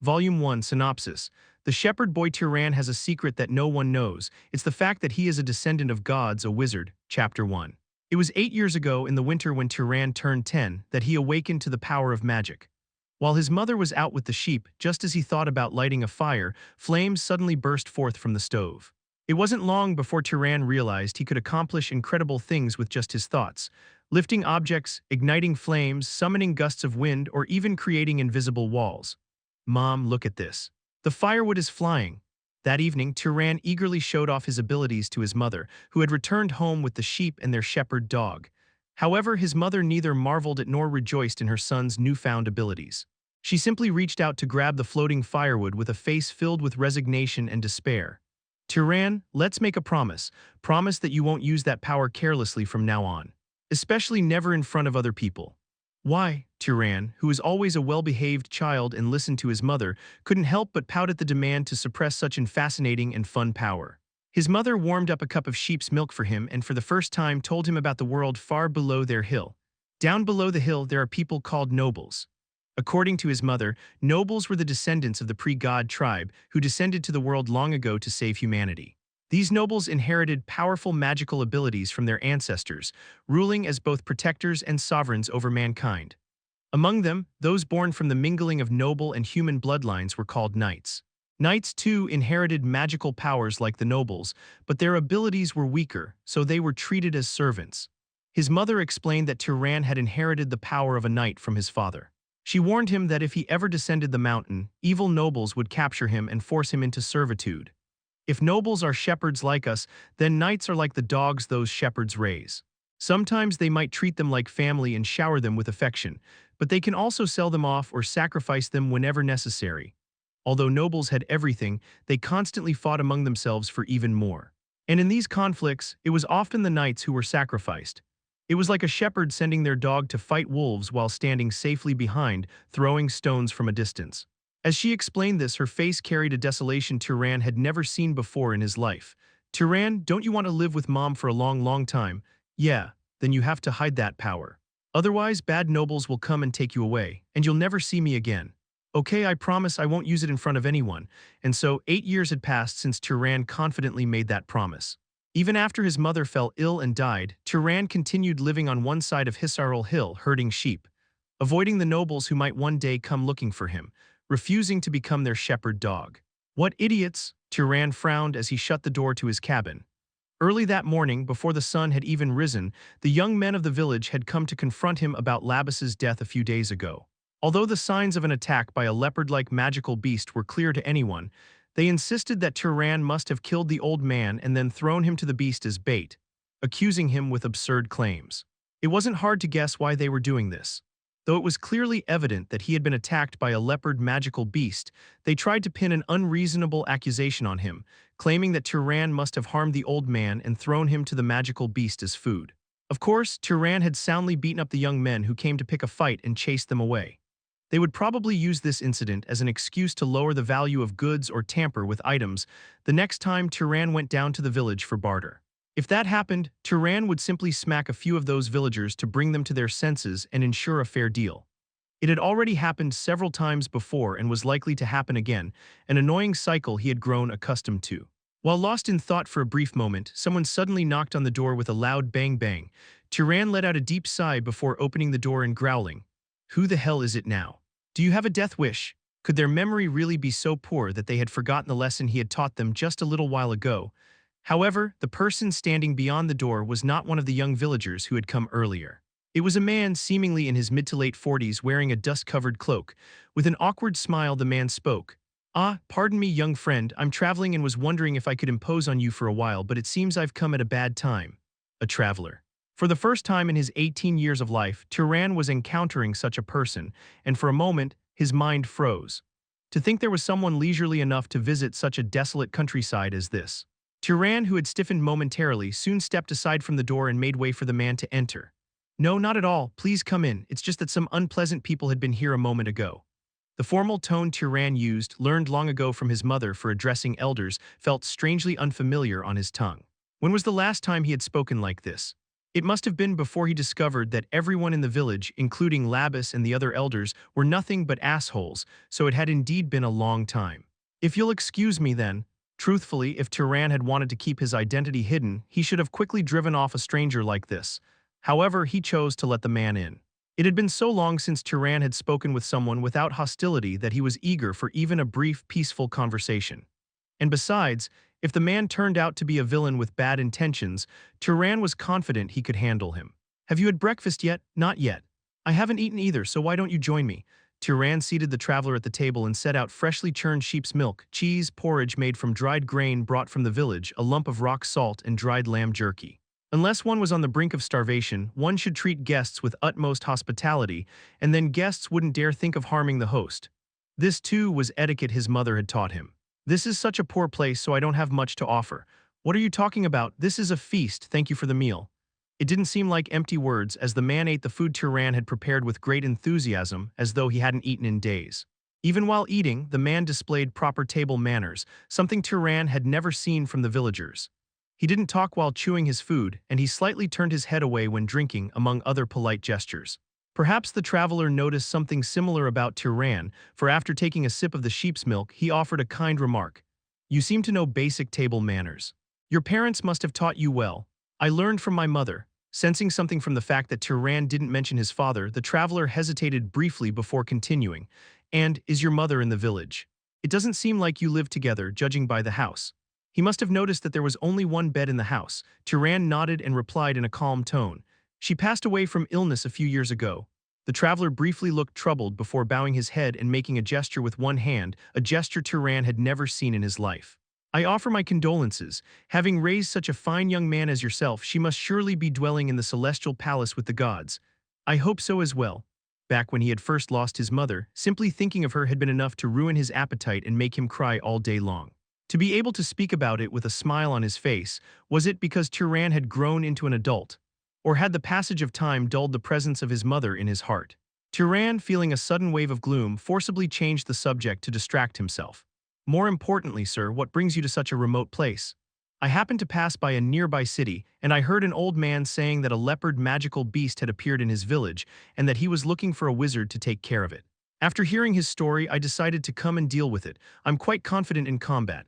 Volume 1 Synopsis. The shepherd boy Turon has a secret that no one knows. It's the fact that he is a descendant of gods, a wizard. Chapter 1. It was 8 years ago in the winter when Turon turned 10 that he awakened to the power of magic. While his mother was out with the sheep, just as he thought about lighting a fire, flames suddenly burst forth from the stove. It wasn't long before Turon realized he could accomplish incredible things with just his thoughts, lifting objects, igniting flames, summoning gusts of wind, or even creating invisible walls. Mom, look at this. The firewood is flying. That evening, Turon eagerly showed off his abilities to his mother, who had returned home with the sheep and their shepherd dog. However, his mother neither marveled at nor rejoiced in her son's newfound abilities. She simply reached out to grab the floating firewood with a face filled with resignation and despair. Turon, let's make a promise. Promise that you won't use that power carelessly from now on. Especially never in front of other people. Why? Turon, who was always a well-behaved child and listened to his mother, couldn't help but pout at the demand to suppress such an fascinating and fun power. His mother warmed up a cup of sheep's milk for him and for the first time told him about the world far below their hill. Down below the hill there are people called nobles. According to his mother, nobles were the descendants of the pre-god tribe who descended to the world long ago to save humanity. These nobles inherited powerful magical abilities from their ancestors, ruling as both protectors and sovereigns over mankind. Among them, those born from the mingling of noble and human bloodlines were called knights. Knights, too, inherited magical powers like the nobles, but their abilities were weaker, so they were treated as servants. His mother explained that Turon had inherited the power of a knight from his father. She warned him that if he ever descended the mountain, evil nobles would capture him and force him into servitude. If nobles are shepherds like us, then knights are like the dogs those shepherds raise. Sometimes they might treat them like family and shower them with affection, but they can also sell them off or sacrifice them whenever necessary. Although nobles had everything, they constantly fought among themselves for even more. And in these conflicts, it was often the knights who were sacrificed. It was like a shepherd sending their dog to fight wolves while standing safely behind, throwing stones from a distance. As she explained this, her face carried a desolation Turon had never seen before in his life. Turon, don't you want to live with Mom for a long, long time? Yeah, then you have to hide that power. Otherwise, bad nobles will come and take you away, and you'll never see me again. Okay, I promise I won't use it in front of anyone. And so, 8 years had passed since Turon confidently made that promise. Even after his mother fell ill and died, Turon continued living on one side of Hisaril Hill, herding sheep, avoiding the nobles who might one day come looking for him, refusing to become their shepherd dog. What idiots! Turon frowned as he shut the door to his cabin. Early that morning, before the sun had even risen, the young men of the village had come to confront him about Labis's death a few days ago. Although the signs of an attack by a leopard-like magical beast were clear to anyone, they insisted that Turon must have killed the old man and then thrown him to the beast as bait, accusing him with absurd claims. It wasn't hard to guess why they were doing this. Though it was clearly evident that he had been attacked by a leopard magical beast, they tried to pin an unreasonable accusation on him, claiming that Turon must have harmed the old man and thrown him to the magical beast as food. Of course, Turon had soundly beaten up the young men who came to pick a fight and chased them away. They would probably use this incident as an excuse to lower the value of goods or tamper with items the next time Turon went down to the village for barter. If that happened, Turon would simply smack a few of those villagers to bring them to their senses and ensure a fair deal. It had already happened several times before and was likely to happen again, an annoying cycle he had grown accustomed to. While lost in thought for a brief moment, someone suddenly knocked on the door with a loud bang-bang. Turon let out a deep sigh before opening the door and growling, "Who the hell is it now? Do you have a death wish?" Could their memory really be so poor that they had forgotten the lesson he had taught them just a little while ago? However, the person standing beyond the door was not one of the young villagers who had come earlier. It was a man seemingly in his mid to late 40s wearing a dust-covered cloak. With an awkward smile, the man spoke. "Ah, pardon me, young friend, I'm traveling and was wondering if I could impose on you for a while, but it seems I've come at a bad time." A traveler. For the first time in his 18 years of life, Turon was encountering such a person, and for a moment, his mind froze. To think there was someone leisurely enough to visit such a desolate countryside as this. Turon, who had stiffened momentarily, soon stepped aside from the door and made way for the man to enter. "No, not at all. Please come in. It's just that some unpleasant people had been here a moment ago." The formal tone Turon used, learned long ago from his mother for addressing elders, felt strangely unfamiliar on his tongue. When was the last time he had spoken like this? It must have been before he discovered that everyone in the village, including Labus and the other elders, were nothing but assholes, so it had indeed been a long time. If you'll excuse me then, truthfully, if Turan had wanted to keep his identity hidden, he should have quickly driven off a stranger like this. However, he chose to let the man in. It had been so long since Turan had spoken with someone without hostility that he was eager for even a brief, peaceful conversation. And besides, if the man turned out to be a villain with bad intentions, Turan was confident he could handle him. Have you had breakfast yet? Not yet. I haven't eaten either, so why don't you join me? Turan seated the traveler at the table and set out freshly churned sheep's milk, cheese, porridge made from dried grain brought from the village, a lump of rock salt, and dried lamb jerky. Unless one was on the brink of starvation, one should treat guests with utmost hospitality, and then guests wouldn't dare think of harming the host. This too was etiquette his mother had taught him. This is such a poor place, so I don't have much to offer. What are you talking about? This is a feast, thank you for the meal. It didn't seem like empty words as the man ate the food Turan had prepared with great enthusiasm, as though he hadn't eaten in days. Even while eating, the man displayed proper table manners, something Turan had never seen from the villagers. He didn't talk while chewing his food, and he slightly turned his head away when drinking, among other polite gestures. Perhaps the traveler noticed something similar about Turan, for after taking a sip of the sheep's milk, he offered a kind remark. You seem to know basic table manners. Your parents must have taught you well. I learned from my mother. Sensing something from the fact that Turan didn't mention his father, the traveler hesitated briefly before continuing. And, is your mother in the village? It doesn't seem like you live together, judging by the house. He must have noticed that there was only one bed in the house. Turan nodded and replied in a calm tone. She passed away from illness a few years ago. The traveler briefly looked troubled before bowing his head and making a gesture with one hand, a gesture Turan had never seen in his life. I offer my condolences. Having raised such a fine young man as yourself, she must surely be dwelling in the celestial palace with the gods. I hope so as well. Back when he had first lost his mother, simply thinking of her had been enough to ruin his appetite and make him cry all day long. To be able to speak about it with a smile on his face, was it because Turan had grown into an adult? Or had the passage of time dulled the presence of his mother in his heart? Turan, feeling a sudden wave of gloom, forcibly changed the subject to distract himself. More importantly, sir, what brings you to such a remote place? I happened to pass by a nearby city, and I heard an old man saying that a leopard magical beast had appeared in his village, and that he was looking for a wizard to take care of it. After hearing his story, I decided to come and deal with it. I'm quite confident in combat.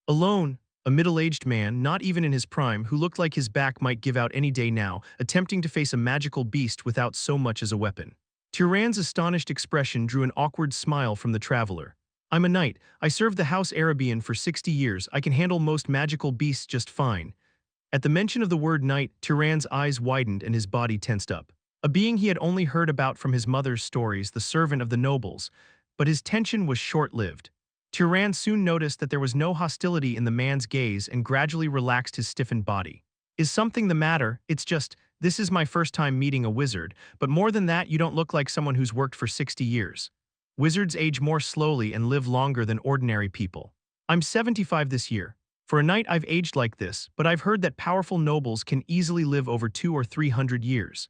Alone, a middle-aged man, not even in his prime, who looked like his back might give out any day now, attempting to face a magical beast without so much as a weapon. Turan's astonished expression drew an awkward smile from the traveler. I'm a knight. I served the House Arabian for 60 years. I can handle most magical beasts just fine. At the mention of the word knight, Turan's eyes widened and his body tensed up. A being he had only heard about from his mother's stories, the servant of the nobles. But his tension was short-lived. Turan soon noticed that there was no hostility in the man's gaze and gradually relaxed his stiffened body. Is something the matter? It's just, this is my first time meeting a wizard, but more than that, you don't look like someone who's worked for 60 years. Wizards age more slowly and live longer than ordinary people. I'm 75 this year. For a knight, I've aged like this, but I've heard that powerful nobles can easily live over 200 or 300 years.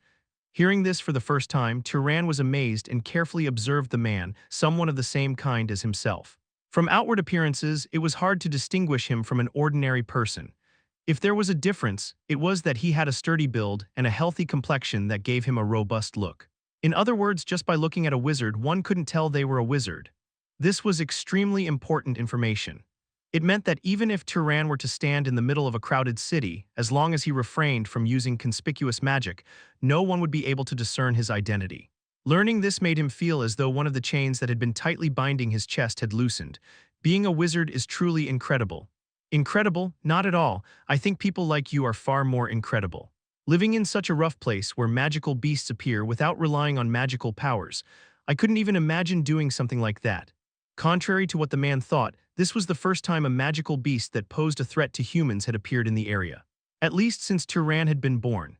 Hearing this for the first time, Turan was amazed and carefully observed the man, someone of the same kind as himself. From outward appearances, it was hard to distinguish him from an ordinary person. If there was a difference, it was that he had a sturdy build and a healthy complexion that gave him a robust look. In other words, just by looking at a wizard, one couldn't tell they were a wizard. This was extremely important information. It meant that even if Turan were to stand in the middle of a crowded city, as long as he refrained from using conspicuous magic, no one would be able to discern his identity. Learning this made him feel as though one of the chains that had been tightly binding his chest had loosened. Being a wizard is truly incredible. Incredible? Not at all. I think people like you are far more incredible. Living in such a rough place where magical beasts appear without relying on magical powers, I couldn't even imagine doing something like that. Contrary to what the man thought, this was the first time a magical beast that posed a threat to humans had appeared in the area. At least since Turan had been born.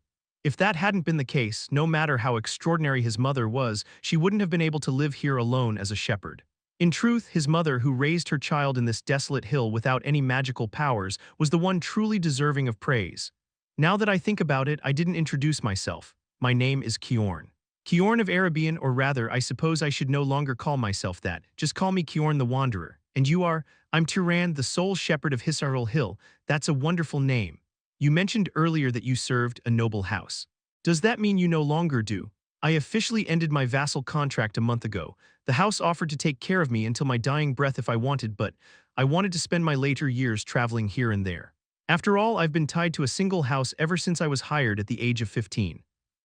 If that hadn't been the case, no matter how extraordinary his mother was, she wouldn't have been able to live here alone as a shepherd. In truth, his mother, who raised her child in this desolate hill without any magical powers, was the one truly deserving of praise. Now that I think about it, I didn't introduce myself. My name is Kiorn. Kiorn of Arabian, or rather, I suppose I should no longer call myself that. Just call me Kiorn the Wanderer. And you are? I'm Turan, the sole shepherd of Hisaril Hill. That's a wonderful name. You mentioned earlier that you served a noble house. Does that mean you no longer do? I officially ended my vassal contract a month ago. The house offered to take care of me until my dying breath if I wanted, but I wanted to spend my later years traveling here and there. After all, I've been tied to a single house ever since I was hired at the age of 15.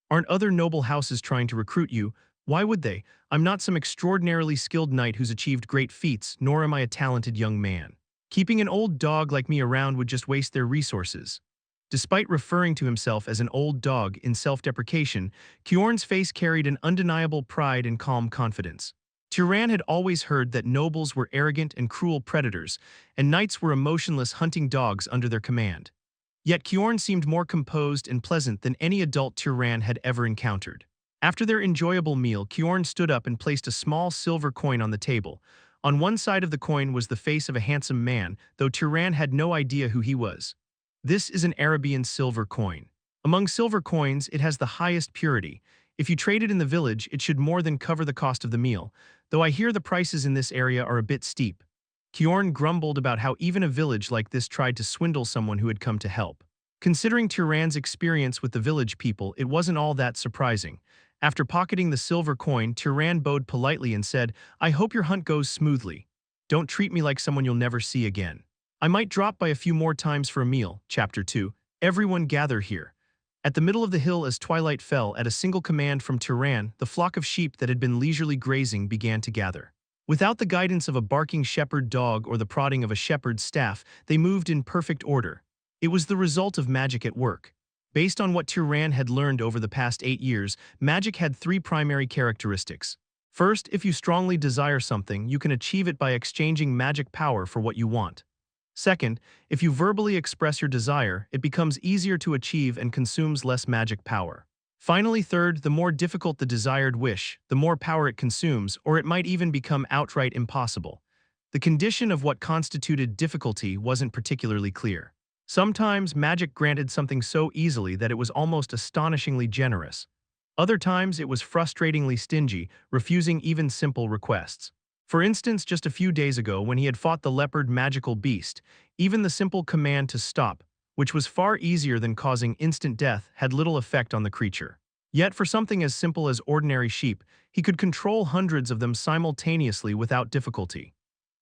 Aren't other noble houses trying to recruit you? Why would they? I'm not some extraordinarily skilled knight who's achieved great feats, nor am I a talented young man. Keeping an old dog like me around would just waste their resources. Despite referring to himself as an old dog in self-deprecation, Kjorn's face carried an undeniable pride and calm confidence. Turan had always heard that nobles were arrogant and cruel predators, and knights were emotionless hunting dogs under their command. Yet Kjorn seemed more composed and pleasant than any adult Turan had ever encountered. After their enjoyable meal, Kjorn stood up and placed a small silver coin on the table. On one side of the coin was the face of a handsome man, though Turan had no idea who he was. This is an Arabian silver coin. Among silver coins, it has the highest purity. If you trade it in the village, it should more than cover the cost of the meal, though I hear the prices in this area are a bit steep. Kjorn grumbled about how even a village like this tried to swindle someone who had come to help. Considering Turan's experience with the village people, it wasn't all that surprising. After pocketing the silver coin, Turan bowed politely and said, "I hope your hunt goes smoothly. Don't treat me like someone you'll never see again. I might drop by a few more times for a meal." Chapter 2. Everyone gather here. At the middle of the hill as twilight fell, at a single command from Turan, the flock of sheep that had been leisurely grazing began to gather. Without the guidance of a barking shepherd dog or the prodding of a shepherd's staff, they moved in perfect order. It was the result of magic at work. Based on what Turan had learned over the past 8 years, magic had 3 primary characteristics. First, if you strongly desire something, you can achieve it by exchanging magic power for what you want. Second, if you verbally express your desire, it becomes easier to achieve and consumes less magic power. Finally, third, the more difficult the desired wish, the more power it consumes, or it might even become outright impossible. The condition of what constituted difficulty wasn't particularly clear. Sometimes magic granted something so easily that it was almost astonishingly generous. Other times it was frustratingly stingy, refusing even simple requests. For instance, just a few days ago when he had fought the leopard magical beast, even the simple command to stop, which was far easier than causing instant death, had little effect on the creature. Yet for something as simple as ordinary sheep, he could control hundreds of them simultaneously without difficulty.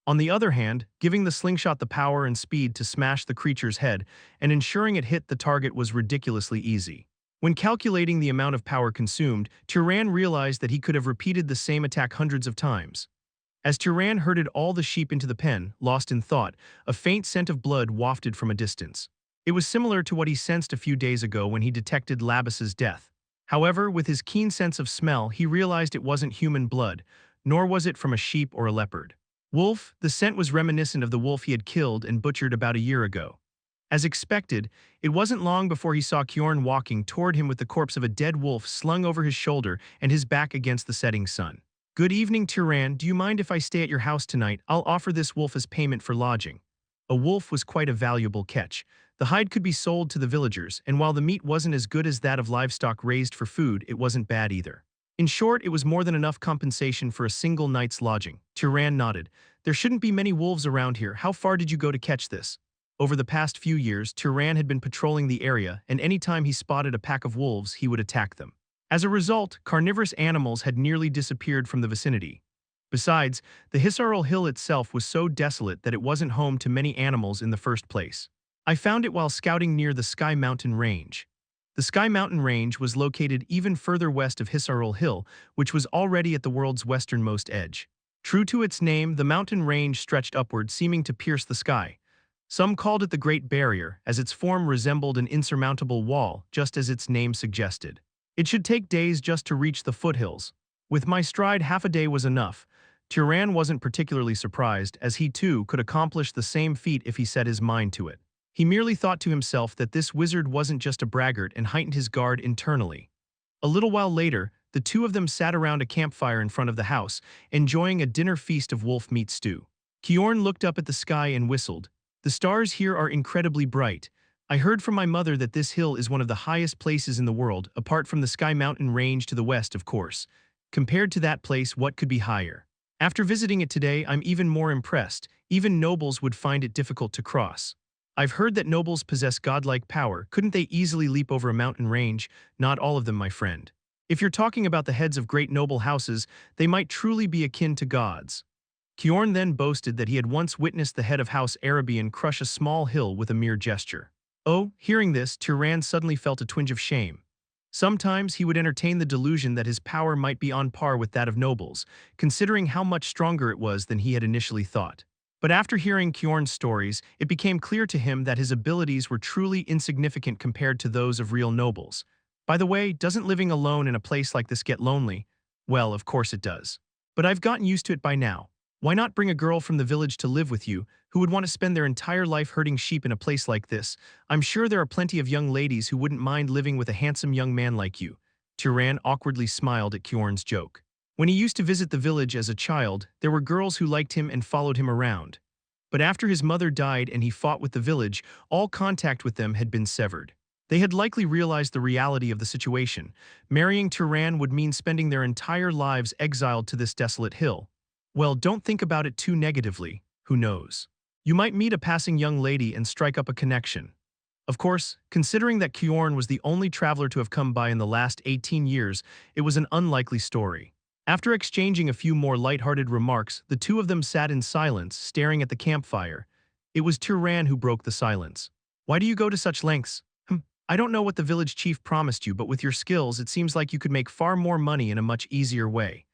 On the other hand, giving the slingshot the power and speed to smash the creature's head and ensuring it hit the target was ridiculously easy. When calculating the amount of power consumed, Turan realized that he could have repeated the same attack hundreds of times. As Turan herded all the sheep into the pen, lost in thought, a faint scent of blood wafted from a distance. It was similar to what he sensed a few days ago when he detected Labus's death. However, with his keen sense of smell, he realized it wasn't human blood, nor was it from a sheep or a leopard. Wolf, the scent was reminiscent of the wolf he had killed and butchered about a year ago. As expected, it wasn't long before he saw Kjorn walking toward him with the corpse of a dead wolf slung over his shoulder and his back against the setting sun. "Good evening, Turan. Do you mind if I stay at your house tonight? I'll offer this wolf as payment for lodging." A wolf was quite a valuable catch. The hide could be sold to the villagers, and while the meat wasn't as good as that of livestock raised for food, it wasn't bad either. In short, it was more than enough compensation for a single night's lodging. Turan nodded. "There shouldn't be many wolves around here. How far did you go to catch this?" Over the past few years, Turan had been patrolling the area, and any time he spotted a pack of wolves, he would attack them. As a result, carnivorous animals had nearly disappeared from the vicinity. Besides, the Hisarul Hill itself was so desolate that it wasn't home to many animals in the first place. I found it while scouting near the Sky Mountain Range. The Sky Mountain Range was located even further west of Hisarul Hill, which was already at the world's westernmost edge. True to its name, the mountain range stretched upward, seeming to pierce the sky. Some called it the Great Barrier, as its form resembled an insurmountable wall, just as its name suggested. It should take days just to reach the foothills. With my stride, half a day was enough. Turan wasn't particularly surprised, as he too could accomplish the same feat if he set his mind to it. He merely thought to himself that this wizard wasn't just a braggart and heightened his guard internally. A little while later, the two of them sat around a campfire in front of the house, enjoying a dinner feast of wolf meat stew. Kjorn looked up at the sky and whistled. "The stars here are incredibly bright. I heard from my mother that this hill is one of the highest places in the world, apart from the Sky Mountain Range to the west, of course. Compared to that place, what could be higher? After visiting it today, I'm even more impressed. Even nobles would find it difficult to cross." I've heard that nobles possess godlike power. Couldn't they easily leap over a mountain range? Not all of them, my friend. If you're talking about the heads of great noble houses, they might truly be akin to gods. Kjorn then boasted that he had once witnessed the head of House Arabian crush a small hill with a mere gesture. Oh, hearing this, Turan suddenly felt a twinge of shame. Sometimes he would entertain the delusion that his power might be on par with that of nobles, considering how much stronger it was than he had initially thought. But after hearing Kjorn's stories, it became clear to him that his abilities were truly insignificant compared to those of real nobles. By the way, doesn't living alone in a place like this get lonely? Well, of course it does. But I've gotten used to it by now. Why not bring a girl from the village to live with you, who would want to spend their entire life herding sheep in a place like this? I'm sure there are plenty of young ladies who wouldn't mind living with a handsome young man like you. Turan awkwardly smiled at Kjorn's joke. When he used to visit the village as a child, there were girls who liked him and followed him around. But after his mother died and he fought with the village, all contact with them had been severed. They had likely realized the reality of the situation. Marrying Turan would mean spending their entire lives exiled to this desolate hill. Well, don't think about it too negatively. Who knows? You might meet a passing young lady and strike up a connection. Of course, considering that Kjorn was the only traveler to have come by in the last 18 years, it was an unlikely story. After exchanging a few more lighthearted remarks, the two of them sat in silence, staring at the campfire. It was Turan who broke the silence. Why do you go to such lengths? I don't know what the village chief promised you, but with your skills, it seems like you could make far more money in a much easier way.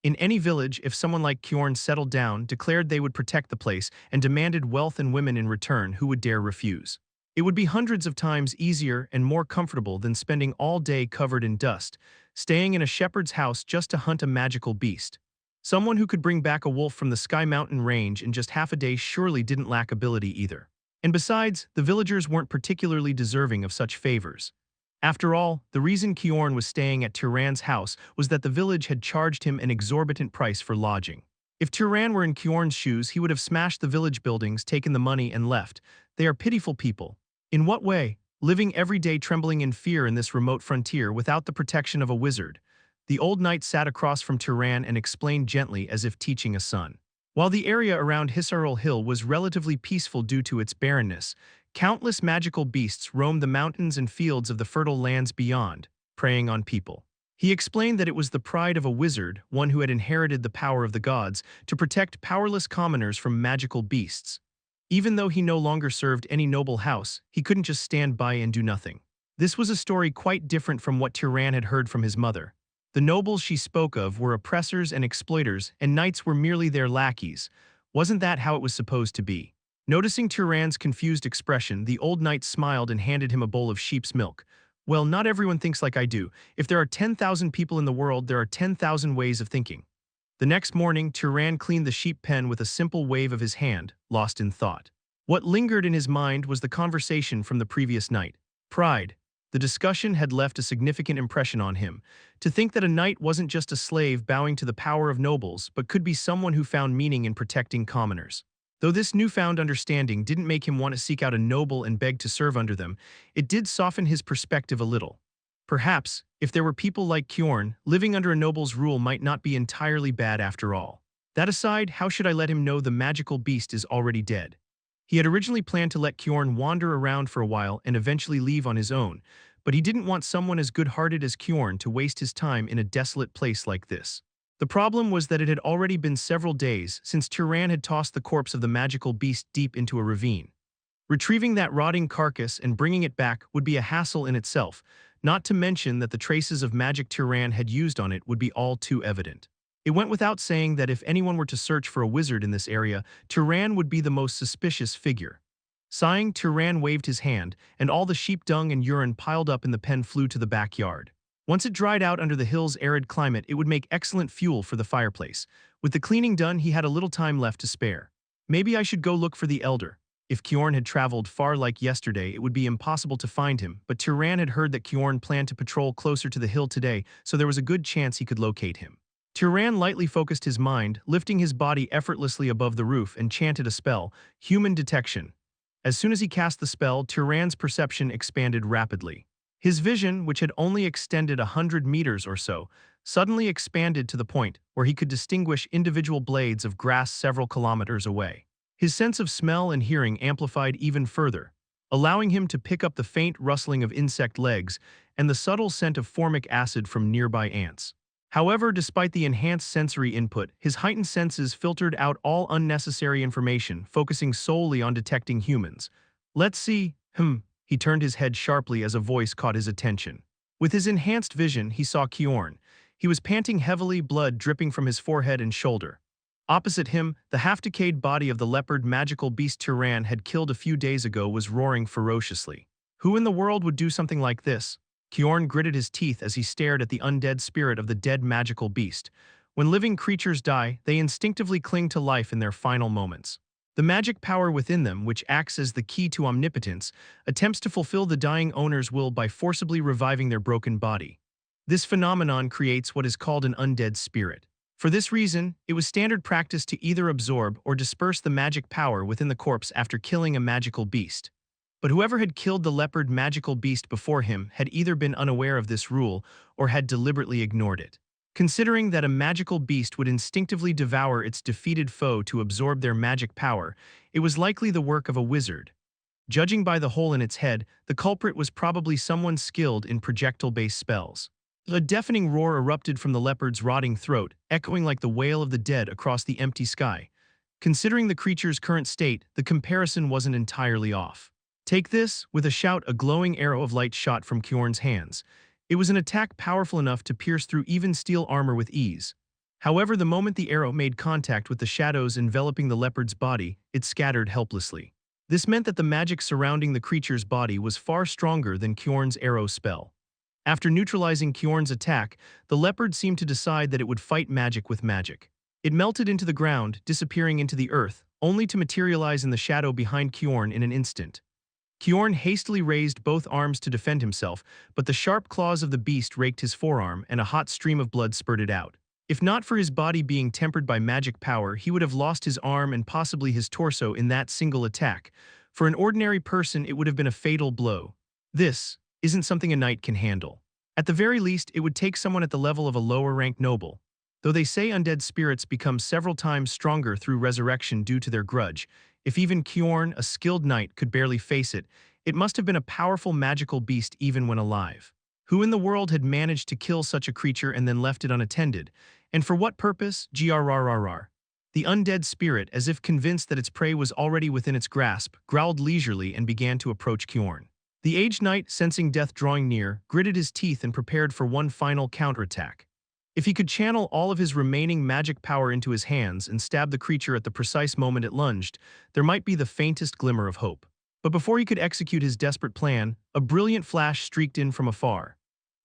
In any village, if someone like Kjorn settled down, declared they would protect the place, and demanded wealth and women in return, who would dare refuse? It would be hundreds of times easier and more comfortable than spending all day covered in dust, staying in a shepherd's house just to hunt a magical beast. Someone who could bring back a wolf from the Sky Mountain range in just half a day surely didn't lack ability either. And besides, the villagers weren't particularly deserving of such favors. After all, the reason Kjorn was staying at Turan's house was that the village had charged him an exorbitant price for lodging. If Turan were in Kjorn's shoes, he would have smashed the village buildings, taken the money, and left. They are pitiful people. In what way? Living every day trembling in fear in this remote frontier without the protection of a wizard. The old knight sat across from Turan and explained gently, as if teaching a son. While the area around Hisarul Hill was relatively peaceful due to its barrenness, countless magical beasts roamed the mountains and fields of the fertile lands beyond, preying on people. He explained that it was the pride of a wizard, one who had inherited the power of the gods, to protect powerless commoners from magical beasts. Even though he no longer served any noble house, he couldn't just stand by and do nothing. This was a story quite different from what Turan had heard from his mother. The nobles she spoke of were oppressors and exploiters, and knights were merely their lackeys. Wasn't that how it was supposed to be? Noticing Turan's confused expression, the old knight smiled and handed him a bowl of sheep's milk. Well, not everyone thinks like I do. If there are 10,000 people in the world, there are 10,000 ways of thinking. The next morning, Turan cleaned the sheep pen with a simple wave of his hand, lost in thought. What lingered in his mind was the conversation from the previous night. Pride. The discussion had left a significant impression on him. To think that a knight wasn't just a slave bowing to the power of nobles, but could be someone who found meaning in protecting commoners. Though this newfound understanding didn't make him want to seek out a noble and beg to serve under them, it did soften his perspective a little. Perhaps, if there were people like Kjorn, living under a noble's rule might not be entirely bad after all. That aside, how should I let him know the magical beast is already dead? He had originally planned to let Kjorn wander around for a while and eventually leave on his own, but he didn't want someone as good-hearted as Kjorn to waste his time in a desolate place like this. The problem was that it had already been several days since Turan had tossed the corpse of the magical beast deep into a ravine. Retrieving that rotting carcass and bringing it back would be a hassle in itself, not to mention that the traces of magic Turan had used on it would be all too evident. It went without saying that if anyone were to search for a wizard in this area, Turan would be the most suspicious figure. Sighing, Turan waved his hand, and all the sheep dung and urine piled up in the pen flew to the backyard. Once it dried out under the hill's arid climate, it would make excellent fuel for the fireplace. With the cleaning done, he had a little time left to spare. Maybe I should go look for the elder. If Kjorn had traveled far like yesterday, it would be impossible to find him, but Turan had heard that Kjorn planned to patrol closer to the hill today, so there was a good chance he could locate him. Turan lightly focused his mind, lifting his body effortlessly above the roof, and chanted a spell, Human Detection. As soon as he cast the spell, Turan's perception expanded rapidly. His vision, which had only extended 100 meters or so, suddenly expanded to the point where he could distinguish individual blades of grass several kilometers away. His sense of smell and hearing amplified even further, allowing him to pick up the faint rustling of insect legs and the subtle scent of formic acid from nearby ants. However, despite the enhanced sensory input, his heightened senses filtered out all unnecessary information, focusing solely on detecting humans. Let's see, he turned his head sharply as a voice caught his attention. With his enhanced vision, he saw Kjorn. He was panting heavily, blood dripping from his forehead and shoulder. Opposite him, the half-decayed body of the leopard magical beast Turon had killed a few days ago was roaring ferociously. Who in the world would do something like this? Kjorn gritted his teeth as he stared at the undead spirit of the dead magical beast. When living creatures die, they instinctively cling to life in their final moments. The magic power within them, which acts as the key to omnipotence, attempts to fulfill the dying owner's will by forcibly reviving their broken body. This phenomenon creates what is called an undead spirit. For this reason, it was standard practice to either absorb or disperse the magic power within the corpse after killing a magical beast. But whoever had killed the leopard magical beast before him had either been unaware of this rule or had deliberately ignored it. Considering that a magical beast would instinctively devour its defeated foe to absorb their magic power, it was likely the work of a wizard. Judging by the hole in its head, the culprit was probably someone skilled in projectile-based spells. A deafening roar erupted from the leopard's rotting throat, echoing like the wail of the dead across the empty sky. Considering the creature's current state, the comparison wasn't entirely off. Take this, with a shout, a glowing arrow of light shot from Kjorn's hands. It was an attack powerful enough to pierce through even steel armor with ease. However, the moment the arrow made contact with the shadows enveloping the leopard's body, it scattered helplessly. This meant that the magic surrounding the creature's body was far stronger than Kjorn's arrow spell. After neutralizing Kjorn's attack, the leopard seemed to decide that it would fight magic with magic. It melted into the ground, disappearing into the earth, only to materialize in the shadow behind Kjorn in an instant. Kjorn hastily raised both arms to defend himself, but the sharp claws of the beast raked his forearm and a hot stream of blood spurted out. If not for his body being tempered by magic power, he would have lost his arm and possibly his torso in that single attack. For an ordinary person, it would have been a fatal blow. This isn't something a knight can handle. At the very least, it would take someone at the level of a lower-ranked noble. Though they say undead spirits become several times stronger through resurrection due to their grudge, if even Kjorn, a skilled knight, could barely face it, it must have been a powerful magical beast even when alive. Who in the world had managed to kill such a creature and then left it unattended? And for what purpose? Grrrr. The undead spirit, as if convinced that its prey was already within its grasp, growled leisurely and began to approach Kjorn. The aged knight, sensing death drawing near, gritted his teeth and prepared for one final counterattack. If he could channel all of his remaining magic power into his hands and stab the creature at the precise moment it lunged, there might be the faintest glimmer of hope. But before he could execute his desperate plan, a brilliant flash streaked in from afar.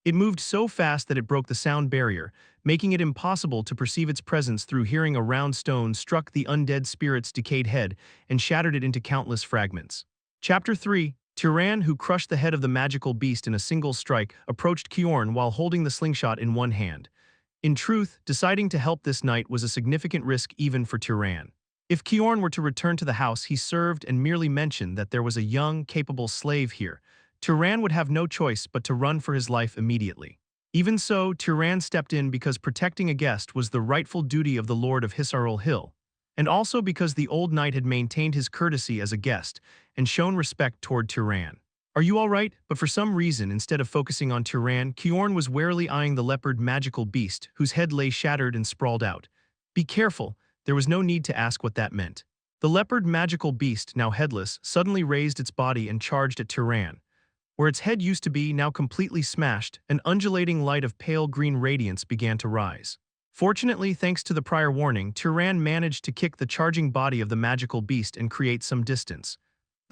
It moved so fast that it broke the sound barrier, making it impossible to perceive its presence through hearing. A round stone struck the undead spirit's decayed head and shattered it into countless fragments. Chapter 3. Turon, who crushed the head of the magical beast in a single strike, approached Kjorn while holding the slingshot in one hand. In truth, deciding to help this knight was a significant risk even for Turon. If Kjorn were to return to the house he served and merely mention that there was a young, capable slave here, Turon would have no choice but to run for his life immediately. Even so, Turon stepped in because protecting a guest was the rightful duty of the Lord of Hisarul Hill, and also because the old knight had maintained his courtesy as a guest and shown respect toward Turon. Are you all right? But for some reason, instead of focusing on Turon, Kjorn was warily eyeing the leopard magical beast, whose head lay shattered and sprawled out. Be careful, there was no need to ask what that meant. The leopard magical beast, now headless, suddenly raised its body and charged at Turon. Where its head used to be, now completely smashed, an undulating light of pale green radiance began to rise. Fortunately, thanks to the prior warning, Turon managed to kick the charging body of the magical beast and create some distance.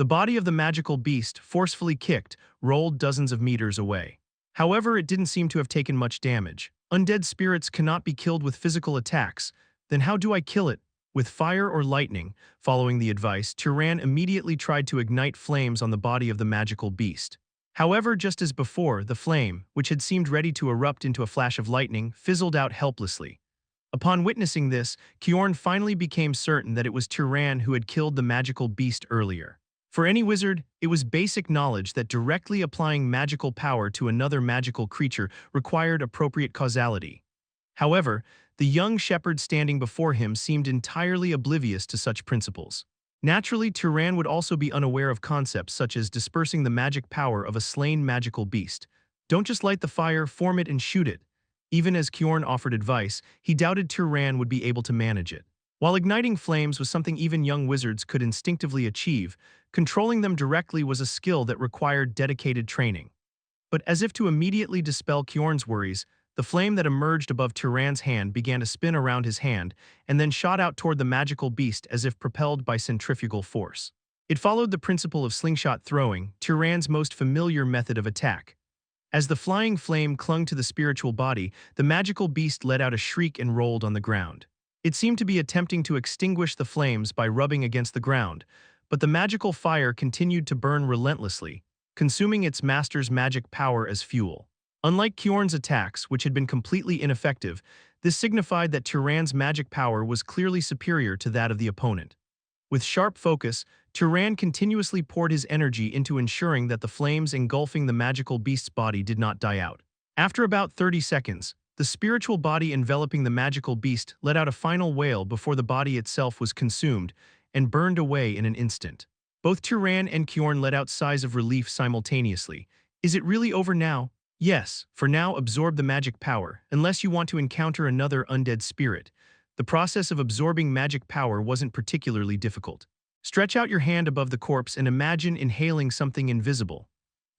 The body of the magical beast, forcefully kicked, rolled dozens of meters away. However, it didn't seem to have taken much damage. Undead spirits cannot be killed with physical attacks. Then how do I kill it? With fire or lightning? Following the advice, Turon immediately tried to ignite flames on the body of the magical beast. However, just as before, the flame, which had seemed ready to erupt into a flash of lightning, fizzled out helplessly. Upon witnessing this, Kjorn finally became certain that it was Turon who had killed the magical beast earlier. For any wizard, it was basic knowledge that directly applying magical power to another magical creature required appropriate causality. However, the young shepherd standing before him seemed entirely oblivious to such principles. Naturally, Turan would also be unaware of concepts such as dispersing the magic power of a slain magical beast. Don't just light the fire, form it and shoot it. Even as Kjorn offered advice, he doubted Turan would be able to manage it. While igniting flames was something even young wizards could instinctively achieve, controlling them directly was a skill that required dedicated training. But as if to immediately dispel Kjorn's worries, the flame that emerged above Turan's hand began to spin around his hand and then shot out toward the magical beast as if propelled by centrifugal force. It followed the principle of slingshot throwing, Turan's most familiar method of attack. As the flying flame clung to the spiritual body, the magical beast let out a shriek and rolled on the ground. It seemed to be attempting to extinguish the flames by rubbing against the ground, but the magical fire continued to burn relentlessly, consuming its master's magic power as fuel. Unlike Kjorn's attacks, which had been completely ineffective, this signified that Turan's magic power was clearly superior to that of the opponent. With sharp focus, Turan continuously poured his energy into ensuring that the flames engulfing the magical beast's body did not die out. After about 30 seconds, the spiritual body enveloping the magical beast let out a final wail before the body itself was consumed and burned away in an instant. Both Turan and Kjorn let out sighs of relief simultaneously. Is it really over now? Yes, for now absorb the magic power, unless you want to encounter another undead spirit. The process of absorbing magic power wasn't particularly difficult. Stretch out your hand above the corpse and imagine inhaling something invisible.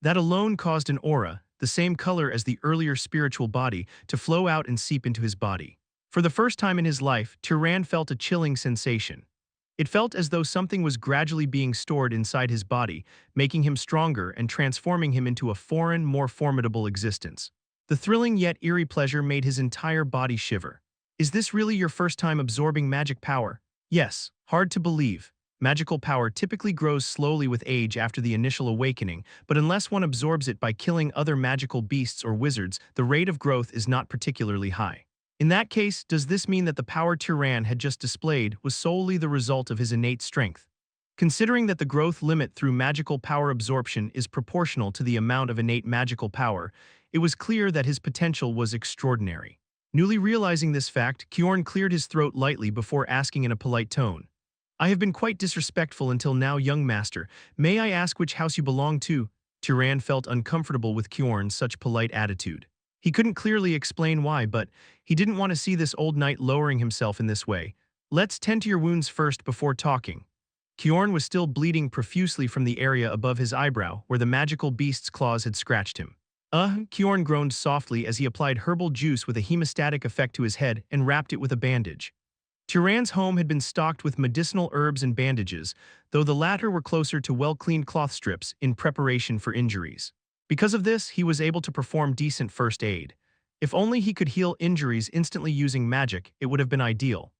That alone caused an aura, the same color as the earlier spiritual body, to flow out and seep into his body. For the first time in his life, Turan felt a chilling sensation. It felt as though something was gradually being stored inside his body, making him stronger and transforming him into a foreign, more formidable existence. The thrilling yet eerie pleasure made his entire body shiver. Is this really your first time absorbing magic power? Yes, hard to believe. Magical power typically grows slowly with age after the initial awakening, but unless one absorbs it by killing other magical beasts or wizards, the rate of growth is not particularly high. In that case, does this mean that the power Turan had just displayed was solely the result of his innate strength? Considering that the growth limit through magical power absorption is proportional to the amount of innate magical power, it was clear that his potential was extraordinary. Newly realizing this fact, Kjorn cleared his throat lightly before asking in a polite tone, "I have been quite disrespectful until now, young master. May I ask which house you belong to?" Turan felt uncomfortable with Kjorn's such polite attitude. He couldn't clearly explain why, but he didn't want to see this old knight lowering himself in this way. "Let's tend to your wounds first before talking." Kjorn was still bleeding profusely from the area above his eyebrow, where the magical beast's claws had scratched him. Kjorn groaned softly as he applied herbal juice with a hemostatic effect to his head and wrapped it with a bandage. Turan's home had been stocked with medicinal herbs and bandages, though the latter were closer to well-cleaned cloth strips in preparation for injuries. Because of this, he was able to perform decent first aid. If only he could heal injuries instantly using magic, it would have been ideal.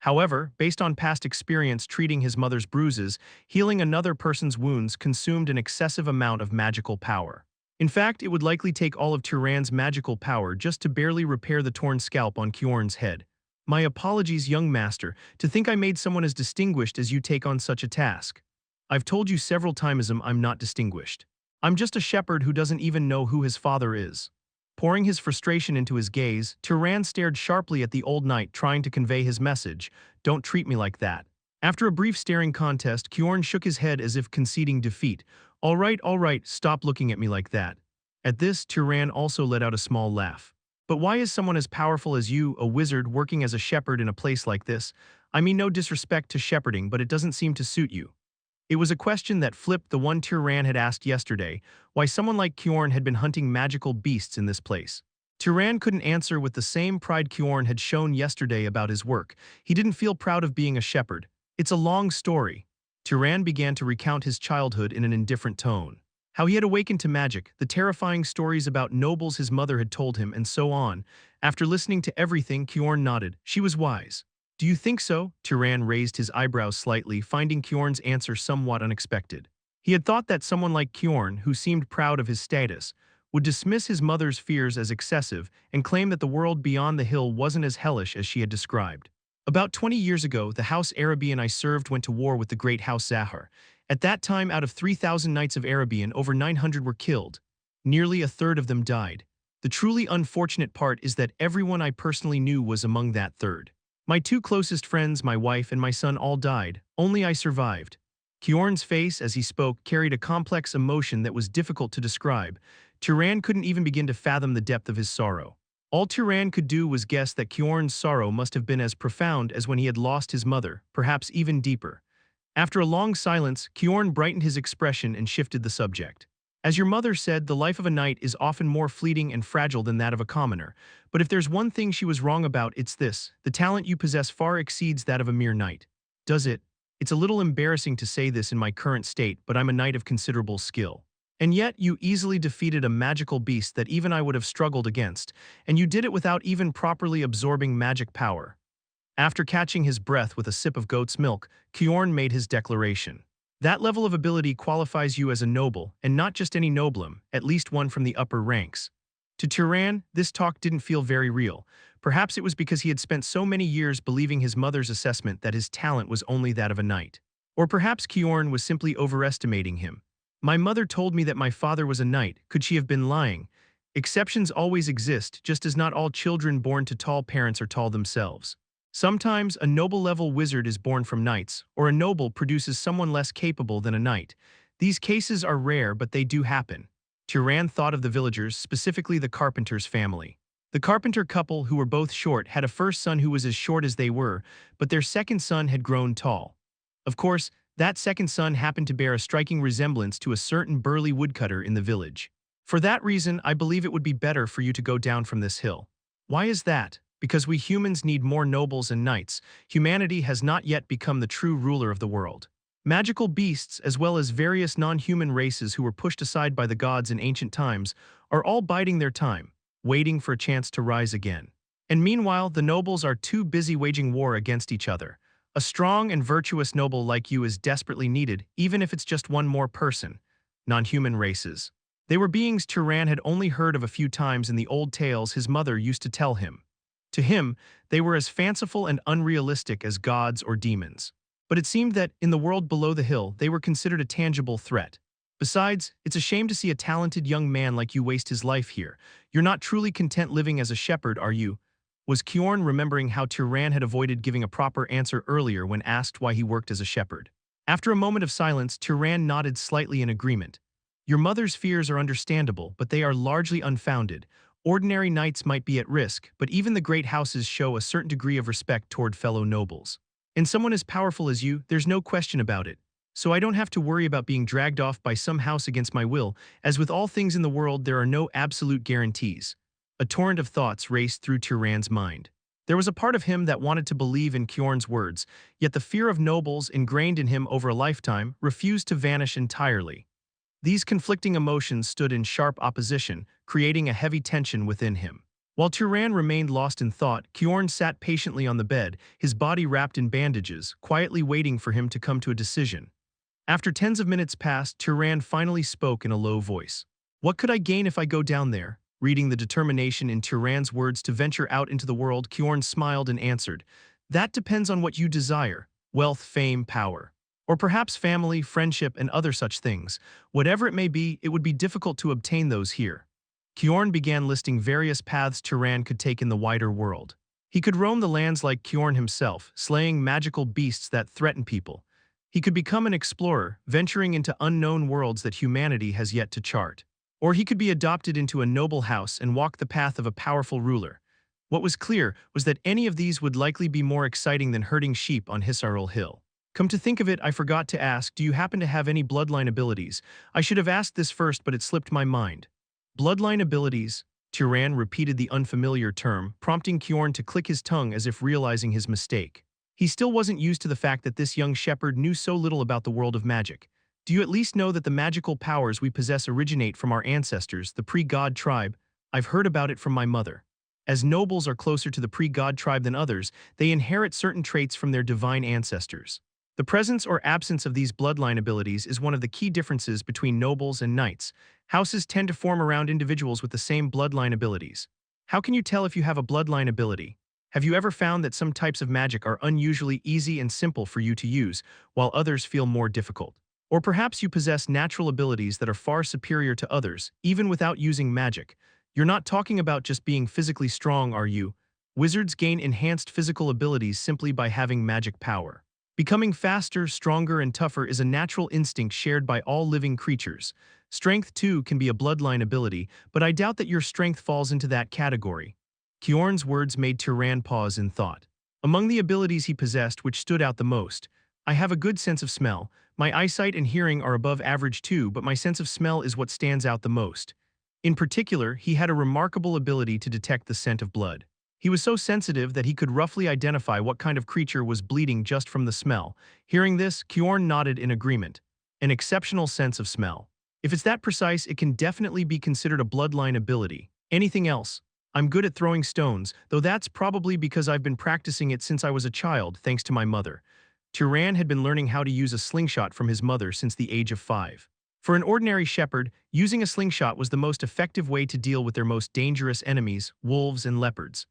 However, based on past experience treating his mother's bruises, healing another person's wounds consumed an excessive amount of magical power. In fact, it would likely take all of Turan's magical power just to barely repair the torn scalp on Kjorn's head. "My apologies, young master, to think I made someone as distinguished as you take on such a task. I've told you several times I'm not distinguished. I'm just a shepherd who doesn't even know who his father is." Pouring his frustration into his gaze, Turan stared sharply at the old knight, trying to convey his message, "Don't treat me like that." After a brief staring contest, Kjorn shook his head as if conceding defeat. All right, stop looking at me like that." At this, Turan also let out a small laugh. "But why is someone as powerful as you, a wizard, working as a shepherd in a place like this? I mean no disrespect to shepherding, but it doesn't seem to suit you." It was a question that flipped the one Turan had asked yesterday, why someone like Kjorn had been hunting magical beasts in this place. Turan couldn't answer with the same pride Kjorn had shown yesterday about his work. He didn't feel proud of being a shepherd. "It's a long story." Turan began to recount his childhood in an indifferent tone. How he had awakened to magic, the terrifying stories about nobles his mother had told him, and so on. After listening to everything, Kjorn nodded. She was wise. "Do you think so?" Turan raised his eyebrows slightly, finding Kjorn's answer somewhat unexpected. He had thought that someone like Kjorn, who seemed proud of his status, would dismiss his mother's fears as excessive and claim that the world beyond the hill wasn't as hellish as she had described. "About 20 years ago, the House Arabian I served went to war with the great House Zahar. At that time, out of 3,000 knights of Arabian, over 900 were killed. Nearly a third of them died. The truly unfortunate part is that everyone I personally knew was among that third. My two closest friends, my wife and my son all died, only I survived. Kiorn's face as he spoke carried a complex emotion that was difficult to describe. Turan couldn't even begin to fathom the depth of his sorrow. All Turan could do was guess that Kiorn's sorrow must have been as profound as when he had lost his mother, perhaps even deeper. After a long silence, Kiorn brightened his expression and shifted the subject. As your mother said, the life of a knight is often more fleeting and fragile than that of a commoner. But if there's one thing she was wrong about, it's this: the talent you possess far exceeds that of a mere knight. Does it? It's a little embarrassing to say this in my current state, but I'm a knight of considerable skill. And yet, you easily defeated a magical beast that even I would have struggled against, and you did it without even properly absorbing magic power. After catching his breath with a sip of goat's milk, Kiorn made his declaration. That level of ability qualifies you as a noble, and not just any noblem, at least one from the upper ranks. To Turan, this talk didn't feel very real. Perhaps it was because he had spent so many years believing his mother's assessment that his talent was only that of a knight. Or perhaps Kiorn was simply overestimating him. My mother told me that my father was a knight. Could she have been lying? Exceptions always exist, just as not all children born to tall parents are tall themselves. Sometimes a noble-level wizard is born from knights, or a noble produces someone less capable than a knight. These cases are rare, but they do happen. Turan thought of the villagers, specifically the carpenter's family. The carpenter couple, who were both short, had a first son who was as short as they were, but their second son had grown tall. Of course, that second son happened to bear a striking resemblance to a certain burly woodcutter in the village. For that reason, I believe it would be better for you to go down from this hill. Why is that? Because we humans need more nobles and knights. Humanity has not yet become the true ruler of the world. Magical beasts, as well as various non-human races who were pushed aside by the gods in ancient times, are all biding their time, waiting for a chance to rise again. And meanwhile, the nobles are too busy waging war against each other. A strong and virtuous noble like you is desperately needed, even if it's just one more person. Non-human races. They were beings Turan had only heard of a few times in the old tales his mother used to tell him. To him, they were as fanciful and unrealistic as gods or demons. But it seemed that, in the world below the hill, they were considered a tangible threat. Besides, it's a shame to see a talented young man like you waste his life here. You're not truly content living as a shepherd, are you? Was Kiorn remembering how Turan had avoided giving a proper answer earlier when asked why he worked as a shepherd? After a moment of silence, Turan nodded slightly in agreement. Your mother's fears are understandable, but they are largely unfounded. Ordinary knights might be at risk, but even the great houses show a certain degree of respect toward fellow nobles. And someone as powerful as you, there's no question about it. So I don't have to worry about being dragged off by some house against my will. As with all things in the world, there are no absolute guarantees. A torrent of thoughts raced through Turan's mind. There was a part of him that wanted to believe in Kiorn's words, yet the fear of nobles ingrained in him over a lifetime refused to vanish entirely. These conflicting emotions stood in sharp opposition, creating a heavy tension within him. While Turan remained lost in thought, Kiorn sat patiently on the bed, his body wrapped in bandages, quietly waiting for him to come to a decision. After tens of minutes passed, Turan finally spoke in a low voice. What could I gain if I go down there? Reading the determination in Turan's words to venture out into the world, Kiorn smiled and answered, That depends on what you desire: wealth, fame, power. Or perhaps family, friendship, and other such things. Whatever it may be, it would be difficult to obtain those here. Kiorn began listing various paths Turan could take in the wider world. He could roam the lands like Kiorn himself, slaying magical beasts that threaten people. He could become an explorer, venturing into unknown worlds that humanity has yet to chart. Or he could be adopted into a noble house and walk the path of a powerful ruler. What was clear was that any of these would likely be more exciting than herding sheep on Hisarul Hill. Come to think of it, I forgot to ask, do you happen to have any bloodline abilities? I should have asked this first, but it slipped my mind. Bloodline abilities? Turan repeated the unfamiliar term, prompting Kiorn to click his tongue as if realizing his mistake. He still wasn't used to the fact that this young shepherd knew so little about the world of magic. Do you at least know that the magical powers we possess originate from our ancestors, the pre-god tribe? I've heard about it from my mother. As nobles are closer to the pre-god tribe than others, they inherit certain traits from their divine ancestors. The presence or absence of these bloodline abilities is one of the key differences between nobles and knights. Houses tend to form around individuals with the same bloodline abilities. How can you tell if you have a bloodline ability? Have you ever found that some types of magic are unusually easy and simple for you to use, while others feel more difficult? Or perhaps you possess natural abilities that are far superior to others, even without using magic. You're not talking about just being physically strong, are you? Wizards gain enhanced physical abilities simply by having magic power. Becoming faster, stronger, and tougher is a natural instinct shared by all living creatures. Strength, too, can be a bloodline ability, but I doubt that your strength falls into that category. Kjorn's words made Turan pause in thought. Among the abilities he possessed which stood out the most, I have a good sense of smell. My eyesight and hearing are above average too, but my sense of smell is what stands out the most. In particular, he had a remarkable ability to detect the scent of blood. He was so sensitive that he could roughly identify what kind of creature was bleeding just from the smell. Hearing this, Kjorn nodded in agreement. An exceptional sense of smell. If it's that precise, it can definitely be considered a bloodline ability. Anything else? I'm good at throwing stones, though that's probably because I've been practicing it since I was a child, thanks to my mother. Turan had been learning how to use a slingshot from his mother since the age of 5. For an ordinary shepherd, using a slingshot was the most effective way to deal with their most dangerous enemies, wolves and leopards.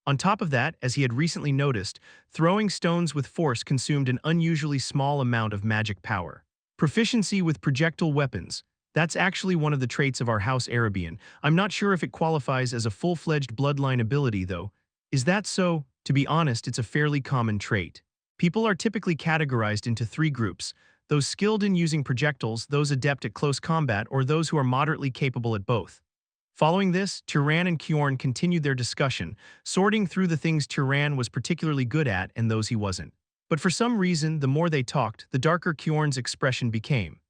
On top of that, as he had recently noticed, throwing stones with force consumed an unusually small amount of magic power. Proficiency with projectile weapons. That's actually one of the traits of our House Arabian. I'm not sure if it qualifies as a full-fledged bloodline ability, though. Is that so? To be honest, it's a fairly common trait. People are typically categorized into 3 groups: those skilled in using projectiles, those adept at close combat, or those who are moderately capable at both. Following this, Turan and Kjorn continued their discussion, sorting through the things Turan was particularly good at and those he wasn't. But for some reason, the more they talked, the darker Kjorn's expression became.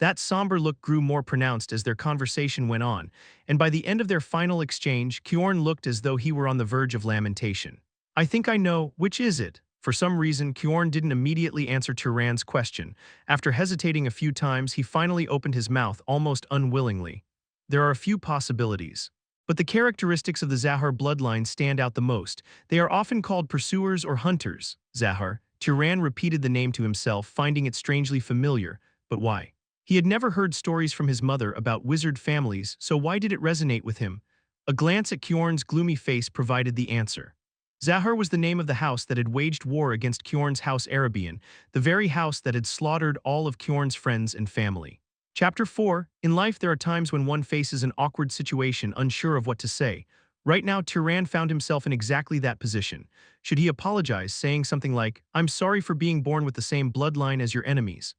That somber look grew more pronounced as their conversation went on, and by the end of their final exchange, Kjorn looked as though he were on the verge of lamentation. I think I know, which is it? For some reason, Kjorn didn't immediately answer Turan's question. After hesitating a few times, he finally opened his mouth almost unwillingly. There are a few possibilities. But the characteristics of the Zahar bloodline stand out the most. They are often called pursuers or hunters. Zahar. Turan repeated the name to himself, finding it strangely familiar. But why? He had never heard stories from his mother about wizard families, so why did it resonate with him? A glance at Kjorn's gloomy face provided the answer. Zahar was the name of the house that had waged war against Kjorn's House Arabian, the very house that had slaughtered all of Kjorn's friends and family. Chapter 4. In life there are times when one faces an awkward situation, unsure of what to say. Right now, Turan found himself in exactly that position. Should he apologize, saying something like, "I'm sorry for being born with the same bloodline as your enemies"?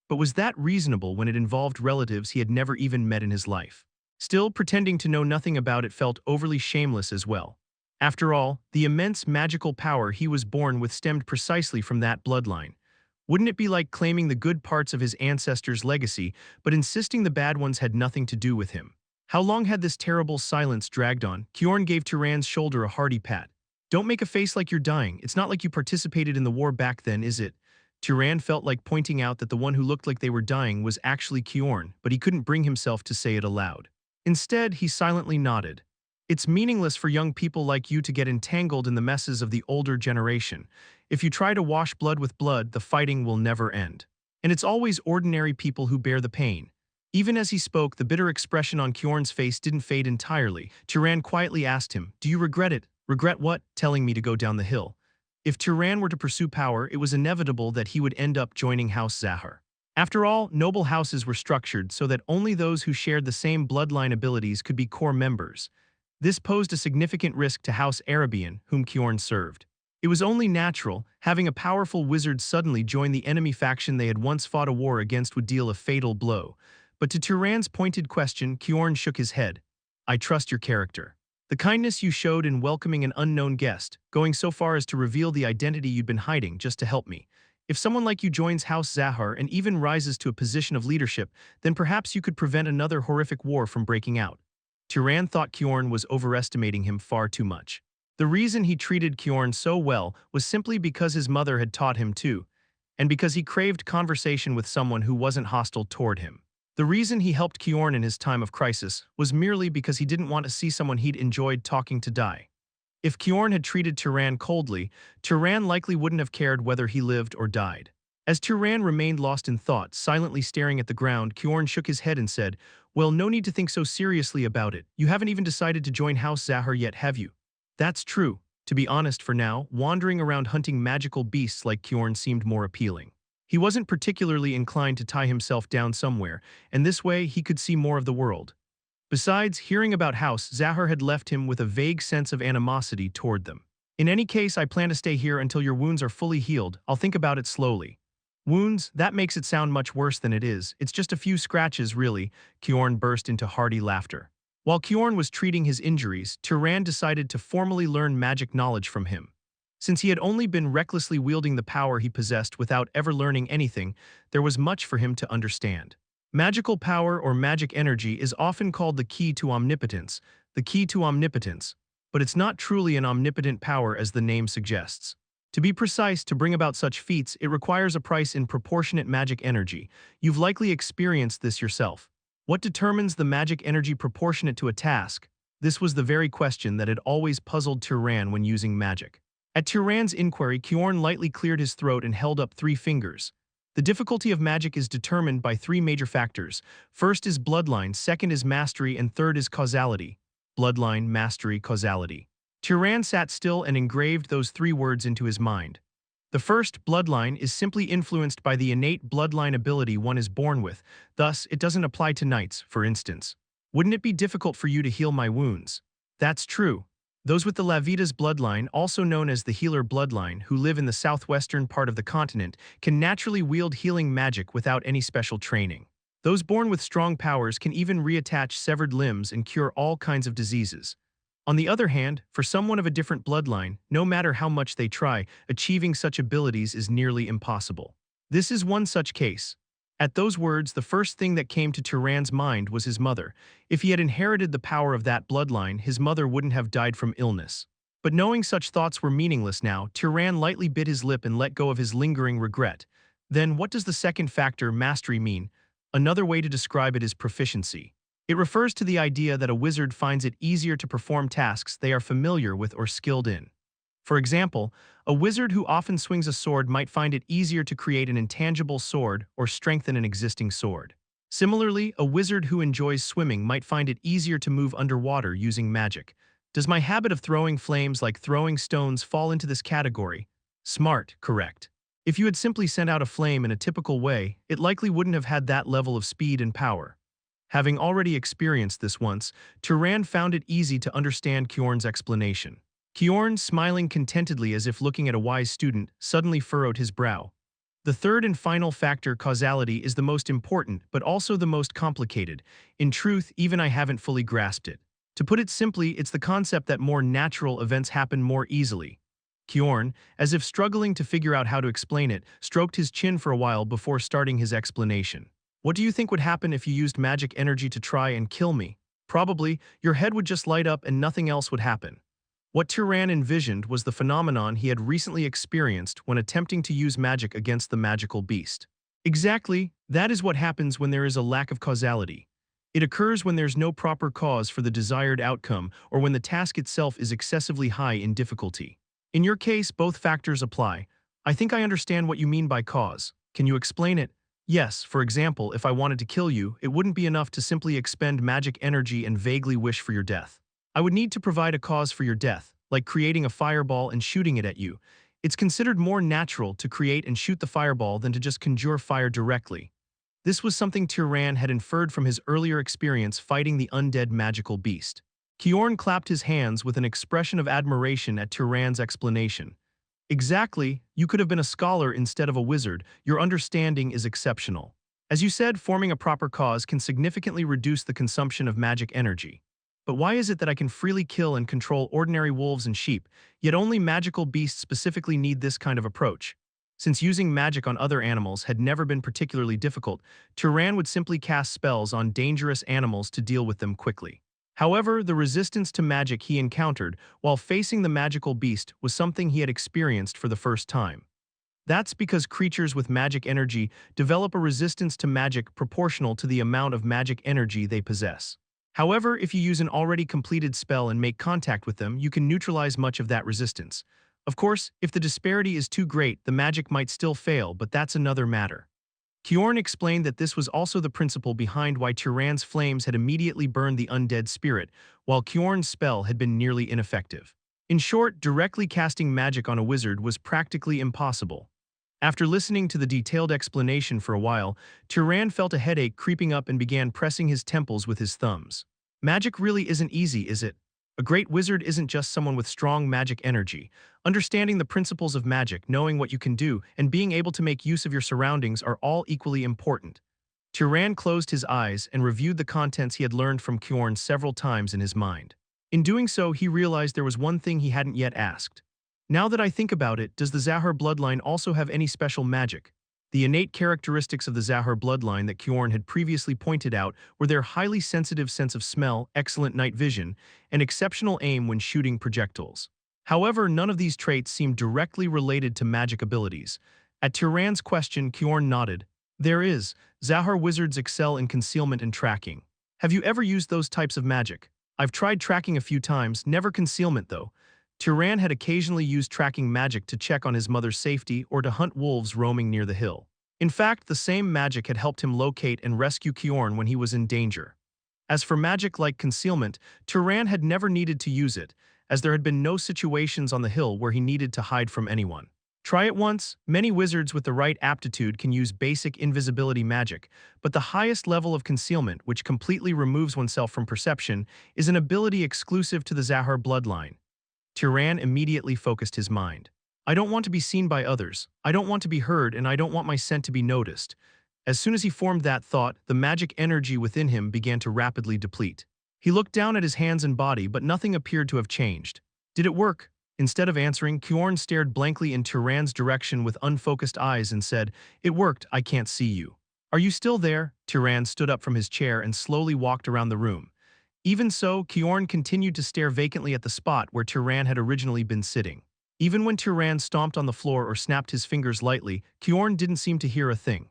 But was that reasonable when it involved relatives he had never even met in his life? Still, pretending to know nothing about it felt overly shameless as well. After all, the immense magical power he was born with stemmed precisely from that bloodline. Wouldn't it be like claiming the good parts of his ancestors' legacy, but insisting the bad ones had nothing to do with him? How long had this terrible silence dragged on? Kjorn gave Turan's shoulder a hearty pat. Don't make a face like you're dying. It's not like you participated in the war back then, is it? Turan felt like pointing out that the one who looked like they were dying was actually Kjorn, but he couldn't bring himself to say it aloud. Instead, he silently nodded. It's meaningless for young people like you to get entangled in the messes of the older generation. If you try to wash blood with blood, the fighting will never end. And it's always ordinary people who bear the pain. Even as he spoke, the bitter expression on Kjorn's face didn't fade entirely. Turan quietly asked him, "Do you regret it?" "Regret what?" "Telling me to go down the hill." If Turan were to pursue power, it was inevitable that he would end up joining House Zahar. After all, noble houses were structured so that only those who shared the same bloodline abilities could be core members. This posed a significant risk to House Arabian, whom Kjorn served. It was only natural, having a powerful wizard suddenly join the enemy faction they had once fought a war against would deal a fatal blow. But to Turan's pointed question, Kjorn shook his head. "I trust your character. The kindness you showed in welcoming an unknown guest, going so far as to reveal the identity you'd been hiding just to help me. If someone like you joins House Zahar and even rises to a position of leadership, then perhaps you could prevent another horrific war from breaking out." Turan thought Kjorn was overestimating him far too much. The reason he treated Kjorn so well was simply because his mother had taught him to, and because he craved conversation with someone who wasn't hostile toward him. The reason he helped Kjorn in his time of crisis was merely because he didn't want to see someone he'd enjoyed talking to die. If Kjorn had treated Turan coldly, Turan likely wouldn't have cared whether he lived or died. As Turan remained lost in thought, silently staring at the ground, Kjorn shook his head and said, "Well, no need to think so seriously about it. You haven't even decided to join House Zahar yet, have you?" "That's true. To be honest, for now, wandering around hunting magical beasts like Kjorn seemed more appealing. He wasn't particularly inclined to tie himself down somewhere, and this way he could see more of the world. Besides, hearing about House Zahar had left him with a vague sense of animosity toward them. In any case, I plan to stay here until your wounds are fully healed. I'll think about it slowly. Wounds? That makes it sound much worse than it is. It's just a few scratches, really. Kjorn burst into hearty laughter. While Kjorn was treating his injuries, Turan decided to formally learn magic knowledge from him. Since he had only been recklessly wielding the power he possessed without ever learning anything, there was much for him to understand. Magical power or magic energy is often called the key to omnipotence, but it's not truly an omnipotent power as the name suggests. To be precise, to bring about such feats, it requires a price in proportionate magic energy. You've likely experienced this yourself. What determines the magic energy proportionate to a task? This was the very question that had always puzzled Turan when using magic. At Turan's inquiry, Kjorn lightly cleared his throat and held up 3 fingers. The difficulty of magic is determined by 3 major factors. First is bloodline, second is mastery, and third is causality. Bloodline, mastery, causality. Turan sat still and engraved those 3 words into his mind. The first, bloodline, is simply influenced by the innate bloodline ability one is born with, thus it doesn't apply to knights, for instance. Wouldn't it be difficult for you to heal my wounds? That's true. Those with the Lavida's bloodline, also known as the healer bloodline, who live in the southwestern part of the continent, can naturally wield healing magic without any special training. Those born with strong powers can even reattach severed limbs and cure all kinds of diseases. On the other hand, for someone of a different bloodline, no matter how much they try, achieving such abilities is nearly impossible. This is one such case. At those words, the first thing that came to Turan's mind was his mother. If he had inherited the power of that bloodline, his mother wouldn't have died from illness. But knowing such thoughts were meaningless now, Turan lightly bit his lip and let go of his lingering regret. Then, what does the second factor, mastery, mean? Another way to describe it is proficiency. It refers to the idea that a wizard finds it easier to perform tasks they are familiar with or skilled in. For example, a wizard who often swings a sword might find it easier to create an intangible sword or strengthen an existing sword. Similarly, a wizard who enjoys swimming might find it easier to move underwater using magic. Does my habit of throwing flames like throwing stones fall into this category? Smart, correct. If you had simply sent out a flame in a typical way, it likely wouldn't have had that level of speed and power. Having already experienced this once, Turan found it easy to understand Kjorn's explanation. Kjorn, smiling contentedly as if looking at a wise student, suddenly furrowed his brow. The third and final factor, causality, is the most important, but also the most complicated. In truth, even I haven't fully grasped it. To put it simply, it's the concept that more natural events happen more easily. Kjorn, as if struggling to figure out how to explain it, stroked his chin for a while before starting his explanation. What do you think would happen if you used magic energy to try and kill me? Probably, your head would just light up and nothing else would happen. What Turan envisioned was the phenomenon he had recently experienced when attempting to use magic against the magical beast. Exactly, that is what happens when there is a lack of causality. It occurs when there's no proper cause for the desired outcome or when the task itself is excessively high in difficulty. In your case, both factors apply. I think I understand what you mean by cause. Can you explain it? Yes, for example, if I wanted to kill you, it wouldn't be enough to simply expend magic energy and vaguely wish for your death. I would need to provide a cause for your death, like creating a fireball and shooting it at you. It's considered more natural to create and shoot the fireball than to just conjure fire directly. This was something Turan had inferred from his earlier experience fighting the undead magical beast. Kjorn clapped his hands with an expression of admiration at Turan's explanation. Exactly, you could have been a scholar instead of a wizard. Your understanding is exceptional. As you said, forming a proper cause can significantly reduce the consumption of magic energy. But why is it that I can freely kill and control ordinary wolves and sheep, yet only magical beasts specifically need this kind of approach? Since using magic on other animals had never been particularly difficult, Turan would simply cast spells on dangerous animals to deal with them quickly. However, the resistance to magic he encountered while facing the magical beast was something he had experienced for the first time. That's because creatures with magic energy develop a resistance to magic proportional to the amount of magic energy they possess. However, if you use an already completed spell and make contact with them, you can neutralize much of that resistance. Of course, if the disparity is too great, the magic might still fail, but that's another matter. Kjorn explained that this was also the principle behind why Turan's flames had immediately burned the undead spirit, while Kjorn's spell had been nearly ineffective. In short, directly casting magic on a wizard was practically impossible. After listening to the detailed explanation for a while, Turan felt a headache creeping up and began pressing his temples with his thumbs. Magic really isn't easy, is it? A great wizard isn't just someone with strong magic energy. Understanding the principles of magic, knowing what you can do, and being able to make use of your surroundings are all equally important. Turan closed his eyes and reviewed the contents he had learned from Kjorn several times in his mind. In doing so, he realized there was one thing he hadn't yet asked. Now that I think about it, does the Zahar bloodline also have any special magic? The innate characteristics of the Zahar bloodline that Kjorn had previously pointed out were their highly sensitive sense of smell, excellent night vision, and exceptional aim when shooting projectiles. However, none of these traits seemed directly related to magic abilities. At Turan's question, Kjorn nodded. There is. Zahar wizards excel in concealment and tracking. Have you ever used those types of magic? I've tried tracking a few times, never concealment though. Turan had occasionally used tracking magic to check on his mother's safety or to hunt wolves roaming near the hill. In fact, the same magic had helped him locate and rescue Kjorn when he was in danger. As for magic like concealment, Turan had never needed to use it, as there had been no situations on the hill where he needed to hide from anyone. Try it once. Many wizards with the right aptitude can use basic invisibility magic, but the highest level of concealment, which completely removes oneself from perception, is an ability exclusive to the Zahar bloodline. Turan immediately focused his mind. I don't want to be seen by others, I don't want to be heard, and I don't want my scent to be noticed. As soon as he formed that thought, the magic energy within him began to rapidly deplete. He looked down at his hands and body, but nothing appeared to have changed. Did it work? Instead of answering, Kjorn stared blankly in Turan's direction with unfocused eyes and said, It worked, I can't see you. Are you still there? Turan stood up from his chair and slowly walked around the room. Even so, Kjorn continued to stare vacantly at the spot where Turan had originally been sitting. Even when Turan stomped on the floor or snapped his fingers lightly, Kjorn didn't seem to hear a thing.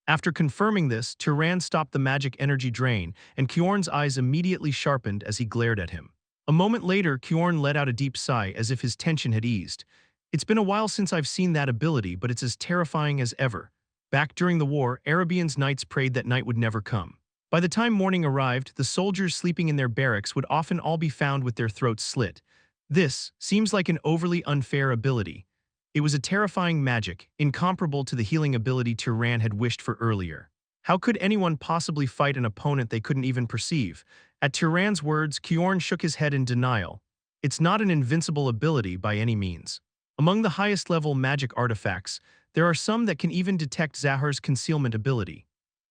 After confirming this, Turan stopped the magic energy drain, and Kjorn's eyes immediately sharpened as he glared at him. A moment later, Kjorn let out a deep sigh as if his tension had eased. It's been a while since I've seen that ability, but it's as terrifying as ever. Back during the war, Arabian's knights prayed that night would never come. By the time morning arrived, the soldiers sleeping in their barracks would often all be found with their throats slit. This seems like an overly unfair ability. It was a terrifying magic, incomparable to the healing ability Turan had wished for earlier. How could anyone possibly fight an opponent they couldn't even perceive? At Turan's words, Kjorn shook his head in denial. It's not an invincible ability by any means. Among the highest-level magic artifacts, there are some that can even detect Zahar's concealment ability.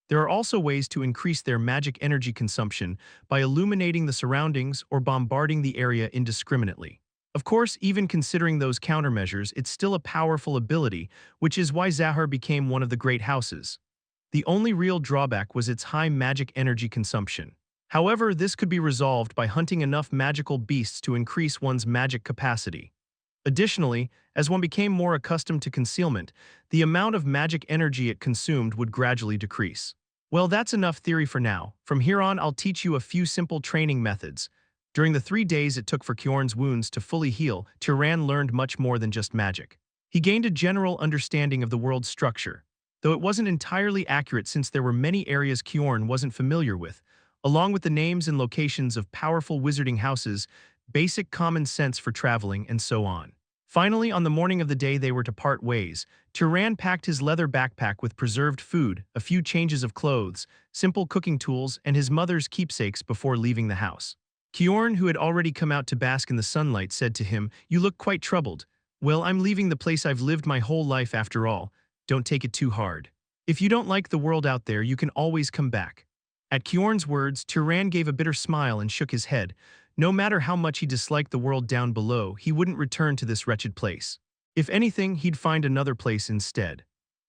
There are also ways to increase their magic energy consumption by illuminating the surroundings or bombarding the area indiscriminately. Of course, even considering those countermeasures, it's still a powerful ability, which is why Zahar became one of the great houses. The only real drawback was its high magic energy consumption. However, this could be resolved by hunting enough magical beasts to increase one's magic capacity. Additionally, as one became more accustomed to concealment, the amount of magic energy it consumed would gradually decrease. Well, that's enough theory for now. From here on, I'll teach you a few simple training methods. During the 3 days it took for Kjorn's wounds to fully heal, Turan learned much more than just magic. He gained a general understanding of the world's structure, though it wasn't entirely accurate since there were many areas Kjorn wasn't familiar with, along with the names and locations of powerful wizarding houses, basic common sense for traveling, and so on. Finally, on the morning of the day they were to part ways, Turan packed his leather backpack with preserved food, a few changes of clothes, simple cooking tools, and his mother's keepsakes before leaving the house. Kjorn, who had already come out to bask in the sunlight, said to him, You look quite troubled. Well, I'm leaving the place I've lived my whole life after all. Don't take it too hard. If you don't like the world out there, you can always come back. At Kjorn's words, Turan gave a bitter smile and shook his head. No matter how much he disliked the world down below, he wouldn't return to this wretched place. If anything, he'd find another place instead.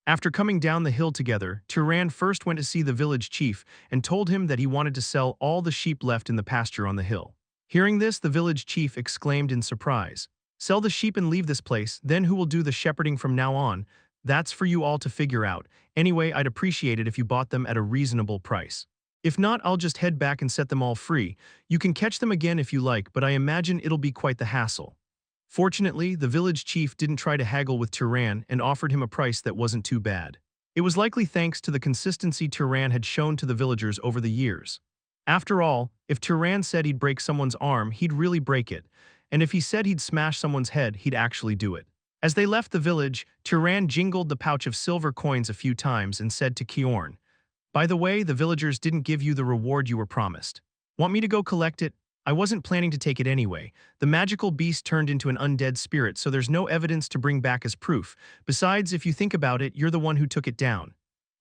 After coming down the hill together, Turan first went to see the village chief and told him that he wanted to sell all the sheep left in the pasture on the hill. Hearing this, the village chief exclaimed in surprise, Sell the sheep and leave this place, then who will do the shepherding from now on? That's for you all to figure out. Anyway, I'd appreciate it if you bought them at a reasonable price. If not, I'll just head back and set them all free. You can catch them again if you like, but I imagine it'll be quite the hassle. Fortunately, the village chief didn't try to haggle with Turan and offered him a price that wasn't too bad. It was likely thanks to the consistency Turan had shown to the villagers over the years. After all, if Turan said he'd break someone's arm, he'd really break it, and if he said he'd smash someone's head, he'd actually do it. As they left the village, Turan jingled the pouch of silver coins a few times and said to Kjorn, By the way, the villagers didn't give you the reward you were promised. Want me to go collect it? I wasn't planning to take it anyway. The magical beast turned into an undead spirit, so there's no evidence to bring back as proof. Besides, if you think about it, you're the one who took it down."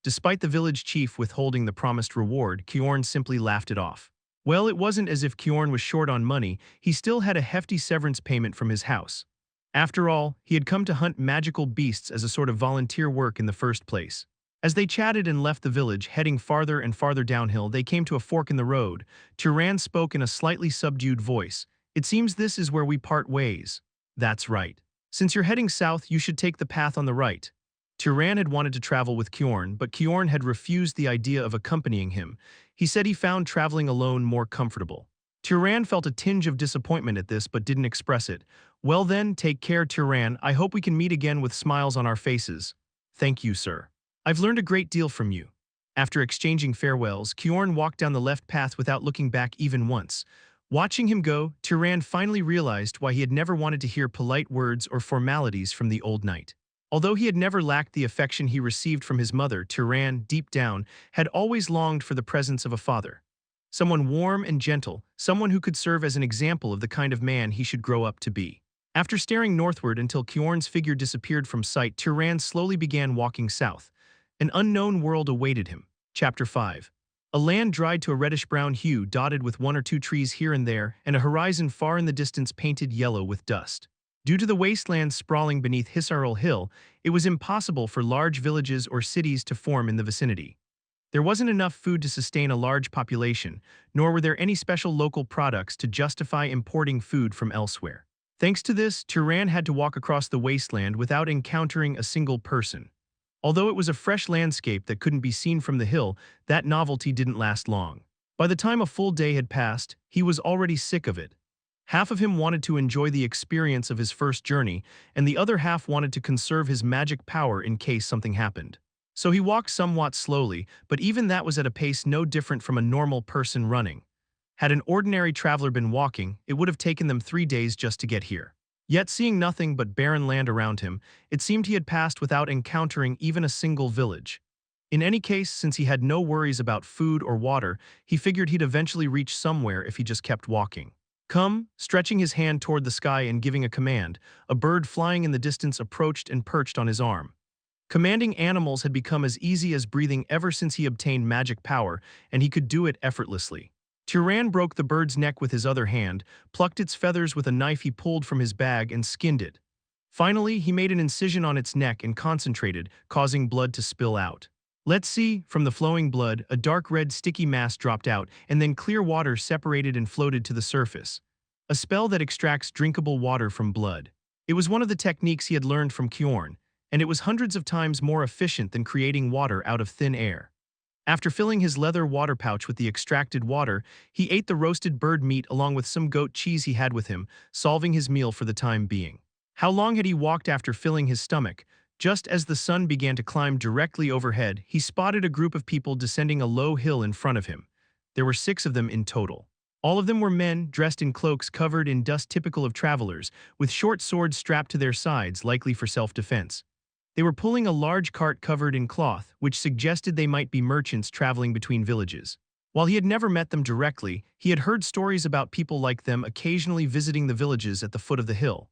Despite the village chief withholding the promised reward, Kjorn simply laughed it off. Well, it wasn't as if Kjorn was short on money, he still had a hefty severance payment from his house. After all, he had come to hunt magical beasts as a sort of volunteer work in the first place. As they chatted and left the village, heading farther and farther downhill, they came to a fork in the road. Turan spoke in a slightly subdued voice. "It seems this is where we part ways." "That's right. Since you're heading south, you should take the path on the right." Turan had wanted to travel with Kjorn, but Kjorn had refused the idea of accompanying him. He said he found traveling alone more comfortable. Turan felt a tinge of disappointment at this but didn't express it. "Well then, take care, Turan. I hope we can meet again with smiles on our faces." "Thank you, sir. I've learned a great deal from you." After exchanging farewells, Kjorn walked down the left path without looking back even once. Watching him go, Turan finally realized why he had never wanted to hear polite words or formalities from the old knight. Although he had never lacked the affection he received from his mother, Turan, deep down, had always longed for the presence of a father. Someone warm and gentle, someone who could serve as an example of the kind of man he should grow up to be. After staring northward until Kjorn's figure disappeared from sight, Turan slowly began walking south. An unknown world awaited him. Chapter 5. A land dried to a reddish-brown hue, dotted with one or two trees here and there, and a horizon far in the distance painted yellow with dust. Due to the wasteland sprawling beneath Hisaril Hill, it was impossible for large villages or cities to form in the vicinity. There wasn't enough food to sustain a large population, nor were there any special local products to justify importing food from elsewhere. Thanks to this, Turan had to walk across the wasteland without encountering a single person. Although it was a fresh landscape that couldn't be seen from the hill, that novelty didn't last long. By the time a full day had passed, he was already sick of it. Half of him wanted to enjoy the experience of his first journey, and the other half wanted to conserve his magic power in case something happened. So he walked somewhat slowly, but even that was at a pace no different from a normal person running. Had an ordinary traveler been walking, it would have taken them 3 days just to get here. Yet seeing nothing but barren land around him, it seemed he had passed without encountering even a single village. In any case, since he had no worries about food or water, he figured he'd eventually reach somewhere if he just kept walking. "Come," stretching his hand toward the sky and giving a command, a bird flying in the distance approached and perched on his arm. Commanding animals had become as easy as breathing ever since he obtained magic power, and he could do it effortlessly. Turan broke the bird's neck with his other hand, plucked its feathers with a knife he pulled from his bag, and skinned it. Finally, he made an incision on its neck and concentrated, causing blood to spill out. Let's see, from the flowing blood, a dark red sticky mass dropped out, and then clear water separated and floated to the surface. A spell that extracts drinkable water from blood. It was one of the techniques he had learned from Kjorn, and it was hundreds of times more efficient than creating water out of thin air. After filling his leather water pouch with the extracted water, he ate the roasted bird meat along with some goat cheese he had with him, solving his meal for the time being. How long had he walked after filling his stomach? Just as the sun began to climb directly overhead, he spotted a group of people descending a low hill in front of him. There were 6 of them in total. All of them were men, dressed in cloaks covered in dust typical of travelers, with short swords strapped to their sides, likely for self-defense. They were pulling a large cart covered in cloth, which suggested they might be merchants traveling between villages. While he had never met them directly, he had heard stories about people like them occasionally visiting the villages at the foot of the hill.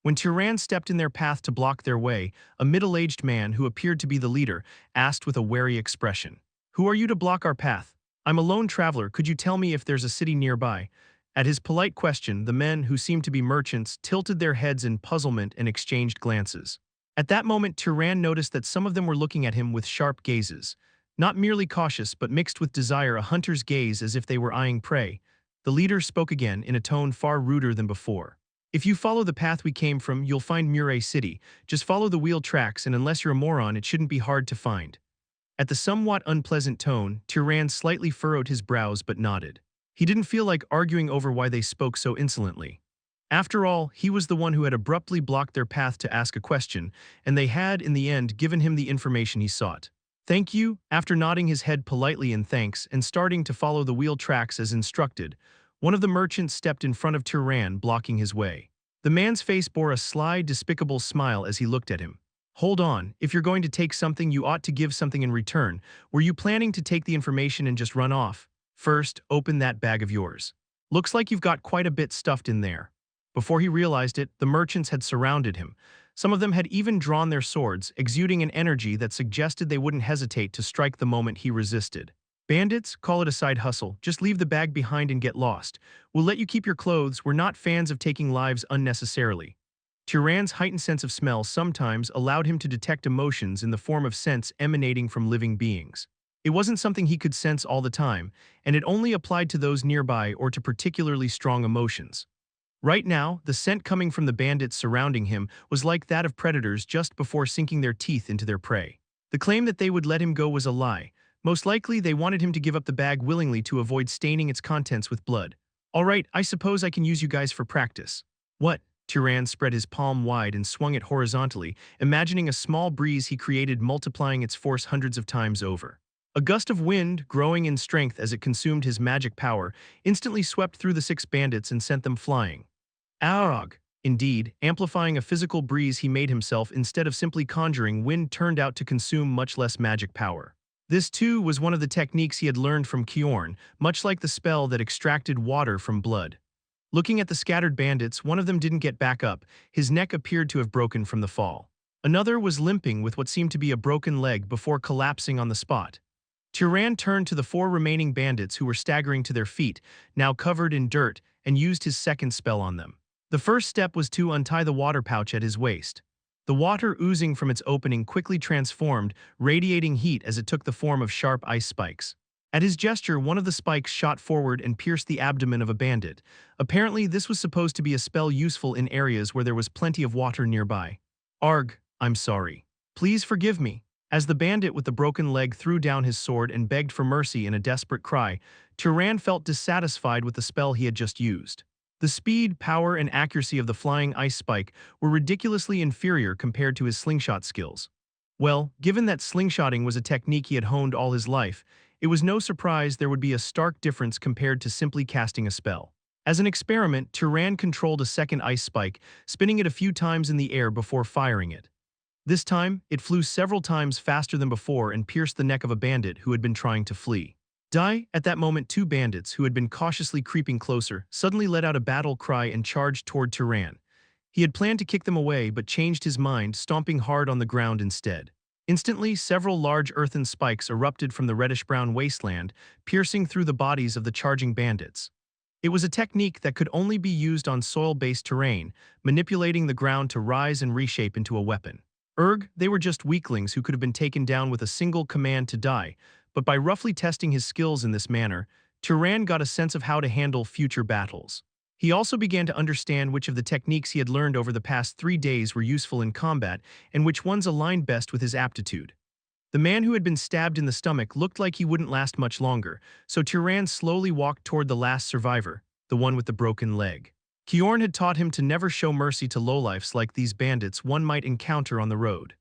When Turan stepped in their path to block their way, a middle-aged man who appeared to be the leader asked with a wary expression, "Who are you to block our path? I'm a lone traveler, could you tell me if there's a city nearby?" At his polite question, the men, who seemed to be merchants, tilted their heads in puzzlement and exchanged glances. At that moment, Turan noticed that some of them were looking at him with sharp gazes. Not merely cautious, but mixed with desire, a hunter's gaze as if they were eyeing prey. The leader spoke again in a tone far ruder than before. "If you follow the path we came from, you'll find Murray City. Just follow the wheel tracks, and unless you're a moron, it shouldn't be hard to find." At the somewhat unpleasant tone, Turan slightly furrowed his brows but nodded. He didn't feel like arguing over why they spoke so insolently. After all, he was the one who had abruptly blocked their path to ask a question, and they had, in the end, given him the information he sought. "Thank you." After nodding his head politely in thanks and starting to follow the wheel tracks as instructed, one of the merchants stepped in front of Turan, blocking his way. The man's face bore a sly, despicable smile as he looked at him. "Hold on, if you're going to take something, you ought to give something in return. Were you planning to take the information and just run off? First, open that bag of yours." Looks like you've got quite a bit stuffed in there. Before he realized it, the merchants had surrounded him. Some of them had even drawn their swords, exuding an energy that suggested they wouldn't hesitate to strike the moment he resisted. Bandits, call it a side hustle. Just leave the bag behind and get lost. We'll let you keep your clothes. We're not fans of taking lives unnecessarily. Turan's heightened sense of smell sometimes allowed him to detect emotions in the form of scents emanating from living beings. It wasn't something he could sense all the time, and it only applied to those nearby or to particularly strong emotions. Right now, the scent coming from the bandits surrounding him was like that of predators just before sinking their teeth into their prey. The claim that they would let him go was a lie. Most likely, they wanted him to give up the bag willingly to avoid staining its contents with blood. All right, I suppose I can use you guys for practice. What? Turan spread his palm wide and swung it horizontally, imagining a small breeze he created multiplying its force hundreds of times over. A gust of wind, growing in strength as it consumed his magic power, instantly swept through the 6 bandits and sent them flying. Arog! Indeed, amplifying a physical breeze he made himself instead of simply conjuring wind turned out to consume much less magic power. This too was one of the techniques he had learned from Kjorn, much like the spell that extracted water from blood. Looking at the scattered bandits, one of them didn't get back up. His neck appeared to have broken from the fall. Another was limping with what seemed to be a broken leg before collapsing on the spot. Turan turned to the 4 remaining bandits who were staggering to their feet, now covered in dirt, and used his second spell on them. The first step was to untie the water pouch at his waist. The water oozing from its opening quickly transformed, radiating heat as it took the form of sharp ice spikes. At his gesture, one of the spikes shot forward and pierced the abdomen of a bandit. Apparently, this was supposed to be a spell useful in areas where there was plenty of water nearby. Arg, I'm sorry. Please forgive me. As the bandit with the broken leg threw down his sword and begged for mercy in a desperate cry, Turan felt dissatisfied with the spell he had just used. The speed, power, and accuracy of the flying ice spike were ridiculously inferior compared to his slingshot skills. Well, given that slingshotting was a technique he had honed all his life, it was no surprise there would be a stark difference compared to simply casting a spell. As an experiment, Turan controlled a second ice spike, spinning it a few times in the air before firing it. This time, it flew several times faster than before and pierced the neck of a bandit who had been trying to flee. Die! At that moment, 2 bandits, who had been cautiously creeping closer, suddenly let out a battle cry and charged toward Turan. He had planned to kick them away but changed his mind, stomping hard on the ground instead. Instantly, several large earthen spikes erupted from the reddish-brown wasteland, piercing through the bodies of the charging bandits. It was a technique that could only be used on soil-based terrain, manipulating the ground to rise and reshape into a weapon. They were just weaklings who could have been taken down with a single command to die, but by roughly testing his skills in this manner, Turan got a sense of how to handle future battles. He also began to understand which of the techniques he had learned over the past 3 days were useful in combat and which ones aligned best with his aptitude. The man who had been stabbed in the stomach looked like he wouldn't last much longer, so Turan slowly walked toward the last survivor, the one with the broken leg. Kjorn had taught him to never show mercy to lowlifes like these bandits one might encounter on the road.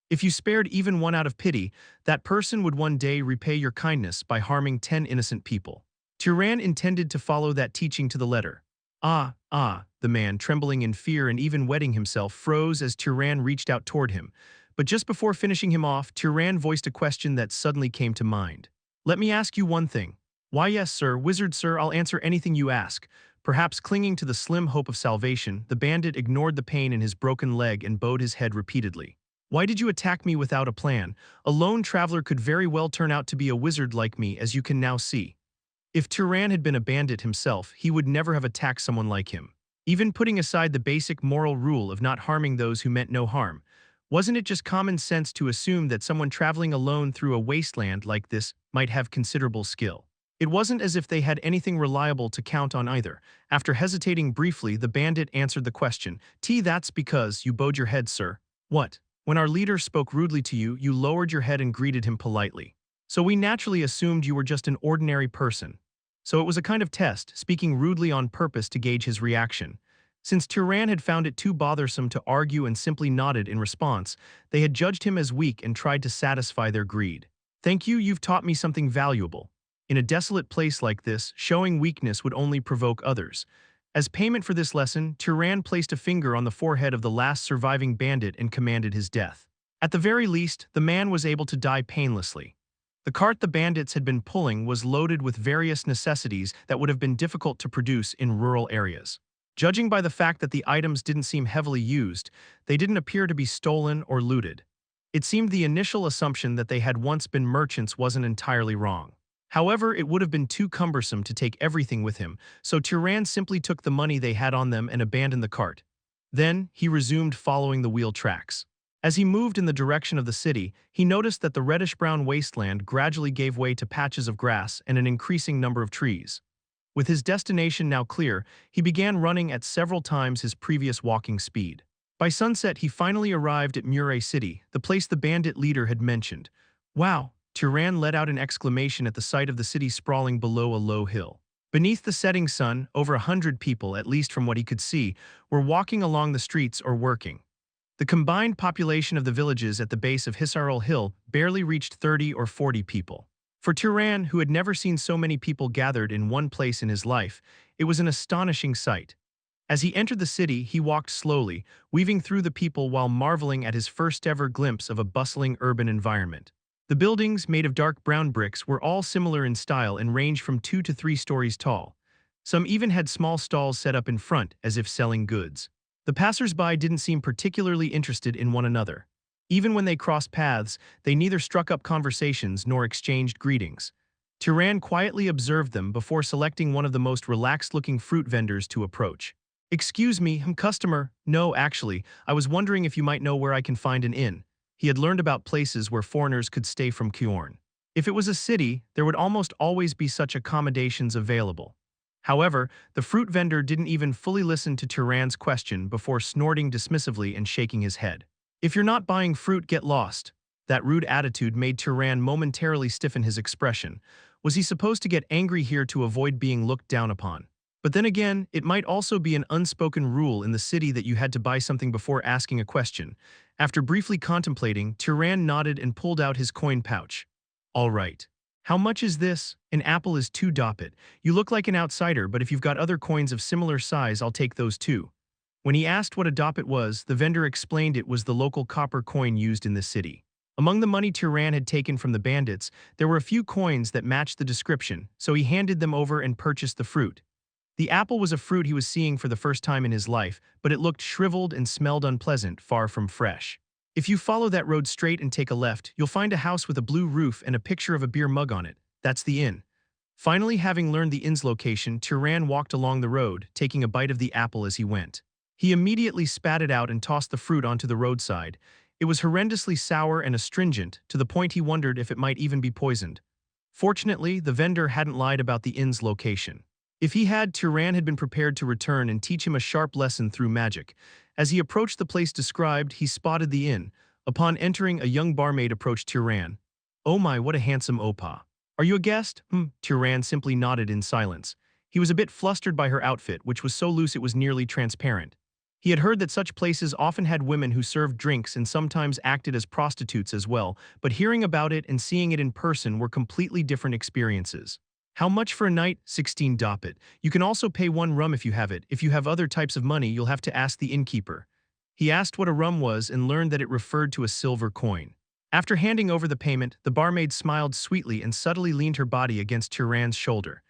If you spared even one out of pity, that person would one day repay your kindness by harming 10 innocent people. Turan intended to follow that teaching to the letter. The man, trembling in fear and even wetting himself, froze as Turan reached out toward him. But just before finishing him off, Turan voiced a question that suddenly came to mind. Let me ask you one thing. Why yes, sir, wizard sir, I'll answer anything you ask. Perhaps clinging to the slim hope of salvation, the bandit ignored the pain in his broken leg and bowed his head repeatedly. Why did you attack me without a plan? A lone traveler could very well turn out to be a wizard like me, as you can now see. If Turan had been a bandit himself, he would never have attacked someone like him. Even putting aside the basic moral rule of not harming those who meant no harm, wasn't it just common sense to assume that someone traveling alone through a wasteland like this might have considerable skill? It wasn't as if they had anything reliable to count on either. After hesitating briefly, the bandit answered the question. That's because you bowed your head, sir. What? When our leader spoke rudely to you, you lowered your head and greeted him politely. So we naturally assumed you were just an ordinary person. So it was a kind of test, speaking rudely on purpose to gauge his reaction. Since Turan had found it too bothersome to argue and simply nodded in response, they had judged him as weak and tried to satisfy their greed. Thank you, you've taught me something valuable. In a desolate place like this, showing weakness would only provoke others. As payment for this lesson, Turan placed a finger on the forehead of the last surviving bandit and commanded his death. At the very least, the man was able to die painlessly. The cart the bandits had been pulling was loaded with various necessities that would have been difficult to produce in rural areas. Judging by the fact that the items didn't seem heavily used, they didn't appear to be stolen or looted. It seemed the initial assumption that they had once been merchants wasn't entirely wrong. However, it would have been too cumbersome to take everything with him, so Turon simply took the money they had on them and abandoned the cart. Then, he resumed following the wheel tracks. As he moved in the direction of the city, he noticed that the reddish-brown wasteland gradually gave way to patches of grass and an increasing number of trees. With his destination now clear, he began running at several times his previous walking speed. By sunset, he finally arrived at Murray City, the place the bandit leader had mentioned. Wow! Turon let out an exclamation at the sight of the city sprawling below a low hill. Beneath the setting sun, over 100 people, at least from what he could see, were walking along the streets or working. The combined population of the villages at the base of Hisarol Hill barely reached 30 or 40 people. For Turon, who had never seen so many people gathered in one place in his life, it was an astonishing sight. As he entered the city, he walked slowly, weaving through the people while marveling at his first-ever glimpse of a bustling urban environment. The buildings, made of dark brown bricks, were all similar in style and ranged from 2 to 3 stories tall. Some even had small stalls set up in front, as if selling goods. The passers-by didn't seem particularly interested in one another. Even when they crossed paths, they neither struck up conversations nor exchanged greetings. Turon quietly observed them before selecting one of the most relaxed-looking fruit vendors to approach. "Excuse me, I'm customer." "No, actually, I was wondering if you might know where I can find an inn." He had learned about places where foreigners could stay from Turon. If it was a city, there would almost always be such accommodations available. However, the fruit vendor didn't even fully listen to Turon's question before snorting dismissively and shaking his head. "If you're not buying fruit, get lost." That rude attitude made Turon momentarily stiffen his expression. Was he supposed to get angry here to avoid being looked down upon? But then again, it might also be an unspoken rule in the city that you had to buy something before asking a question. After briefly contemplating, Turon nodded and pulled out his coin pouch. "All right. How much is this?" "An apple is 2 dopit. You look like an outsider, but if you've got other coins of similar size, I'll take those too." When he asked what a dopit was, the vendor explained it was the local copper coin used in the city. Among the money Turon had taken from the bandits, there were a few coins that matched the description, so he handed them over and purchased the fruit. The apple was a fruit he was seeing for the first time in his life, but it looked shriveled and smelled unpleasant, far from fresh. "If you follow that road straight and take a left, you'll find a house with a blue roof and a picture of a beer mug on it. That's the inn." Finally, having learned the inn's location, Turon walked along the road, taking a bite of the apple as he went. He immediately spat it out and tossed the fruit onto the roadside. It was horrendously sour and astringent, to the point he wondered if it might even be poisoned. Fortunately, the vendor hadn't lied about the inn's location. If he had, Turon had been prepared to return and teach him a sharp lesson through magic. As he approached the place described, he spotted the inn. Upon entering, a young barmaid approached Turon. "Oh my, what a handsome opa. Are you a guest?" Turon simply nodded in silence. He was a bit flustered by her outfit, which was so loose it was nearly transparent. He had heard that such places often had women who served drinks and sometimes acted as prostitutes as well, but hearing about it and seeing it in person were completely different experiences. "How much for a night?" 16 dopit. You can also pay 1 rum if you have it. If you have other types of money, you'll have to ask the innkeeper." He asked what a rum was and learned that it referred to a silver coin. After handing over the payment, the barmaid smiled sweetly and subtly leaned her body against Turon's shoulder.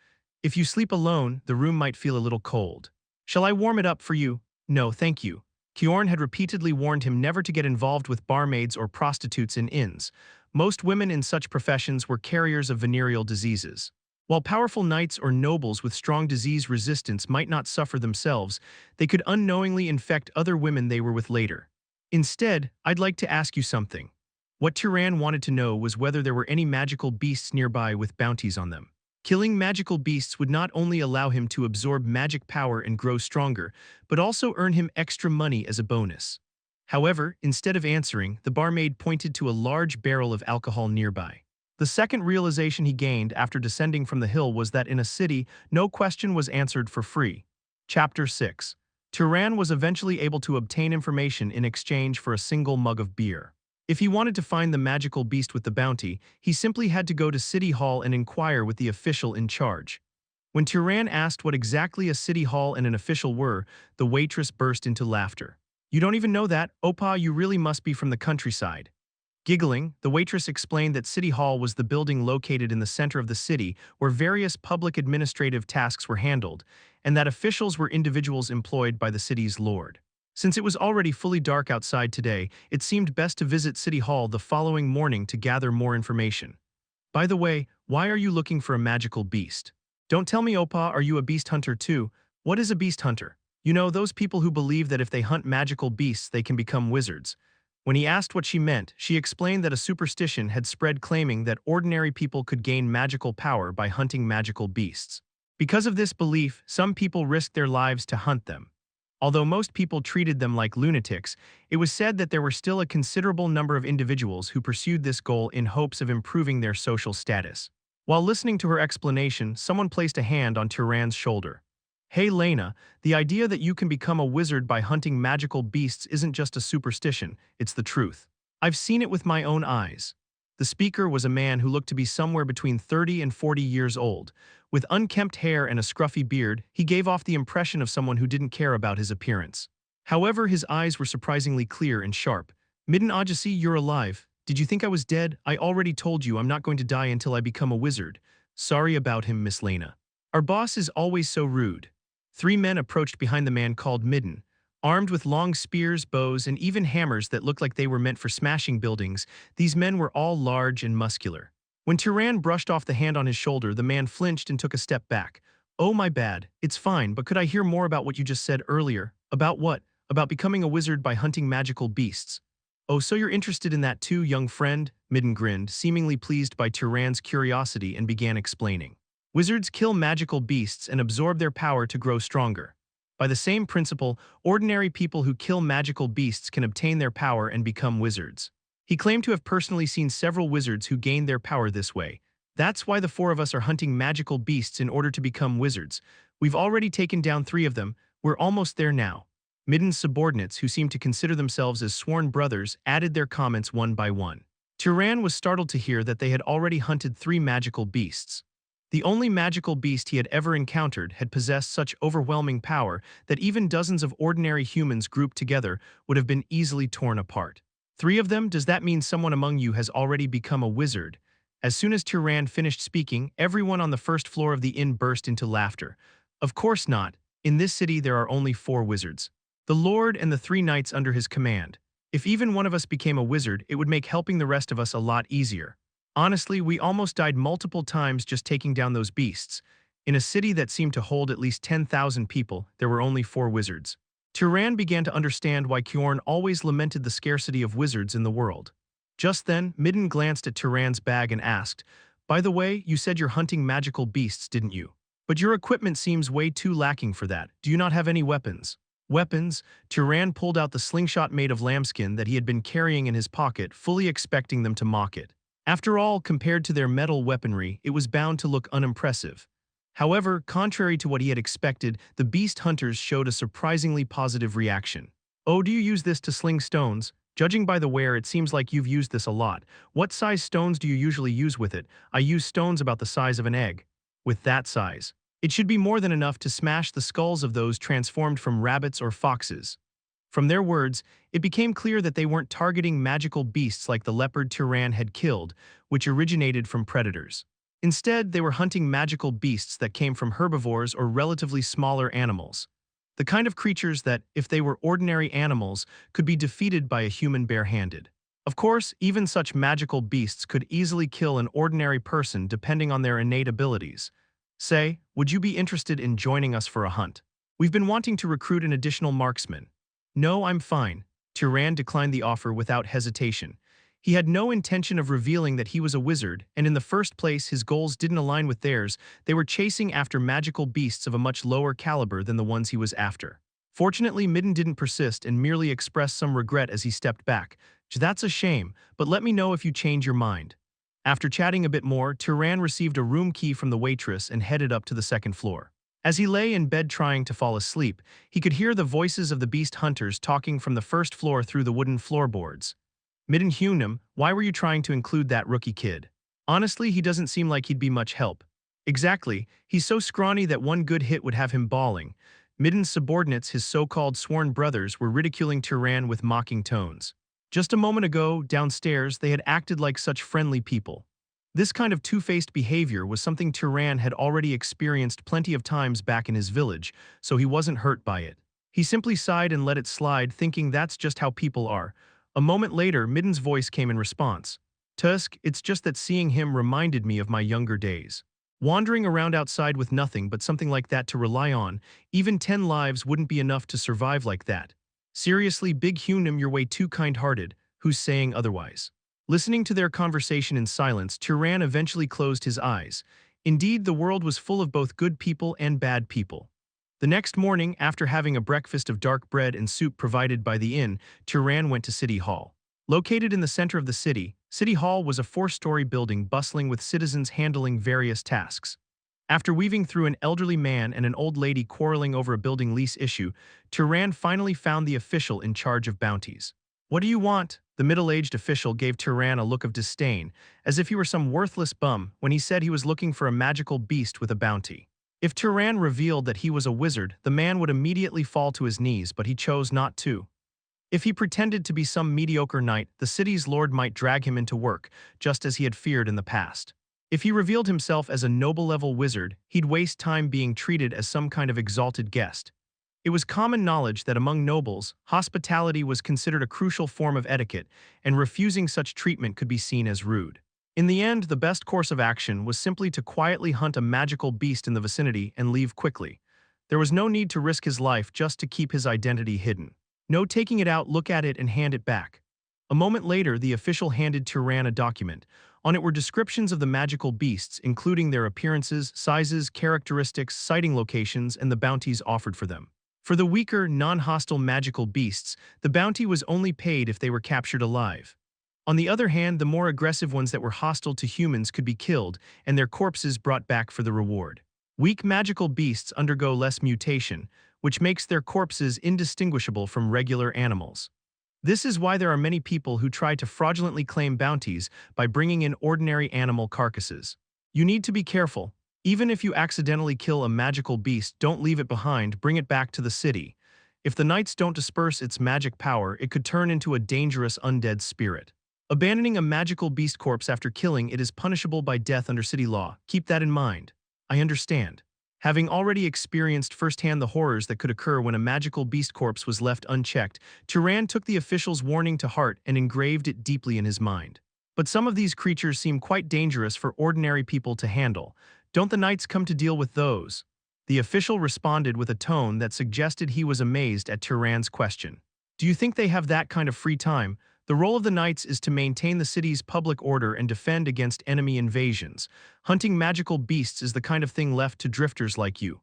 "If you sleep alone, the room might feel a little cold. Shall I warm it up for you?" "No, thank you." Turon had repeatedly warned him never to get involved with barmaids or prostitutes in inns. Most women in such professions were carriers of venereal diseases. While powerful knights or nobles with strong disease resistance might not suffer themselves, they could unknowingly infect other women they were with later. "Instead, I'd like to ask you something." What Turon wanted to know was whether there were any magical beasts nearby with bounties on them. Killing magical beasts would not only allow him to absorb magic power and grow stronger, but also earn him extra money as a bonus. However, instead of answering, the barmaid pointed to a large barrel of alcohol nearby. The second realization he gained after descending from the hill was that in a city, no question was answered for free. Chapter 6. Turon was eventually able to obtain information in exchange for a single mug of beer. If he wanted to find the magical beast with the bounty, he simply had to go to City Hall and inquire with the official in charge. When Turon asked what exactly a city hall and an official were, the waitress burst into laughter. "You don't even know that? Opa, you really must be from the countryside." Giggling, the waitress explained that City Hall was the building located in the center of the city where various public administrative tasks were handled, and that officials were individuals employed by the city's lord. Since it was already fully dark outside today, it seemed best to visit City Hall the following morning to gather more information. By the way, why are you looking for a magical beast? Don't tell me, Opa, are you a beast hunter too? What is a beast hunter? You know, those people who believe that if they hunt magical beasts they can become wizards. When he asked what she meant, she explained that a superstition had spread claiming that ordinary people could gain magical power by hunting magical beasts. Because of this belief, some people risked their lives to hunt them. Although most people treated them like lunatics, it was said that there were still a considerable number of individuals who pursued this goal in hopes of improving their social status. While listening to her explanation, someone placed a hand on Turan's shoulder. Hey Lena, the idea that you can become a wizard by hunting magical beasts isn't just a superstition, it's the truth. I've seen it with my own eyes. The speaker was a man who looked to be somewhere between 30 and 40 years old. With unkempt hair and a scruffy beard, he gave off the impression of someone who didn't care about his appearance. However, his eyes were surprisingly clear and sharp. Midden Ajasi, you're alive. Did you think I was dead? I already told you I'm not going to die until I become a wizard. Sorry about him, Miss Lena. Our boss is always so rude. 3 men approached behind the man called Midden. Armed with long spears, bows, and even hammers that looked like they were meant for smashing buildings, these men were all large and muscular. When Turan brushed off the hand on his shoulder, the man flinched and took a step back. Oh, my bad. It's fine, but could I hear more about what you just said earlier? About what? About becoming a wizard by hunting magical beasts. Oh, so you're interested in that too, young friend? Midden grinned, seemingly pleased by Turan's curiosity, and began explaining. Wizards kill magical beasts and absorb their power to grow stronger. By the same principle, ordinary people who kill magical beasts can obtain their power and become wizards. He claimed to have personally seen several wizards who gained their power this way. That's why the 4 of us are hunting magical beasts in order to become wizards. We've already taken down 3 of them. We're almost there now. Midden's subordinates, who seemed to consider themselves as sworn brothers, added their comments one by one. Turan was startled to hear that they had already hunted 3 magical beasts. The only magical beast he had ever encountered had possessed such overwhelming power that even dozens of ordinary humans grouped together would have been easily torn apart. 3 of them? Does that mean someone among you has already become a wizard? As soon as Turan finished speaking, everyone on the first floor of the inn burst into laughter. Of course not. In this city there are only 4 wizards. The Lord and the 3 knights under his command. If even one of us became a wizard, it would make helping the rest of us a lot easier. Honestly, we almost died multiple times just taking down those beasts. In a city that seemed to hold at least 10,000 people, there were only 4 wizards. Turan began to understand why Kjorn always lamented the scarcity of wizards in the world. Just then, Midden glanced at Turan's bag and asked, "By the way, you said you're hunting magical beasts, didn't you? But your equipment seems way too lacking for that. Do you not have any weapons?" Weapons? Turan pulled out the slingshot made of lambskin that he had been carrying in his pocket, fully expecting them to mock it. After all, compared to their metal weaponry, it was bound to look unimpressive. However, contrary to what he had expected, the beast hunters showed a surprisingly positive reaction. "Oh, do you use this to sling stones? Judging by the wear, it seems like you've used this a lot. What size stones do you usually use with it?" "I use stones about the size of an egg." "With that size, it should be more than enough to smash the skulls of those transformed from rabbits or foxes." From their words, it became clear that they weren't targeting magical beasts like the leopard Turan had killed, which originated from predators. Instead, they were hunting magical beasts that came from herbivores or relatively smaller animals. The kind of creatures that, if they were ordinary animals, could be defeated by a human barehanded. Of course, even such magical beasts could easily kill an ordinary person depending on their innate abilities. Say, would you be interested in joining us for a hunt? We've been wanting to recruit an additional marksman. No, I'm fine. Turan declined the offer without hesitation. He had no intention of revealing that he was a wizard, and in the first place his goals didn't align with theirs. They were chasing after magical beasts of a much lower caliber than the ones he was after. Fortunately, Midden didn't persist and merely expressed some regret as he stepped back. "That's a shame, but let me know if you change your mind." After chatting a bit more, Turan received a room key from the waitress and headed up to the 2nd floor. As he lay in bed trying to fall asleep, he could hear the voices of the beast hunters talking from the 1st floor through the wooden floorboards. "Midden Hunam, why were you trying to include that rookie kid? Honestly, he doesn't seem like he'd be much help." "Exactly, he's so scrawny that one good hit would have him bawling." Midden's subordinates, his so-called sworn brothers, were ridiculing Turan with mocking tones. Just a moment ago, downstairs, they had acted like such friendly people. This kind of two-faced behavior was something Turan had already experienced plenty of times back in his village, so he wasn't hurt by it. He simply sighed and let it slide, thinking that's just how people are. A moment later, Midden's voice came in response. Tusk, it's just that seeing him reminded me of my younger days. Wandering around outside with nothing but something like that to rely on, even 10 lives wouldn't be enough to survive like that. Seriously, Big Hunim, you're way too kind-hearted. Who's saying otherwise? Listening to their conversation in silence, Turan eventually closed his eyes. Indeed, the world was full of both good people and bad people. The next morning, after having a breakfast of dark bread and soup provided by the inn, Turan went to City Hall. Located in the center of the city, City Hall was a 4-story building bustling with citizens handling various tasks. After weaving through an elderly man and an old lady quarreling over a building lease issue, Turan finally found the official in charge of bounties. What do you want? The middle-aged official gave Turan a look of disdain, as if he were some worthless bum when he said he was looking for a magical beast with a bounty. If Turan revealed that he was a wizard, the man would immediately fall to his knees, but he chose not to. If he pretended to be some mediocre knight, the city's lord might drag him into work, just as he had feared in the past. If he revealed himself as a noble-level wizard, he'd waste time being treated as some kind of exalted guest. It was common knowledge that among nobles, hospitality was considered a crucial form of etiquette, and refusing such treatment could be seen as rude. In the end, the best course of action was simply to quietly hunt a magical beast in the vicinity and leave quickly. There was no need to risk his life just to keep his identity hidden. No taking it out, look at it and hand it back. A moment later, the official handed Turan a document. On it were descriptions of the magical beasts, including their appearances, sizes, characteristics, sighting locations, and the bounties offered for them. For the weaker, non-hostile magical beasts, the bounty was only paid if they were captured alive. On the other hand, the more aggressive ones that were hostile to humans could be killed, and their corpses brought back for the reward. Weak magical beasts undergo less mutation, which makes their corpses indistinguishable from regular animals. This is why there are many people who try to fraudulently claim bounties by bringing in ordinary animal carcasses. You need to be careful. Even if you accidentally kill a magical beast, don't leave it behind, bring it back to the city. If the knights don't disperse its magic power, it could turn into a dangerous undead spirit. Abandoning a magical beast corpse after killing it is punishable by death under city law. Keep that in mind. I understand. Having already experienced firsthand the horrors that could occur when a magical beast corpse was left unchecked, Turan took the official's warning to heart and engraved it deeply in his mind. But some of these creatures seem quite dangerous for ordinary people to handle. Don't the knights come to deal with those? The official responded with a tone that suggested he was amazed at Turan's question. Do you think they have that kind of free time? The role of the knights is to maintain the city's public order and defend against enemy invasions. Hunting magical beasts is the kind of thing left to drifters like you.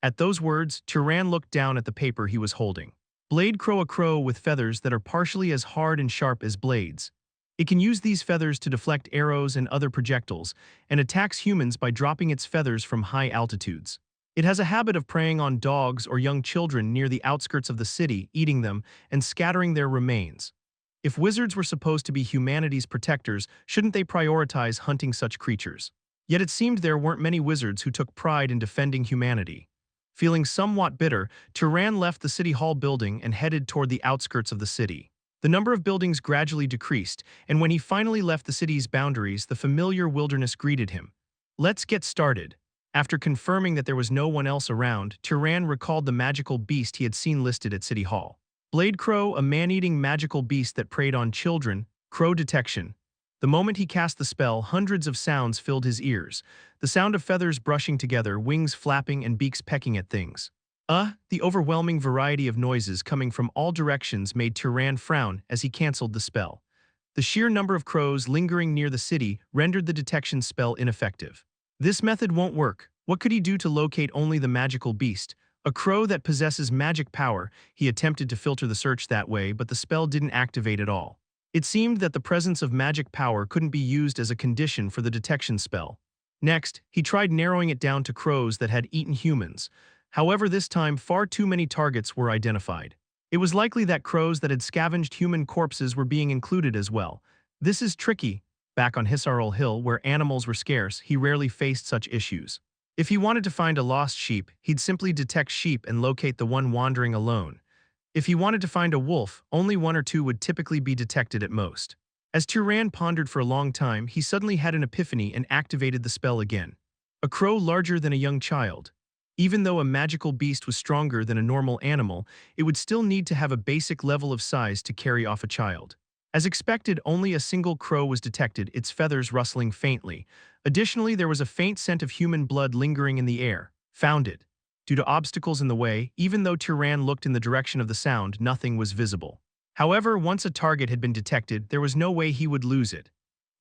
At those words, Turan looked down at the paper he was holding. Blade crow, a crow with feathers that are partially as hard and sharp as blades. It can use these feathers to deflect arrows and other projectiles, and attacks humans by dropping its feathers from high altitudes. It has a habit of preying on dogs or young children near the outskirts of the city, eating them and scattering their remains. If wizards were supposed to be humanity's protectors, shouldn't they prioritize hunting such creatures? Yet it seemed there weren't many wizards who took pride in defending humanity. Feeling somewhat bitter, Turan left the City Hall building and headed toward the outskirts of the city. The number of buildings gradually decreased, and when he finally left the city's boundaries, the familiar wilderness greeted him. Let's get started. After confirming that there was no one else around, Turan recalled the magical beast he had seen listed at City Hall. Blade crow, a man-eating magical beast that preyed on children. Crow detection. The moment he cast the spell, hundreds of sounds filled his ears. The sound of feathers brushing together, wings flapping, and beaks pecking at things. The overwhelming variety of noises coming from all directions made Turan frown as he cancelled the spell. The sheer number of crows lingering near the city rendered the detection spell ineffective. This method won't work. What could he do to locate only the magical beast? A crow that possesses magic power. He attempted to filter the search that way, but the spell didn't activate at all. It seemed that the presence of magic power couldn't be used as a condition for the detection spell. Next, he tried narrowing it down to crows that had eaten humans. However, this time far too many targets were identified. It was likely that crows that had scavenged human corpses were being included as well. This is tricky. Back on Hisarul Hill, where animals were scarce, he rarely faced such issues. If he wanted to find a lost sheep, he'd simply detect sheep and locate the one wandering alone. If he wanted to find a wolf, only one or two would typically be detected at most. As Turan pondered for a long time, he suddenly had an epiphany and activated the spell again. A crow larger than a young child. Even though a magical beast was stronger than a normal animal, it would still need to have a basic level of size to carry off a child. As expected, only a single crow was detected, its feathers rustling faintly. Additionally, there was a faint scent of human blood lingering in the air. Found it. Due to obstacles in the way, even though Turan looked in the direction of the sound, nothing was visible. However, once a target had been detected, there was no way he would lose it.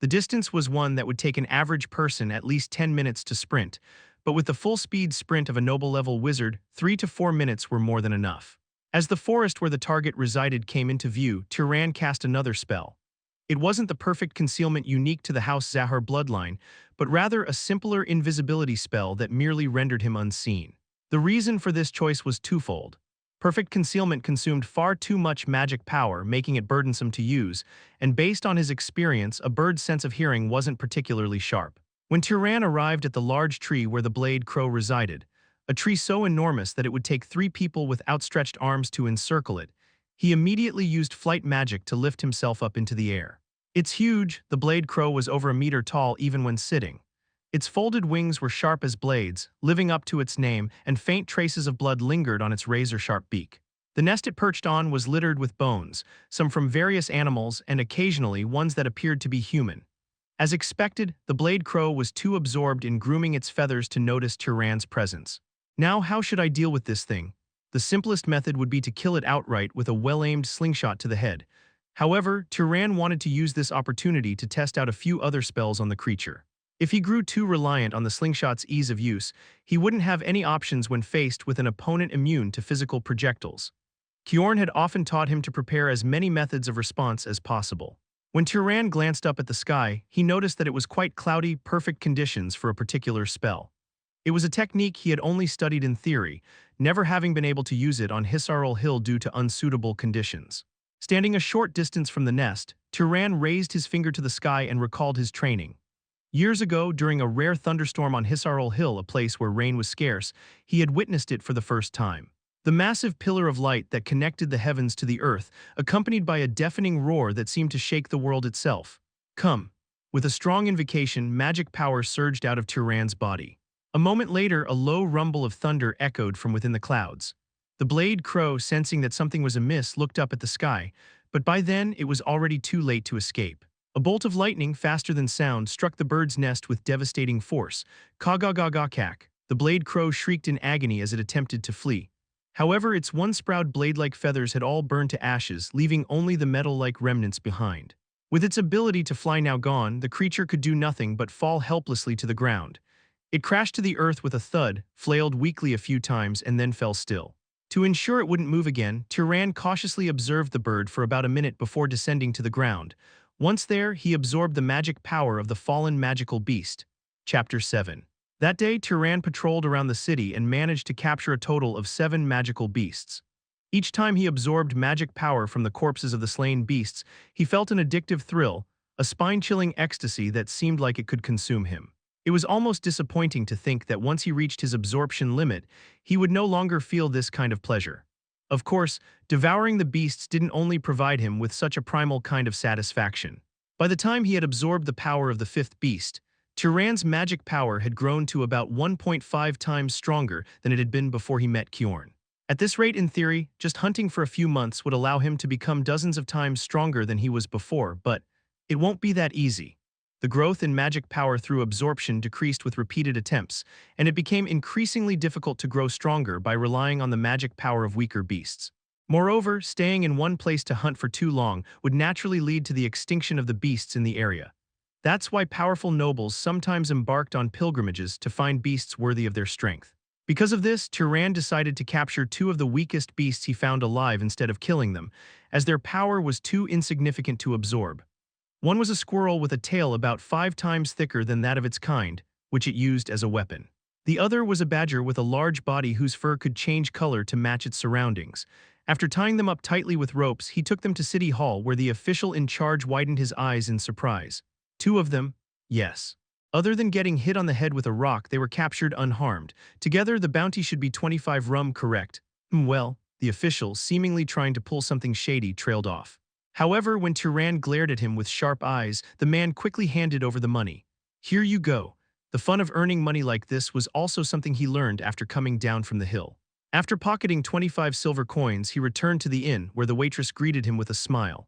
The distance was one that would take an average person at least 10 minutes to sprint, but with the full-speed sprint of a noble-level wizard, 3 to 4 minutes were more than enough. As the forest where the target resided came into view, Turan cast another spell. It wasn't the perfect concealment unique to the House Zahar bloodline, but rather a simpler invisibility spell that merely rendered him unseen. The reason for this choice was twofold. Perfect concealment consumed far too much magic power, making it burdensome to use, and based on his experience, a bird's sense of hearing wasn't particularly sharp. When Turan arrived at the large tree where the blade crow resided, a tree so enormous that it would take 3 people with outstretched arms to encircle it, he immediately used flight magic to lift himself up into the air. It's huge, the blade crow was over a meter tall even when sitting. Its folded wings were sharp as blades, living up to its name, and faint traces of blood lingered on its razor-sharp beak. The nest it perched on was littered with bones, some from various animals and occasionally ones that appeared to be human. As expected, the blade crow was too absorbed in grooming its feathers to notice Turan's presence. Now, how should I deal with this thing? The simplest method would be to kill it outright with a well-aimed slingshot to the head. However, Turan wanted to use this opportunity to test out a few other spells on the creature. If he grew too reliant on the slingshot's ease of use, he wouldn't have any options when faced with an opponent immune to physical projectiles. Kjorn had often taught him to prepare as many methods of response as possible. When Turan glanced up at the sky, he noticed that it was quite cloudy, perfect conditions for a particular spell. It was a technique he had only studied in theory, never having been able to use it on Hisarul Hill due to unsuitable conditions. Standing a short distance from the nest, Turan raised his finger to the sky and recalled his training. Years ago, during a rare thunderstorm on Hisarul Hill, a place where rain was scarce, he had witnessed it for the first time. The massive pillar of light that connected the heavens to the earth, accompanied by a deafening roar that seemed to shake the world itself. Come. With a strong invocation, magic power surged out of Turan's body. A moment later, a low rumble of thunder echoed from within the clouds. The blade crow, sensing that something was amiss, looked up at the sky, but by then it was already too late to escape. A bolt of lightning, faster than sound, struck the bird's nest with devastating force. Ka-ga-ga-ga-kak. The blade crow shrieked in agony as it attempted to flee. However, its one-sprout blade-like feathers had all burned to ashes, leaving only the metal-like remnants behind. With its ability to fly now gone, the creature could do nothing but fall helplessly to the ground. It crashed to the earth with a thud, flailed weakly a few times, and then fell still. To ensure it wouldn't move again, Turan cautiously observed the bird for about a minute before descending to the ground. Once there, he absorbed the magic power of the fallen magical beast. Chapter 7. That day, Turan patrolled around the city and managed to capture a total of 7 magical beasts. Each time he absorbed magic power from the corpses of the slain beasts, he felt an addictive thrill, a spine-chilling ecstasy that seemed like it could consume him. It was almost disappointing to think that once he reached his absorption limit, he would no longer feel this kind of pleasure. Of course, devouring the beasts didn't only provide him with such a primal kind of satisfaction. By the time he had absorbed the power of the 5th beast, Turan's magic power had grown to about 1.5 times stronger than it had been before he met Kjorn. At this rate, in theory, just hunting for a few months would allow him to become dozens of times stronger than he was before, but it won't be that easy. The growth in magic power through absorption decreased with repeated attempts, and it became increasingly difficult to grow stronger by relying on the magic power of weaker beasts. Moreover, staying in one place to hunt for too long would naturally lead to the extinction of the beasts in the area. That's why powerful nobles sometimes embarked on pilgrimages to find beasts worthy of their strength. Because of this, Turan decided to capture 2 of the weakest beasts he found alive instead of killing them, as their power was too insignificant to absorb. One was a squirrel with a tail about 5 times thicker than that of its kind, which it used as a weapon. The other was a badger with a large body whose fur could change color to match its surroundings. After tying them up tightly with ropes, he took them to City Hall, where the official in charge widened his eyes in surprise. 2 of them? Yes. Other than getting hit on the head with a rock, they were captured unharmed. Together, the bounty should be 25 rum, correct? Well, The official, seemingly trying to pull something shady, trailed off. However, when Turan glared at him with sharp eyes, the man quickly handed over the money. Here you go. The fun of earning money like this was also something he learned after coming down from the hill. After pocketing 25 silver coins, he returned to the inn, where the waitress greeted him with a smile.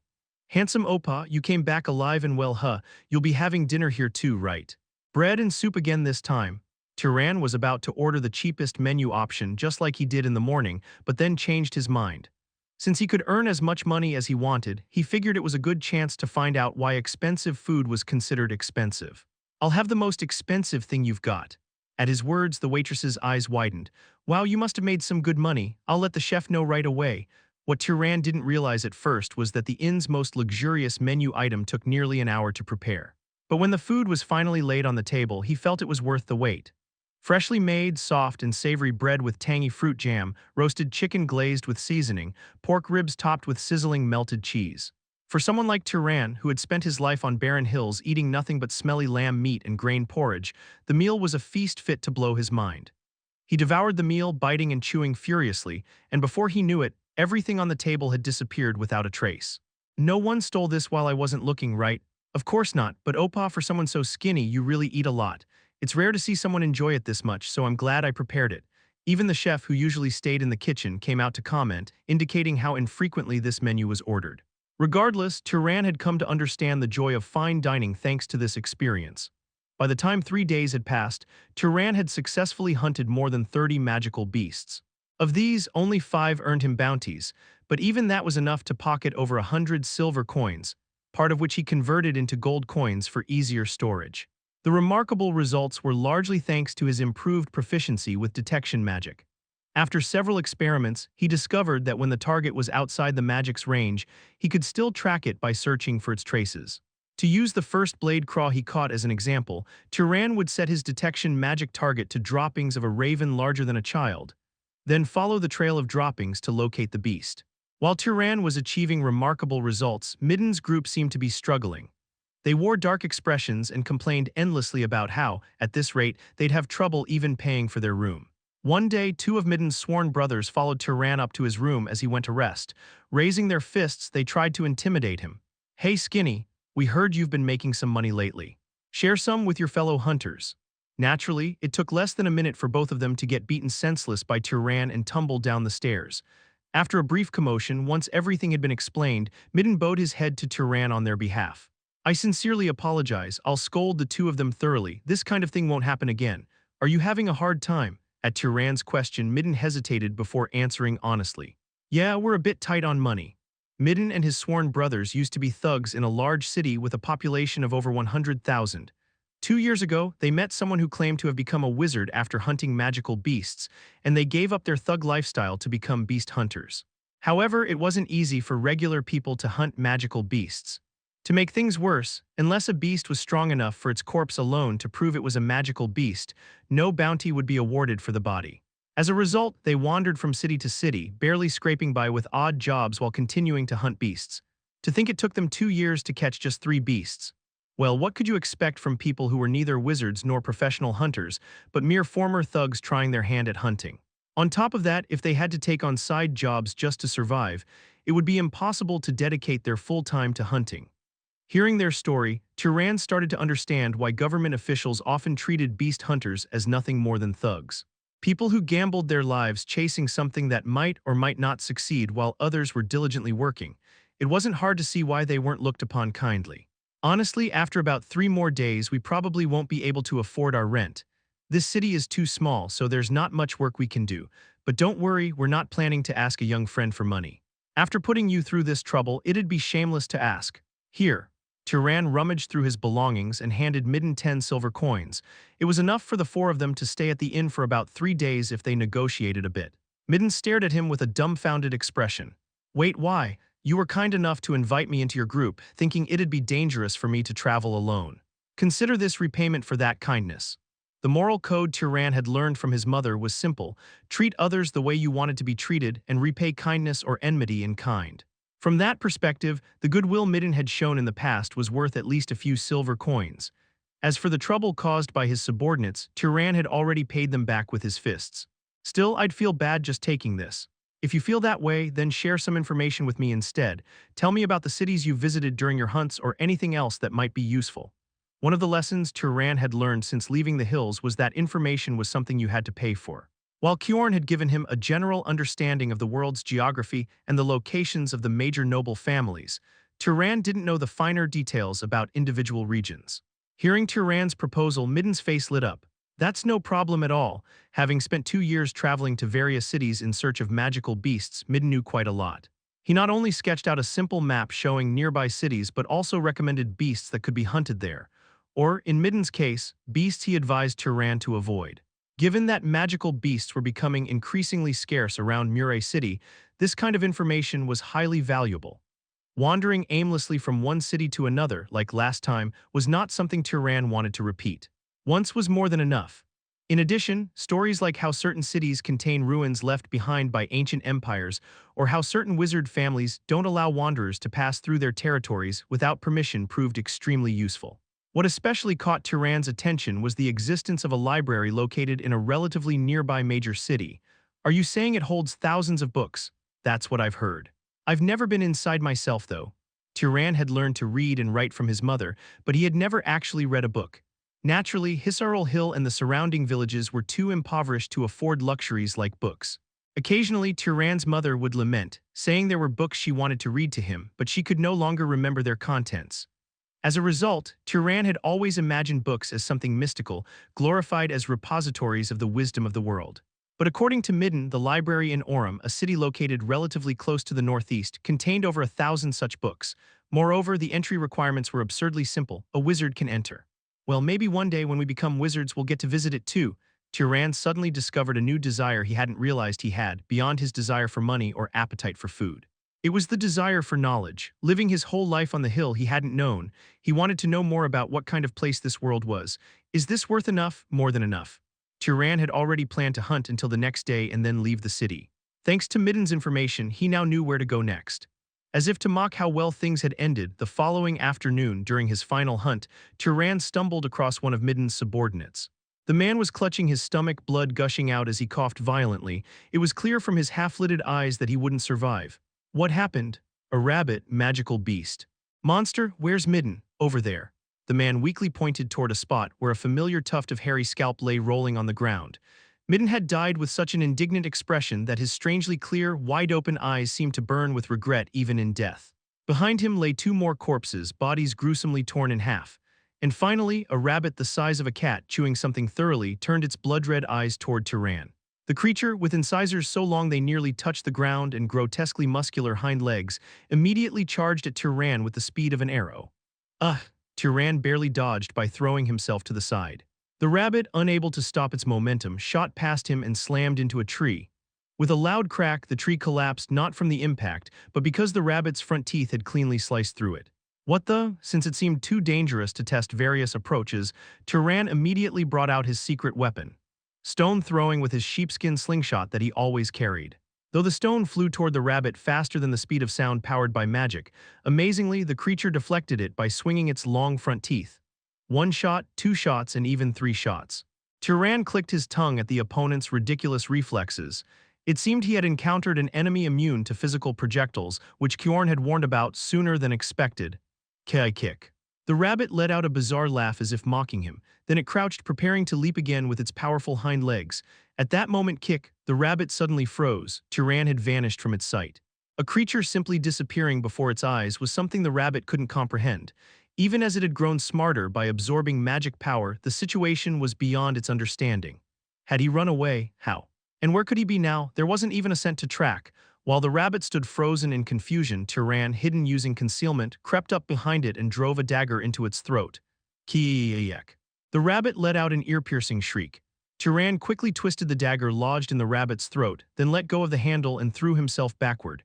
Handsome Opa, you came back alive and well, huh? You'll be having dinner here too, right? Bread and soup again this time. Turan was about to order the cheapest menu option just like he did in the morning, but then changed his mind. Since he could earn as much money as he wanted, he figured it was a good chance to find out why expensive food was considered expensive. I'll have the most expensive thing you've got. At his words, the waitress's eyes widened. Wow, you must have made some good money. I'll let the chef know right away. What Turan didn't realize at first was that the inn's most luxurious menu item took nearly an hour to prepare. But when the food was finally laid on the table, he felt it was worth the wait. Freshly made, soft and savory bread with tangy fruit jam, roasted chicken glazed with seasoning, pork ribs topped with sizzling melted cheese. For someone like Turan, who had spent his life on barren hills eating nothing but smelly lamb meat and grain porridge, the meal was a feast fit to blow his mind. He devoured the meal, biting and chewing furiously, and before he knew it, everything on the table had disappeared without a trace. No one stole this while I wasn't looking, right? Of course not, but Opa, for someone so skinny, you really eat a lot. It's rare to see someone enjoy it this much, so I'm glad I prepared it. Even the chef, who usually stayed in the kitchen, came out to comment, indicating how infrequently this menu was ordered. Regardless, Turan had come to understand the joy of fine dining thanks to this experience. By the time 3 days had passed, Turan had successfully hunted more than 30 magical beasts. Of these, only 5 earned him bounties, but even that was enough to pocket over 100 silver coins, part of which he converted into gold coins for easier storage. The remarkable results were largely thanks to his improved proficiency with detection magic. After several experiments, he discovered that when the target was outside the magic's range, he could still track it by searching for its traces. To use the first blade craw he caught as an example, Turan would set his detection magic target to droppings of a raven larger than a child, then follow the trail of droppings to locate the beast. While Turan was achieving remarkable results, Midden's group seemed to be struggling. They wore dark expressions and complained endlessly about how, at this rate, they'd have trouble even paying for their room. One day, 2 of Midden's sworn brothers followed Turan up to his room as he went to rest. Raising their fists, they tried to intimidate him. Hey Skinny, we heard you've been making some money lately. Share some with your fellow hunters. Naturally, it took less than a minute for both of them to get beaten senseless by Turan and tumble down the stairs. After a brief commotion, once everything had been explained, Midden bowed his head to Turan on their behalf. I sincerely apologize. I'll scold the 2 of them thoroughly. This kind of thing won't happen again. Are you having a hard time? At Turan's question, Midden hesitated before answering honestly. Yeah, we're a bit tight on money. Midden and his sworn brothers used to be thugs in a large city with a population of over 100,000. 2 years ago, they met someone who claimed to have become a wizard after hunting magical beasts, and they gave up their thug lifestyle to become beast hunters. However, it wasn't easy for regular people to hunt magical beasts. To make things worse, unless a beast was strong enough for its corpse alone to prove it was a magical beast, no bounty would be awarded for the body. As a result, they wandered from city to city, barely scraping by with odd jobs while continuing to hunt beasts. To think it took them 2 years to catch just 3 beasts. Well, what could you expect from people who were neither wizards nor professional hunters, but mere former thugs trying their hand at hunting? On top of that, if they had to take on side jobs just to survive, it would be impossible to dedicate their full time to hunting. Hearing their story, Turan started to understand why government officials often treated beast hunters as nothing more than thugs. People who gambled their lives chasing something that might or might not succeed while others were diligently working. It wasn't hard to see why they weren't looked upon kindly. Honestly, after about 3 more days, we probably won't be able to afford our rent. This city is too small, so there's not much work we can do. But don't worry, we're not planning to ask a young friend for money. After putting you through this trouble, it'd be shameless to ask. Here. Turan rummaged through his belongings and handed Midden 10 silver coins. It was enough for the 4 of them to stay at the inn for about 3 days if they negotiated a bit. Midden stared at him with a dumbfounded expression. Wait, why? You were kind enough to invite me into your group, thinking it'd be dangerous for me to travel alone. Consider this repayment for that kindness. The moral code Turan had learned from his mother was simple: treat others the way you wanted to be treated and repay kindness or enmity in kind. From that perspective, the goodwill Midden had shown in the past was worth at least a few silver coins. As for the trouble caused by his subordinates, Turan had already paid them back with his fists. Still, I'd feel bad just taking this. If you feel that way, then share some information with me instead. Tell me about the cities you visited during your hunts or anything else that might be useful. One of the lessons Turan had learned since leaving the hills was that information was something you had to pay for. While Kjorn had given him a general understanding of the world's geography and the locations of the major noble families, Turan didn't know the finer details about individual regions. Hearing Turan's proposal, Midden's face lit up. That's no problem at all. Having spent 2 years traveling to various cities in search of magical beasts, Midden knew quite a lot. He not only sketched out a simple map showing nearby cities but also recommended beasts that could be hunted there. Or, in Midden's case, beasts he advised Turan to avoid. Given that magical beasts were becoming increasingly scarce around Murray City, this kind of information was highly valuable. Wandering aimlessly from one city to another, like last time, was not something Turan wanted to repeat. Once was more than enough. In addition, stories like how certain cities contain ruins left behind by ancient empires, or how certain wizard families don't allow wanderers to pass through their territories without permission proved extremely useful. What especially caught Turan's attention was the existence of a library located in a relatively nearby major city. Are you saying it holds thousands of books? That's what I've heard. I've never been inside myself, though. Turan had learned to read and write from his mother, but he had never actually read a book. Naturally, Hisarul Hill and the surrounding villages were too impoverished to afford luxuries like books. Occasionally, Turan's mother would lament, saying there were books she wanted to read to him, but she could no longer remember their contents. As a result, Turan had always imagined books as something mystical, glorified as repositories of the wisdom of the world. But according to Midden, the library in Orem, a city located relatively close to the northeast, contained over 1,000 such books. Moreover, the entry requirements were absurdly simple: a wizard can enter. Well, maybe one day when we become wizards we'll get to visit it too. Turan suddenly discovered a new desire he hadn't realized he had, beyond his desire for money or appetite for food. It was the desire for knowledge. Living his whole life on the hill he hadn't known. He wanted to know more about what kind of place this world was. Is this worth enough? More than enough. Turan had already planned to hunt until the next day and then leave the city. Thanks to Midden's information, he now knew where to go next. As if to mock how well things had ended, the following afternoon, during his final hunt, Turan stumbled across one of Midden's subordinates. The man was clutching his stomach, blood gushing out as he coughed violently. It was clear from his half-lidded eyes that he wouldn't survive. What happened? A rabbit, magical beast. Monster, where's Midden? Over there. The man weakly pointed toward a spot where a familiar tuft of hairy scalp lay rolling on the ground. Midden had died with such an indignant expression that his strangely clear, wide-open eyes seemed to burn with regret even in death. Behind him lay 2 more corpses, bodies gruesomely torn in half. And finally, a rabbit the size of a cat, chewing something thoroughly, turned its blood-red eyes toward Turan. The creature, with incisors so long they nearly touched the ground and grotesquely muscular hind legs, immediately charged at Turan with the speed of an arrow. Turan barely dodged by throwing himself to the side. The rabbit, unable to stop its momentum, shot past him and slammed into a tree. With a loud crack, the tree collapsed not from the impact, but because the rabbit's front teeth had cleanly sliced through it. What the? Since it seemed too dangerous to test various approaches, Turan immediately brought out his secret weapon. Stone throwing with his sheepskin slingshot that he always carried. Though the stone flew toward the rabbit faster than the speed of sound powered by magic, amazingly, the creature deflected it by swinging its long front teeth. 1 shot, 2 shots, and even 3 shots. Turan clicked his tongue at the opponent's ridiculous reflexes. It seemed he had encountered an enemy immune to physical projectiles, which Kjorn had warned about sooner than expected. Kick. The rabbit let out a bizarre laugh as if mocking him. Then it crouched, preparing to leap again with its powerful hind legs. At that moment, the rabbit suddenly froze. Turan had vanished from its sight. A creature simply disappearing before its eyes was something the rabbit couldn't comprehend. Even as it had grown smarter by absorbing magic power, the situation was beyond its understanding. Had he run away? How? And where could he be now? There wasn't even a scent to track. While the rabbit stood frozen in confusion, Turan, hidden using concealment, crept up behind it and drove a dagger into its throat. Kiek. The rabbit let out an ear-piercing shriek. Turan quickly twisted the dagger lodged in the rabbit's throat, then let go of the handle and threw himself backward.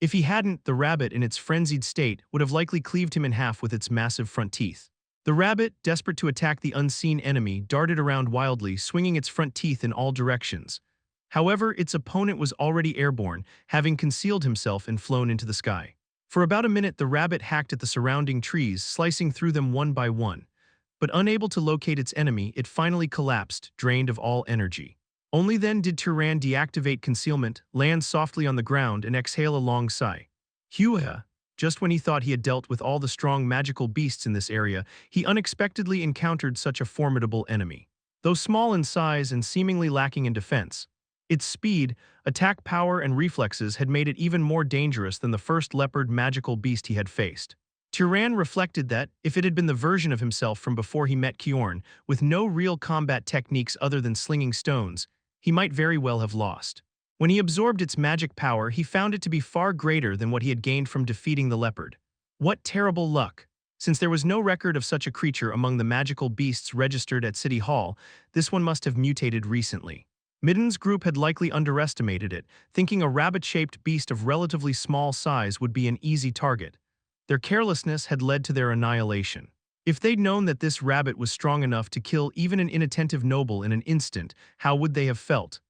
If he hadn't, the rabbit, in its frenzied state, would have likely cleaved him in half with its massive front teeth. The rabbit, desperate to attack the unseen enemy, darted around wildly, swinging its front teeth in all directions. However, its opponent was already airborne, having concealed himself and flown into the sky. For about a minute, the rabbit hacked at the surrounding trees, slicing through them one by one. But unable to locate its enemy, it finally collapsed, drained of all energy. Only then did Turan deactivate concealment, land softly on the ground, and exhale a long sigh. Hua, just when he thought he had dealt with all the strong magical beasts in this area, he unexpectedly encountered such a formidable enemy. Though small in size and seemingly lacking in defense, its speed, attack power, and reflexes had made it even more dangerous than the first leopard magical beast he had faced. Turan reflected that, if it had been the version of himself from before he met Kjorn, with no real combat techniques other than slinging stones, he might very well have lost. When he absorbed its magic power, he found it to be far greater than what he had gained from defeating the leopard. What terrible luck! Since there was no record of such a creature among the magical beasts registered at City Hall, this one must have mutated recently. Midden's group had likely underestimated it, thinking a rabbit-shaped beast of relatively small size would be an easy target. Their carelessness had led to their annihilation. If they'd known that this rabbit was strong enough to kill even an inattentive noble in an instant, how would they have felt?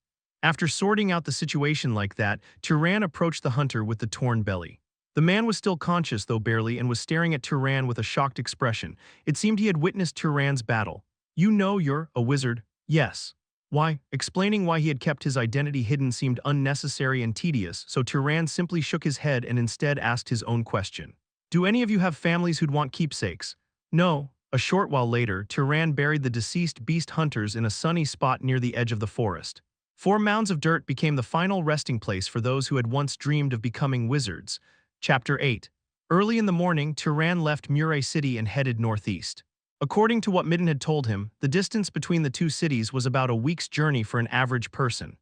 After sorting out the situation like that, Turan approached the hunter with the torn belly. The man was still conscious, though barely, and was staring at Turan with a shocked expression. It seemed he had witnessed Turan's battle. "You know you're a wizard?" "Yes." Why? Explaining why he had kept his identity hidden seemed unnecessary and tedious, so Turan simply shook his head and instead asked his own question. "Do any of you have families who'd want keepsakes?" "No." A short while later, Turan buried the deceased beast hunters in a sunny spot near the edge of the forest. 4 mounds of dirt became the final resting place for those who had once dreamed of becoming wizards. Chapter 8. Early in the morning, Turan left Murray City and headed northeast. According to what Midden had told him, the distance between the two cities was about a week's journey for an average person.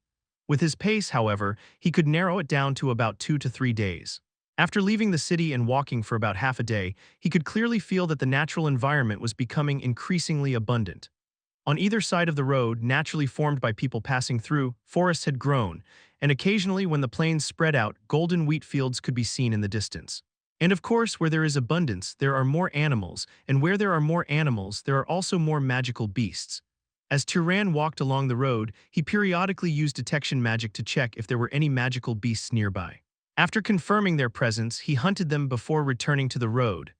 With his pace, however, he could narrow it down to about 2 to 3 days. After leaving the city and walking for about half a day, he could clearly feel that the natural environment was becoming increasingly abundant. On either side of the road, naturally formed by people passing through, forests had grown, and occasionally when the plains spread out, golden wheat fields could be seen in the distance. And of course, where there is abundance, there are more animals, and where there are more animals, there are also more magical beasts. As Turan walked along the road, he periodically used detection magic to check if there were any magical beasts nearby. After confirming their presence, he hunted them before returning to the road.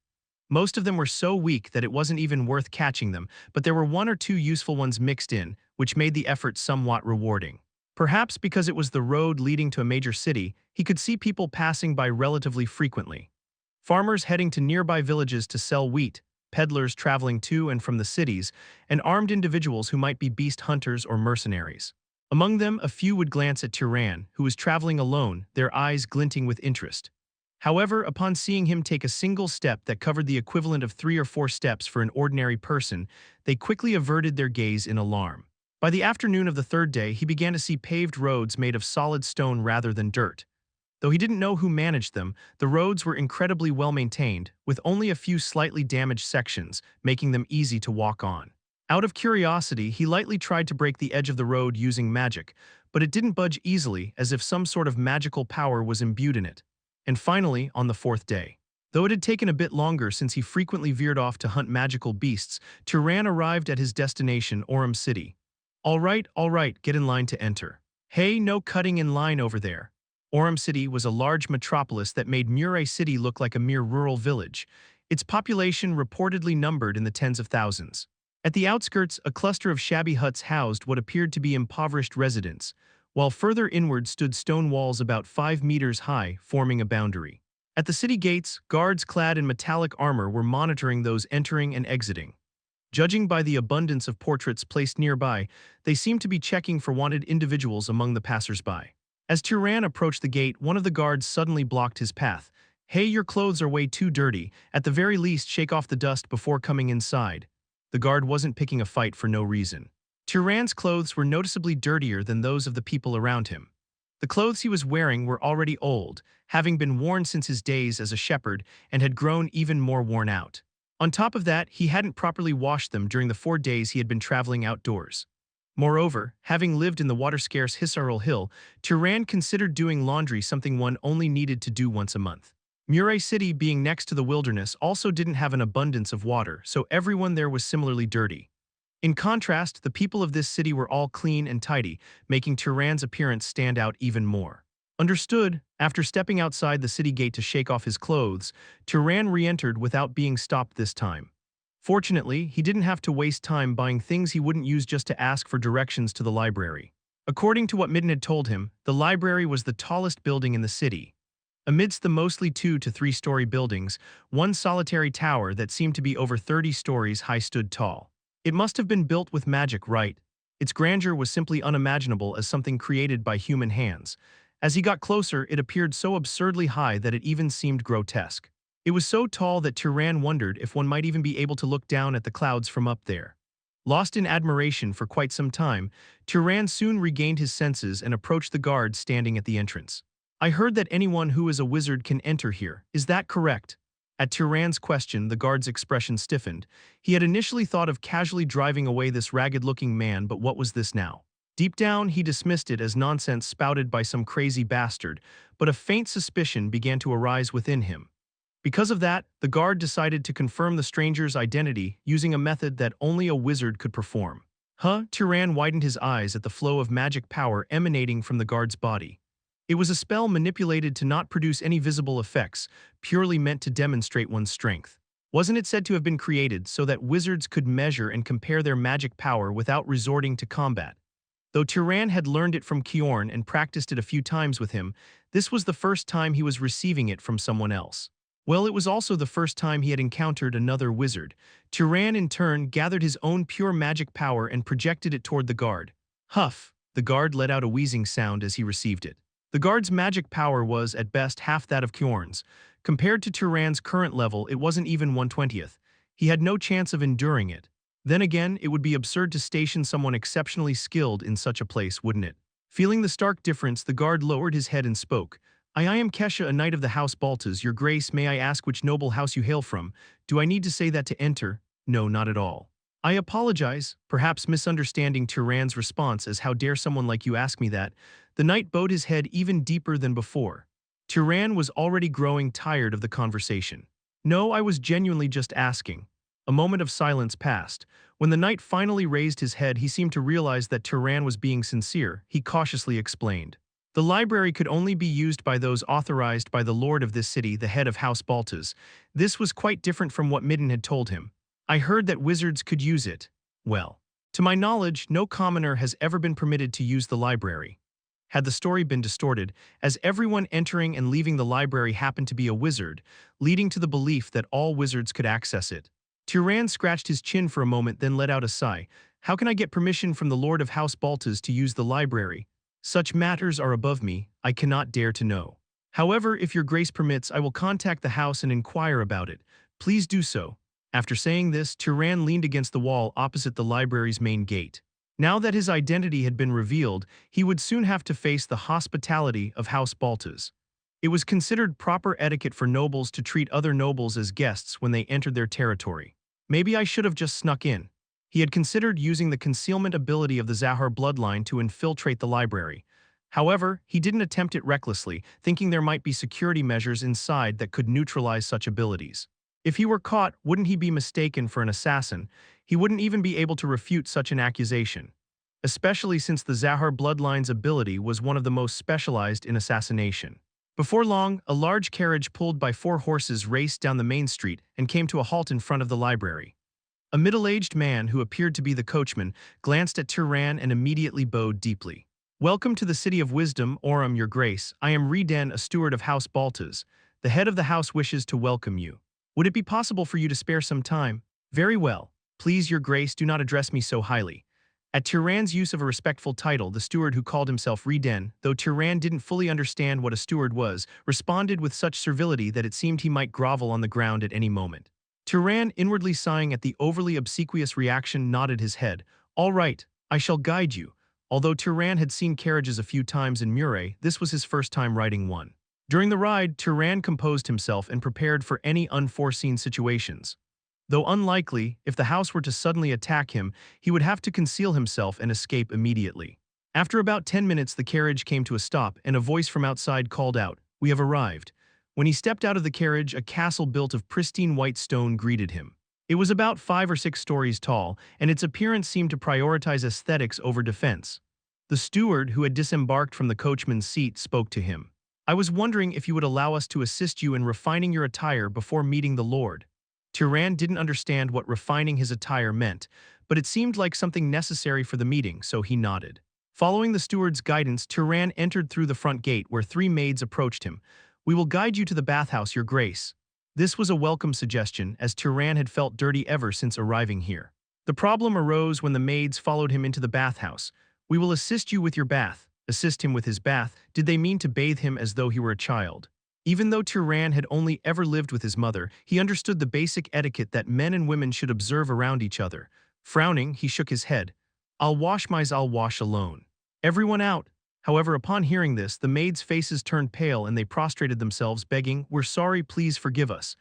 Most of them were so weak that it wasn't even worth catching them, but there were 1 or 2 useful ones mixed in, which made the effort somewhat rewarding. Perhaps because it was the road leading to a major city, he could see people passing by relatively frequently. Farmers heading to nearby villages to sell wheat, peddlers traveling to and from the cities, and armed individuals who might be beast hunters or mercenaries. Among them, a few would glance at Turan, who was traveling alone, their eyes glinting with interest. However, upon seeing him take a single step that covered the equivalent of 3 or 4 steps for an ordinary person, they quickly averted their gaze in alarm. By the afternoon of the 3rd day, he began to see paved roads made of solid stone rather than dirt. Though he didn't know who managed them, the roads were incredibly well maintained, with only a few slightly damaged sections, making them easy to walk on. Out of curiosity, he lightly tried to break the edge of the road using magic, but it didn't budge easily, as if some sort of magical power was imbued in it. And finally, on the 4th day, though it had taken a bit longer since he frequently veered off to hunt magical beasts, Turan arrived at his destination, Orem City. All right, get in line to enter." "Hey, no cutting in line over there." Orem City was a large metropolis that made Murray City look like a mere rural village. Its population reportedly numbered in the tens of thousands. At the outskirts, a cluster of shabby huts housed what appeared to be impoverished residents, while further inward stood stone walls about 5 meters high, forming a boundary. At the city gates, guards clad in metallic armor were monitoring those entering and exiting. Judging by the abundance of portraits placed nearby, they seemed to be checking for wanted individuals among the passers-by. As Turan approached the gate, one of the guards suddenly blocked his path. "Hey, your clothes are way too dirty. At the very least, shake off the dust before coming inside." The guard wasn't picking a fight for no reason. Turan's clothes were noticeably dirtier than those of the people around him. The clothes he was wearing were already old, having been worn since his days as a shepherd, and had grown even more worn out. On top of that, he hadn't properly washed them during the 4 days he had been traveling outdoors. Moreover, having lived in the water-scarce Hisaril Hill, Turan considered doing laundry something one only needed to do once a month. Murray City, being next to the wilderness, also didn't have an abundance of water, so everyone there was similarly dirty. In contrast, the people of this city were all clean and tidy, making Turan's appearance stand out even more. Understood. After stepping outside the city gate to shake off his clothes, Turan re-entered without being stopped this time. Fortunately, he didn't have to waste time buying things he wouldn't use just to ask for directions to the library. According to what Midden had told him, the library was the tallest building in the city. Amidst the mostly 2 to 3 story buildings, one solitary tower that seemed to be over 30 stories high stood tall. It must have been built with magic, right? Its grandeur was simply unimaginable as something created by human hands. As he got closer, it appeared so absurdly high that it even seemed grotesque. It was so tall that Turon wondered if one might even be able to look down at the clouds from up there. Lost in admiration for quite some time, Turon soon regained his senses and approached the guard standing at the entrance. I heard that anyone who is a wizard can enter here. Is that correct? At Turon's question, the guard's expression stiffened. He had initially thought of casually driving away this ragged-looking man, but what was this now? Deep down, he dismissed it as nonsense spouted by some crazy bastard, but a faint suspicion began to arise within him. Because of that, the guard decided to confirm the stranger's identity using a method that only a wizard could perform. Turon widened his eyes at the flow of magic power emanating from the guard's body. It was a spell manipulated to not produce any visible effects, purely meant to demonstrate one's strength. Wasn't it said to have been created so that wizards could measure and compare their magic power without resorting to combat? Though Turon had learned it from Kjorn and practiced it a few times with him, this was the first time he was receiving it from someone else. Well, it was also the first time he had encountered another wizard. Turon, in turn, gathered his own pure magic power and projected it toward the guard. Huff! The guard let out a wheezing sound as he received it. The guard's magic power was, at best, half that of Kjorn's. Compared to Turon's current level, it wasn't even 1/20th. He had no chance of enduring it. Then again, it would be absurd to station someone exceptionally skilled in such a place, wouldn't it? Feeling the stark difference, the guard lowered his head and spoke. I am Kesha, a knight of the House Baltas. Your Grace, may I ask which noble house you hail from? Do I need to say that to enter? No, not at all. I apologize, perhaps misunderstanding Turon's response as how dare someone like you ask me that. The knight bowed his head even deeper than before. Turon was already growing tired of the conversation. No, I was genuinely just asking. A moment of silence passed. When the knight finally raised his head, he seemed to realize that Turon was being sincere. He cautiously explained. The library could only be used by those authorized by the lord of this city, the head of House Baltas. This was quite different from what Midden had told him. I heard that wizards could use it. Well, to my knowledge, no commoner has ever been permitted to use the library. Had the story been distorted, as everyone entering and leaving the library happened to be a wizard, leading to the belief that all wizards could access it. Turon scratched his chin for a moment, then let out a sigh. How can I get permission from the Lord of House Baltas to use the library? Such matters are above me, I cannot dare to know. However, if your grace permits, I will contact the house and inquire about it. Please do so. After saying this, Turon leaned against the wall opposite the library's main gate. Now that his identity had been revealed, he would soon have to face the hospitality of House Baltas. It was considered proper etiquette for nobles to treat other nobles as guests when they entered their territory. Maybe I should have just snuck in. He had considered using the concealment ability of the Zahar bloodline to infiltrate the library. However, he didn't attempt it recklessly, thinking there might be security measures inside that could neutralize such abilities. If he were caught, wouldn't he be mistaken for an assassin? He wouldn't even be able to refute such an accusation, especially since the Zahar bloodline's ability was one of the most specialized in assassination. Before long, a large carriage pulled by 4 horses raced down the main street and came to a halt in front of the library. A middle-aged man, who appeared to be the coachman, glanced at Turon and immediately bowed deeply. Welcome to the City of Wisdom, Oram, your grace. I am Reden, a steward of House Baltas. The head of the house wishes to welcome you. Would it be possible for you to spare some time? Very well. Please, your grace, do not address me so highly. At Turon's use of a respectful title, the steward, who called himself Reden, though Turon didn't fully understand what a steward was, responded with such servility that it seemed he might grovel on the ground at any moment. Turon, inwardly sighing at the overly obsequious reaction, nodded his head. All right, I shall guide you. Although Turon had seen carriages a few times in Murray, this was his first time riding one. During the ride, Turon composed himself and prepared for any unforeseen situations. Though unlikely, if the house were to suddenly attack him, he would have to conceal himself and escape immediately. After about 10 minutes, the carriage came to a stop, and a voice from outside called out, "We have arrived." When he stepped out of the carriage, a castle built of pristine white stone greeted him. It was about 5 or 6 stories tall, and its appearance seemed to prioritize aesthetics over defense. The steward, who had disembarked from the coachman's seat, spoke to him. I was wondering if you would allow us to assist you in refining your attire before meeting the Lord. Turon didn't understand what refining his attire meant, but it seemed like something necessary for the meeting, so he nodded. Following the steward's guidance, Turan entered through the front gate where three maids approached him. "We will guide you to the bathhouse, your grace." This was a welcome suggestion, as Turan had felt dirty ever since arriving here. The problem arose when the maids followed him into the bathhouse. "We will assist you with your bath." Assist him with his bath? Did they mean to bathe him as though he were a child? Even though Turan had only ever lived with his mother, he understood the basic etiquette that men and women should observe around each other. Frowning, he shook his head. "I'll wash alone." "Everyone out." However, upon hearing this, the maids' faces turned pale and they prostrated themselves, begging, "We're sorry, please forgive us."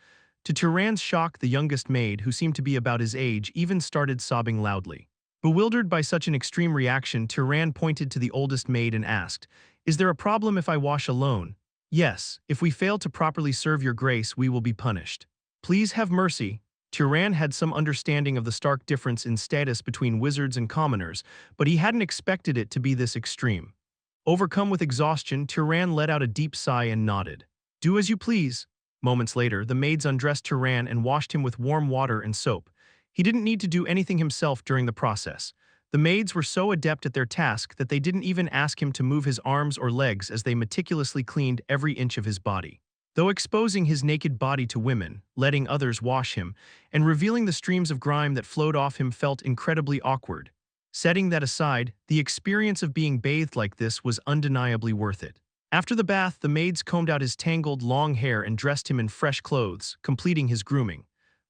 To Turan's shock, the youngest maid, who seemed to be about his age, even started sobbing loudly. Bewildered by such an extreme reaction, Turan pointed to the oldest maid and asked, "Is there a problem if I wash alone?" "Yes, if we fail to properly serve your grace, we will be punished." "Please have mercy." Turan had some understanding of the stark difference in status between wizards and commoners, but he hadn't expected it to be this extreme. Overcome with exhaustion, Turan let out a deep sigh and nodded. "Do as you please." Moments later, the maids undressed Turan and washed him with warm water and soap. He didn't need to do anything himself during the process. The maids were so adept at their task that they didn't even ask him to move his arms or legs as they meticulously cleaned every inch of his body. Though exposing his naked body to women, letting others wash him, and revealing the streams of grime that flowed off him felt incredibly awkward. Setting that aside, the experience of being bathed like this was undeniably worth it. After the bath, the maids combed out his tangled, long hair and dressed him in fresh clothes, completing his grooming.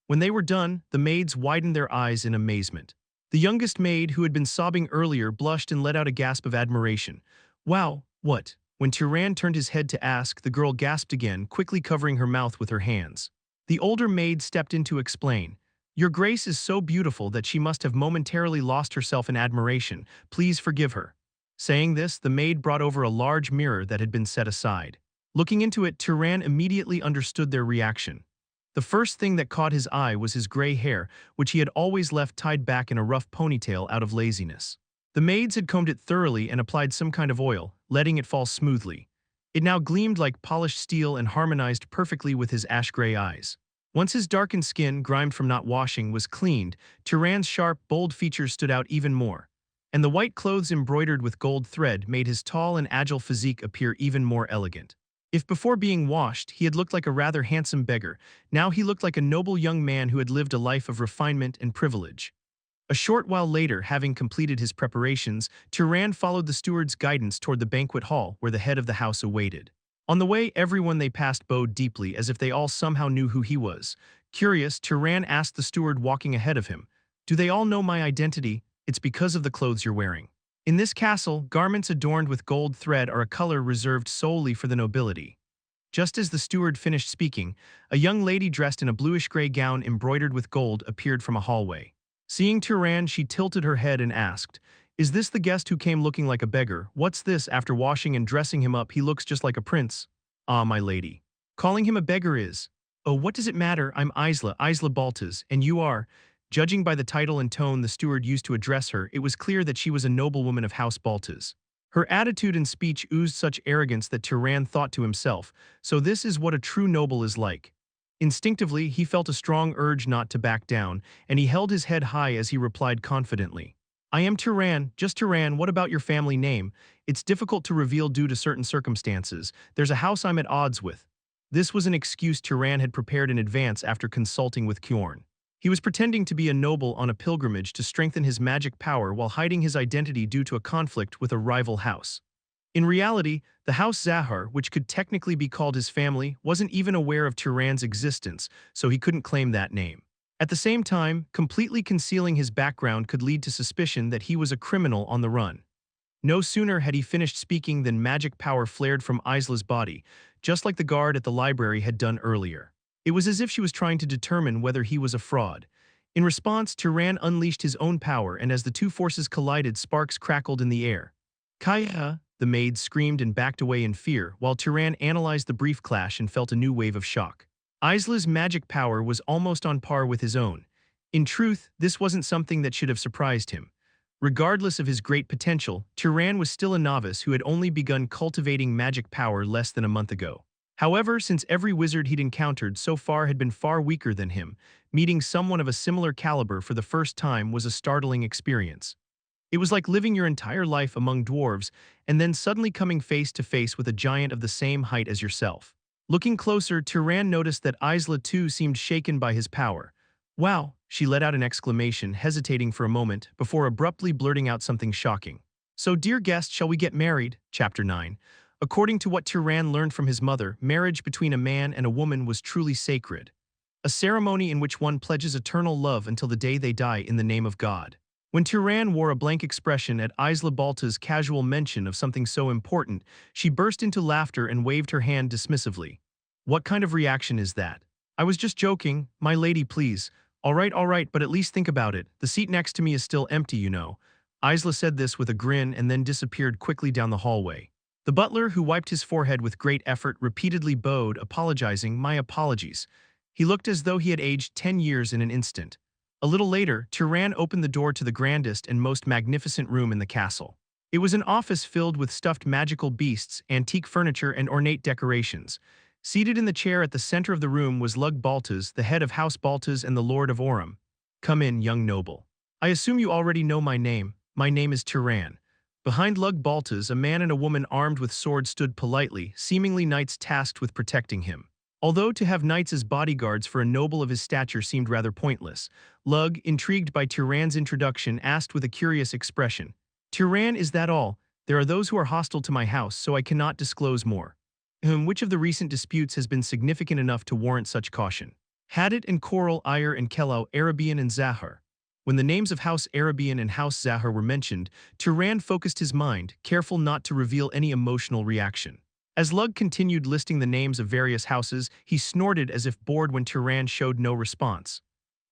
When they were done, the maids widened their eyes in amazement. The youngest maid, who had been sobbing earlier, blushed and let out a gasp of admiration. "Wow, what?" When Turan turned his head to ask, the girl gasped again, quickly covering her mouth with her hands. The older maid stepped in to explain. "Your grace is so beautiful that she must have momentarily lost herself in admiration. Please forgive her." Saying this, the maid brought over a large mirror that had been set aside. Looking into it, Turan immediately understood their reaction. The first thing that caught his eye was his gray hair, which he had always left tied back in a rough ponytail out of laziness. The maids had combed it thoroughly and applied some kind of oil, letting it fall smoothly. It now gleamed like polished steel and harmonized perfectly with his ash-gray eyes. Once his darkened skin, grimed from not washing, was cleaned, Turan's sharp, bold features stood out even more. And the white clothes embroidered with gold thread made his tall and agile physique appear even more elegant. If before being washed, he had looked like a rather handsome beggar, now he looked like a noble young man who had lived a life of refinement and privilege. A short while later, having completed his preparations, Turan followed the steward's guidance toward the banquet hall where the head of the house awaited. On the way, everyone they passed bowed deeply, as if they all somehow knew who he was. Curious, Turan asked the steward walking ahead of him, "Do they all know my identity?" "It's because of the clothes you're wearing. In this castle, garments adorned with gold thread are a color reserved solely for the nobility." Just as the steward finished speaking, a young lady dressed in a bluish-gray gown embroidered with gold appeared from a hallway. Seeing Turan, she tilted her head and asked, "Is this the guest who came looking like a beggar? What's this? After washing and dressing him up, he looks just like a prince." "Ah, my lady. Calling him a beggar is—" "Oh, what does it matter? I'm Isla Baltas, and you are—" Judging by the title and tone the steward used to address her, it was clear that she was a noblewoman of House Baltas. Her attitude and speech oozed such arrogance that Turan thought to himself, so this is what a true noble is like. Instinctively, he felt a strong urge not to back down, and he held his head high as he replied confidently. "I am Turan, just Turan. What about your family name? It's difficult to reveal due to certain circumstances. There's a house I'm at odds with." This was an excuse Turan had prepared in advance after consulting with Kjorn. He was pretending to be a noble on a pilgrimage to strengthen his magic power while hiding his identity due to a conflict with a rival house. In reality, the House Zahar, which could technically be called his family, wasn't even aware of Turan's existence, so he couldn't claim that name. At the same time, completely concealing his background could lead to suspicion that he was a criminal on the run. No sooner had he finished speaking than magic power flared from Isla's body, just like the guard at the library had done earlier. It was as if she was trying to determine whether he was a fraud. In response, Turan unleashed his own power, and as the two forces collided, sparks crackled in the air. "Kaya!" The maid screamed and backed away in fear, while Turan analyzed the brief clash and felt a new wave of shock. Isla's magic power was almost on par with his own. In truth, this wasn't something that should have surprised him. Regardless of his great potential, Turan was still a novice who had only begun cultivating magic power less than a month ago. However, since every wizard he'd encountered so far had been far weaker than him, meeting someone of a similar caliber for the first time was a startling experience. It was like living your entire life among dwarves and then suddenly coming face to face with a giant of the same height as yourself. Looking closer, Turan noticed that Isla too seemed shaken by his power. Wow, she let out an exclamation, hesitating for a moment before abruptly blurting out something shocking. So, dear guest, shall we get married? Chapter 9. According to what Turan learned from his mother, marriage between a man and a woman was truly sacred. A ceremony in which one pledges eternal love until the day they die in the name of God. When Turan wore a blank expression at Isla Balta's casual mention of something so important, she burst into laughter and waved her hand dismissively. What kind of reaction is that? I was just joking, my lady, please. All right, but at least think about it. The seat next to me is still empty, you know. Isla said this with a grin and then disappeared quickly down the hallway. The butler, who wiped his forehead with great effort, repeatedly bowed, apologizing, my apologies. He looked as though he had aged 10 years in an instant. A little later, Turan opened the door to the grandest and most magnificent room in the castle. It was an office filled with stuffed magical beasts, antique furniture, and ornate decorations. Seated in the chair at the center of the room was Lug Baltas, the head of House Baltas and the Lord of Orem. Come in, young noble. I assume you already know my name. My name is Turan. Behind Lug Baltas, a man and a woman armed with swords stood politely, seemingly knights tasked with protecting him. Although to have knights as bodyguards for a noble of his stature seemed rather pointless, Lug, intrigued by Turan's introduction, asked with a curious expression, Turan, is that all? There are those who are hostile to my house, so I cannot disclose more. Which of the recent disputes has been significant enough to warrant such caution? Hadit and Coral, Iyer and Kellau, Arabian and Zahar. When the names of House Arabian and House Zahar were mentioned, Turan focused his mind, careful not to reveal any emotional reaction. As Lug continued listing the names of various houses, he snorted as if bored when Turan showed no response.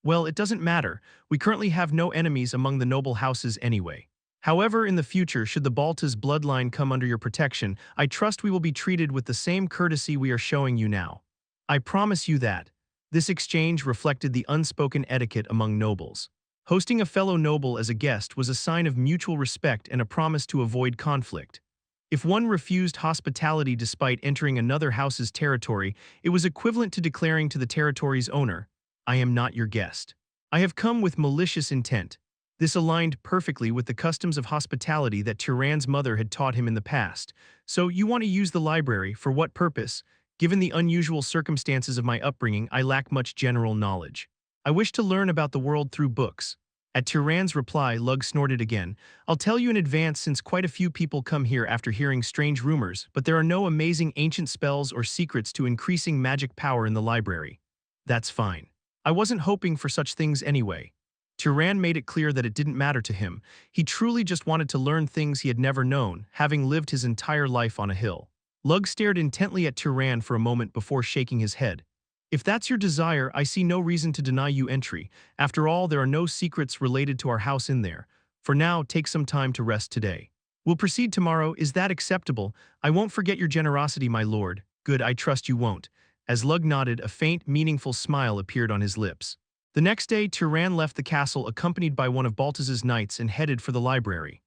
Well, it doesn't matter. We currently have no enemies among the noble houses anyway. However, in the future, should the Baltas bloodline come under your protection, I trust we will be treated with the same courtesy we are showing you now. I promise you that. This exchange reflected the unspoken etiquette among nobles. Hosting a fellow noble as a guest was a sign of mutual respect and a promise to avoid conflict. If one refused hospitality despite entering another house's territory, it was equivalent to declaring to the territory's owner, I am not your guest. I have come with malicious intent. This aligned perfectly with the customs of hospitality that Turan's mother had taught him in the past. So, you want to use the library, for what purpose? Given the unusual circumstances of my upbringing, I lack much general knowledge. I wish to learn about the world through books. At Turan's reply, Lug snorted again. I'll tell you in advance, since quite a few people come here after hearing strange rumors, but there are no amazing ancient spells or secrets to increasing magic power in the library. That's fine. I wasn't hoping for such things anyway. Turan made it clear that it didn't matter to him. He truly just wanted to learn things he had never known, having lived his entire life on a hill. Lug stared intently at Turan for a moment before shaking his head. If that's your desire, I see no reason to deny you entry. After all, there are no secrets related to our house in there. For now, take some time to rest today. We'll proceed tomorrow. Is that acceptable? I won't forget your generosity, my lord. Good, I trust you won't. As Lug nodded, a faint, meaningful smile appeared on his lips. The next day, Turan left the castle accompanied by one of Baltas's knights and headed for the library.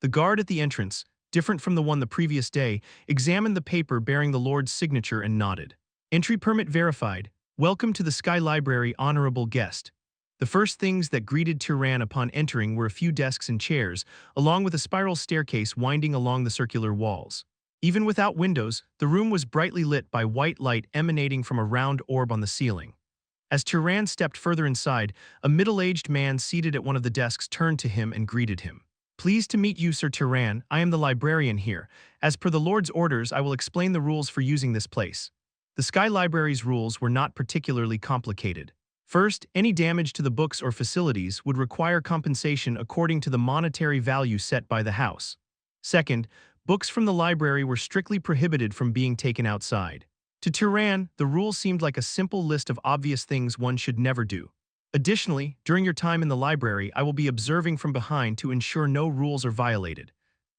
The guard at the entrance, different from the one the previous day, examined the paper bearing the lord's signature and nodded. Entry permit verified. Welcome to the Sky Library, honorable guest. The first things that greeted Turan upon entering were a few desks and chairs, along with a spiral staircase winding along the circular walls. Even without windows, the room was brightly lit by white light emanating from a round orb on the ceiling. As Turan stepped further inside, a middle-aged man seated at one of the desks turned to him and greeted him. Pleased to meet you, Sir Turan. I am the librarian here. As per the Lord's orders, I will explain the rules for using this place. The Sky Library's rules were not particularly complicated. First, any damage to the books or facilities would require compensation according to the monetary value set by the house. Second, books from the library were strictly prohibited from being taken outside. To Turan, the rule seemed like a simple list of obvious things one should never do. Additionally, during your time in the library, I will be observing from behind to ensure no rules are violated.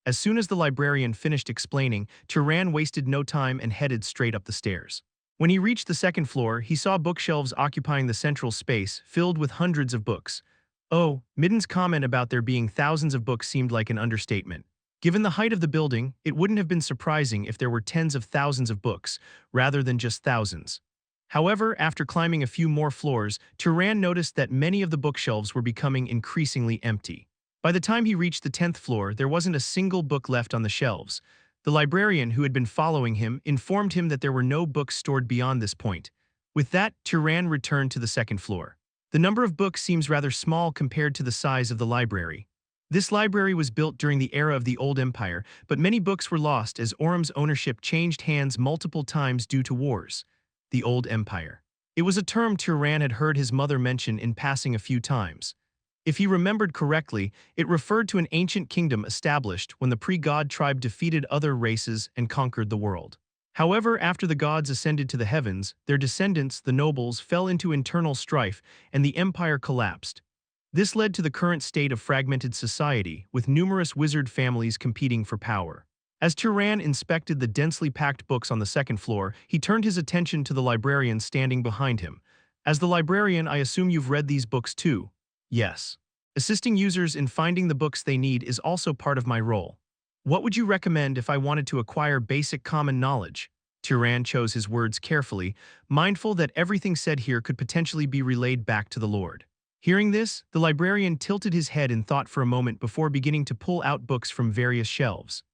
As soon as the librarian finished explaining, Turan wasted no time and headed straight up the stairs. When he reached the second floor, he saw bookshelves occupying the central space, filled with hundreds of books. Oh, Midden's comment about there being thousands of books seemed like an understatement. Given the height of the building, it wouldn't have been surprising if there were tens of thousands of books, rather than just thousands. However, after climbing a few more floors, Turan noticed that many of the bookshelves were becoming increasingly empty. By the time he reached the 10th floor, there wasn't a single book left on the shelves. The librarian, who had been following him, informed him that there were no books stored beyond this point. With that, Turon returned to the second floor. The number of books seems rather small compared to the size of the library. This library was built during the era of the Old Empire, but many books were lost as Orum's ownership changed hands multiple times due to wars. The Old Empire. It was a term Turon had heard his mother mention in passing a few times. If he remembered correctly, it referred to an ancient kingdom established when the pre-god tribe defeated other races and conquered the world. However, after the gods ascended to the heavens, their descendants, the nobles, fell into internal strife, and the empire collapsed. This led to the current state of fragmented society, with numerous wizard families competing for power. As Turon inspected the densely packed books on the second floor, he turned his attention to the librarian standing behind him. As the librarian, I assume you've read these books too. Yes. Assisting users in finding the books they need is also part of my role. What would you recommend if I wanted to acquire basic common knowledge? Turon chose his words carefully, mindful that everything said here could potentially be relayed back to the Lord. Hearing this, the librarian tilted his head in thought for a moment before beginning to pull out books from various shelves.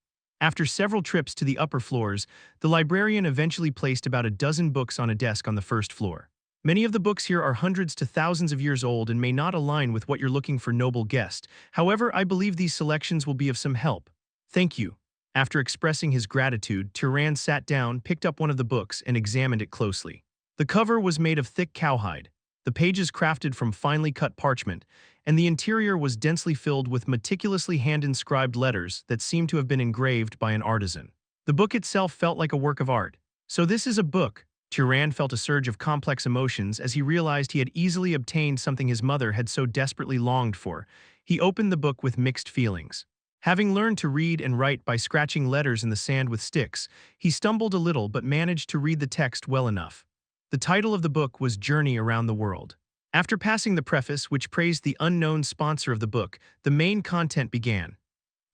After several trips to the upper floors, the librarian eventually placed about a dozen books on a desk on the first floor. Many of the books here are hundreds to thousands of years old and may not align with what you're looking for, noble guest. However, I believe these selections will be of some help. Thank you. After expressing his gratitude, Turon sat down, picked up one of the books, and examined it closely. The cover was made of thick cowhide, the pages crafted from finely cut parchment, and the interior was densely filled with meticulously hand-inscribed letters that seemed to have been engraved by an artisan. The book itself felt like a work of art. So this is a book. Turon felt a surge of complex emotions as he realized he had easily obtained something his mother had so desperately longed for. He opened the book with mixed feelings. Having learned to read and write by scratching letters in the sand with sticks, he stumbled a little but managed to read the text well enough. The title of the book was Journey Around the World. After passing the preface, which praised the unknown sponsor of the book, the main content began.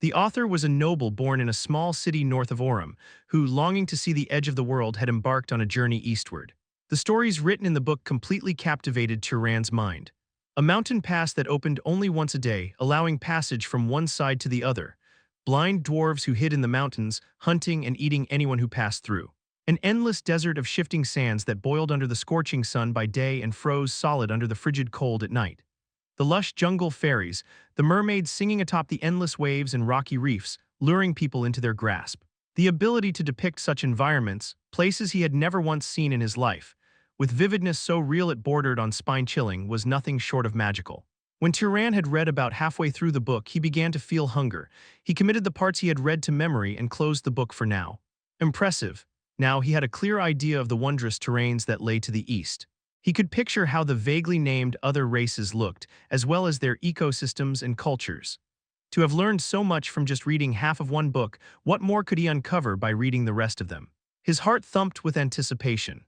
The author was a noble born in a small city north of Orum, who, longing to see the edge of the world, had embarked on a journey eastward. The stories written in the book completely captivated Turon's mind. A mountain pass that opened only once a day, allowing passage from one side to the other. Blind dwarves who hid in the mountains, hunting and eating anyone who passed through. An endless desert of shifting sands that boiled under the scorching sun by day and froze solid under the frigid cold at night. The lush jungle fairies, the mermaids singing atop the endless waves and rocky reefs, luring people into their grasp. The ability to depict such environments, places he had never once seen in his life, with vividness so real it bordered on spine-chilling, was nothing short of magical. When Turon had read about halfway through the book, he began to feel hunger. He committed the parts he had read to memory and closed the book for now. Impressive. Now he had a clear idea of the wondrous terrains that lay to the east. He could picture how the vaguely named other races looked, as well as their ecosystems and cultures. To have learned so much from just reading half of one book, what more could he uncover by reading the rest of them? His heart thumped with anticipation.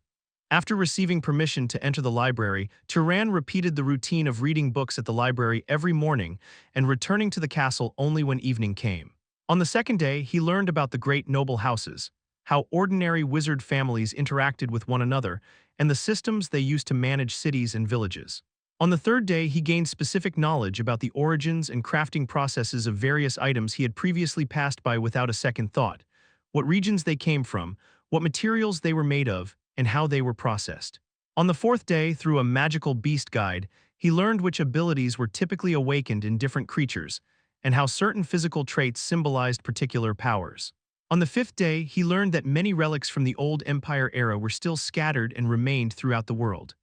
After receiving permission to enter the library, Turon repeated the routine of reading books at the library every morning and returning to the castle only when evening came. On the second day, he learned about the great noble houses, how ordinary wizard families interacted with one another, and the systems they used to manage cities and villages. On the third day, he gained specific knowledge about the origins and crafting processes of various items he had previously passed by without a second thought, what regions they came from, what materials they were made of, and how they were processed. On the fourth day, through a magical beast guide, he learned which abilities were typically awakened in different creatures, and how certain physical traits symbolized particular powers. On the fifth day, he learned that many relics from the Old Empire era were still scattered and remained throughout the world.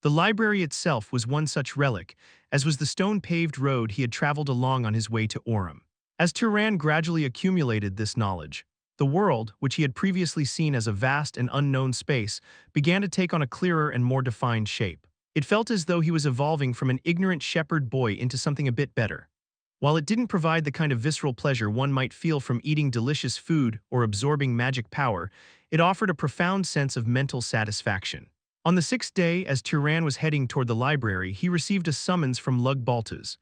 The library itself was one such relic, as was the stone-paved road he had traveled along on his way to Orum. As Turon gradually accumulated this knowledge, the world, which he had previously seen as a vast and unknown space, began to take on a clearer and more defined shape. It felt as though he was evolving from an ignorant shepherd boy into something a bit better. While it didn't provide the kind of visceral pleasure one might feel from eating delicious food or absorbing magic power, it offered a profound sense of mental satisfaction. On the sixth day, as Turon was heading toward the library, he received a summons from Lug Baltas.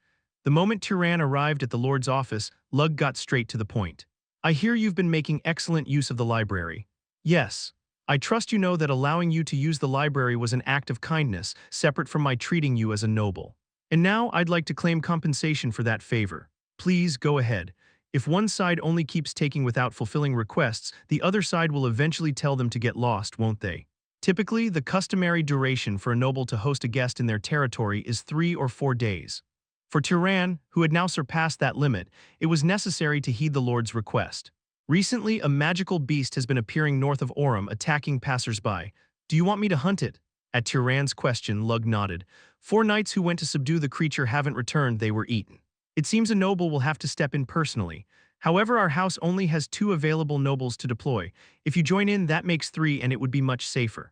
The moment Turon arrived at the Lord's office, Lug got straight to the point. "I hear you've been making excellent use of the library." "Yes. I trust you know that allowing you to use the library was an act of kindness, separate from my treating you as a noble. And now I'd like to claim compensation for that favor." Please go ahead. If one side only keeps taking without fulfilling requests, the other side will eventually tell them to get lost, won't they? Typically, the customary duration for a noble to host a guest in their territory is 3 or 4 days. For Turan, who had now surpassed that limit, it was necessary to heed the Lord's request. Recently, a magical beast has been appearing north of Orem, attacking passersby. Do you want me to hunt it? At Turan's question, Lug nodded. 4 knights who went to subdue the creature haven't returned, they were eaten. It seems a noble will have to step in personally. However, our house only has 2 available nobles to deploy. If you join in, that makes 3 and it would be much safer.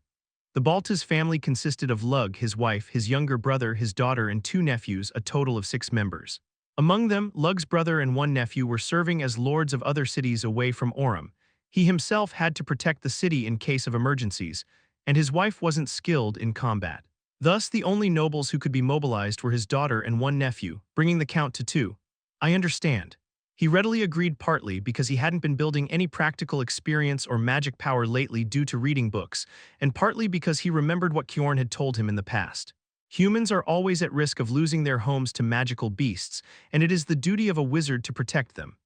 The Baltas family consisted of Lug, his wife, his younger brother, his daughter, and 2 nephews, a total of 6 members. Among them, Lug's brother and 1 nephew were serving as lords of other cities away from Orem. He himself had to protect the city in case of emergencies, and his wife wasn't skilled in combat. Thus, the only nobles who could be mobilized were his daughter and 1 nephew, bringing the count to 2. I understand. He readily agreed, partly because he hadn't been building any practical experience or magic power lately due to reading books, and partly because he remembered what Kjorn had told him in the past. Humans are always at risk of losing their homes to magical beasts, and it is the duty of a wizard to protect them.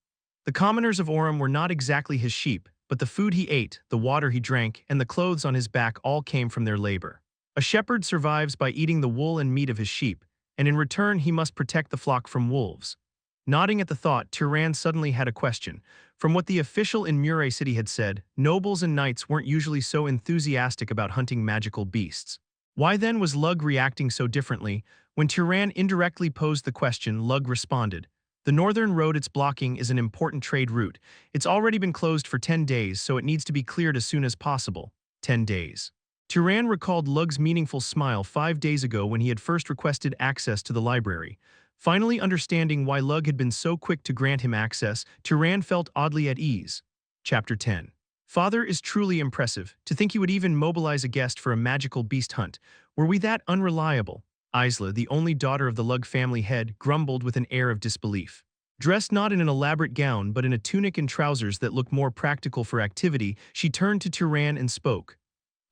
The commoners of Orem were not exactly his sheep, but the food he ate, the water he drank, and the clothes on his back all came from their labor. A shepherd survives by eating the wool and meat of his sheep, and in return he must protect the flock from wolves. Nodding at the thought, Turan suddenly had a question. From what the official in Murray City had said, nobles and knights weren't usually so enthusiastic about hunting magical beasts. Why then was Lug reacting so differently? When Turan indirectly posed the question, Lug responded, "The northern road it's blocking is an important trade route. It's already been closed for 10 days, so it needs to be cleared as soon as possible." 10 days. Turan recalled Lug's meaningful smile 5 days ago when he had first requested access to the library. Finally understanding why Lug had been so quick to grant him access, Turan felt oddly at ease. Chapter 10. Father is truly impressive. To think he would even mobilize a guest for a magical beast hunt. Were we that unreliable? Isla, the only daughter of the Lug family head, grumbled with an air of disbelief. Dressed not in an elaborate gown but in a tunic and trousers that looked more practical for activity, she turned to Turan and spoke.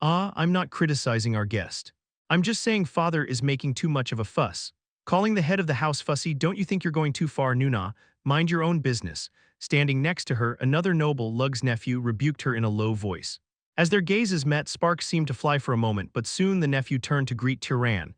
I'm not criticizing our guest. I'm just saying father is making too much of a fuss. Calling the head of the house fussy, don't you think you're going too far, Nuna? Mind your own business. Standing next to her, another noble, Lug's nephew, rebuked her in a low voice. As their gazes met, sparks seemed to fly for a moment, but soon the nephew turned to greet Turan.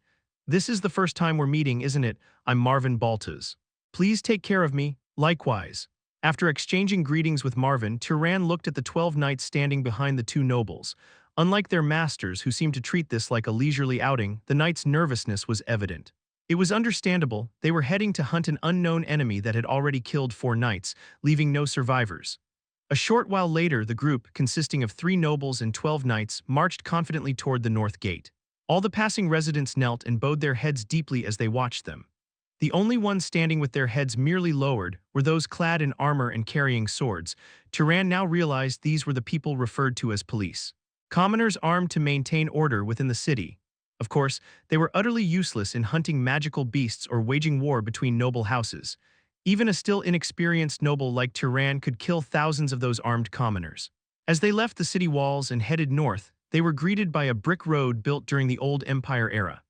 This is the first time we're meeting, isn't it? I'm Marvin Baltas. Please take care of me. Likewise. After exchanging greetings with Marvin, Turan looked at the 12 knights standing behind the 2 nobles. Unlike their masters, who seemed to treat this like a leisurely outing, the knights' nervousness was evident. It was understandable. They were heading to hunt an unknown enemy that had already killed 4 knights, leaving no survivors. A short while later, the group, consisting of 3 nobles and 12 knights, marched confidently toward the north gate. All the passing residents knelt and bowed their heads deeply as they watched them. The only ones standing with their heads merely lowered were those clad in armor and carrying swords. Turan now realized these were the people referred to as police. Commoners armed to maintain order within the city. Of course, they were utterly useless in hunting magical beasts or waging war between noble houses. Even a still inexperienced noble like Turan could kill thousands of those armed commoners. As they left the city walls and headed north, they were greeted by a brick road built during the Old Empire era.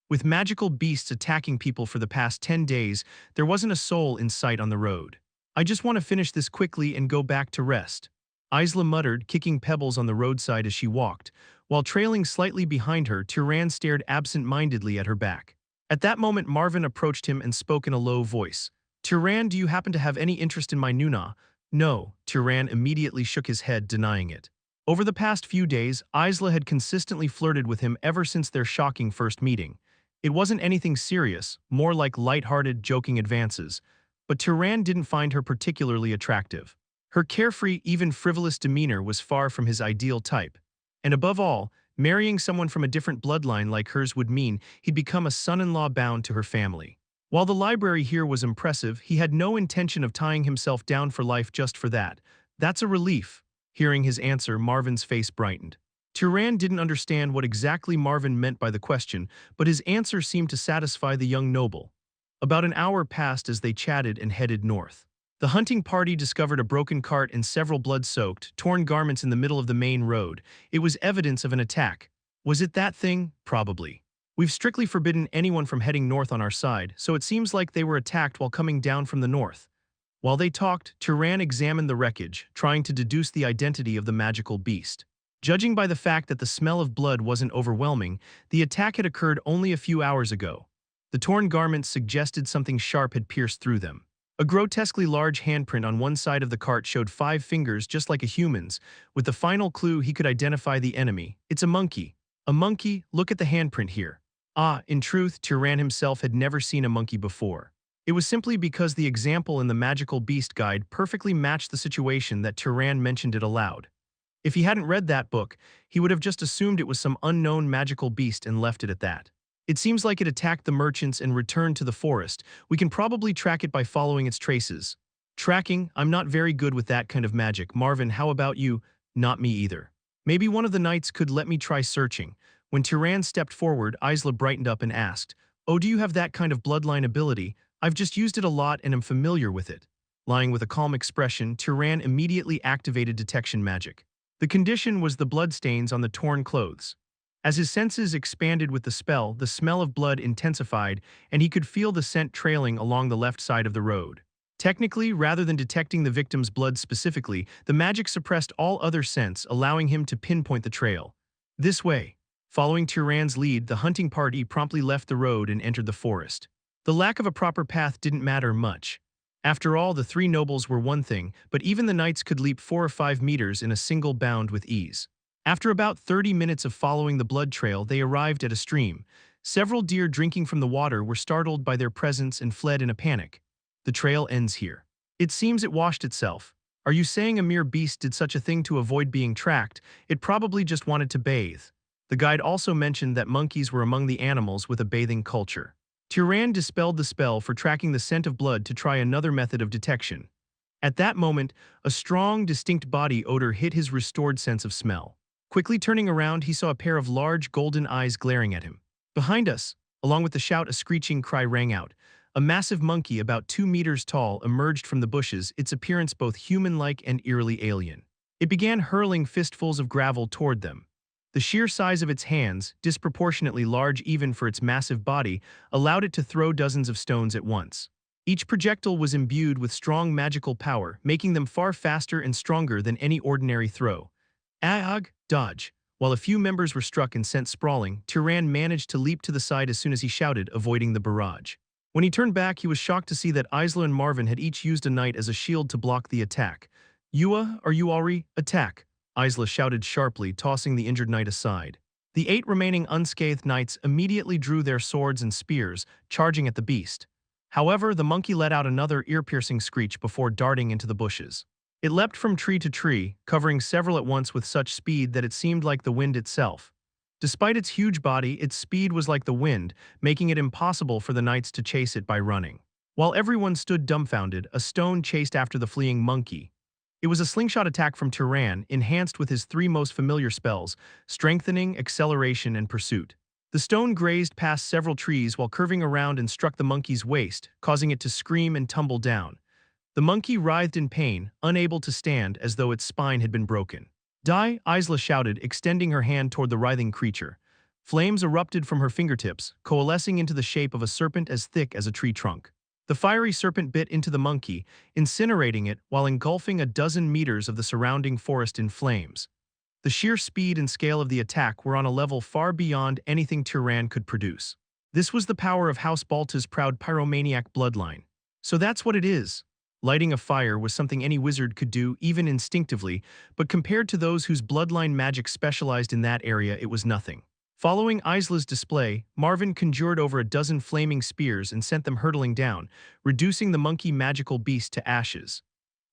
With magical beasts attacking people for the past 10 days, there wasn't a soul in sight on the road. I just want to finish this quickly and go back to rest. Isla muttered, kicking pebbles on the roadside as she walked. While trailing slightly behind her, Turan stared absent-mindedly at her back. At that moment, Marvin approached him and spoke in a low voice. Turan, do you happen to have any interest in my Nuna? No, Turan immediately shook his head, denying it. Over the past few days, Isla had consistently flirted with him ever since their shocking first meeting. It wasn't anything serious, more like light-hearted, joking advances. But Turan didn't find her particularly attractive. Her carefree, even frivolous demeanor was far from his ideal type. And above all, marrying someone from a different bloodline like hers would mean he'd become a son-in-law bound to her family. While the library here was impressive, he had no intention of tying himself down for life just for that. That's a relief. Hearing his answer, Marvin's face brightened. Turan didn't understand what exactly Marvin meant by the question, but his answer seemed to satisfy the young noble. About an hour passed as they chatted and headed north. The hunting party discovered a broken cart and several blood-soaked, torn garments in the middle of the main road. It was evidence of an attack. Was it that thing? Probably. We've strictly forbidden anyone from heading north on our side, so it seems like they were attacked while coming down from the north. While they talked, Turan examined the wreckage, trying to deduce the identity of the magical beast. Judging by the fact that the smell of blood wasn't overwhelming, the attack had occurred only a few hours ago. The torn garments suggested something sharp had pierced through them. A grotesquely large handprint on one side of the cart showed 5 fingers just like a human's, with the final clue he could identify the enemy. It's a monkey. A monkey, look at the handprint here. Ah, in truth, Turan himself had never seen a monkey before. It was simply because the example in the Magical Beast Guide perfectly matched the situation that Turan mentioned it aloud. If he hadn't read that book, he would have just assumed it was some unknown magical beast and left it at that. It seems like it attacked the merchants and returned to the forest. We can probably track it by following its traces. Tracking? I'm not very good with that kind of magic. Marvin, how about you? Not me either. Maybe one of the knights could let me try searching. When Turan stepped forward, Isla brightened up and asked, "Oh, do you have that kind of bloodline ability? I've just used it a lot and am familiar with it." Lying with a calm expression, Turan immediately activated detection magic. The condition was the bloodstains on the torn clothes. As his senses expanded with the spell, the smell of blood intensified, and he could feel the scent trailing along the left side of the road. Technically, rather than detecting the victim's blood specifically, the magic suppressed all other scents, allowing him to pinpoint the trail. This way. Following Turan's lead, the hunting party promptly left the road and entered the forest. The lack of a proper path didn't matter much. After all, the 3 nobles were one thing, but even the knights could leap 4 or 5 meters in a single bound with ease. After about 30 minutes of following the blood trail, they arrived at a stream. Several deer drinking from the water were startled by their presence and fled in a panic. The trail ends here. It seems it washed itself. Are you saying a mere beast did such a thing to avoid being tracked? It probably just wanted to bathe. The guide also mentioned that monkeys were among the animals with a bathing culture. Turan dispelled the spell for tracking the scent of blood to try another method of detection. At that moment, a strong, distinct body odor hit his restored sense of smell. Quickly turning around, he saw a pair of large golden eyes glaring at him. Behind us, along with the shout, a screeching cry rang out. A massive monkey about 2 meters tall emerged from the bushes, its appearance both human-like and eerily alien. It began hurling fistfuls of gravel toward them. The sheer size of its hands, disproportionately large even for its massive body, allowed it to throw dozens of stones at once. Each projectile was imbued with strong magical power, making them far faster and stronger than any ordinary throw. Dodge. While a few members were struck and sent sprawling, Turan managed to leap to the side as soon as he shouted, avoiding the barrage. When he turned back, he was shocked to see that Isla and Marvin had each used a knight as a shield to block the attack. Are you already? Attack! Isla shouted sharply, tossing the injured knight aside. The 8 remaining unscathed knights immediately drew their swords and spears, charging at the beast. However, the monkey let out another ear-piercing screech before darting into the bushes. It leapt from tree to tree, covering several at once with such speed that it seemed like the wind itself. Despite its huge body, its speed was like the wind, making it impossible for the knights to chase it by running. While everyone stood dumbfounded, a stone chased after the fleeing monkey. It was a slingshot attack from Turan, enhanced with his 3 most familiar spells, strengthening, acceleration, and pursuit. The stone grazed past several trees while curving around and struck the monkey's waist, causing it to scream and tumble down. The monkey writhed in pain, unable to stand as though its spine had been broken. Die, Isla shouted, extending her hand toward the writhing creature. Flames erupted from her fingertips, coalescing into the shape of a serpent as thick as a tree trunk. The fiery serpent bit into the monkey, incinerating it while engulfing a dozen meters of the surrounding forest in flames. The sheer speed and scale of the attack were on a level far beyond anything Turan could produce. This was the power of House Balta's proud pyromaniac bloodline. So that's what it is. Lighting a fire was something any wizard could do, even instinctively, but compared to those whose bloodline magic specialized in that area, it was nothing. Following Isla's display, Marvin conjured over a dozen flaming spears and sent them hurtling down, reducing the monkey magical beast to ashes.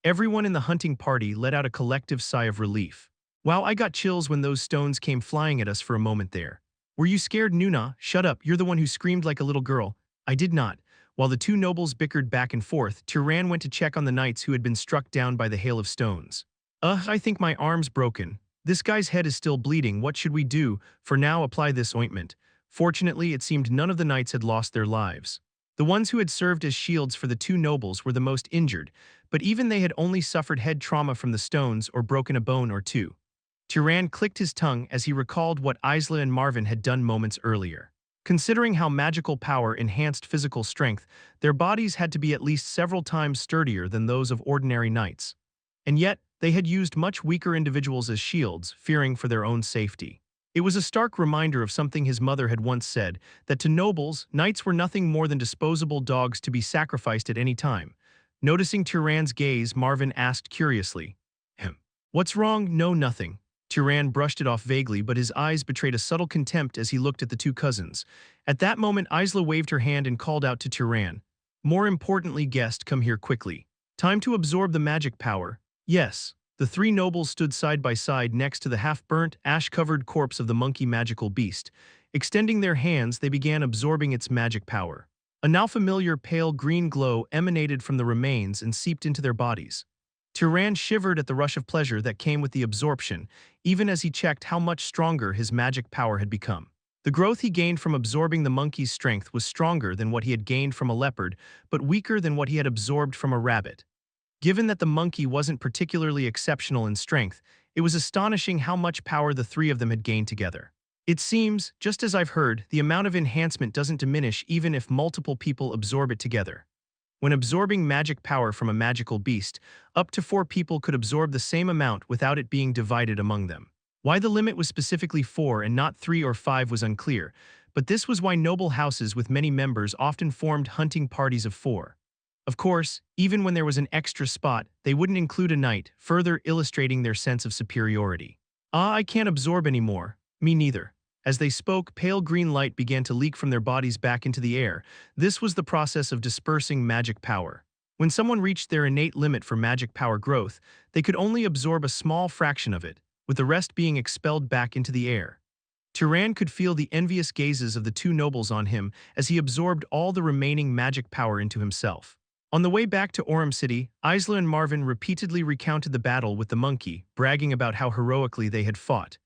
Everyone in the hunting party let out a collective sigh of relief. Wow, I got chills when those stones came flying at us for a moment there. Were you scared, Nuna? Shut up, you're the one who screamed like a little girl. I did not. While the 2 nobles bickered back and forth, Turan went to check on the knights who had been struck down by the hail of stones. I think my arm's broken. This guy's head is still bleeding. What should we do? For now, apply this ointment. Fortunately, it seemed none of the knights had lost their lives. The ones who had served as shields for the 2 nobles were the most injured, but even they had only suffered head trauma from the stones or broken a bone or 2. Turan clicked his tongue as he recalled what Isla and Marvin had done moments earlier. Considering how magical power enhanced physical strength, their bodies had to be at least several times sturdier than those of ordinary knights. And yet, they had used much weaker individuals as shields, fearing for their own safety. It was a stark reminder of something his mother had once said, that to nobles, knights were nothing more than disposable dogs to be sacrificed at any time. Noticing Turan's gaze, Marvin asked curiously, "What's wrong?" "No, nothing." Turan brushed it off vaguely, but his eyes betrayed a subtle contempt as he looked at the two cousins. At that moment, Isla waved her hand and called out to Turan, "More importantly, guest, come here quickly. Time to absorb the magic power." "Yes." The three nobles stood side by side next to the half-burnt, ash-covered corpse of the monkey magical beast. Extending their hands, they began absorbing its magic power. A now familiar pale green glow emanated from the remains and seeped into their bodies. Turan shivered at the rush of pleasure that came with the absorption, even as he checked how much stronger his magic power had become. The growth he gained from absorbing the monkey's strength was stronger than what he had gained from a leopard, but weaker than what he had absorbed from a rabbit. Given that the monkey wasn't particularly exceptional in strength, it was astonishing how much power the three of them had gained together. It seems, just as I've heard, the amount of enhancement doesn't diminish even if multiple people absorb it together. When absorbing magic power from a magical beast, up to 4 people could absorb the same amount without it being divided among them. Why the limit was specifically 4 and not 3 or 5 was unclear, but this was why noble houses with many members often formed hunting parties of 4. Of course, even when there was an extra spot, they wouldn't include a knight, further illustrating their sense of superiority. "Ah, I can't absorb anymore." "Me neither." As they spoke, pale green light began to leak from their bodies back into the air. This was the process of dispersing magic power. When someone reached their innate limit for magic power growth, they could only absorb a small fraction of it, with the rest being expelled back into the air. Turan could feel the envious gazes of the two nobles on him as he absorbed all the remaining magic power into himself. On the way back to Orem City, Isla and Marvin repeatedly recounted the battle with the monkey, bragging about how heroically they had fought.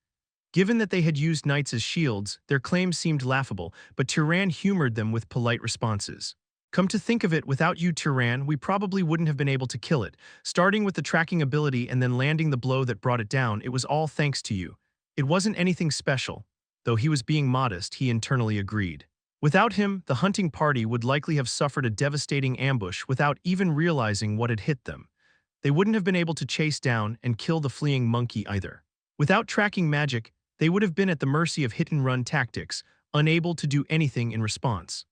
Given that they had used knights as shields, their claims seemed laughable, but Turan humored them with polite responses. "Come to think of it, without you, Turan, we probably wouldn't have been able to kill it. Starting with the tracking ability and then landing the blow that brought it down, it was all thanks to you. It wasn't anything special." Though he was being modest, he internally agreed. Without him, the hunting party would likely have suffered a devastating ambush without even realizing what had hit them. They wouldn't have been able to chase down and kill the fleeing monkey either. Without tracking magic, they would have been at the mercy of hit-and-run tactics, unable to do anything in response.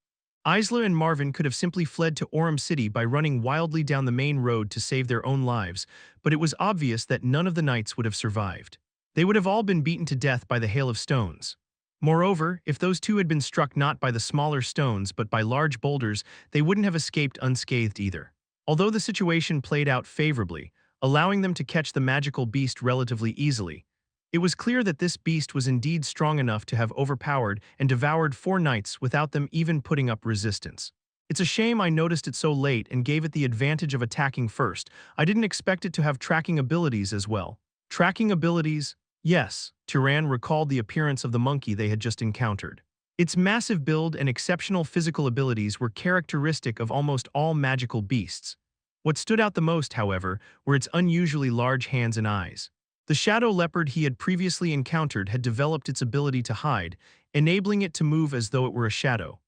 Isla and Marvin could have simply fled to Orem City by running wildly down the main road to save their own lives, but it was obvious that none of the knights would have survived. They would have all been beaten to death by the hail of stones. Moreover, if those two had been struck not by the smaller stones but by large boulders, they wouldn't have escaped unscathed either. Although the situation played out favorably, allowing them to catch the magical beast relatively easily, it was clear that this beast was indeed strong enough to have overpowered and devoured 4 knights without them even putting up resistance. "It's a shame I noticed it so late and gave it the advantage of attacking first. I didn't expect it to have tracking abilities as well." Tracking abilities? Yes, Turan recalled the appearance of the monkey they had just encountered. Its massive build and exceptional physical abilities were characteristic of almost all magical beasts. What stood out the most, however, were its unusually large hands and eyes. The shadow leopard he had previously encountered had developed its ability to hide, enabling it to move as though it were a shadow.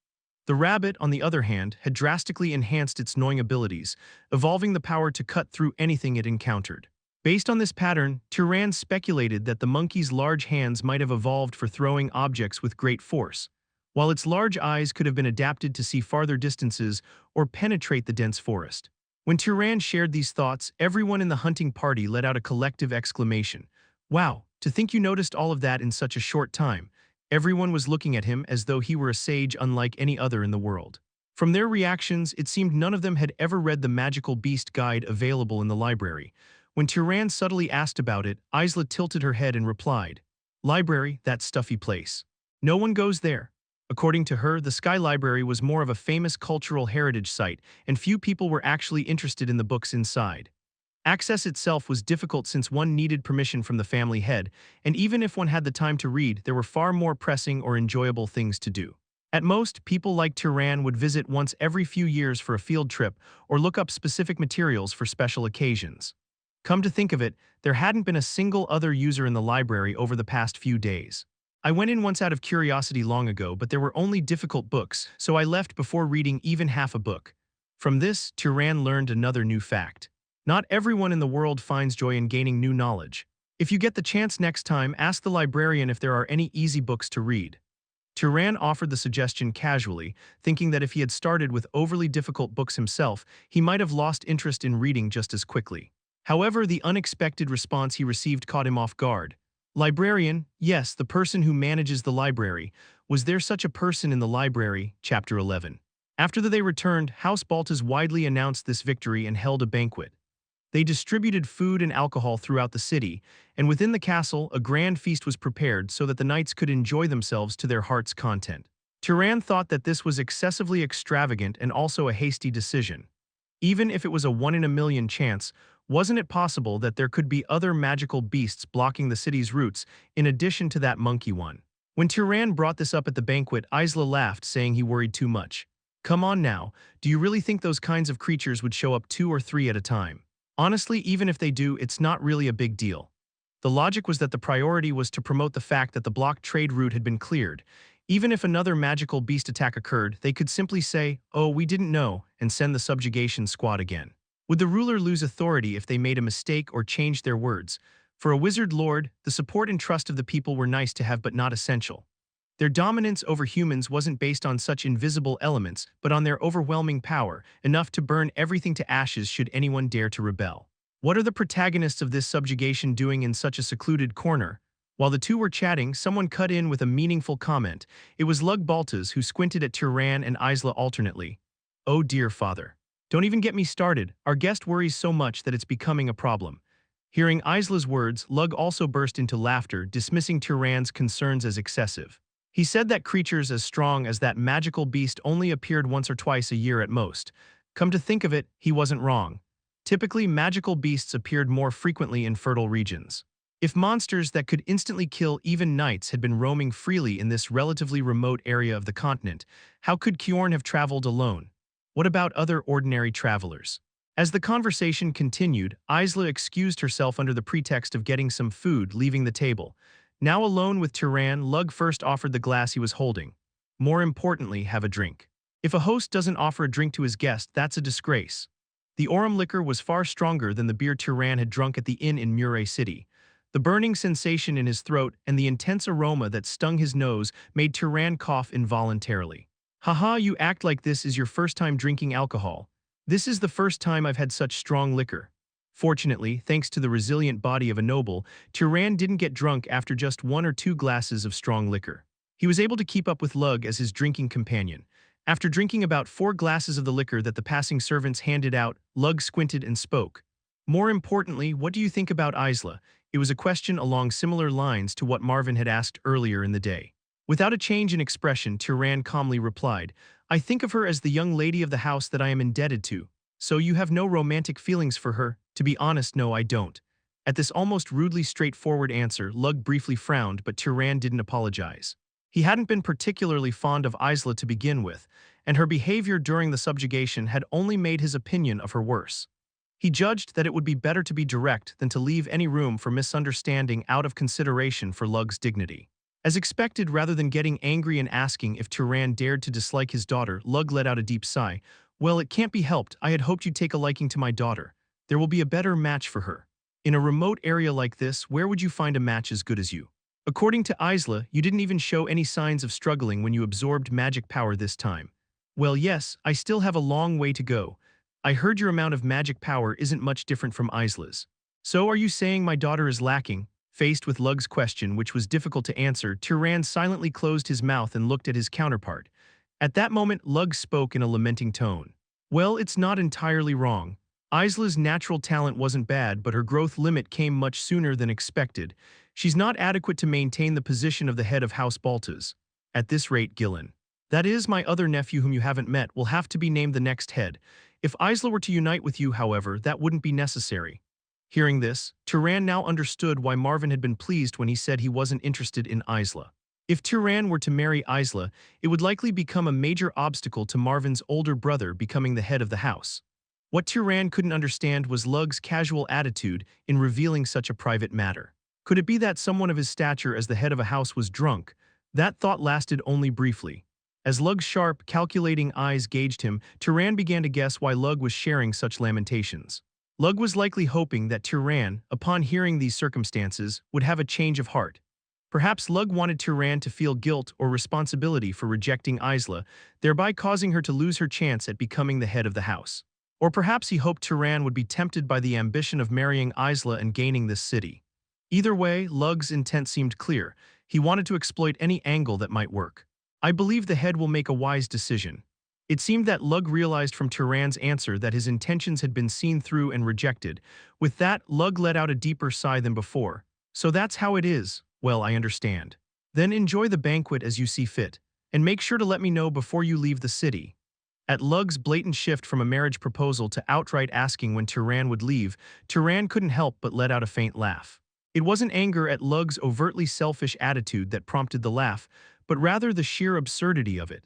The rabbit, on the other hand, had drastically enhanced its gnawing abilities, evolving the power to cut through anything it encountered. Based on this pattern, Turan speculated that the monkey's large hands might have evolved for throwing objects with great force, while its large eyes could have been adapted to see farther distances or penetrate the dense forest. When Turan shared these thoughts, everyone in the hunting party let out a collective exclamation. "Wow, to think you noticed all of that in such a short time." Everyone was looking at him as though he were a sage unlike any other in the world. From their reactions, it seemed none of them had ever read the magical beast guide available in the library. When Turan subtly asked about it, Isla tilted her head and replied, "Library, that stuffy place. No one goes there." According to her, the Sky Library was more of a famous cultural heritage site, and few people were actually interested in the books inside. Access itself was difficult since one needed permission from the family head, and even if one had the time to read, there were far more pressing or enjoyable things to do. At most, people like Turan would visit once every few years for a field trip or look up specific materials for special occasions. Come to think of it, there hadn't been a single other user in the library over the past few days. I went in once out of curiosity long ago, but there were only difficult books, so I left before reading even half a book. From this, Turan learned another new fact. Not everyone in the world finds joy in gaining new knowledge. If you get the chance next time, ask the librarian if there are any easy books to read. Turan offered the suggestion casually, thinking that if he had started with overly difficult books himself, he might have lost interest in reading just as quickly. However, the unexpected response he received caught him off guard. Librarian, yes, the person who manages the library. Was there such a person in the library? Chapter 11. After they returned, House Baltas widely announced this victory and held a banquet. They distributed food and alcohol throughout the city, and within the castle, a grand feast was prepared so that the knights could enjoy themselves to their heart's content. Turan thought that this was excessively extravagant and also a hasty decision. Even if it was a 1 in a million chance, wasn't it possible that there could be other magical beasts blocking the city's routes, in addition to that monkey one? When Turan brought this up at the banquet, Isla laughed, saying he worried too much. Come on now, do you really think those kinds of creatures would show up 2 or 3 at a time? Honestly, even if they do, it's not really a big deal. The logic was that the priority was to promote the fact that the blocked trade route had been cleared. Even if another magical beast attack occurred, they could simply say, "Oh, we didn't know," and send the subjugation squad again. Would the ruler lose authority if they made a mistake or changed their words? For a wizard lord, the support and trust of the people were nice to have but not essential. Their dominance over humans wasn't based on such invisible elements, but on their overwhelming power, enough to burn everything to ashes should anyone dare to rebel. What are the protagonists of this subjugation doing in such a secluded corner? While the two were chatting, someone cut in with a meaningful comment. It was Lug Baltas who squinted at Turan and Isla alternately. Oh dear father. Don't even get me started, our guest worries so much that it's becoming a problem. Hearing Isla's words, Lug also burst into laughter, dismissing Turan's concerns as excessive. He said that creatures as strong as that magical beast only appeared once or twice a year at most. Come to think of it, he wasn't wrong. Typically, magical beasts appeared more frequently in fertile regions. If monsters that could instantly kill even knights had been roaming freely in this relatively remote area of the continent, how could Kjorn have traveled alone? What about other ordinary travelers? As the conversation continued, Isla excused herself under the pretext of getting some food, leaving the table. Now alone with Turan, Lug first offered the glass he was holding. More importantly, have a drink. If a host doesn't offer a drink to his guest, that's a disgrace. The Aurum liquor was far stronger than the beer Turan had drunk at the inn in Murray City. The burning sensation in his throat and the intense aroma that stung his nose made Turan cough involuntarily. Haha, you act like this is your first time drinking alcohol. This is the first time I've had such strong liquor. Fortunately, thanks to the resilient body of a noble, Turan didn't get drunk after just 1 or 2 glasses of strong liquor. He was able to keep up with Lug as his drinking companion. After drinking about 4 glasses of the liquor that the passing servants handed out, Lug squinted and spoke. More importantly, what do you think about Isla? It was a question along similar lines to what Marvin had asked earlier in the day. Without a change in expression, Turan calmly replied, I think of her as the young lady of the house that I am indebted to. So you have no romantic feelings for her? To be honest, no, I don't. At this almost rudely straightforward answer, Lug briefly frowned, but Turan didn't apologize. He hadn't been particularly fond of Isla to begin with, and her behavior during the subjugation had only made his opinion of her worse. He judged that it would be better to be direct than to leave any room for misunderstanding out of consideration for Lug's dignity. As expected, rather than getting angry and asking if Turan dared to dislike his daughter, Lug let out a deep sigh. Well, it can't be helped. I had hoped you'd take a liking to my daughter. There will be a better match for her. In a remote area like this, where would you find a match as good as you? According to Isla, you didn't even show any signs of struggling when you absorbed magic power this time. Well, yes, I still have a long way to go. I heard your amount of magic power isn't much different from Isla's. So are you saying my daughter is lacking? Faced with Lug's question, which was difficult to answer, Turan silently closed his mouth and looked at his counterpart. At that moment, Lug spoke in a lamenting tone. Well, it's not entirely wrong. Isla's natural talent wasn't bad, but her growth limit came much sooner than expected. She's not adequate to maintain the position of the head of House Baltas. At this rate, Gillen. That is, my other nephew whom you haven't met will have to be named the next head. If Isla were to unite with you, however, that wouldn't be necessary. Hearing this, Turan now understood why Marvin had been pleased when he said he wasn't interested in Isla. If Turan were to marry Isla, it would likely become a major obstacle to Marvin's older brother becoming the head of the house. What Turan couldn't understand was Lug's casual attitude in revealing such a private matter. Could it be that someone of his stature as the head of a house was drunk? That thought lasted only briefly. As Lug's sharp, calculating eyes gauged him, Turan began to guess why Lug was sharing such lamentations. Lug was likely hoping that Turan, upon hearing these circumstances, would have a change of heart. Perhaps Lug wanted Turan to feel guilt or responsibility for rejecting Isla, thereby causing her to lose her chance at becoming the head of the house. Or perhaps he hoped Turan would be tempted by the ambition of marrying Isla and gaining this city. Either way, Lug's intent seemed clear. He wanted to exploit any angle that might work. I believe the head will make a wise decision. It seemed that Lug realized from Turan's answer that his intentions had been seen through and rejected. With that, Lug let out a deeper sigh than before. So that's how it is. Well, I understand. Then enjoy the banquet as you see fit, and make sure to let me know before you leave the city. At Lug's blatant shift from a marriage proposal to outright asking when Turan would leave, Turan couldn't help but let out a faint laugh. It wasn't anger at Lug's overtly selfish attitude that prompted the laugh, but rather the sheer absurdity of it.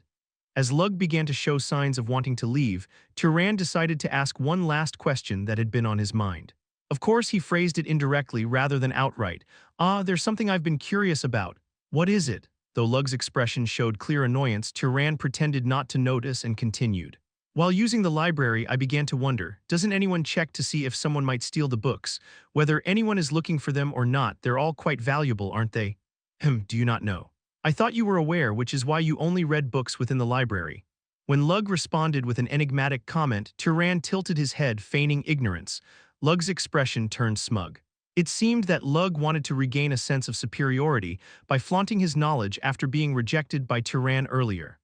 As Lug began to show signs of wanting to leave, Turan decided to ask one last question that had been on his mind. Of course, he phrased it indirectly rather than outright. There's something I've been curious about. What is it? Though Lug's expression showed clear annoyance, Turan pretended not to notice and continued. While using the library, I began to wonder, doesn't anyone check to see if someone might steal the books? Whether anyone is looking for them or not, they're all quite valuable, aren't they? Do you not know? I thought you were aware, which is why you only read books within the library. When Lug responded with an enigmatic comment, Turan tilted his head, feigning ignorance. Lug's expression turned smug. It seemed that Lug wanted to regain a sense of superiority by flaunting his knowledge after being rejected by Turan earlier.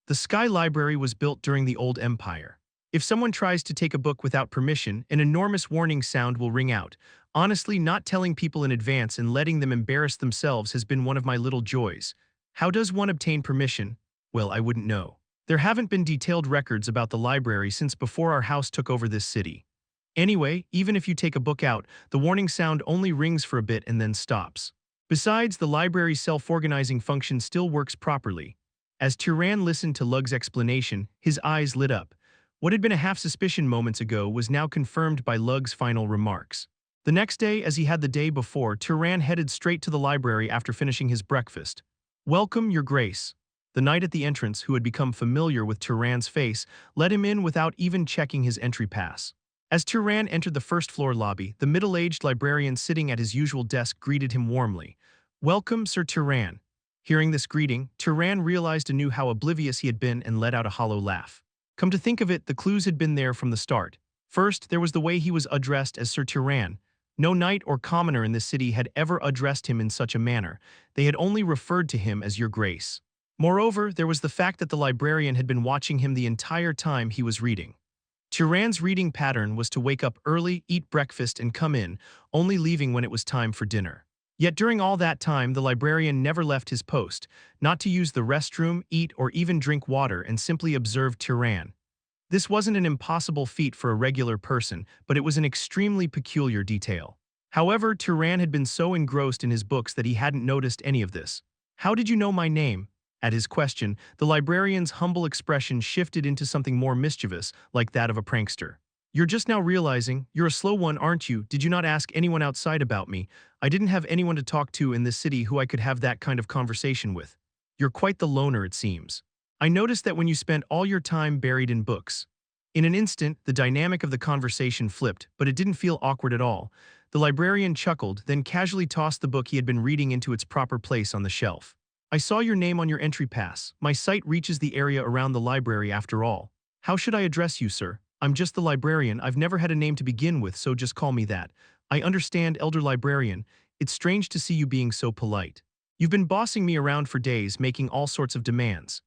The Sky Library was built during the Old Empire. If someone tries to take a book without permission, an enormous warning sound will ring out. Honestly, not telling people in advance and letting them embarrass themselves has been one of my little joys. How does one obtain permission? Well, I wouldn't know. There haven't been detailed records about the library since before our house took over this city. Anyway, even if you take a book out, the warning sound only rings for a bit and then stops. Besides, the library's self-organizing function still works properly. As Turan listened to Lug's explanation, his eyes lit up. What had been a half-suspicion moments ago was now confirmed by Lug's final remarks. The next day, as he had the day before, Turan headed straight to the library after finishing his breakfast. "Welcome, Your Grace." The knight at the entrance, who had become familiar with Turan's face, let him in without even checking his entry pass. As Turan entered the first-floor lobby, the middle-aged librarian sitting at his usual desk greeted him warmly. "Welcome, Sir Turan." Hearing this greeting, Turan realized anew how oblivious he had been and let out a hollow laugh. Come to think of it, the clues had been there from the start. First, there was the way he was addressed as Sir Turan. No knight or commoner in the city had ever addressed him in such a manner. They had only referred to him as Your Grace. Moreover, there was the fact that the librarian had been watching him the entire time he was reading. Turan's reading pattern was to wake up early, eat breakfast, and come in, only leaving when it was time for dinner. Yet during all that time, the librarian never left his post, not to use the restroom, eat, or even drink water, and simply observed Turan. This wasn't an impossible feat for a regular person, but it was an extremely peculiar detail. However, Turan had been so engrossed in his books that he hadn't noticed any of this. "How did you know my name?" At his question, the librarian's humble expression shifted into something more mischievous, like that of a prankster. "You're just now realizing, you're a slow one, aren't you? Did you not ask anyone outside about me? I didn't have anyone to talk to in this city who I could have that kind of conversation with. You're quite the loner, it seems. I noticed that when you spent all your time buried in books." In an instant, the dynamic of the conversation flipped, but it didn't feel awkward at all. The librarian chuckled, then casually tossed the book he had been reading into its proper place on the shelf. "I saw your name on your entry pass. My sight reaches the area around the library after all. How should I address you, sir? I'm just the librarian. I've never had a name to begin with, so just call me that." "I understand, elder librarian. It's strange to see you being so polite. You've been bossing me around for days, making all sorts of demands."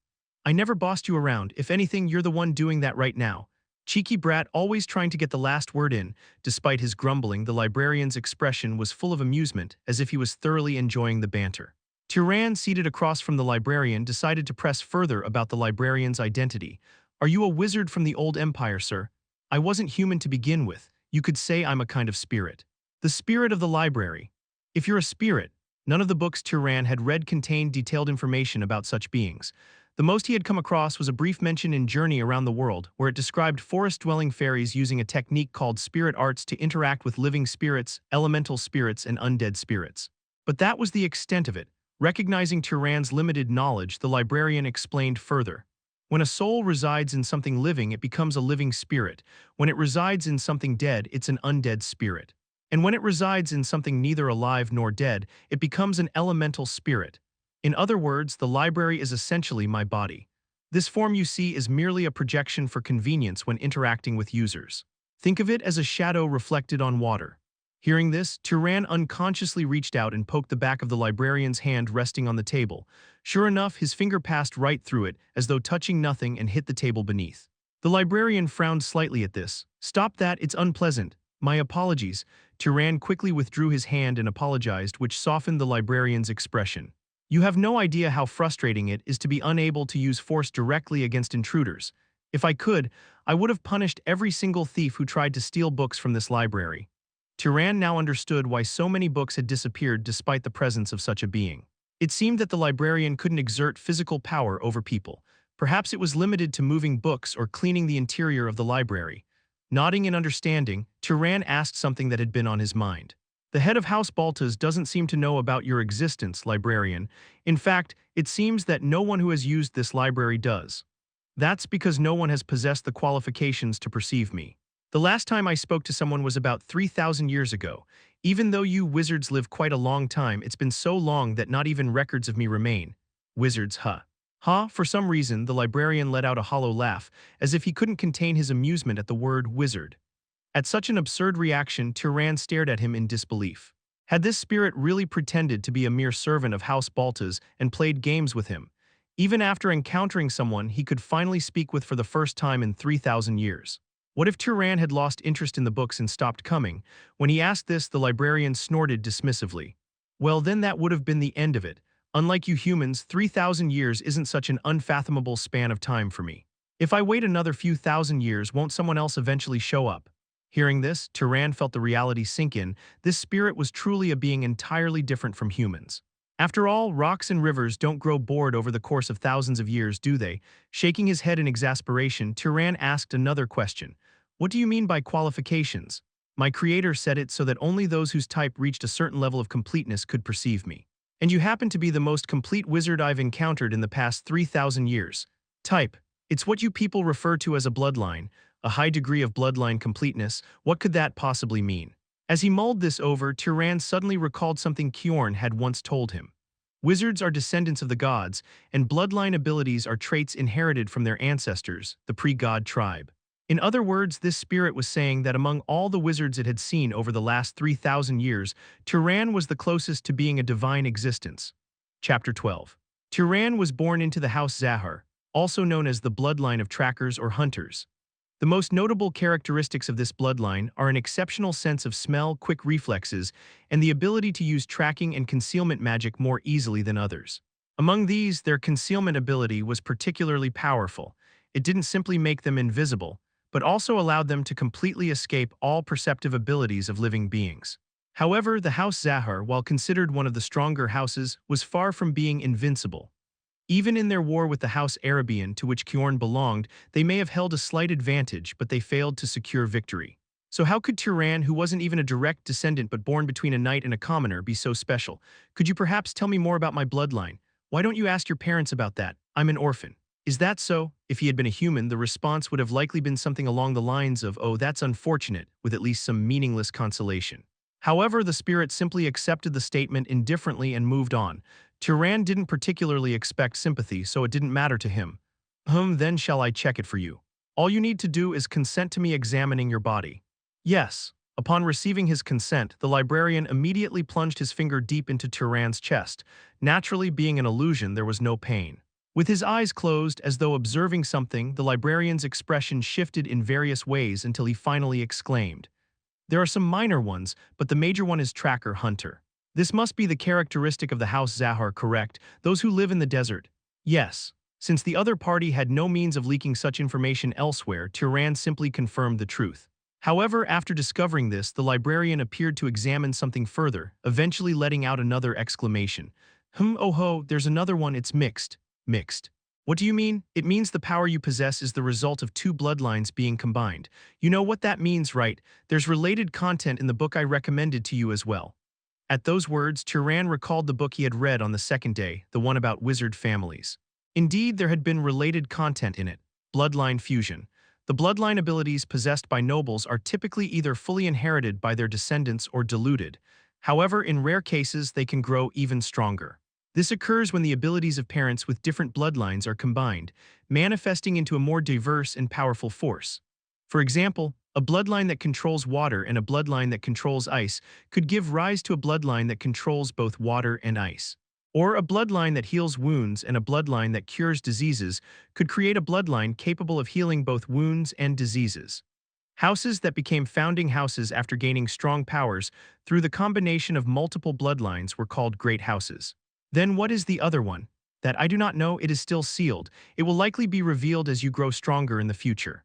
"I never bossed you around. If anything, you're the one doing that right now." Cheeky brat, always trying to get the last word in. Despite his grumbling, the librarian's expression was full of amusement, as if he was thoroughly enjoying the banter. Turan, seated across from the librarian, decided to press further about the librarian's identity. "Are you a wizard from the Old Empire, sir? I wasn't human to begin with. You could say I'm a kind of spirit." "The spirit of the library." If you're a spirit, none of the books Turan had read contained detailed information about such beings. The most he had come across was a brief mention in Journey Around the World, where it described forest-dwelling fairies using a technique called spirit arts to interact with living spirits, elemental spirits, and undead spirits. But that was the extent of it. Recognizing Turan's limited knowledge, the librarian explained further. When a soul resides in something living, it becomes a living spirit. When it resides in something dead, it's an undead spirit. And when it resides in something neither alive nor dead, it becomes an elemental spirit. In other words, the library is essentially my body. This form you see is merely a projection for convenience when interacting with users. Think of it as a shadow reflected on water. Hearing this, Turan unconsciously reached out and poked the back of the librarian's hand resting on the table. Sure enough, his finger passed right through it, as though touching nothing, and hit the table beneath. The librarian frowned slightly at this. "Stop that, it's unpleasant. My apologies." Turan quickly withdrew his hand and apologized, which softened the librarian's expression. "You have no idea how frustrating it is to be unable to use force directly against intruders. If I could, I would have punished every single thief who tried to steal books from this library." Turan now understood why so many books had disappeared despite the presence of such a being. It seemed that the librarian couldn't exert physical power over people. Perhaps it was limited to moving books or cleaning the interior of the library. Nodding in understanding, Turan asked something that had been on his mind. "The head of House Baltas doesn't seem to know about your existence, librarian. In fact, it seems that no one who has used this library does. That's because no one has possessed the qualifications to perceive me. The last time I spoke to someone was about 3,000 years ago. Even though you wizards live quite a long time, it's been so long that not even records of me remain." Wizards, huh? Huh? For some reason, the librarian let out a hollow laugh, as if he couldn't contain his amusement at the word wizard. At such an absurd reaction, Turan stared at him in disbelief. Had this spirit really pretended to be a mere servant of House Baltas and played games with him? Even after encountering someone he could finally speak with for the first time in 3,000 years. What if Turan had lost interest in the books and stopped coming? When he asked this, the librarian snorted dismissively. "Well, then that would have been the end of it. Unlike you humans, 3,000 years isn't such an unfathomable span of time for me. If I wait another few thousand years, won't someone else eventually show up?" Hearing this, Turan felt the reality sink in. This spirit was truly a being entirely different from humans. After all, rocks and rivers don't grow bored over the course of thousands of years, do they? Shaking his head in exasperation, Turan asked another question. "What do you mean by qualifications? My creator said it so that only those whose type reached a certain level of completeness could perceive me. And you happen to be the most complete wizard I've encountered in the past 3,000 years. Type. It's what you people refer to as a bloodline, a high degree of bloodline completeness. What could that possibly mean?" As he mulled this over, Turan suddenly recalled something Kjorn had once told him. Wizards are descendants of the gods, and bloodline abilities are traits inherited from their ancestors, the pre-god tribe. In other words, this spirit was saying that among all the wizards it had seen over the last 3,000 years, Turan was the closest to being a divine existence. Chapter 12. Turan was born into the House Zahar, also known as the bloodline of trackers or hunters. The most notable characteristics of this bloodline are an exceptional sense of smell, quick reflexes, and the ability to use tracking and concealment magic more easily than others. Among these, their concealment ability was particularly powerful. It didn't simply make them invisible, but also allowed them to completely escape all perceptive abilities of living beings. However, the House Zahar, while considered one of the stronger houses, was far from being invincible. Even in their war with the House Arabian, to which Kjorn belonged, they may have held a slight advantage, but they failed to secure victory. So how could Turan, who wasn't even a direct descendant but born between a knight and a commoner, be so special? "Could you perhaps tell me more about my bloodline? Why don't you ask your parents about that? I'm an orphan." Is that so? If he had been a human, the response would have likely been something along the lines of, "Oh, that's unfortunate," with at least some meaningless consolation. However, the spirit simply accepted the statement indifferently and moved on. Turan didn't particularly expect sympathy, so it didn't matter to him. Then shall I check it for you? All you need to do is consent to me examining your body." Yes. Upon receiving his consent, the librarian immediately plunged his finger deep into Turan's chest. Naturally, being an illusion, there was no pain. With his eyes closed, as though observing something, the librarian's expression shifted in various ways until he finally exclaimed, "There are some minor ones, but the major one is tracker hunter. This must be the characteristic of the House Zahar, correct? Those who live in the desert." Yes. Since the other party had no means of leaking such information elsewhere, Turan simply confirmed the truth. However, after discovering this, the librarian appeared to examine something further, eventually letting out another exclamation. Oh ho, there's another one, it's mixed. Mixed. What do you mean? It means the power you possess is the result of two bloodlines being combined. You know what that means, right? There's related content in the book I recommended to you as well. At those words, Turan recalled the book he had read on the second day, the one about wizard families. Indeed, there had been related content in it: bloodline fusion. The bloodline abilities possessed by nobles are typically either fully inherited by their descendants or diluted. However, in rare cases, they can grow even stronger. This occurs when the abilities of parents with different bloodlines are combined, manifesting into a more diverse and powerful force. For example, a bloodline that controls water and a bloodline that controls ice could give rise to a bloodline that controls both water and ice. Or a bloodline that heals wounds and a bloodline that cures diseases could create a bloodline capable of healing both wounds and diseases. Houses that became founding houses after gaining strong powers through the combination of multiple bloodlines were called great houses. Then what is the other one? That I do not know. It is still sealed. It will likely be revealed as you grow stronger in the future.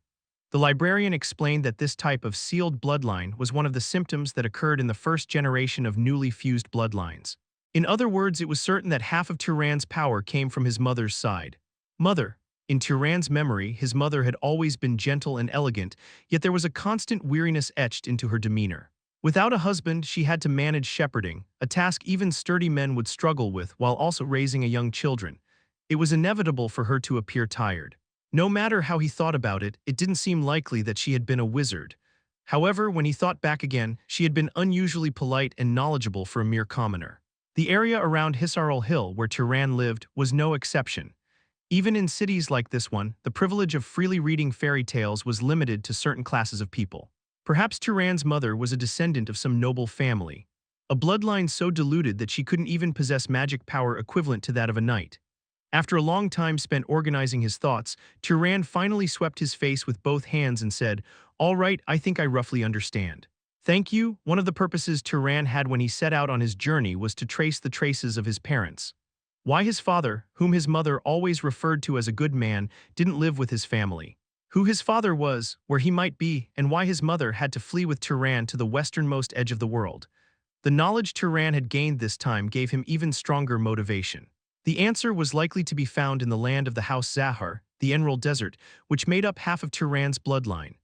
The librarian explained that this type of sealed bloodline was one of the symptoms that occurred in the first generation of newly fused bloodlines. In other words, it was certain that half of Turan's power came from his mother's side. Mother. In Turan's memory, his mother had always been gentle and elegant, yet there was a constant weariness etched into her demeanor. Without a husband, she had to manage shepherding, a task even sturdy men would struggle with while also raising a young children. It was inevitable for her to appear tired. No matter how he thought about it, it didn't seem likely that she had been a wizard. However, when he thought back again, she had been unusually polite and knowledgeable for a mere commoner. The area around Hisarul Hill, where Turan lived, was no exception. Even in cities like this one, the privilege of freely reading fairy tales was limited to certain classes of people. Perhaps Turan's mother was a descendant of some noble family, a bloodline so diluted that she couldn't even possess magic power equivalent to that of a knight. After a long time spent organizing his thoughts, Turan finally swept his face with both hands and said, "All right, I think I roughly understand. Thank you." One of the purposes Turan had when he set out on his journey was to trace the traces of his parents. Why his father, whom his mother always referred to as a good man, didn't live with his family. Who his father was, where he might be, and why his mother had to flee with Turan to the westernmost edge of the world. The knowledge Turan had gained this time gave him even stronger motivation. The answer was likely to be found in the land of the House Zahar, the Emerald Desert, which made up half of Turan's bloodline.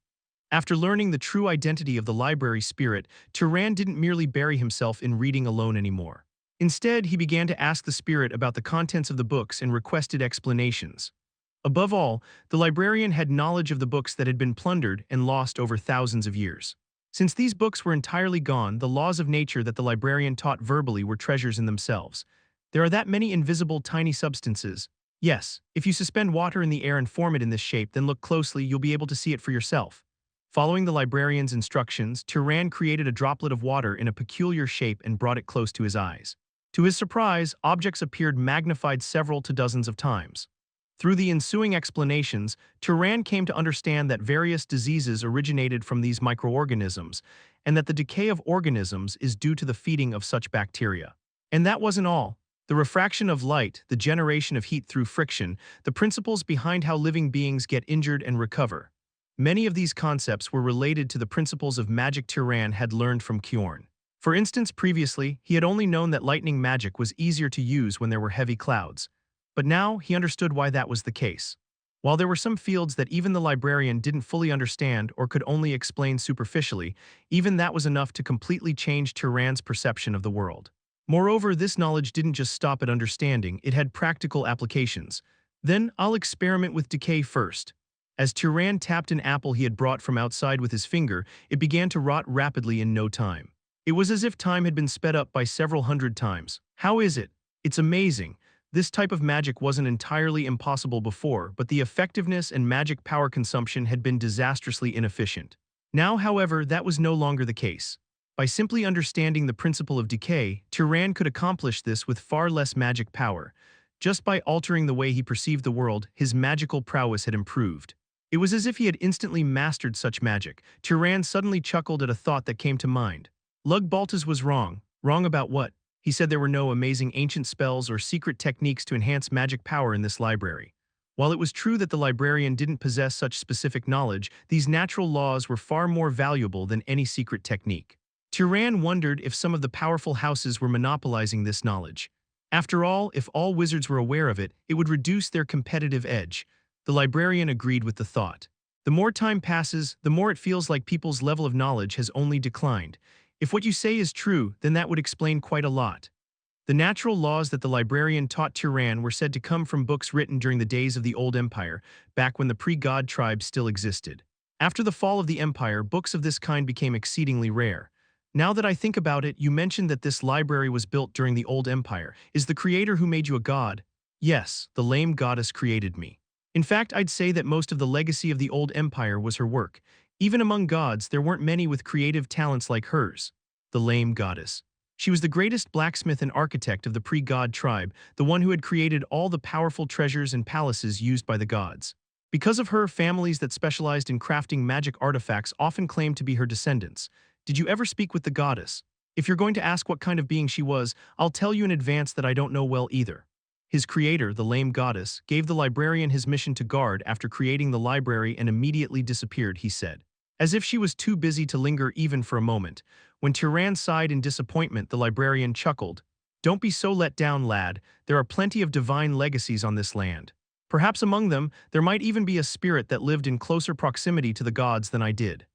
After learning the true identity of the library spirit, Turan didn't merely bury himself in reading alone anymore. Instead, he began to ask the spirit about the contents of the books and requested explanations. Above all, the librarian had knowledge of the books that had been plundered and lost over thousands of years. Since these books were entirely gone, the laws of nature that the librarian taught verbally were treasures in themselves. There are that many invisible tiny substances. Yes, if you suspend water in the air and form it in this shape, then look closely, you'll be able to see it for yourself. Following the librarian's instructions, Turan created a droplet of water in a peculiar shape and brought it close to his eyes. To his surprise, objects appeared magnified several to dozens of times. Through the ensuing explanations, Turan came to understand that various diseases originated from these microorganisms, and that the decay of organisms is due to the feeding of such bacteria. And that wasn't all. The refraction of light, the generation of heat through friction, the principles behind how living beings get injured and recover. Many of these concepts were related to the principles of magic Turan had learned from Kjorn. For instance, previously, he had only known that lightning magic was easier to use when there were heavy clouds. But now, he understood why that was the case. While there were some fields that even the librarian didn't fully understand or could only explain superficially, even that was enough to completely change Turan's perception of the world. Moreover, this knowledge didn't just stop at understanding, it had practical applications. Then, I'll experiment with decay first. As Turan tapped an apple he had brought from outside with his finger, it began to rot rapidly in no time. It was as if time had been sped up by several hundred times. How is it? It's amazing. This type of magic wasn't entirely impossible before, but the effectiveness and magic power consumption had been disastrously inefficient. Now, however, that was no longer the case. By simply understanding the principle of decay, Turan could accomplish this with far less magic power. Just by altering the way he perceived the world, his magical prowess had improved. It was as if he had instantly mastered such magic. Turan suddenly chuckled at a thought that came to mind. Lug Baltas was wrong. Wrong about what? He said there were no amazing ancient spells or secret techniques to enhance magic power in this library. While it was true that the librarian didn't possess such specific knowledge, these natural laws were far more valuable than any secret technique. Turan wondered if some of the powerful houses were monopolizing this knowledge. After all, if all wizards were aware of it, it would reduce their competitive edge. The librarian agreed with the thought. The more time passes, the more it feels like people's level of knowledge has only declined. If what you say is true, then that would explain quite a lot. The natural laws that the librarian taught Turan were said to come from books written during the days of the Old Empire, back when the pre-god tribes still existed. After the fall of the empire, books of this kind became exceedingly rare. Now that I think about it, you mentioned that this library was built during the Old Empire. Is the creator who made you a god? Yes, the lame goddess created me. In fact, I'd say that most of the legacy of the Old Empire was her work. Even among gods, there weren't many with creative talents like hers. The lame goddess. She was the greatest blacksmith and architect of the pre-god tribe, the one who had created all the powerful treasures and palaces used by the gods. Because of her, families that specialized in crafting magic artifacts often claimed to be her descendants. Did you ever speak with the goddess? If you're going to ask what kind of being she was, I'll tell you in advance that I don't know well either. His creator, the lame goddess, gave the librarian his mission to guard after creating the library and immediately disappeared, he said. As if she was too busy to linger even for a moment. When Turan sighed in disappointment, the librarian chuckled. Don't be so let down, lad. There are plenty of divine legacies on this land. Perhaps among them, there might even be a spirit that lived in closer proximity to the gods than I did.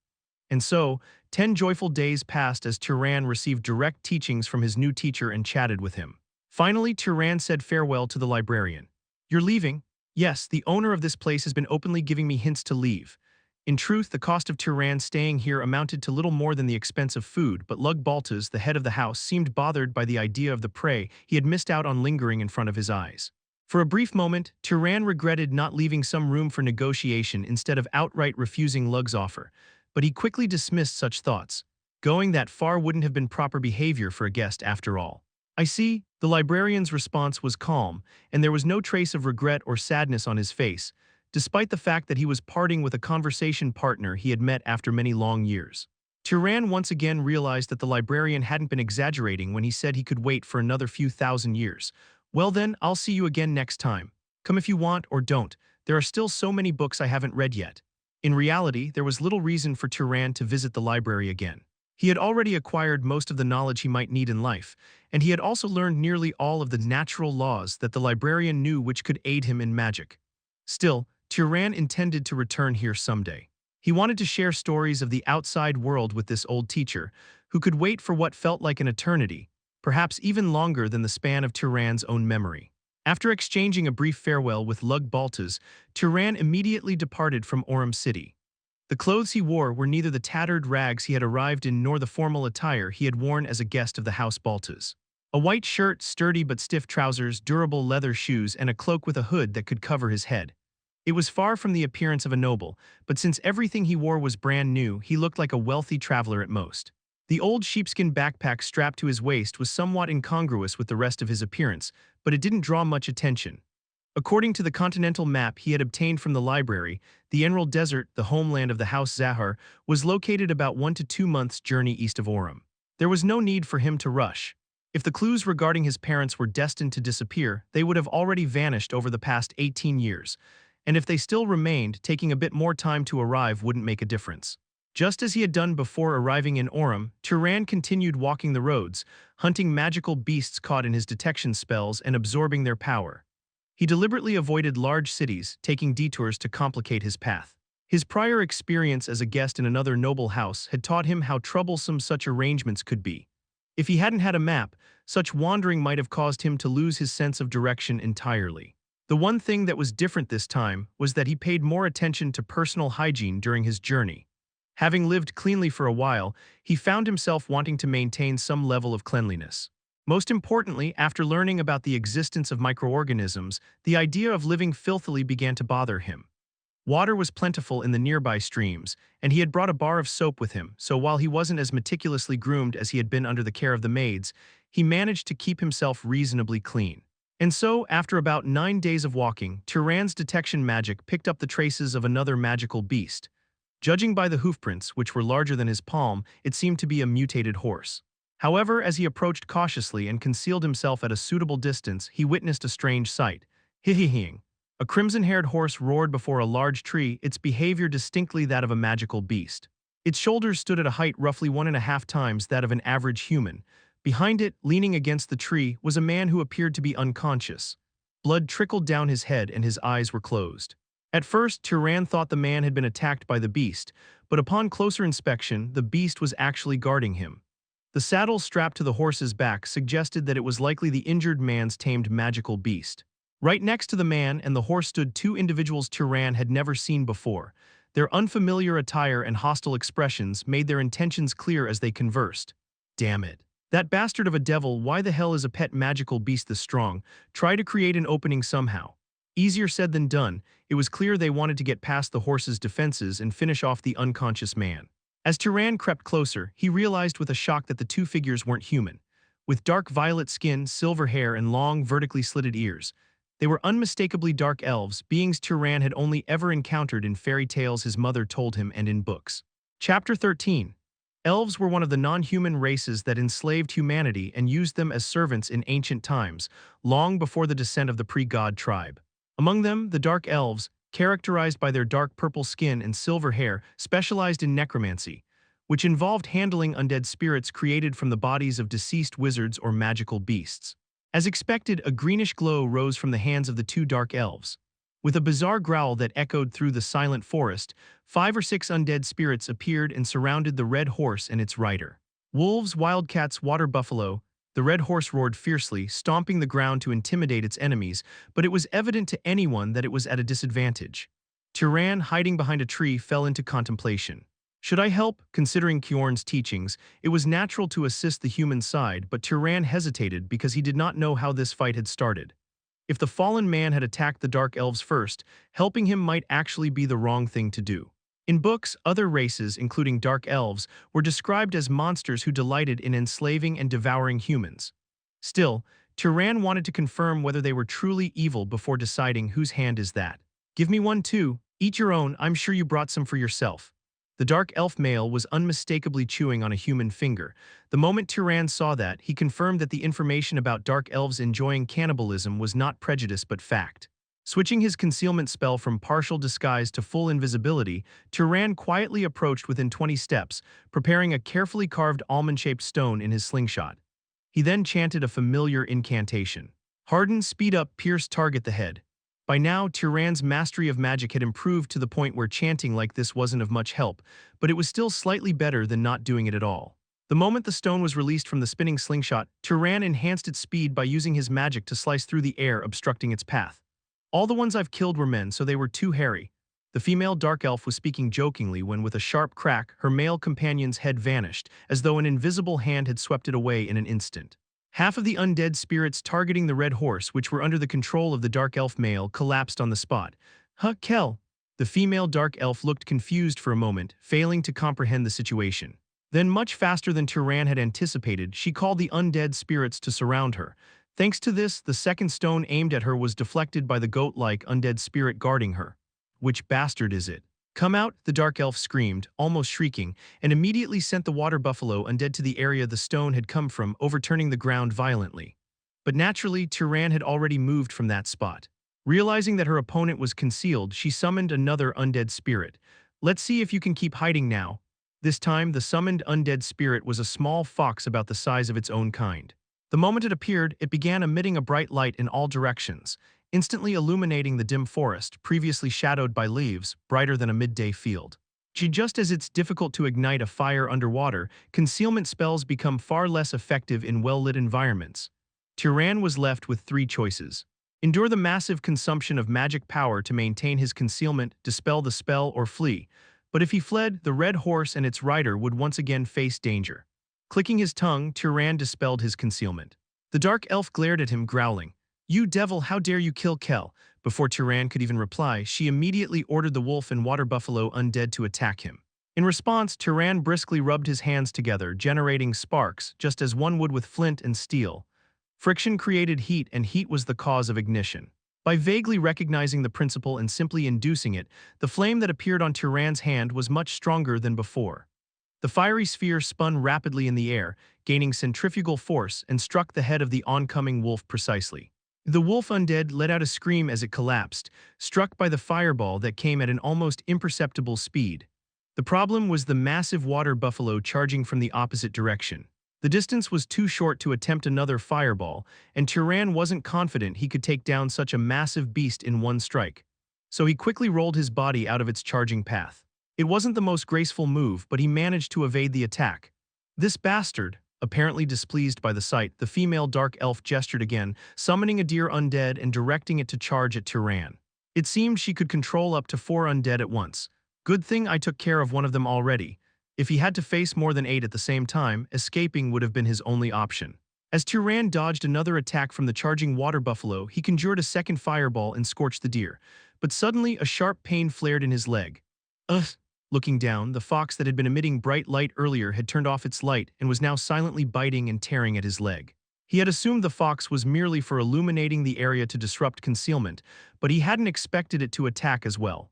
And so, 10 joyful days passed as Turan received direct teachings from his new teacher and chatted with him. Finally, Turan said farewell to the librarian. You're leaving? Yes, the owner of this place has been openly giving me hints to leave. In truth, the cost of Turan staying here amounted to little more than the expense of food, but Lug Baltas, the head of the house, seemed bothered by the idea of the prey he had missed out on lingering in front of his eyes. For a brief moment, Turan regretted not leaving some room for negotiation instead of outright refusing Lug's offer, but he quickly dismissed such thoughts. Going that far wouldn't have been proper behavior for a guest after all. I see. The librarian's response was calm, and there was no trace of regret or sadness on his face, despite the fact that he was parting with a conversation partner he had met after many long years. Turan once again realized that the librarian hadn't been exaggerating when he said he could wait for another few thousand years. Well then, I'll see you again next time. Come if you want or don't. There are still so many books I haven't read yet. In reality, there was little reason for Turan to visit the library again. He had already acquired most of the knowledge he might need in life, and he had also learned nearly all of the natural laws that the librarian knew which could aid him in magic. Still, Turan intended to return here someday. He wanted to share stories of the outside world with this old teacher, who could wait for what felt like an eternity, perhaps even longer than the span of Turan's own memory. After exchanging a brief farewell with Lug Baltas, Turan immediately departed from Orem City. The clothes he wore were neither the tattered rags he had arrived in nor the formal attire he had worn as a guest of the House Baltas. A white shirt, sturdy but stiff trousers, durable leather shoes, and a cloak with a hood that could cover his head. It was far from the appearance of a noble, but since everything he wore was brand new, he looked like a wealthy traveler at most. The old sheepskin backpack strapped to his waist was somewhat incongruous with the rest of his appearance, but it didn't draw much attention. According to the continental map he had obtained from the library, the Emerald Desert, the homeland of the House Zahar, was located about 1 to 2 months' journey east of Orem. There was no need for him to rush. If the clues regarding his parents were destined to disappear, they would have already vanished over the past 18 years, and if they still remained, taking a bit more time to arrive wouldn't make a difference. Just as he had done before arriving in Orem, Turan continued walking the roads, hunting magical beasts caught in his detection spells and absorbing their power. He deliberately avoided large cities, taking detours to complicate his path. His prior experience as a guest in another noble house had taught him how troublesome such arrangements could be. If he hadn't had a map, such wandering might have caused him to lose his sense of direction entirely. The one thing that was different this time was that he paid more attention to personal hygiene during his journey. Having lived cleanly for a while, he found himself wanting to maintain some level of cleanliness. Most importantly, after learning about the existence of microorganisms, the idea of living filthily began to bother him. Water was plentiful in the nearby streams, and he had brought a bar of soap with him, so while he wasn't as meticulously groomed as he had been under the care of the maids, he managed to keep himself reasonably clean. And so, after about 9 days of walking, Turan's detection magic picked up the traces of another magical beast. Judging by the hoofprints, which were larger than his palm, it seemed to be a mutated horse. However, as he approached cautiously and concealed himself at a suitable distance, he witnessed a strange sight. Hee-hee-heeing. A crimson-haired horse roared before a large tree, its behavior distinctly that of a magical beast. Its shoulders stood at a height roughly 1.5 times that of an average human. Behind it, leaning against the tree, was a man who appeared to be unconscious. Blood trickled down his head and his eyes were closed. At first, Turan thought the man had been attacked by the beast, but upon closer inspection, the beast was actually guarding him. The saddle strapped to the horse's back suggested that it was likely the injured man's tamed magical beast. Right next to the man and the horse stood two individuals Turon had never seen before. Their unfamiliar attire and hostile expressions made their intentions clear as they conversed. Damn it. That bastard of a devil, why the hell is a pet magical beast this strong? Try to create an opening somehow. Easier said than done. It was clear they wanted to get past the horse's defenses and finish off the unconscious man. As Turon crept closer, he realized with a shock that the two figures weren't human. With dark violet skin, silver hair, and long, vertically slitted ears, they were unmistakably dark elves, beings Turon had only ever encountered in fairy tales his mother told him and in books. Chapter 13. Elves were one of the non-human races that enslaved humanity and used them as servants in ancient times, long before the descent of the pre-god tribe. Among them, the Dark Elves, characterized by their dark purple skin and silver hair, specialized in necromancy, which involved handling undead spirits created from the bodies of deceased wizards or magical beasts. As expected, a greenish glow rose from the hands of the two Dark Elves. With a bizarre growl that echoed through the silent forest, 5 or 6 undead spirits appeared and surrounded the red horse and its rider. Wolves, wildcats, water buffalo. The red horse roared fiercely, stomping the ground to intimidate its enemies, but it was evident to anyone that it was at a disadvantage. Turon, hiding behind a tree, fell into contemplation. Should I help? Considering Kjorn's teachings, it was natural to assist the human side, but Turon hesitated because he did not know how this fight had started. If the fallen man had attacked the Dark Elves first, helping him might actually be the wrong thing to do. In books, other races, including Dark Elves, were described as monsters who delighted in enslaving and devouring humans. Still, Turon wanted to confirm whether they were truly evil before deciding whose hand is that. Give me one too. Eat your own, I'm sure you brought some for yourself. The Dark Elf male was unmistakably chewing on a human finger. The moment Turon saw that, he confirmed that the information about Dark Elves enjoying cannibalism was not prejudice but fact. Switching his concealment spell from partial disguise to full invisibility, Turon quietly approached within 20 steps, preparing a carefully carved almond-shaped stone in his slingshot. He then chanted a familiar incantation. Harden, speed up, pierce, target the head. By now, Turon's mastery of magic had improved to the point where chanting like this wasn't of much help, but it was still slightly better than not doing it at all. The moment the stone was released from the spinning slingshot, Turon enhanced its speed by using his magic to slice through the air, obstructing its path. All the ones I've killed were men, so they were too hairy. The female Dark Elf was speaking jokingly when, with a sharp crack, her male companion's head vanished, as though an invisible hand had swept it away in an instant. Half of the undead spirits targeting the red horse, which were under the control of the Dark Elf male, collapsed on the spot. Huh, Kel? The female Dark Elf looked confused for a moment, failing to comprehend the situation. Then, much faster than Turon had anticipated, she called the undead spirits to surround her. Thanks to this, the second stone aimed at her was deflected by the goat-like undead spirit guarding her. Which bastard is it? Come out, the Dark Elf screamed, almost shrieking, and immediately sent the water buffalo undead to the area the stone had come from, overturning the ground violently. But naturally, Turon had already moved from that spot. Realizing that her opponent was concealed, she summoned another undead spirit. Let's see if you can keep hiding now. This time, the summoned undead spirit was a small fox about the size of its own kind. The moment it appeared, it began emitting a bright light in all directions, instantly illuminating the dim forest, previously shadowed by leaves, brighter than a midday field. Just as it's difficult to ignite a fire underwater, concealment spells become far less effective in well-lit environments. Turon was left with 3 choices. Endure the massive consumption of magic power to maintain his concealment, dispel the spell, or flee. But if he fled, the red horse and its rider would once again face danger. Clicking his tongue, Turon dispelled his concealment. The Dark Elf glared at him, growling, "You devil, how dare you kill Kel?" Before Turon could even reply, she immediately ordered the wolf and water buffalo undead to attack him. In response, Turon briskly rubbed his hands together, generating sparks, just as one would with flint and steel. Friction created heat, and heat was the cause of ignition. By vaguely recognizing the principle and simply inducing it, the flame that appeared on Turon's hand was much stronger than before. The fiery sphere spun rapidly in the air, gaining centrifugal force, and struck the head of the oncoming wolf precisely. The wolf undead let out a scream as it collapsed, struck by the fireball that came at an almost imperceptible speed. The problem was the massive water buffalo charging from the opposite direction. The distance was too short to attempt another fireball, and Turon wasn't confident he could take down such a massive beast in one strike. So he quickly rolled his body out of its charging path. It wasn't the most graceful move, but he managed to evade the attack. This bastard, Apparently displeased by the sight, the female dark elf gestured again, summoning a deer undead and directing it to charge at Turon. It seemed she could control up to 4 undead at once. Good thing I took care of one of them already. If he had to face more than 8 at the same time, escaping would have been his only option. As Turon dodged another attack from the charging water buffalo, he conjured a second fireball and scorched the deer. But suddenly, a sharp pain flared in his leg. Ugh! Looking down, the fox that had been emitting bright light earlier had turned off its light and was now silently biting and tearing at his leg. He had assumed the fox was merely for illuminating the area to disrupt concealment, but he hadn't expected it to attack as well.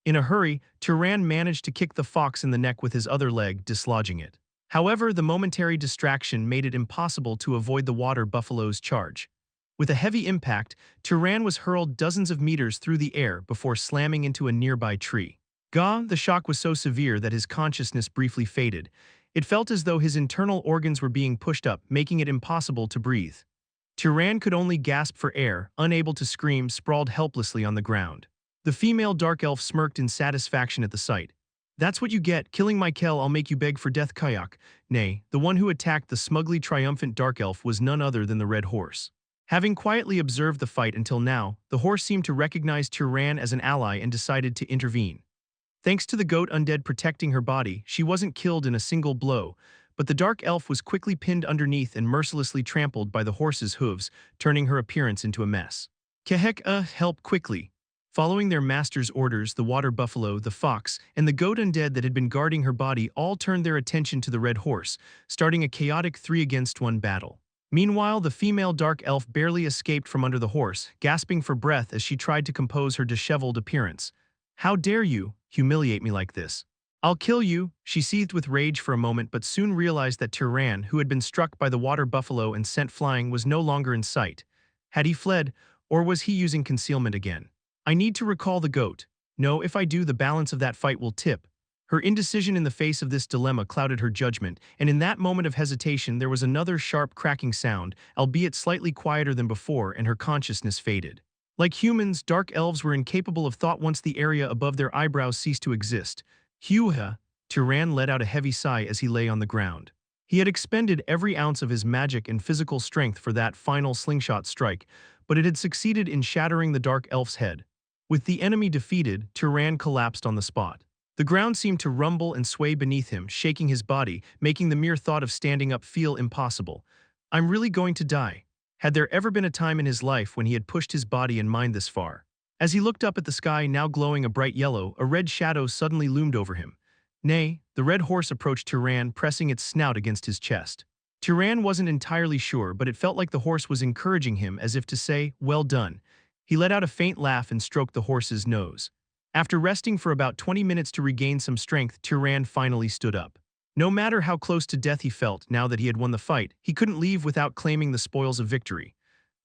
In a hurry, Turon managed to kick the fox in the neck with his other leg, dislodging it. However, the momentary distraction made it impossible to avoid the water buffalo's charge. With a heavy impact, Turon was hurled dozens of meters through the air before slamming into a nearby tree. The shock was so severe that his consciousness briefly faded. It felt as though his internal organs were being pushed up, making it impossible to breathe. Turon could only gasp for air, unable to scream, sprawled helplessly on the ground. The female dark elf smirked in satisfaction at the sight. That's what you get, killing my Kel, I'll make you beg for death, Kayak. Nay, the one who attacked the smugly triumphant dark elf was none other than the red horse. Having quietly observed the fight until now, the horse seemed to recognize Turon as an ally and decided to intervene. Thanks to the goat undead protecting her body, she wasn't killed in a single blow, but the dark elf was quickly pinned underneath and mercilessly trampled by the horse's hooves, turning her appearance into a mess. Help quickly. Following their master's orders, the water buffalo, the fox, and the goat undead that had been guarding her body all turned their attention to the red horse, starting a chaotic 3-against-1 battle. Meanwhile, the female dark elf barely escaped from under the horse, gasping for breath as she tried to compose her disheveled appearance. How dare you humiliate me like this? I'll kill you, she seethed with rage for a moment but soon realized that Turon, who had been struck by the water buffalo and sent flying, was no longer in sight. Had he fled, or was he using concealment again? I need to recall the goat. No, if I do, the balance of that fight will tip. Her indecision in the face of this dilemma clouded her judgment, and in that moment of hesitation there was another sharp cracking sound, albeit slightly quieter than before, and her consciousness faded. Like humans, dark elves were incapable of thought once the area above their eyebrows ceased to exist. Hewha! Turon let out a heavy sigh as he lay on the ground. He had expended every ounce of his magic and physical strength for that final slingshot strike, but it had succeeded in shattering the dark elf's head. With the enemy defeated, Turon collapsed on the spot. The ground seemed to rumble and sway beneath him, shaking his body, making the mere thought of standing up feel impossible. I'm really going to die. Had there ever been a time in his life when he had pushed his body and mind this far? As he looked up at the sky, now glowing a bright yellow, a red shadow suddenly loomed over him. Nay, the red horse approached Turon, pressing its snout against his chest. Turon wasn't entirely sure, but it felt like the horse was encouraging him, as if to say, well done. He let out a faint laugh and stroked the horse's nose. After resting for about 20 minutes to regain some strength, Turon finally stood up. No matter how close to death he felt now that he had won the fight, he couldn't leave without claiming the spoils of victory.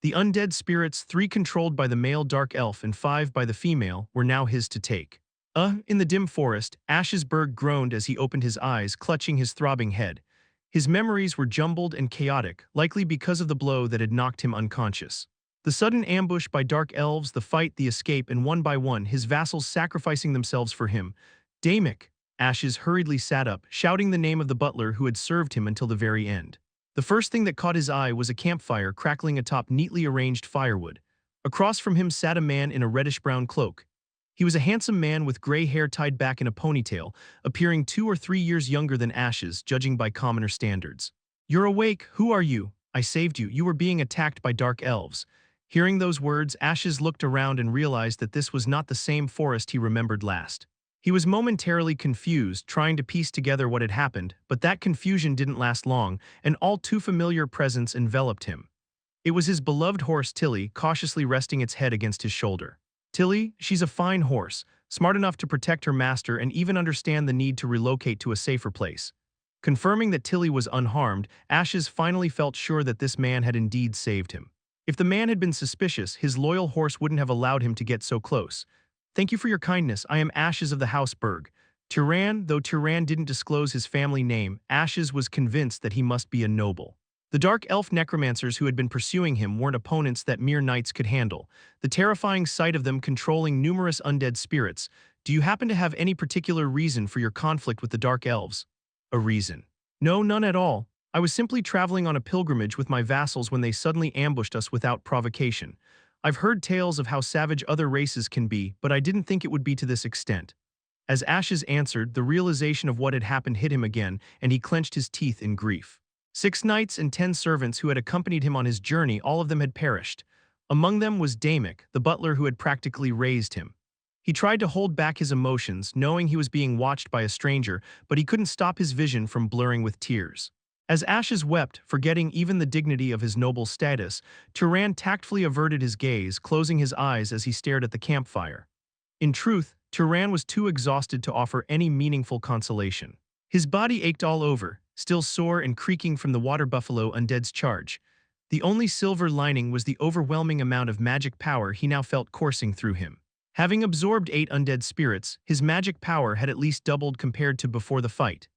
The undead spirits, 3 controlled by the male dark elf and 5 by the female, were now his to take. In the dim forest, Ashesberg groaned as he opened his eyes, clutching his throbbing head. His memories were jumbled and chaotic, likely because of the blow that had knocked him unconscious. The sudden ambush by dark elves, the fight, the escape, and one by one, his vassals sacrificing themselves for him. Damik! Ashes hurriedly sat up, shouting the name of the butler who had served him until the very end. The first thing that caught his eye was a campfire crackling atop neatly arranged firewood. Across from him sat a man in a reddish-brown cloak. He was a handsome man with gray hair tied back in a ponytail, appearing 2 or 3 years younger than Ashes, judging by commoner standards. You're awake, who are you? I saved you, you were being attacked by dark elves. Hearing those words, Ashes looked around and realized that this was not the same forest he remembered last. He was momentarily confused, trying to piece together what had happened, but that confusion didn't last long, an all-too-familiar presence enveloped him. It was his beloved horse Tilly, cautiously resting its head against his shoulder. Tilly, she's a fine horse, smart enough to protect her master and even understand the need to relocate to a safer place. Confirming that Tilly was unharmed, Ashes finally felt sure that this man had indeed saved him. If the man had been suspicious, his loyal horse wouldn't have allowed him to get so close. Thank you for your kindness, I am Ashes of the House Berg. Turon, though Turon didn't disclose his family name, Ashes was convinced that he must be a noble. The dark elf necromancers who had been pursuing him weren't opponents that mere knights could handle. The terrifying sight of them controlling numerous undead spirits. Do you happen to have any particular reason for your conflict with the dark elves? A reason? No, none at all. I was simply traveling on a pilgrimage with my vassals when they suddenly ambushed us without provocation. I've heard tales of how savage other races can be, but I didn't think it would be to this extent. As Ashes answered, the realization of what had happened hit him again, and he clenched his teeth in grief. 6 knights and 10 servants who had accompanied him on his journey, all of them had perished. Among them was Damick, the butler who had practically raised him. He tried to hold back his emotions, knowing he was being watched by a stranger, but he couldn't stop his vision from blurring with tears. As Ashes wept, forgetting even the dignity of his noble status, Turan tactfully averted his gaze, closing his eyes as he stared at the campfire. In truth, Turan was too exhausted to offer any meaningful consolation. His body ached all over, still sore and creaking from the water buffalo undead's charge. The only silver lining was the overwhelming amount of magic power he now felt coursing through him. Having absorbed 8 undead spirits, his magic power had at least doubled compared to before the fight.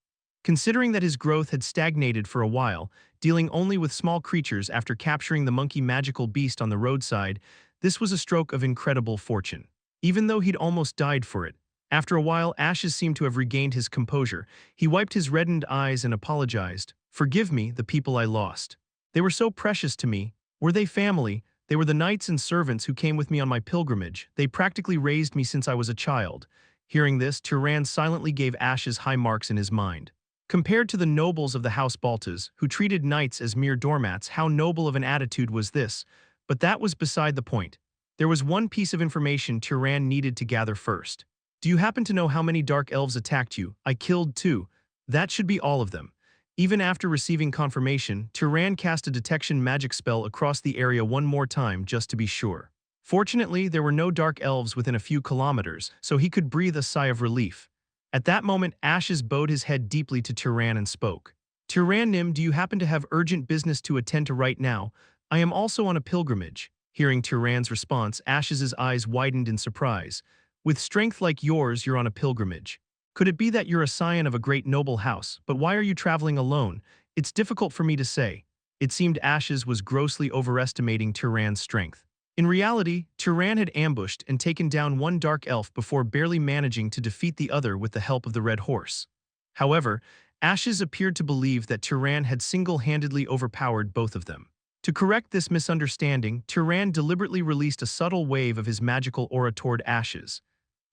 Considering that his growth had stagnated for a while, dealing only with small creatures after capturing the monkey magical beast on the roadside, this was a stroke of incredible fortune. Even though he'd almost died for it, after a while Ashes seemed to have regained his composure. He wiped his reddened eyes and apologized. "Forgive me, the people I lost. They were so precious to me. Were they family? They were the knights and servants who came with me on my pilgrimage. They practically raised me since I was a child." Hearing this, Turan silently gave Ashes high marks in his mind. Compared to the nobles of the House Baltas, who treated knights as mere doormats, how noble of an attitude was this? But that was beside the point. There was one piece of information Turan needed to gather first. "Do you happen to know how many dark elves attacked you?" "I killed 2. That should be all of them." Even after receiving confirmation, Turan cast a detection magic spell across the area one more time just to be sure. Fortunately, there were no dark elves within a few kilometers, so he could breathe a sigh of relief. At that moment, Ashes bowed his head deeply to Turan and spoke. "Turanim, do you happen to have urgent business to attend to right now? I am also on a pilgrimage." Hearing Turan's response, Ashes's eyes widened in surprise. "With strength like yours, you're on a pilgrimage. Could it be that you're a scion of a great noble house, but why are you traveling alone? It's difficult for me to say." It seemed Ashes was grossly overestimating Turan's strength. In reality, Turan had ambushed and taken down one dark elf before barely managing to defeat the other with the help of the red horse. However, Ashes appeared to believe that Turan had single-handedly overpowered both of them. To correct this misunderstanding, Turan deliberately released a subtle wave of his magical aura toward Ashes.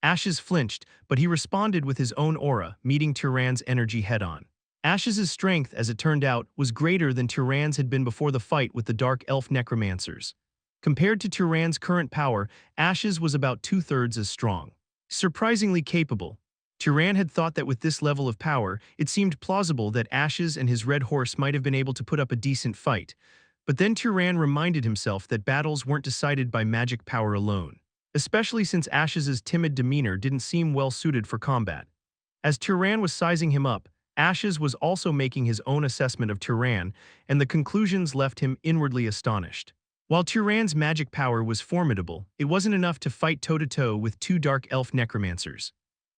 Ashes flinched, but he responded with his own aura, meeting Turan's energy head-on. Ashes's strength, as it turned out, was greater than Turan's had been before the fight with the dark elf necromancers. Compared to Turan's current power, Ashes was about 2/3 as strong. Surprisingly capable. Turan had thought that with this level of power, it seemed plausible that Ashes and his red horse might have been able to put up a decent fight. But then Turan reminded himself that battles weren't decided by magic power alone, especially since Ashes's timid demeanor didn't seem well suited for combat. As Turan was sizing him up, Ashes was also making his own assessment of Turan, and the conclusions left him inwardly astonished. While Turan's magic power was formidable, it wasn't enough to fight toe-to-toe with 2 dark elf necromancers.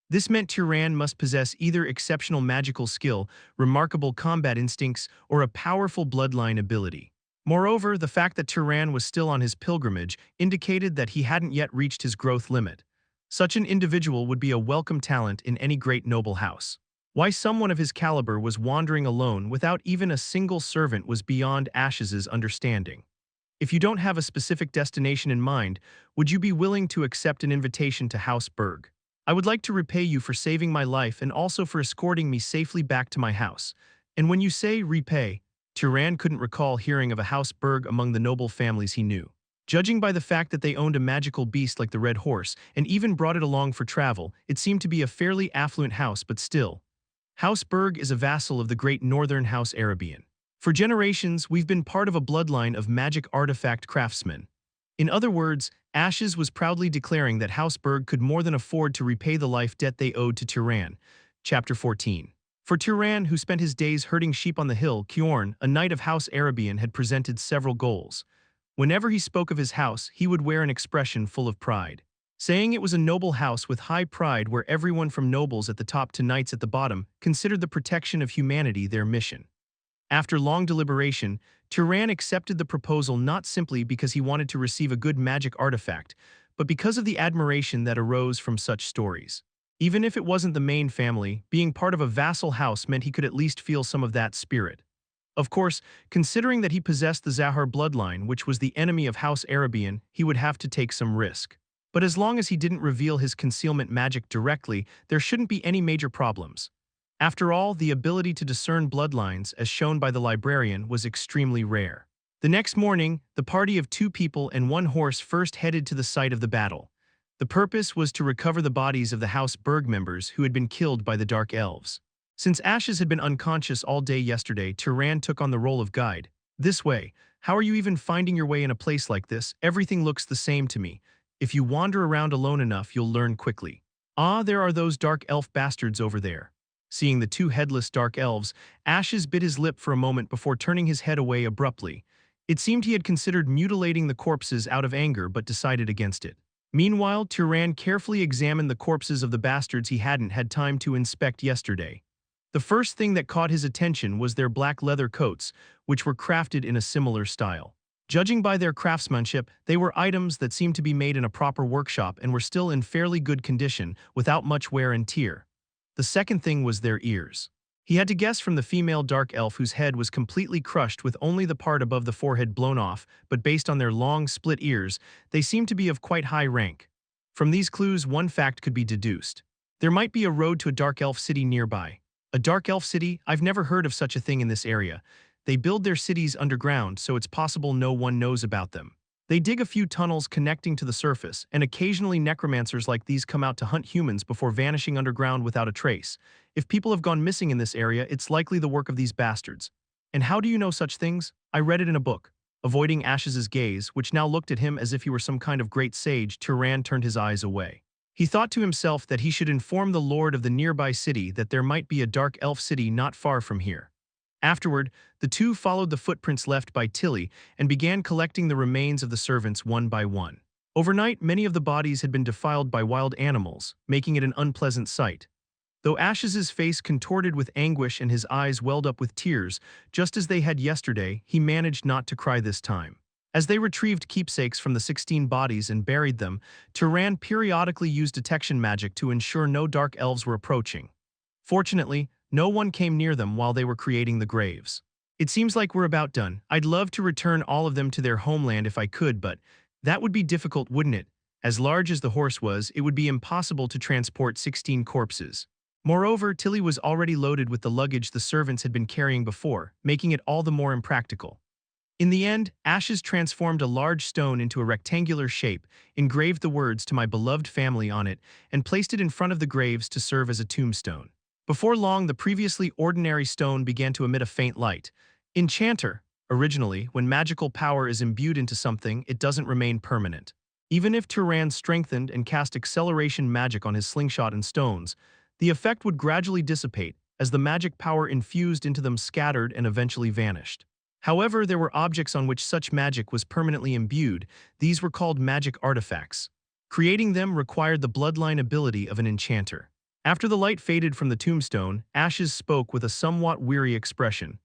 This meant Turan must possess either exceptional magical skill, remarkable combat instincts, or a powerful bloodline ability. Moreover, the fact that Turan was still on his pilgrimage indicated that he hadn't yet reached his growth limit. Such an individual would be a welcome talent in any great noble house. Why someone of his caliber was wandering alone without even a single servant was beyond Ashes's understanding. "If you don't have a specific destination in mind, would you be willing to accept an invitation to House Berg? I would like to repay you for saving my life and also for escorting me safely back to my house." And when you say repay, Turan couldn't recall hearing of a House Berg among the noble families he knew. Judging by the fact that they owned a magical beast like the Red Horse and even brought it along for travel, it seemed to be a fairly affluent house, but still. House Berg is a vassal of the great northern House Arabian. For generations, we've been part of a bloodline of magic artifact craftsmen. In other words, Ashes was proudly declaring that House Berg could more than afford to repay the life debt they owed to Turan. Chapter 14. For Turan, who spent his days herding sheep on the hill, Kjorn, a knight of House Arabian, had presented several goals. Whenever he spoke of his house, he would wear an expression full of pride, saying it was a noble house with high pride where everyone from nobles at the top to knights at the bottom considered the protection of humanity their mission. After long deliberation, Turan accepted the proposal not simply because he wanted to receive a good magic artifact, but because of the admiration that arose from such stories. Even if it wasn't the main family, being part of a vassal house meant he could at least feel some of that spirit. Of course, considering that he possessed the Zahar bloodline, which was the enemy of House Arabian, he would have to take some risk. But as long as he didn't reveal his concealment magic directly, there shouldn't be any major problems. After all, the ability to discern bloodlines, as shown by the librarian, was extremely rare. The next morning, the party of 2 people and 1 horse first headed to the site of the battle. The purpose was to recover the bodies of the House Berg members who had been killed by the Dark Elves. Since Ashes had been unconscious all day yesterday, Turon took on the role of guide. This way, how are you even finding your way in a place like this? Everything looks the same to me. If you wander around alone enough, you'll learn quickly. Ah, there are those dark elf bastards over there. Seeing the 2 headless dark elves, Ashes bit his lip for a moment before turning his head away abruptly. It seemed he had considered mutilating the corpses out of anger but decided against it. Meanwhile, Turon carefully examined the corpses of the bastards he hadn't had time to inspect yesterday. The first thing that caught his attention was their black leather coats, which were crafted in a similar style. Judging by their craftsmanship, they were items that seemed to be made in a proper workshop and were still in fairly good condition, without much wear and tear. The second thing was their ears. He had to guess from the female dark elf whose head was completely crushed with only the part above the forehead blown off, but based on their long, split ears, they seemed to be of quite high rank. From these clues, one fact could be deduced. There might be a road to a dark elf city nearby. A dark elf city? I've never heard of such a thing in this area. They build their cities underground, so it's possible no one knows about them. They dig a few tunnels connecting to the surface, and occasionally necromancers like these come out to hunt humans before vanishing underground without a trace. If people have gone missing in this area, it's likely the work of these bastards. And how do you know such things? I read it in a book. Avoiding Ash's gaze, which now looked at him as if he were some kind of great sage, Turon turned his eyes away. He thought to himself that he should inform the lord of the nearby city that there might be a dark elf city not far from here. Afterward, the 2 followed the footprints left by Tilly and began collecting the remains of the servants one by one. Overnight, many of the bodies had been defiled by wild animals, making it an unpleasant sight. Though Ash's face contorted with anguish and his eyes welled up with tears, just as they had yesterday, he managed not to cry this time. As they retrieved keepsakes from the 16 bodies and buried them, Turon periodically used detection magic to ensure no dark elves were approaching. Fortunately, no one came near them while they were creating the graves. It seems like we're about done. I'd love to return all of them to their homeland if I could, but that would be difficult, wouldn't it? As large as the horse was, it would be impossible to transport 16 corpses. Moreover, Tilly was already loaded with the luggage the servants had been carrying before, making it all the more impractical. In the end, Ashes transformed a large stone into a rectangular shape, engraved the words "to my beloved family" on it, and placed it in front of the graves to serve as a tombstone. Before long, the previously ordinary stone began to emit a faint light. Enchanter. Originally, when magical power is imbued into something, it doesn't remain permanent. Even if Turon strengthened and cast acceleration magic on his slingshot and stones, the effect would gradually dissipate as the magic power infused into them scattered and eventually vanished. However, there were objects on which such magic was permanently imbued. These were called magic artifacts. Creating them required the bloodline ability of an enchanter. After the light faded from the tombstone, Ashes spoke with a somewhat weary expression.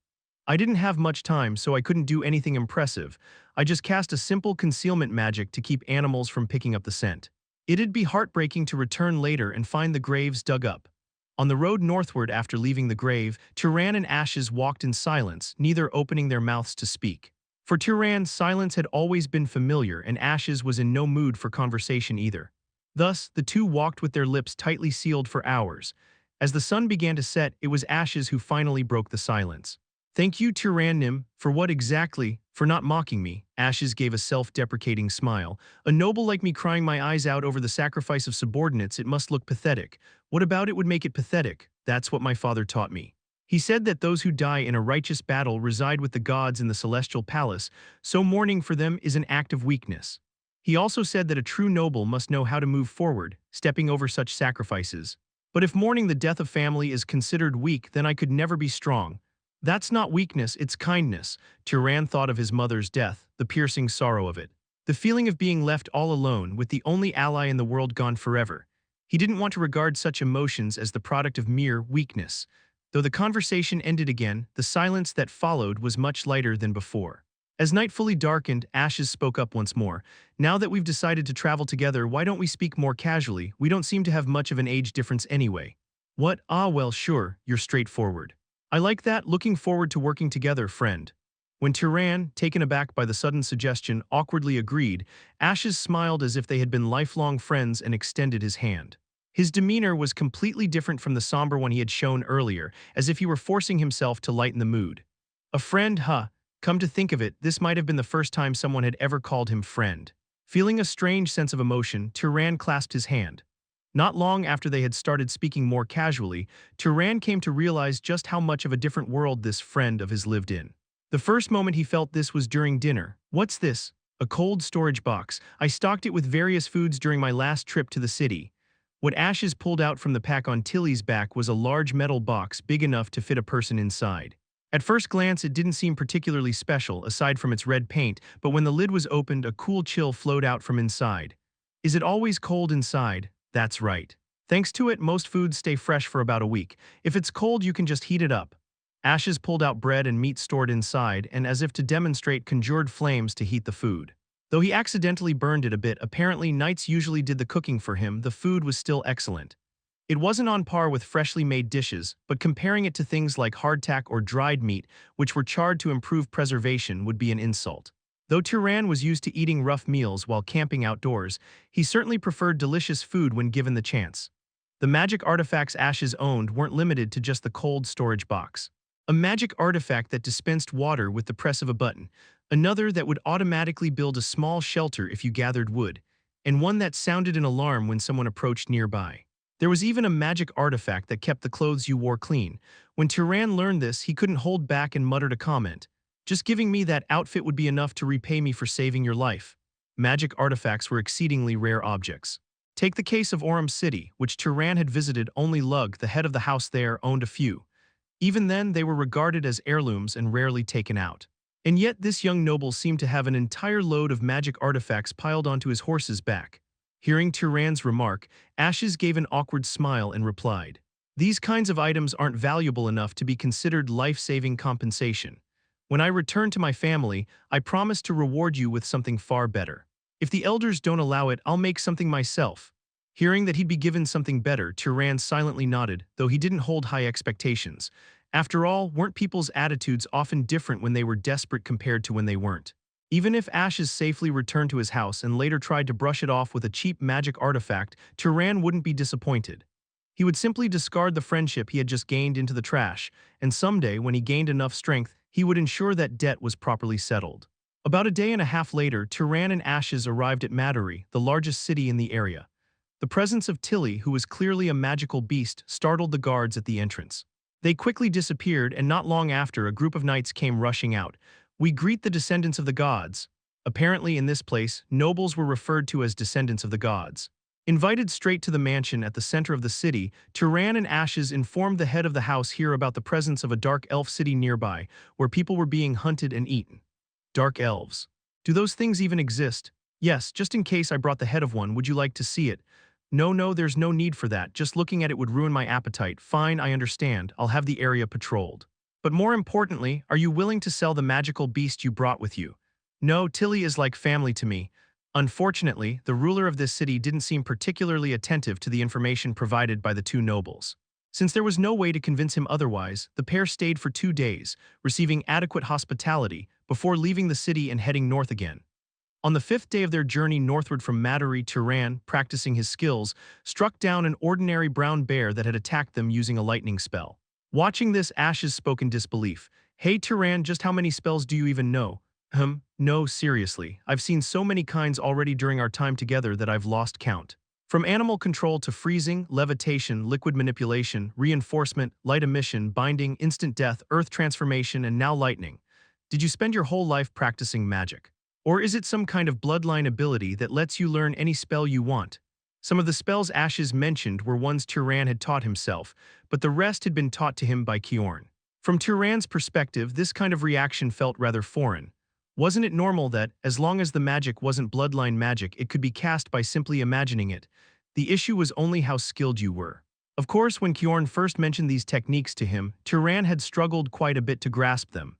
I didn't have much time, so I couldn't do anything impressive. I just cast a simple concealment magic to keep animals from picking up the scent. It'd be heartbreaking to return later and find the graves dug up. On the road northward after leaving the grave, Turon and Ashes walked in silence, neither opening their mouths to speak. For Turon, silence had always been familiar, and Ashes was in no mood for conversation either. Thus, the 2 walked with their lips tightly sealed for hours. As the sun began to set, it was Ashes who finally broke the silence. Thank you, Turon, for what exactly? For not mocking me. Ashes gave a self-deprecating smile. A noble like me crying my eyes out over the sacrifice of subordinates, it must look pathetic. What about it would make it pathetic? That's what my father taught me. He said that those who die in a righteous battle reside with the gods in the celestial palace, so mourning for them is an act of weakness. He also said that a true noble must know how to move forward, stepping over such sacrifices. But if mourning the death of family is considered weak, then I could never be strong. That's not weakness, it's kindness. Turon thought of his mother's death, the piercing sorrow of it. The feeling of being left all alone with the only ally in the world gone forever. He didn't want to regard such emotions as the product of mere weakness. Though the conversation ended again, the silence that followed was much lighter than before. As night fully darkened, Ashes spoke up once more. Now that we've decided to travel together, why don't we speak more casually? We don't seem to have much of an age difference anyway. What? Ah, well, sure, you're straightforward. I like that, looking forward to working together, friend. When Turan, taken aback by the sudden suggestion, awkwardly agreed, Ashes smiled as if they had been lifelong friends and extended his hand. His demeanor was completely different from the somber one he had shown earlier, as if he were forcing himself to lighten the mood. A friend, huh? Come to think of it, this might have been the first time someone had ever called him friend. Feeling a strange sense of emotion, Turan clasped his hand. Not long after they had started speaking more casually, Turan came to realize just how much of a different world this friend of his lived in. The first moment he felt this was during dinner. What's this? A cold storage box. I stocked it with various foods during my last trip to the city. What Ashes pulled out from the pack on Tilly's back was a large metal box big enough to fit a person inside. At first glance, it didn't seem particularly special, aside from its red paint, but when the lid was opened, a cool chill flowed out from inside. Is it always cold inside? That's right. Thanks to it, most foods stay fresh for about a week. If it's cold, you can just heat it up. Ashes pulled out bread and meat stored inside, and as if to demonstrate, conjured flames to heat the food. Though he accidentally burned it a bit, apparently Knights usually did the cooking for him, the food was still excellent. It wasn't on par with freshly made dishes, but comparing it to things like hardtack or dried meat, which were charred to improve preservation, would be an insult. Though Turan was used to eating rough meals while camping outdoors, he certainly preferred delicious food when given the chance. The magic artifacts Ashes owned weren't limited to just the cold storage box. A magic artifact that dispensed water with the press of a button, another that would automatically build a small shelter if you gathered wood, and one that sounded an alarm when someone approached nearby. There was even a magic artifact that kept the clothes you wore clean. When Turan learned this, he couldn't hold back and muttered a comment. Just giving me that outfit would be enough to repay me for saving your life. Magic artifacts were exceedingly rare objects. Take the case of Orem City, which Turan had visited. Only Lug, the head of the house there, owned a few. Even then, they were regarded as heirlooms and rarely taken out. And yet this young noble seemed to have an entire load of magic artifacts piled onto his horse's back. Hearing Turan's remark, Ashes gave an awkward smile and replied, "These kinds of items aren't valuable enough to be considered life-saving compensation. When I return to my family, I promise to reward you with something far better. If the elders don't allow it, I'll make something myself." Hearing that he'd be given something better, Turan silently nodded, though he didn't hold high expectations. After all, weren't people's attitudes often different when they were desperate compared to when they weren't? Even if Ashes safely returned to his house and later tried to brush it off with a cheap magic artifact, Turan wouldn't be disappointed. He would simply discard the friendship he had just gained into the trash, and someday, when he gained enough strength, he would ensure that debt was properly settled. About a day and a half later, Turan and Ashes arrived at Maturi, the largest city in the area. The presence of Tilly, who was clearly a magical beast, startled the guards at the entrance. They quickly disappeared, and not long after, a group of knights came rushing out. "We greet the descendants of the gods." Apparently, in this place, nobles were referred to as descendants of the gods. Invited straight to the mansion at the center of the city, Turan and Ashes informed the head of the house here about the presence of a dark elf city nearby, where people were being hunted and eaten. Dark elves. Do those things even exist? Yes, just in case I brought the head of one, would you like to see it? No, there's no need for that. Just looking at it would ruin my appetite. Fine, I understand. I'll have the area patrolled. But more importantly, are you willing to sell the magical beast you brought with you? No, Tilly is like family to me. Unfortunately, the ruler of this city didn't seem particularly attentive to the information provided by the two nobles. Since there was no way to convince him otherwise, the pair stayed for 2 days, receiving adequate hospitality, before leaving the city and heading north again. On the 5th day of their journey northward from Maturi, Turan, practicing his skills, struck down an ordinary brown bear that had attacked them using a lightning spell. Watching this, Ashes spoke in disbelief. "Hey Turan, just how many spells do you even know?" No, seriously. I've seen so many kinds already during our time together that I've lost count. From animal control to freezing, levitation, liquid manipulation, reinforcement, light emission, binding, instant death, earth transformation, and now lightning. Did you spend your whole life practicing magic? Or is it some kind of bloodline ability that lets you learn any spell you want? Some of the spells Ashes mentioned were ones Turan had taught himself, but the rest had been taught to him by Kjorn. From Turan's perspective, this kind of reaction felt rather foreign. Wasn't it normal that, as long as the magic wasn't bloodline magic, it could be cast by simply imagining it? The issue was only how skilled you were. Of course, when Kjorn first mentioned these techniques to him, Turan had struggled quite a bit to grasp them.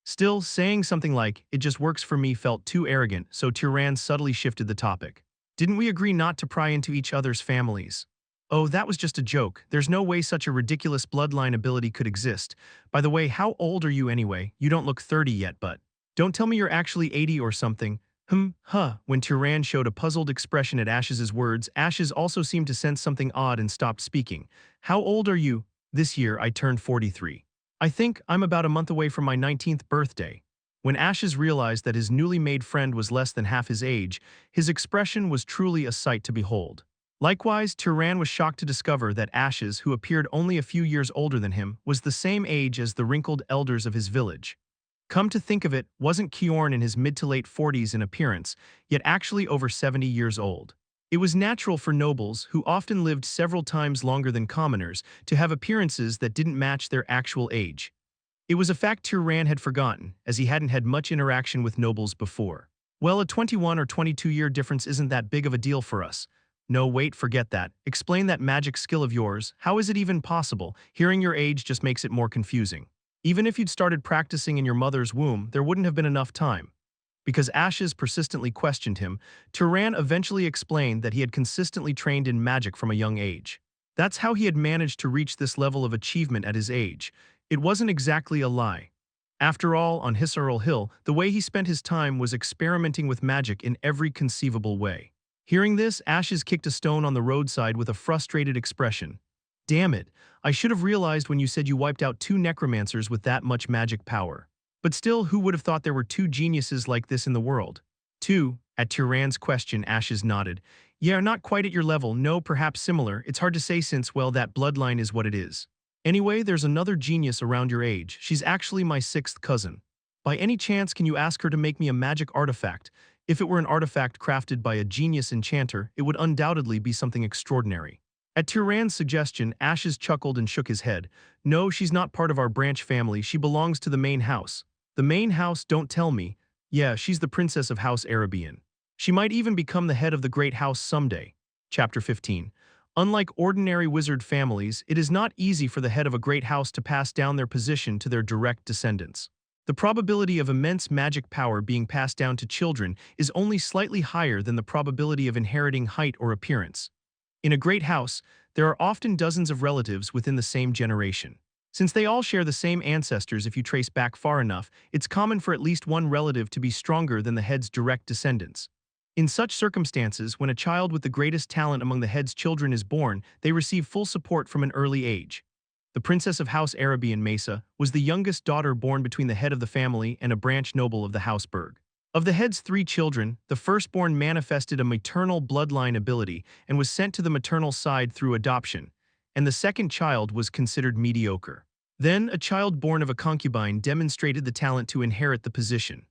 Still, saying something like, "It just works for me," felt too arrogant, so Turan subtly shifted the topic. "Didn't we agree not to pry into each other's families?" Oh, that was just a joke. There's no way such a ridiculous bloodline ability could exist. By the way, how old are you anyway? You don't look 30 yet, but don't tell me you're actually 80 or something. When Turan showed a puzzled expression at Ash's words, Ashes also seemed to sense something odd and stopped speaking. How old are you? This year, I turned 43. I think I'm about a month away from my 19th birthday. When Ashes realized that his newly made friend was less than half his age, his expression was truly a sight to behold. Likewise, Turan was shocked to discover that Ashes, who appeared only a few years older than him, was the same age as the wrinkled elders of his village. Come to think of it, wasn't Kjorn in his mid to late 40s in appearance, yet actually over 70 years old. It was natural for nobles, who often lived several times longer than commoners, to have appearances that didn't match their actual age. It was a fact Turan had forgotten, as he hadn't had much interaction with nobles before. Well, a 21 or 22-year difference isn't that big of a deal for us. No, wait, forget that. Explain that magic skill of yours. How is it even possible? Hearing your age just makes it more confusing. Even if you'd started practicing in your mother's womb, there wouldn't have been enough time. Because Ashes persistently questioned him, Turan eventually explained that he had consistently trained in magic from a young age. That's how he had managed to reach this level of achievement at his age. It wasn't exactly a lie. After all, on Hisaril Hill, the way he spent his time was experimenting with magic in every conceivable way. Hearing this, Ashes kicked a stone on the roadside with a frustrated expression. Damn it, I should have realized when you said you wiped out 2 necromancers with that much magic power. But still, who would have thought there were 2 geniuses like this in the world? 2? At Turan's question, Ashes nodded. Yeah, not quite at your level, no, perhaps similar. It's hard to say since, well, that bloodline is what it is. Anyway, there's another genius around your age. She's actually my 6th cousin. By any chance, can you ask her to make me a magic artifact? If it were an artifact crafted by a genius enchanter, it would undoubtedly be something extraordinary. At Turan's suggestion, Ashes chuckled and shook his head. No, she's not part of our branch family. She belongs to the main house. The main house, don't tell me. Yeah, she's the princess of House Arabian. She might even become the head of the great house someday. Chapter 15. Unlike ordinary wizard families, it is not easy for the head of a great house to pass down their position to their direct descendants. The probability of immense magic power being passed down to children is only slightly higher than the probability of inheriting height or appearance. In a great house, there are often dozens of relatives within the same generation. Since they all share the same ancestors if you trace back far enough, it's common for at least one relative to be stronger than the head's direct descendants. In such circumstances, when a child with the greatest talent among the head's children is born, they receive full support from an early age. The princess of House Arabian Mesa was the youngest daughter born between the head of the family and a branch noble of the House Berg. Of the head's 3 children, the firstborn manifested a maternal bloodline ability and was sent to the maternal side through adoption, and the second child was considered mediocre. Then, a child born of a concubine demonstrated the talent to inherit the position.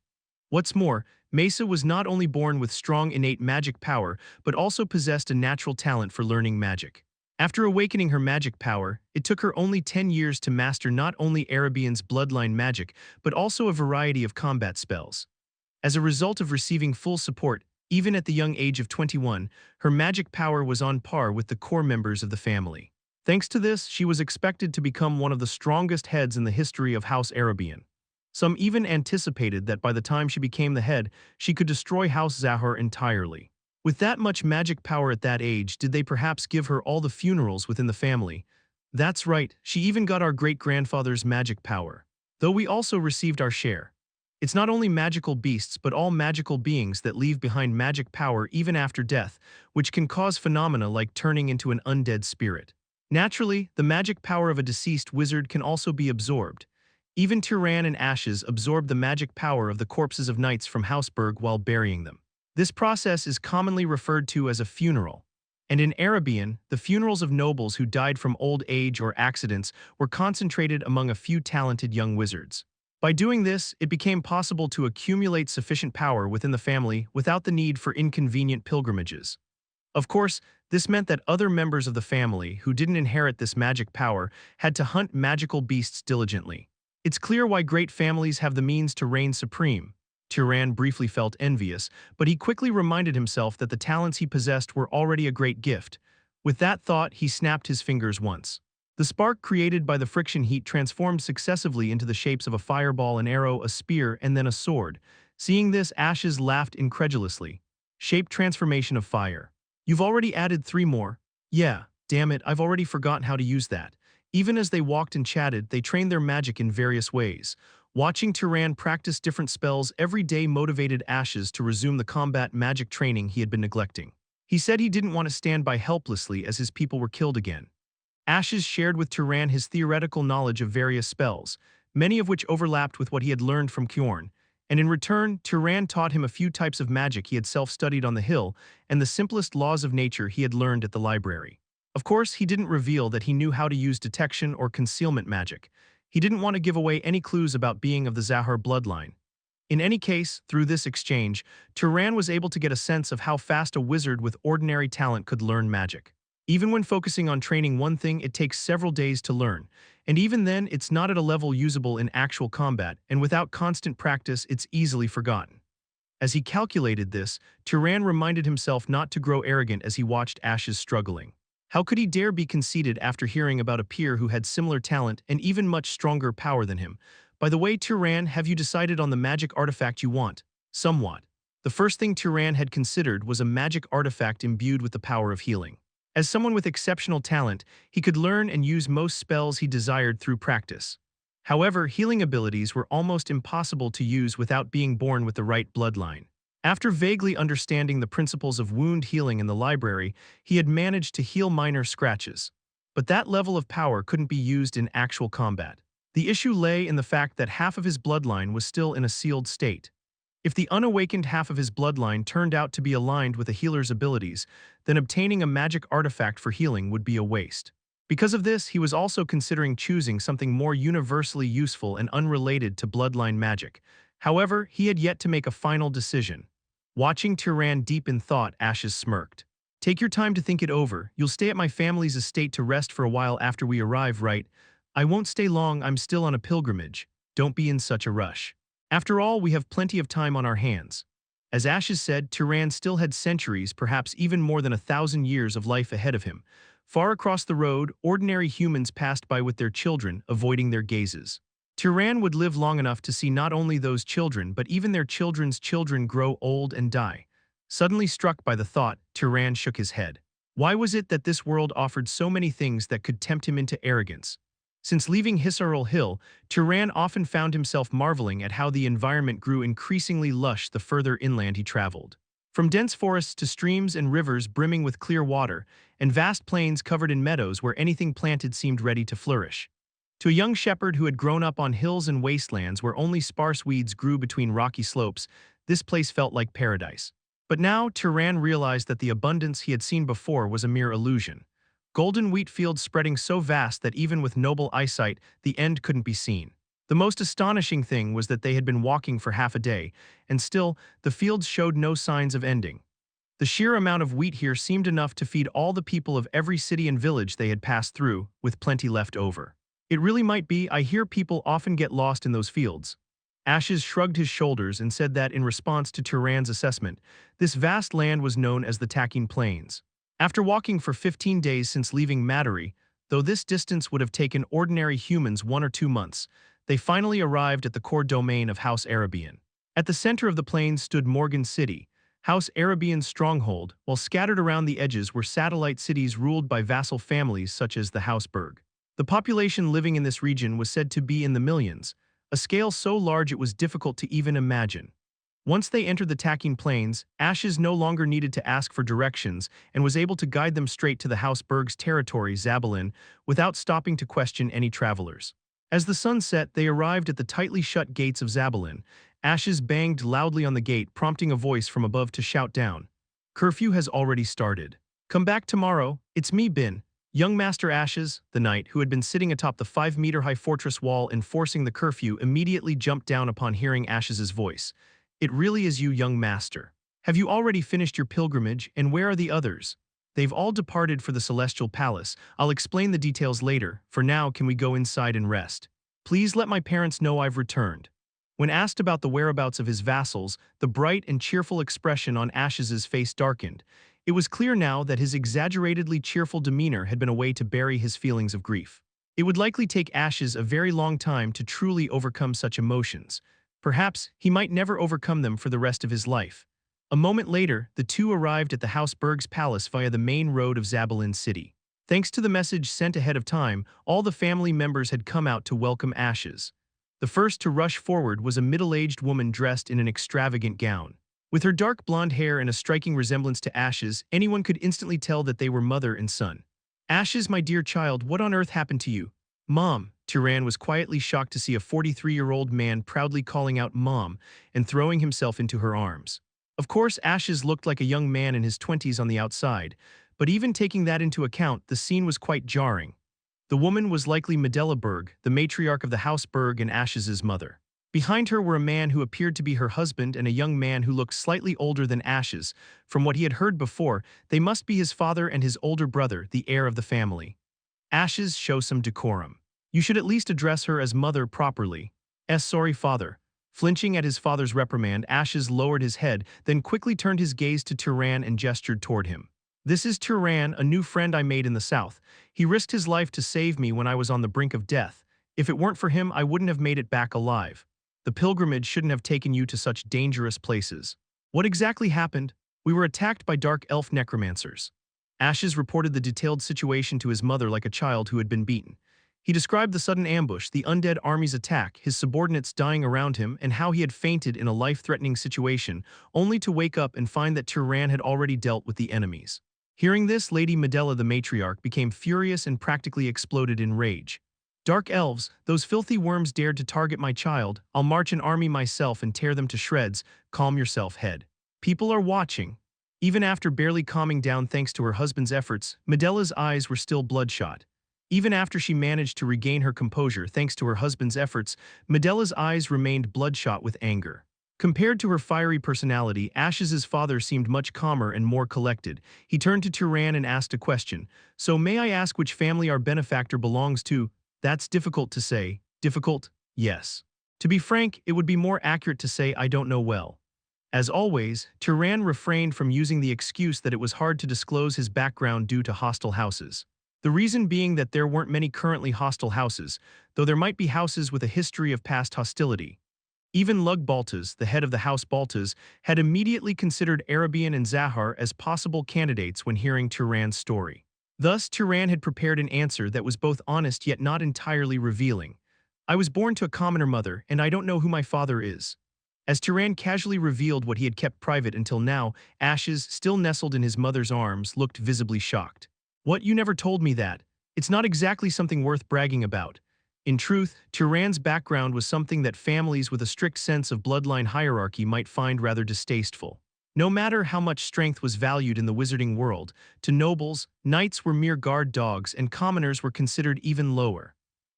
What's more, Mesa was not only born with strong innate magic power, but also possessed a natural talent for learning magic. After awakening her magic power, it took her only 10 years to master not only Arabian's bloodline magic, but also a variety of combat spells. As a result of receiving full support, even at the young age of 21, her magic power was on par with the core members of the family. Thanks to this, she was expected to become one of the strongest heads in the history of House Arabian. Some even anticipated that by the time she became the head, she could destroy House Zahar entirely. With that much magic power at that age, did they perhaps give her all the funerals within the family? That's right, she even got our great-grandfather's magic power. Though we also received our share. It's not only magical beasts but all magical beings that leave behind magic power even after death, which can cause phenomena like turning into an undead spirit. Naturally, the magic power of a deceased wizard can also be absorbed. Even Turan and Ashes absorbed the magic power of the corpses of knights from Houseberg while burying them. This process is commonly referred to as a funeral. And in Arabian, the funerals of nobles who died from old age or accidents were concentrated among a few talented young wizards. By doing this, it became possible to accumulate sufficient power within the family without the need for inconvenient pilgrimages. Of course, this meant that other members of the family who didn't inherit this magic power had to hunt magical beasts diligently. It's clear why great families have the means to reign supreme. Turan briefly felt envious, but he quickly reminded himself that the talents he possessed were already a great gift. With that thought, he snapped his fingers once. The spark created by the friction heat transformed successively into the shapes of a fireball, an arrow, a spear, and then a sword. Seeing this, Ashes laughed incredulously. Shape transformation of fire. You've already added 3 more. Yeah, Damn it, I've already forgotten how to use that. Even as they walked and chatted, they trained their magic in various ways. Watching Turon practice different spells every day motivated Ashes to resume the combat magic training he had been neglecting. He said he didn't want to stand by helplessly as his people were killed again. Ashes shared with Turon his theoretical knowledge of various spells, many of which overlapped with what he had learned from Kjorn, and in return, Turon taught him a few types of magic he had self-studied on the hill and the simplest laws of nature he had learned at the library. Of course, he didn't reveal that he knew how to use detection or concealment magic. He didn't want to give away any clues about being of the Zahar bloodline. In any case, through this exchange, Turon was able to get a sense of how fast a wizard with ordinary talent could learn magic. Even when focusing on training one thing, it takes several days to learn, and even then, it's not at a level usable in actual combat, and without constant practice, it's easily forgotten. As he calculated this, Turon reminded himself not to grow arrogant as he watched Ashes struggling. How could he dare be conceited after hearing about a peer who had similar talent and even much stronger power than him? By the way, Turon, have you decided on the magic artifact you want? Somewhat. The first thing Turon had considered was a magic artifact imbued with the power of healing. As someone with exceptional talent, he could learn and use most spells he desired through practice. However, healing abilities were almost impossible to use without being born with the right bloodline. After vaguely understanding the principles of wound healing in the library, he had managed to heal minor scratches. But that level of power couldn't be used in actual combat. The issue lay in the fact that half of his bloodline was still in a sealed state. If the unawakened half of his bloodline turned out to be aligned with a healer's abilities, then obtaining a magic artifact for healing would be a waste. Because of this, he was also considering choosing something more universally useful and unrelated to bloodline magic. However, he had yet to make a final decision. Watching Turon deep in thought, Ashes smirked. Take your time to think it over. You'll stay at my family's estate to rest for a while after we arrive, right? I won't stay long, I'm still on a pilgrimage. Don't be in such a rush. After all, we have plenty of time on our hands. As Ashes said, Turon still had centuries, perhaps even more than 1,000 years of life ahead of him. Far across the road, ordinary humans passed by with their children, avoiding their gazes. Turon would live long enough to see not only those children but even their children's children grow old and die. Suddenly struck by the thought, Turon shook his head. Why was it that this world offered so many things that could tempt him into arrogance? Since leaving Hisarul Hill, Turon often found himself marveling at how the environment grew increasingly lush the further inland he traveled. From dense forests to streams and rivers brimming with clear water, and vast plains covered in meadows where anything planted seemed ready to flourish. To a young shepherd who had grown up on hills and wastelands where only sparse weeds grew between rocky slopes, this place felt like paradise. But now Turon realized that the abundance he had seen before was a mere illusion. Golden wheat fields spreading so vast that even with noble eyesight, the end couldn't be seen. The most astonishing thing was that they had been walking for half a day, and still, the fields showed no signs of ending. The sheer amount of wheat here seemed enough to feed all the people of every city and village they had passed through, with plenty left over. It really might be. I hear people often get lost in those fields. Ashes shrugged his shoulders and said that in response to Turon's assessment, this vast land was known as the Tacking Plains. After walking for 15 days since leaving Matari, though this distance would have taken ordinary humans 1 or 2 months, they finally arrived at the core domain of House Arabian. At the center of the plains stood Morgan City, House Arabian's stronghold, while scattered around the edges were satellite cities ruled by vassal families such as the House Berg. The population living in this region was said to be in the millions, a scale so large it was difficult to even imagine. Once they entered the Tacking Plains, Ashes no longer needed to ask for directions and was able to guide them straight to the House Berg's territory, Zabalin, without stopping to question any travelers. As the sun set, they arrived at the tightly shut gates of Zabalin. Ashes banged loudly on the gate, prompting a voice from above to shout down. Curfew has already started. Come back tomorrow. It's me, Bin. Young Master Ashes, the knight who had been sitting atop the 5-meter-high fortress wall enforcing the curfew, immediately jumped down upon hearing Ashes's voice. It really is you, young master. Have you already finished your pilgrimage, and where are the others? They've all departed for the Celestial Palace. I'll explain the details later. For now, can we go inside and rest? Please let my parents know I've returned. When asked about the whereabouts of his vassals, the bright and cheerful expression on Ashes's face darkened. It was clear now that his exaggeratedly cheerful demeanor had been a way to bury his feelings of grief. It would likely take Ashes a very long time to truly overcome such emotions. Perhaps he might never overcome them for the rest of his life. A moment later, the two arrived at the House Berg's palace via the main road of Zabalin City. Thanks to the message sent ahead of time, all the family members had come out to welcome Ashes. The first to rush forward was a middle-aged woman dressed in an extravagant gown. With her dark blonde hair and a striking resemblance to Ashes, anyone could instantly tell that they were mother and son. Ashes, my dear child, what on earth happened to you? Mom. Turon was quietly shocked to see a 43-year-old man proudly calling out Mom and throwing himself into her arms. Of course, Ashes looked like a young man in his 20s on the outside, but even taking that into account, the scene was quite jarring. The woman was likely Medela Berg, the matriarch of the House Berg and Ashes's mother. Behind her were a man who appeared to be her husband and a young man who looked slightly older than Ashes. From what he had heard before, they must be his father and his older brother, the heir of the family. Ashes, show some decorum. You should at least address her as mother properly. Sorry, father. Flinching at his father's reprimand, Ashes lowered his head, then quickly turned his gaze to Turon and gestured toward him. This is Turon, a new friend I made in the south. He risked his life to save me when I was on the brink of death. If it weren't for him, I wouldn't have made it back alive. The pilgrimage shouldn't have taken you to such dangerous places. What exactly happened? We were attacked by dark elf necromancers. Ashes reported the detailed situation to his mother like a child who had been beaten. He described the sudden ambush, the undead army's attack, his subordinates dying around him, and how he had fainted in a life-threatening situation, only to wake up and find that Turon had already dealt with the enemies. Hearing this, Lady Medela the matriarch became furious and practically exploded in rage. Dark elves, those filthy worms dared to target my child. I'll march an army myself and tear them to shreds. Calm yourself, head. People are watching. Even after barely calming down thanks to her husband's efforts, Medela's eyes were still bloodshot. Even after she managed to regain her composure thanks to her husband's efforts, Medela's eyes remained bloodshot with anger. Compared to her fiery personality, Ashes's father seemed much calmer and more collected. He turned to Turon and asked a question. So may I ask which family our benefactor belongs to? That's difficult to say. Difficult? Yes. To be frank, it would be more accurate to say I don't know well. As always, Turon refrained from using the excuse that it was hard to disclose his background due to hostile houses. The reason being that there weren't many currently hostile houses, though there might be houses with a history of past hostility. Even Lug Baltas, the head of the House Baltas, had immediately considered Arabian and Zahar as possible candidates when hearing Turon's story. Thus, Turon had prepared an answer that was both honest yet not entirely revealing. I was born to a commoner mother, and I don't know who my father is. As Turon casually revealed what he had kept private until now, Ashes, still nestled in his mother's arms, looked visibly shocked. What, you never told me that? It's not exactly something worth bragging about. In truth, Turon's background was something that families with a strict sense of bloodline hierarchy might find rather distasteful. No matter how much strength was valued in the wizarding world, to nobles, knights were mere guard dogs and commoners were considered even lower.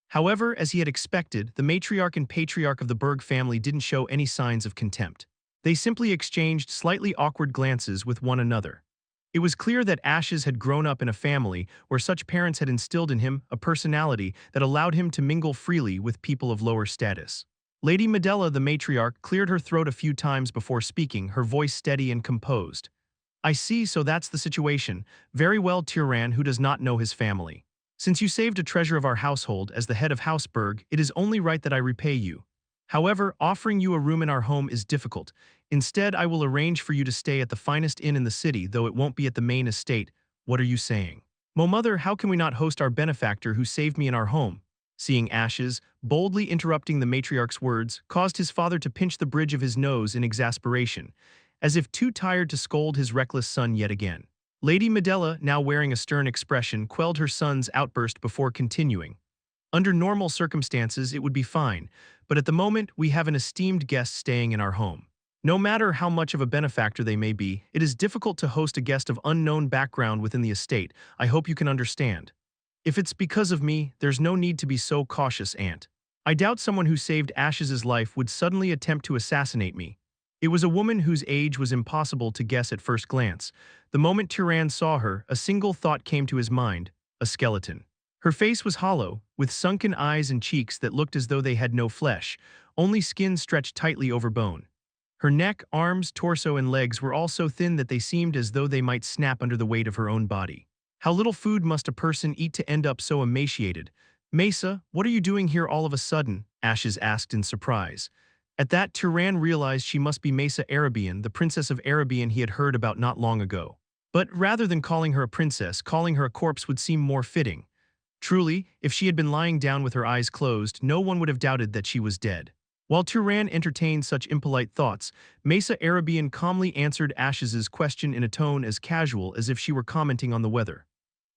However, as he had expected, the matriarch and patriarch of the Berg family didn't show any signs of contempt. They simply exchanged slightly awkward glances with one another. It was clear that Ashes had grown up in a family where such parents had instilled in him a personality that allowed him to mingle freely with people of lower status. Lady Medela the matriarch cleared her throat a few times before speaking, her voice steady and composed. I see, so that's the situation. Very well, Turon, who does not know his family. Since you saved a treasure of our household as the head of House Berg, it is only right that I repay you. However, offering you a room in our home is difficult. Instead, I will arrange for you to stay at the finest inn in the city, though it won't be at the main estate. What are you saying? Mother, how can we not host our benefactor who saved me in our home? Seeing Ashes, boldly interrupting the matriarch's words, caused his father to pinch the bridge of his nose in exasperation, as if too tired to scold his reckless son yet again. Lady Medela, now wearing a stern expression, quelled her son's outburst before continuing. Under normal circumstances, it would be fine, but at the moment, we have an esteemed guest staying in our home. No matter how much of a benefactor they may be, it is difficult to host a guest of unknown background within the estate. I hope you can understand. If it's because of me, there's no need to be so cautious, Aunt. I doubt someone who saved Ashes's life would suddenly attempt to assassinate me. It was a woman whose age was impossible to guess at first glance. The moment Turon saw her, a single thought came to his mind: a skeleton. Her face was hollow, with sunken eyes and cheeks that looked as though they had no flesh, only skin stretched tightly over bone. Her neck, arms, torso, and legs were all so thin that they seemed as though they might snap under the weight of her own body. How little food must a person eat to end up so emaciated? Mesa, what are you doing here all of a sudden? Ashes asked in surprise. At that, Turon realized she must be Mesa Arabian, the princess of Arabian he had heard about not long ago. But rather than calling her a princess, calling her a corpse would seem more fitting. Truly, if she had been lying down with her eyes closed, no one would have doubted that she was dead. While Turan entertained such impolite thoughts, Mesa Arabian calmly answered Ashes's question in a tone as casual as if she were commenting on the weather.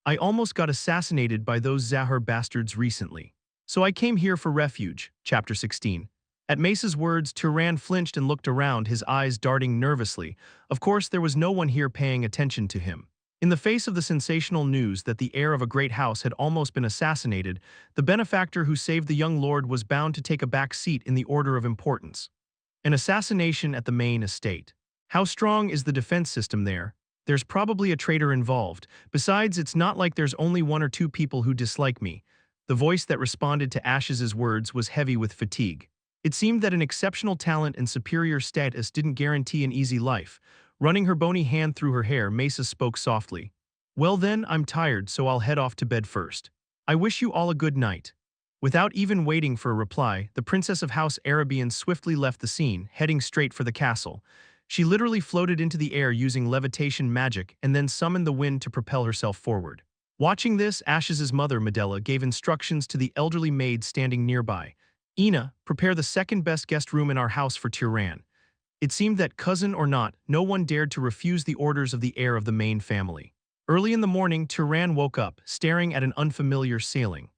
I almost got assassinated by those Zahar bastards recently. So I came here for refuge. Chapter 16. At Mesa's words, Turan flinched and looked around, his eyes darting nervously. Of course, there was no one here paying attention to him. In the face of the sensational news that the heir of a great house had almost been assassinated, the benefactor who saved the young lord was bound to take a back seat in the order of importance. An assassination at the main estate. How strong is the defense system there? There's probably a traitor involved. Besides, it's not like there's only one or two people who dislike me. The voice that responded to Ashes's words was heavy with fatigue. It seemed that an exceptional talent and superior status didn't guarantee an easy life. Running her bony hand through her hair, Mesa spoke softly. Well then, I'm tired, so I'll head off to bed first. I wish you all a good night. Without even waiting for a reply, the Princess of House Arabian swiftly left the scene, heading straight for the castle. She literally floated into the air using levitation magic and then summoned the wind to propel herself forward. Watching this, Ashes's mother, Medela, gave instructions to the elderly maid standing nearby. Ina, prepare the second-best guest room in our house for Turan. It seemed that, cousin or not, no one dared to refuse the orders of the heir of the main family. Early in the morning, Turan woke up, staring at an unfamiliar ceiling.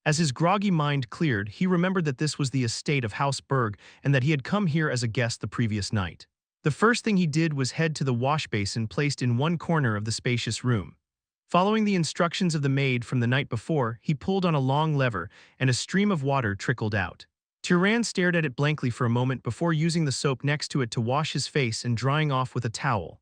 As his groggy mind cleared, he remembered that this was the estate of House Berg and that he had come here as a guest the previous night. The first thing he did was head to the wash basin placed in one corner of the spacious room. Following the instructions of the maid from the night before, he pulled on a long lever, and a stream of water trickled out. Turan stared at it blankly for a moment before using the soap next to it to wash his face and drying off with a towel.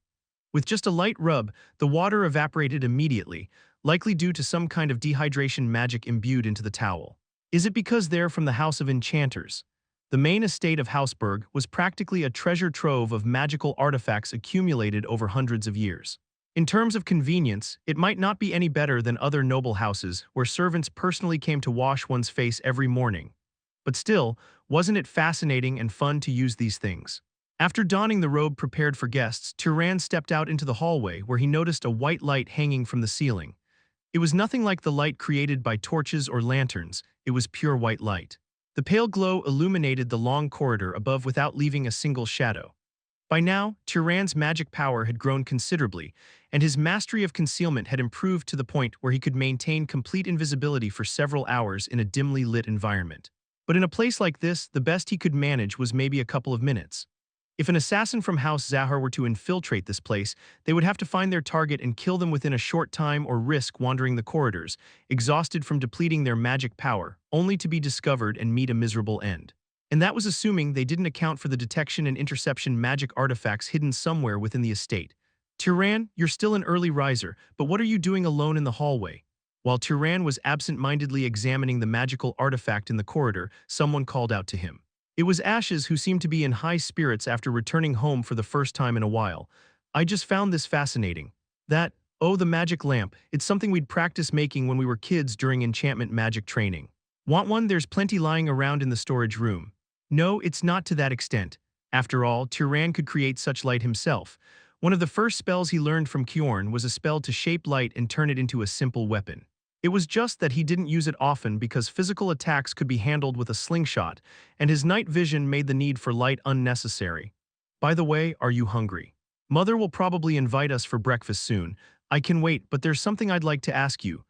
With just a light rub, the water evaporated immediately, likely due to some kind of dehydration magic imbued into the towel. Is it because they're from the House of Enchanters? The main estate of Houseberg was practically a treasure trove of magical artifacts accumulated over hundreds of years. In terms of convenience, it might not be any better than other noble houses where servants personally came to wash one's face every morning. But still, wasn't it fascinating and fun to use these things? After donning the robe prepared for guests, Turan stepped out into the hallway where he noticed a white light hanging from the ceiling. It was nothing like the light created by torches or lanterns, it was pure white light. The pale glow illuminated the long corridor above without leaving a single shadow. By now, Turan's magic power had grown considerably, and his mastery of concealment had improved to the point where he could maintain complete invisibility for several hours in a dimly lit environment. But in a place like this, the best he could manage was maybe a couple of minutes. If an assassin from House Zahar were to infiltrate this place, they would have to find their target and kill them within a short time or risk wandering the corridors, exhausted from depleting their magic power, only to be discovered and meet a miserable end. And that was assuming they didn't account for the detection and interception magic artifacts hidden somewhere within the estate. Turan, you're still an early riser, but what are you doing alone in the hallway? While Turan was absent-mindedly examining the magical artifact in the corridor, someone called out to him. It was Ashes, who seemed to be in high spirits after returning home for the first time in a while. I just found this fascinating. The magic lamp, it's something we'd practice making when we were kids during enchantment magic training. Want one? There's plenty lying around in the storage room. No, it's not to that extent. After all, Turan could create such light himself. One of the first spells he learned from Kjorn was a spell to shape light and turn it into a simple weapon. It was just that he didn't use it often because physical attacks could be handled with a slingshot, and his night vision made the need for light unnecessary. By the way, are you hungry? Mother will probably invite us for breakfast soon. I can wait, but there's something I'd like to ask you.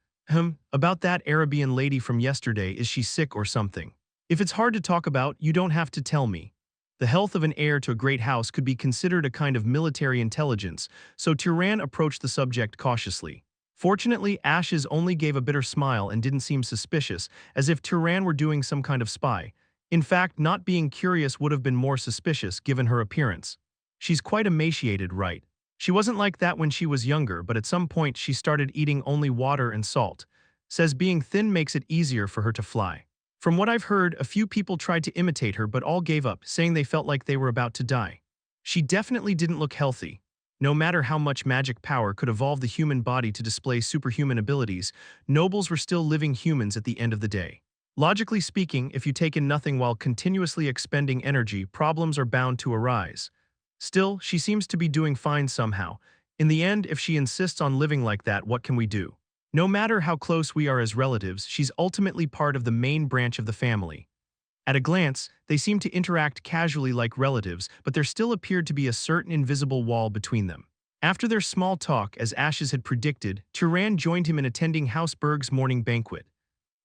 About that Arabian lady from yesterday, is she sick or something? If it's hard to talk about, you don't have to tell me. The health of an heir to a great house could be considered a kind of military intelligence, so Turan approached the subject cautiously. Fortunately, Ashes only gave a bitter smile and didn't seem suspicious, as if Turan were doing some kind of spy. In fact, not being curious would have been more suspicious given her appearance. She's quite emaciated, right? She wasn't like that when she was younger, but at some point she started eating only water and salt. Says being thin makes it easier for her to fly. From what I've heard, a few people tried to imitate her but all gave up, saying they felt like they were about to die. She definitely didn't look healthy. No matter how much magic power could evolve the human body to display superhuman abilities, nobles were still living humans at the end of the day. Logically speaking, if you take in nothing while continuously expending energy, problems are bound to arise. Still, she seems to be doing fine somehow. In the end, if she insists on living like that, what can we do? No matter how close we are as relatives, she's ultimately part of the main branch of the family. At a glance, they seemed to interact casually like relatives, but there still appeared to be a certain invisible wall between them. After their small talk, as Ashes had predicted, Turan joined him in attending House Berg's morning banquet.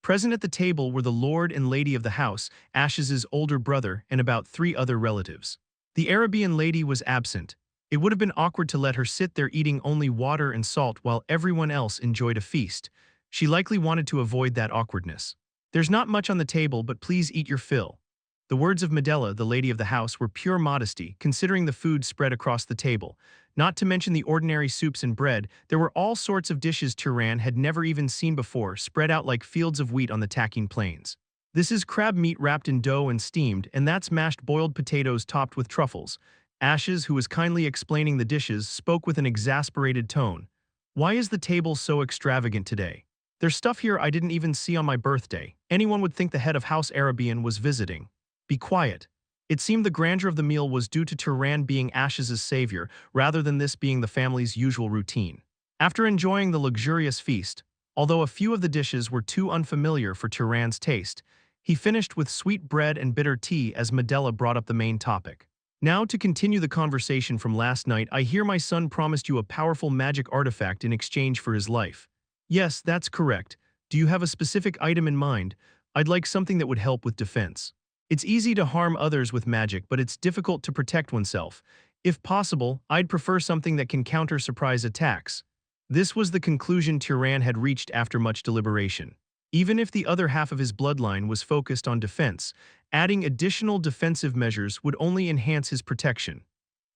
Present at the table were the lord and lady of the house, Ashes's older brother, and about 3 other relatives. The Arabian lady was absent. It would have been awkward to let her sit there eating only water and salt while everyone else enjoyed a feast. She likely wanted to avoid that awkwardness. "There's not much on the table, but please eat your fill." The words of Medela, the lady of the house, were pure modesty, considering the food spread across the table. Not to mention the ordinary soups and bread, there were all sorts of dishes Turan had never even seen before, spread out like fields of wheat on the tacking plains. "This is crab meat wrapped in dough and steamed, and that's mashed boiled potatoes topped with truffles." Ashes, who was kindly explaining the dishes, spoke with an exasperated tone. "Why is the table so extravagant today? There's stuff here I didn't even see on my birthday. Anyone would think the head of House Arabian was visiting." "Be quiet." It seemed the grandeur of the meal was due to Turan being Ashes's savior, rather than this being the family's usual routine. After enjoying the luxurious feast, although a few of the dishes were too unfamiliar for Turan's taste, he finished with sweet bread and bitter tea as Medela brought up the main topic. "Now to continue the conversation from last night, I hear my son promised you a powerful magic artifact in exchange for his life." "Yes, that's correct. Do you have a specific item in mind? I'd like something that would help with defense. It's easy to harm others with magic, but it's difficult to protect oneself. If possible, I'd prefer something that can counter surprise attacks." This was the conclusion Turan had reached after much deliberation. Even if the other half of his bloodline was focused on defense, adding additional defensive measures would only enhance his protection.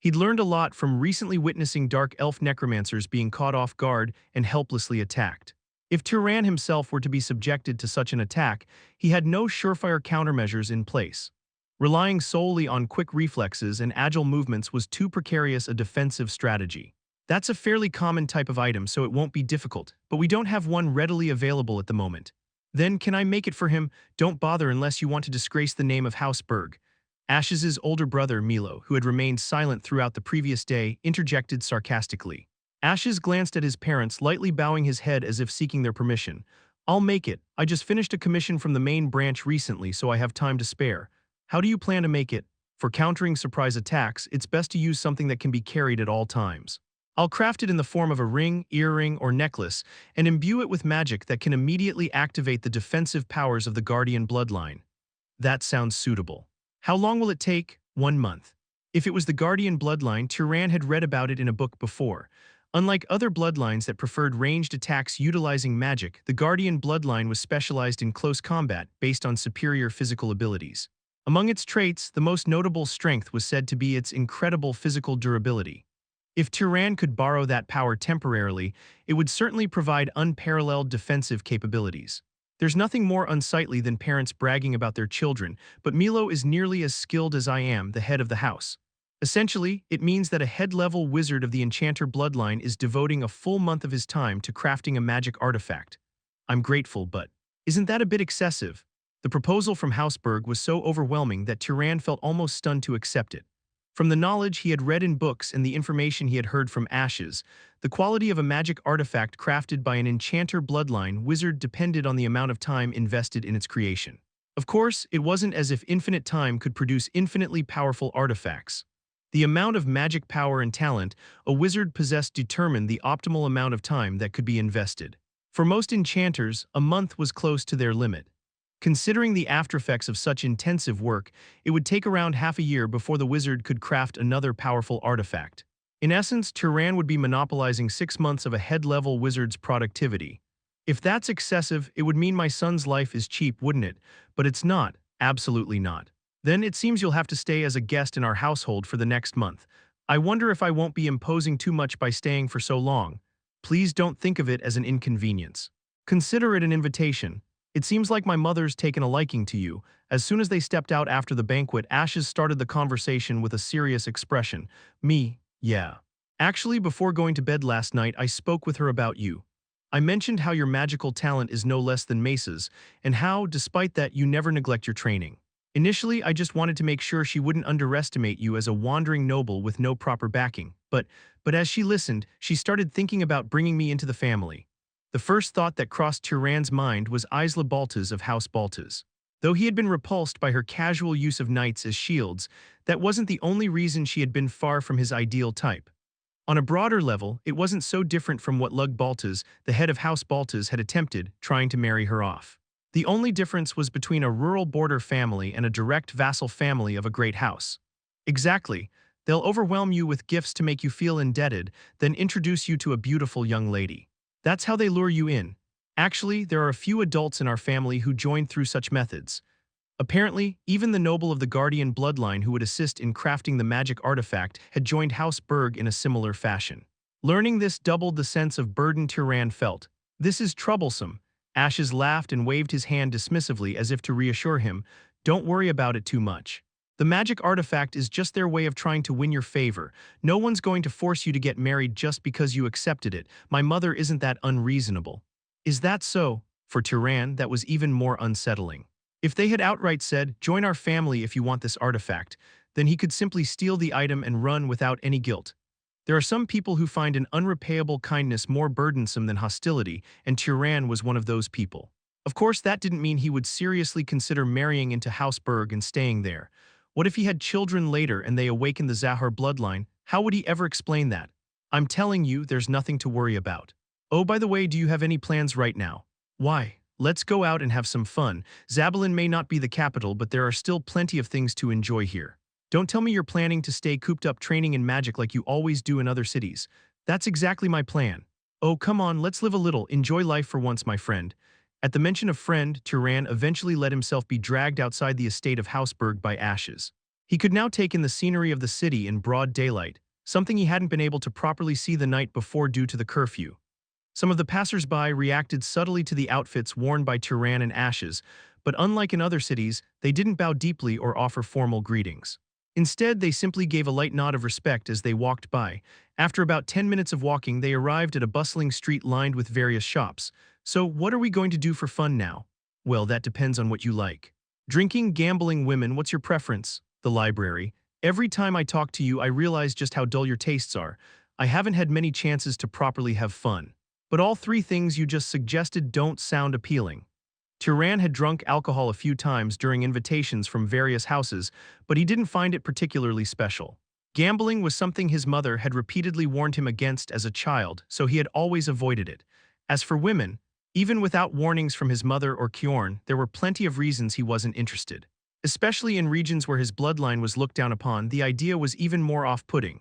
He'd learned a lot from recently witnessing dark elf necromancers being caught off guard and helplessly attacked. If Turan himself were to be subjected to such an attack, he had no surefire countermeasures in place. Relying solely on quick reflexes and agile movements was too precarious a defensive strategy. "That's a fairly common type of item, so it won't be difficult, but we don't have one readily available at the moment." "Then can I make it for him? Don't bother unless you want to disgrace the name of House Berg." Ashes's older brother, Milo, who had remained silent throughout the previous day, interjected sarcastically. Ashes glanced at his parents, lightly bowing his head as if seeking their permission. "I'll make it. I just finished a commission from the main branch recently, so I have time to spare." "How do you plan to make it?" "For countering surprise attacks, it's best to use something that can be carried at all times. I'll craft it in the form of a ring, earring, or necklace, and imbue it with magic that can immediately activate the defensive powers of the Guardian bloodline." "That sounds suitable." "How long will it take?" 1 month. If it was the Guardian bloodline, Turan had read about it in a book before. Unlike other bloodlines that preferred ranged attacks utilizing magic, the Guardian bloodline was specialized in close combat based on superior physical abilities. Among its traits, the most notable strength was said to be its incredible physical durability. If Turan could borrow that power temporarily, it would certainly provide unparalleled defensive capabilities. There's nothing more unsightly than parents bragging about their children, but Milo is nearly as skilled as I am, the head of the house. Essentially, it means that a head-level wizard of the Enchanter bloodline is devoting a full month of his time to crafting a magic artifact. I'm grateful, but isn't that a bit excessive? The proposal from Hausberg was so overwhelming that Turan felt almost stunned to accept it. From the knowledge he had read in books and the information he had heard from Ashes, the quality of a magic artifact crafted by an Enchanter bloodline wizard depended on the amount of time invested in its creation. Of course, it wasn't as if infinite time could produce infinitely powerful artifacts. The amount of magic power and talent a wizard possessed determined the optimal amount of time that could be invested. For most enchanters, a month was close to their limit. Considering the aftereffects of such intensive work, it would take around half a year before the wizard could craft another powerful artifact. In essence, Turan would be monopolizing 6 months of a head-level wizard's productivity. If that's excessive, it would mean my son's life is cheap, wouldn't it? But it's not, absolutely not. Then it seems you'll have to stay as a guest in our household for the next month. I wonder if I won't be imposing too much by staying for so long. Please don't think of it as an inconvenience. Consider it an invitation. It seems like my mother's taken a liking to you." As soon as they stepped out after the banquet, Ashes started the conversation with a serious expression. "Me, yeah. Actually, before going to bed last night, I spoke with her about you. I mentioned how your magical talent is no less than Mace's, and how, despite that, you never neglect your training. Initially, I just wanted to make sure she wouldn't underestimate you as a wandering noble with no proper backing. But, but as she listened, she started thinking about bringing me into the family. The first thought that crossed Turan's mind was Isla Baltas of House Baltas. Though he had been repulsed by her casual use of knights as shields, that wasn't the only reason she had been far from his ideal type. On a broader level, it wasn't so different from what Lug Baltas, the head of House Baltas, had attempted, trying to marry her off. The only difference was between a rural border family and a direct vassal family of a great house. Exactly. They'll overwhelm you with gifts to make you feel indebted, then introduce you to a beautiful young lady. That's how they lure you in. Actually, there are a few adults in our family who joined through such methods. Apparently, even the noble of the Guardian bloodline who would assist in crafting the magic artifact had joined House Berg in a similar fashion. Learning this doubled the sense of burden Turan felt. This is troublesome. Ashes laughed and waved his hand dismissively as if to reassure him, don't worry about it too much. The magic artifact is just their way of trying to win your favor. No one's going to force you to get married just because you accepted it. My mother isn't that unreasonable. Is that so? For Turan, that was even more unsettling. If they had outright said, join our family if you want this artifact, then he could simply steal the item and run without any guilt. There are some people who find an unrepayable kindness more burdensome than hostility, and Turan was one of those people. Of course, that didn't mean he would seriously consider marrying into House Berg and staying there. What if he had children later and they awakened the Zahar bloodline? How would he ever explain that? I'm telling you, there's nothing to worry about. Oh, by the way, do you have any plans right now? Why? Let's go out and have some fun. Zabalin may not be the capital, but there are still plenty of things to enjoy here. Don't tell me you're planning to stay cooped up training in magic like you always do in other cities. That's exactly my plan. Oh, come on, let's live a little, enjoy life for once, my friend. At the mention of friend, Turan eventually let himself be dragged outside the estate of Houseberg by Ashes. He could now take in the scenery of the city in broad daylight, something he hadn't been able to properly see the night before due to the curfew. Some of the passers-by reacted subtly to the outfits worn by Turan and Ashes, but unlike in other cities, they didn't bow deeply or offer formal greetings. Instead, they simply gave a light nod of respect as they walked by. After about 10 minutes of walking, they arrived at a bustling street lined with various shops. So, what are we going to do for fun now? Well, that depends on what you like. Drinking, gambling, women, what's your preference? The library. Every time I talk to you, I realize just how dull your tastes are. I haven't had many chances to properly have fun. But all three things you just suggested don't sound appealing. Turan had drunk alcohol a few times during invitations from various houses, but he didn't find it particularly special. Gambling was something his mother had repeatedly warned him against as a child, so he had always avoided it. As for women, even without warnings from his mother or Kjorn, there were plenty of reasons he wasn't interested. Especially in regions where his bloodline was looked down upon, the idea was even more off-putting.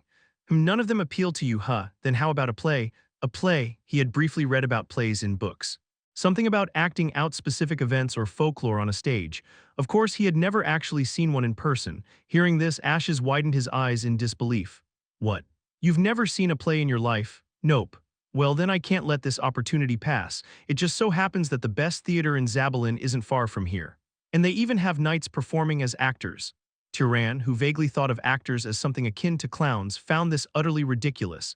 None of them appeal to you, huh? Then how about a play? A play, he had briefly read about plays in books. Something about acting out specific events or folklore on a stage. Of course, he had never actually seen one in person. Hearing this, Ashes widened his eyes in disbelief. What? You've never seen a play in your life? Nope. Well, then I can't let this opportunity pass. It just so happens that the best theater in Zabalin isn't far from here. And they even have knights performing as actors. Turan, who vaguely thought of actors as something akin to clowns, found this utterly ridiculous.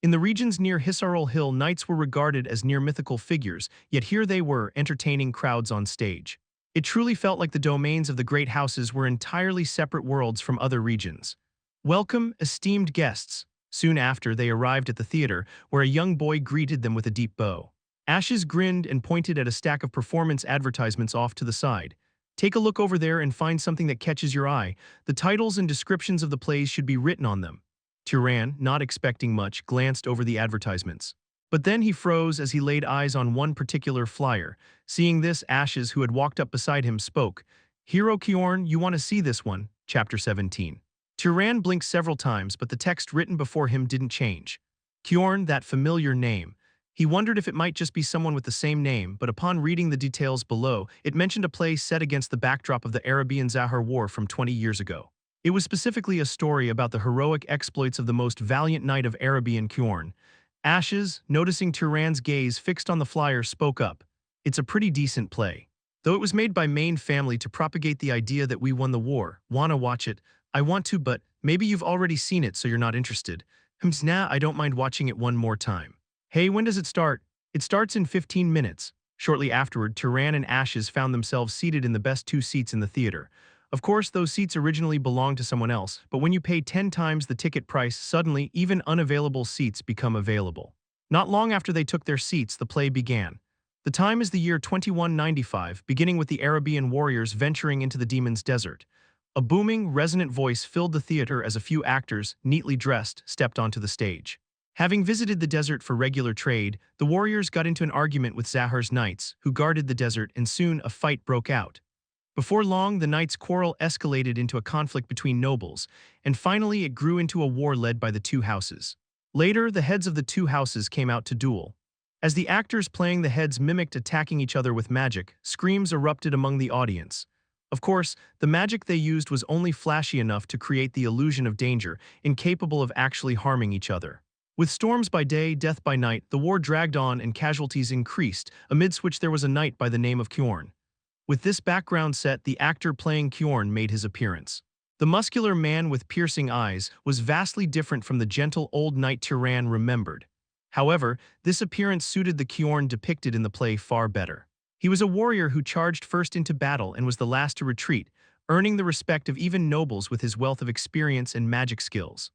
In the regions near Hisarol Hill, knights were regarded as near-mythical figures, yet here they were, entertaining crowds on stage. It truly felt like the domains of the great houses were entirely separate worlds from other regions. Welcome, esteemed guests. Soon after, they arrived at the theater, where a young boy greeted them with a deep bow. Ashes grinned and pointed at a stack of performance advertisements off to the side. Take a look over there and find something that catches your eye. The titles and descriptions of the plays should be written on them. Turan, not expecting much, glanced over the advertisements. But then he froze as he laid eyes on one particular flyer. Seeing this, Ashes, who had walked up beside him, spoke. Hero Kjorn, you want to see this one? Chapter 17. Turan blinked several times, but the text written before him didn't change. Kjorn, that familiar name. He wondered if it might just be someone with the same name, but upon reading the details below, it mentioned a play set against the backdrop of the Arabian-Zahar War from 20 years ago. It was specifically a story about the heroic exploits of the most valiant knight of Arabian Kjorn. Ashes, noticing Turan's gaze fixed on the flyer, spoke up. It's a pretty decent play. Though it was made by main family to propagate the idea that we won the war. Wanna watch it? I want to, but maybe you've already seen it so you're not interested. Nah, I don't mind watching it one more time. Hey, when does it start? It starts in 15 minutes. Shortly afterward, Turan and Ashes found themselves seated in the best two seats in the theater. Of course, those seats originally belonged to someone else, but when you pay 10 times the ticket price, suddenly even unavailable seats become available. Not long after they took their seats, the play began. The time is the year 2195, beginning with the Arabian warriors venturing into the demon's desert. A booming, resonant voice filled the theater as a few actors, neatly dressed, stepped onto the stage. Having visited the desert for regular trade, the warriors got into an argument with Zahar's knights, who guarded the desert, and soon a fight broke out. Before long, the knights' quarrel escalated into a conflict between nobles, and finally it grew into a war led by the two houses. Later, the heads of the two houses came out to duel. As the actors playing the heads mimicked attacking each other with magic, screams erupted among the audience. Of course, the magic they used was only flashy enough to create the illusion of danger, incapable of actually harming each other. With storms by day, death by night, the war dragged on and casualties increased, amidst which there was a knight by the name of Turon. With this background set, the actor playing Turon made his appearance. The muscular man with piercing eyes was vastly different from the gentle old knight Turon remembered. However, this appearance suited the Turon depicted in the play far better. He was a warrior who charged first into battle and was the last to retreat, earning the respect of even nobles with his wealth of experience and magic skills.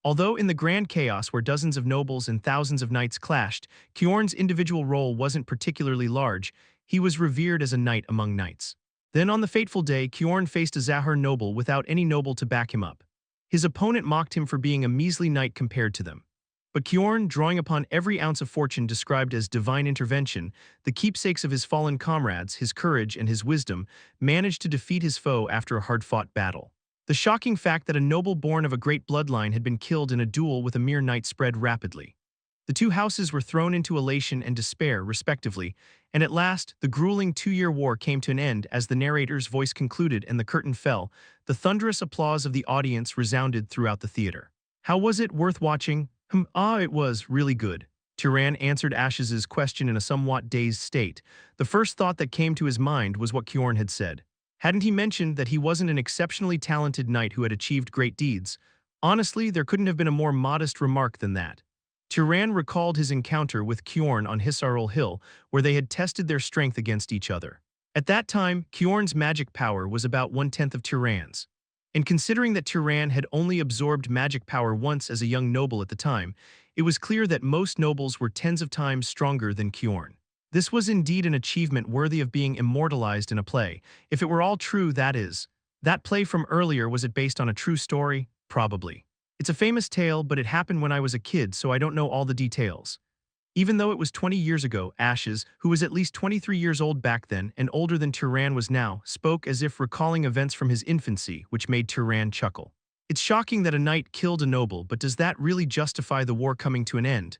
Although in the grand chaos where dozens of nobles and thousands of knights clashed, Turon's individual role wasn't particularly large. He was revered as a knight among knights. Then on the fateful day, Turon faced a Zahar noble without any noble to back him up. His opponent mocked him for being a measly knight compared to them. But Turon, drawing upon every ounce of fortune described as divine intervention, the keepsakes of his fallen comrades, his courage and his wisdom, managed to defeat his foe after a hard-fought battle. The shocking fact that a noble born of a great bloodline had been killed in a duel with a mere knight spread rapidly. The two houses were thrown into elation and despair, respectively, and at last, the grueling 2-year war came to an end as the narrator's voice concluded and the curtain fell. The thunderous applause of the audience resounded throughout the theater. How was it worth watching? It was really good. Turon answered Ash's question in a somewhat dazed state. The first thought that came to his mind was what Turon had said. Hadn't he mentioned that he wasn't an exceptionally talented knight who had achieved great deeds? Honestly, there couldn't have been a more modest remark than that. Turon recalled his encounter with Turon on Hisarul Hill, where they had tested their strength against each other. At that time, Turon's magic power was about 1/10 of Turon's. And considering that Turon had only absorbed magic power once as a young noble at the time, it was clear that most nobles were tens of times stronger than Turon. This was indeed an achievement worthy of being immortalized in a play. If it were all true, that is. That play from earlier, was it based on a true story? Probably. It's a famous tale, but it happened when I was a kid, so I don't know all the details. Even though it was 20 years ago, Ashes, who was at least 23 years old back then and older than Turon was now, spoke as if recalling events from his infancy, which made Turon chuckle. It's shocking that a knight killed a noble, but does that really justify the war coming to an end?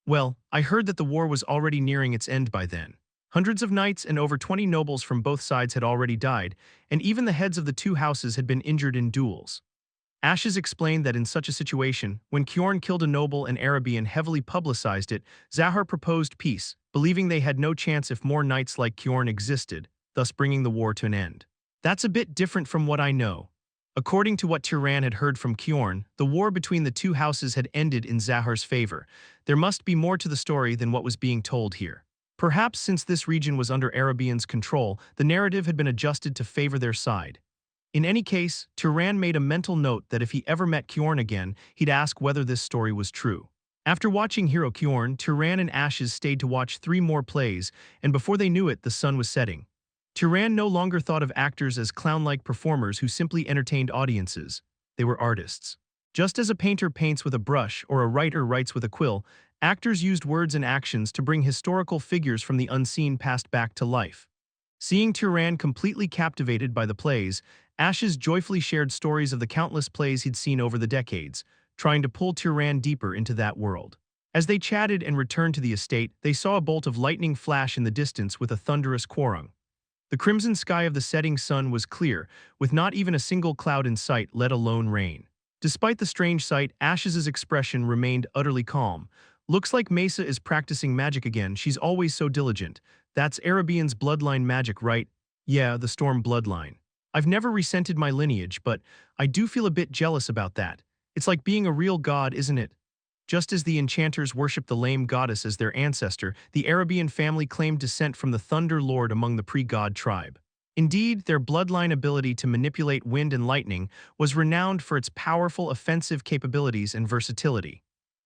Well, I heard that the war was already nearing its end by then. Hundreds of knights and over 20 nobles from both sides had already died, and even the heads of the two houses had been injured in duels. Ashes explained that in such a situation, when Turon killed a noble and Arabian heavily publicized it, Zahar proposed peace, believing they had no chance if more knights like Turon existed, thus bringing the war to an end. That's a bit different from what I know. According to what Turon had heard from Turon, the war between the two houses had ended in Zahar's favor. There must be more to the story than what was being told here. Perhaps since this region was under Arabians' control, the narrative had been adjusted to favor their side. In any case, Turon made a mental note that if he ever met Turon again, he'd ask whether this story was true. After watching Hero Turon, Turon and Ashes stayed to watch 3 more plays, and before they knew it, the sun was setting. Turon no longer thought of actors as clown-like performers who simply entertained audiences. They were artists. Just as a painter paints with a brush or a writer writes with a quill, actors used words and actions to bring historical figures from the unseen past back to life. Seeing Turon completely captivated by the plays, Ashes joyfully shared stories of the countless plays he'd seen over the decades, trying to pull Turon deeper into that world. As they chatted and returned to the estate, they saw a bolt of lightning flash in the distance with a thunderous quarrung. The crimson sky of the setting sun was clear, with not even a single cloud in sight, let alone rain. Despite the strange sight, Ash's expression remained utterly calm. Looks like Mesa is practicing magic again, she's always so diligent. That's Arabian's bloodline magic, right? Yeah, the Storm bloodline. I've never resented my lineage, but I do feel a bit jealous about that. It's like being a real god, isn't it? Just as the enchanters worshipped the lame goddess as their ancestor, the Arabian family claimed descent from the Thunder Lord among the pre-god tribe. Indeed, their bloodline ability to manipulate wind and lightning was renowned for its powerful offensive capabilities and versatility.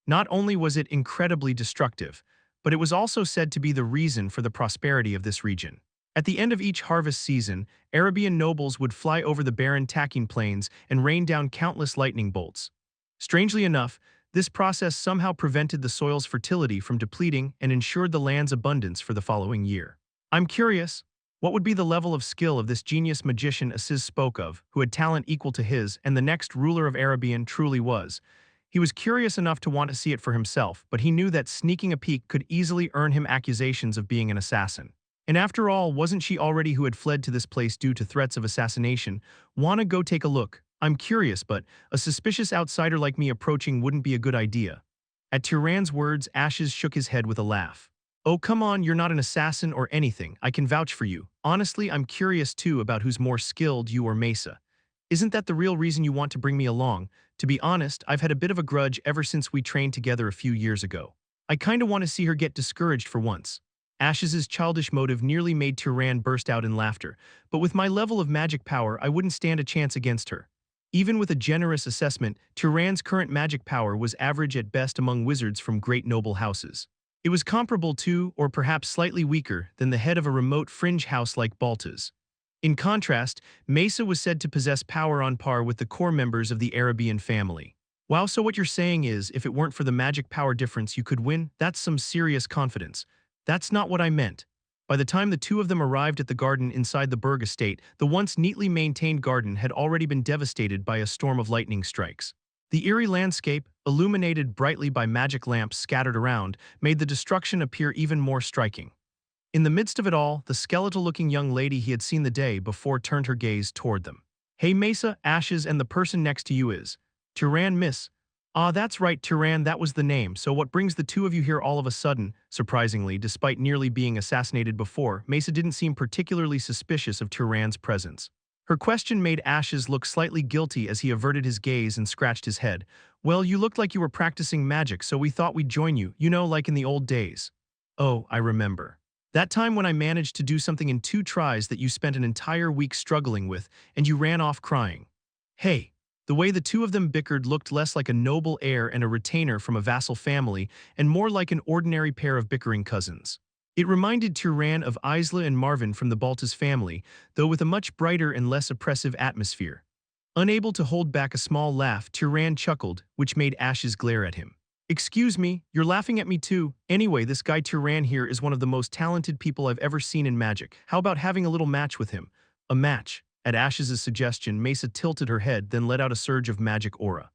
Not only was it incredibly destructive, but it was also said to be the reason for the prosperity of this region. At the end of each harvest season, Arabian nobles would fly over the barren tacking plains and rain down countless lightning bolts. Strangely enough, this process somehow prevented the soil's fertility from depleting and ensured the land's abundance for the following year. I'm curious, what would be the level of skill of this genius magician Aziz spoke of, who had talent equal to his and the next ruler of Arabian truly was? He was curious enough to want to see it for himself, but he knew that sneaking a peek could easily earn him accusations of being an assassin. And after all, wasn't she already who had fled to this place due to threats of assassination? Wanna go take a look? I'm curious, but a suspicious outsider like me approaching wouldn't be a good idea. At Turan's words, Ashes shook his head with a laugh. Oh, come on, you're not an assassin or anything. I can vouch for you. Honestly, I'm curious too about who's more skilled, you or Mesa. Isn't that the real reason you want to bring me along? To be honest, I've had a bit of a grudge ever since we trained together a few years ago. I kinda want to see her get discouraged for once. Ash's childish motive nearly made Turan burst out in laughter, but with my level of magic power, I wouldn't stand a chance against her. Even with a generous assessment, Turan's current magic power was average at best among wizards from great noble houses. It was comparable to, or perhaps slightly weaker, than the head of a remote fringe house like Balta's. In contrast, Mesa was said to possess power on par with the core members of the Arabian family. Wow, so what you're saying is, if it weren't for the magic power difference you could win? That's some serious confidence. That's not what I meant. By the time the two of them arrived at the garden inside the Berg estate, the once neatly maintained garden had already been devastated by a storm of lightning strikes. The eerie landscape, illuminated brightly by magic lamps scattered around, made the destruction appear even more striking. In the midst of it all, the skeletal-looking young lady he had seen the day before turned her gaze toward them. Hey Mesa, Ashes, and the person next to you is Turan, miss. Ah, that's right, Turan, that was the name. So what brings the two of you here all of a sudden? Surprisingly, despite nearly being assassinated before, Mesa didn't seem particularly suspicious of Turan's presence. Her question made Ashes look slightly guilty as he averted his gaze and scratched his head. Well, you looked like you were practicing magic, so we thought we'd join you, you know, like in the old days. Oh, I remember. That time when I managed to do something in 2 tries that you spent an entire week struggling with, and you ran off crying. Hey. The way the two of them bickered looked less like a noble heir and a retainer from a vassal family and more like an ordinary pair of bickering cousins. It reminded Turan of Isla and Marvin from the Baltas family, though with a much brighter and less oppressive atmosphere. Unable to hold back a small laugh, Turan chuckled, which made Ashes glare at him. Excuse me, you're laughing at me too. Anyway, this guy Turan here is one of the most talented people I've ever seen in magic. How about having a little match with him? A match. At Ash's suggestion, Mesa tilted her head, then let out a surge of magic aura.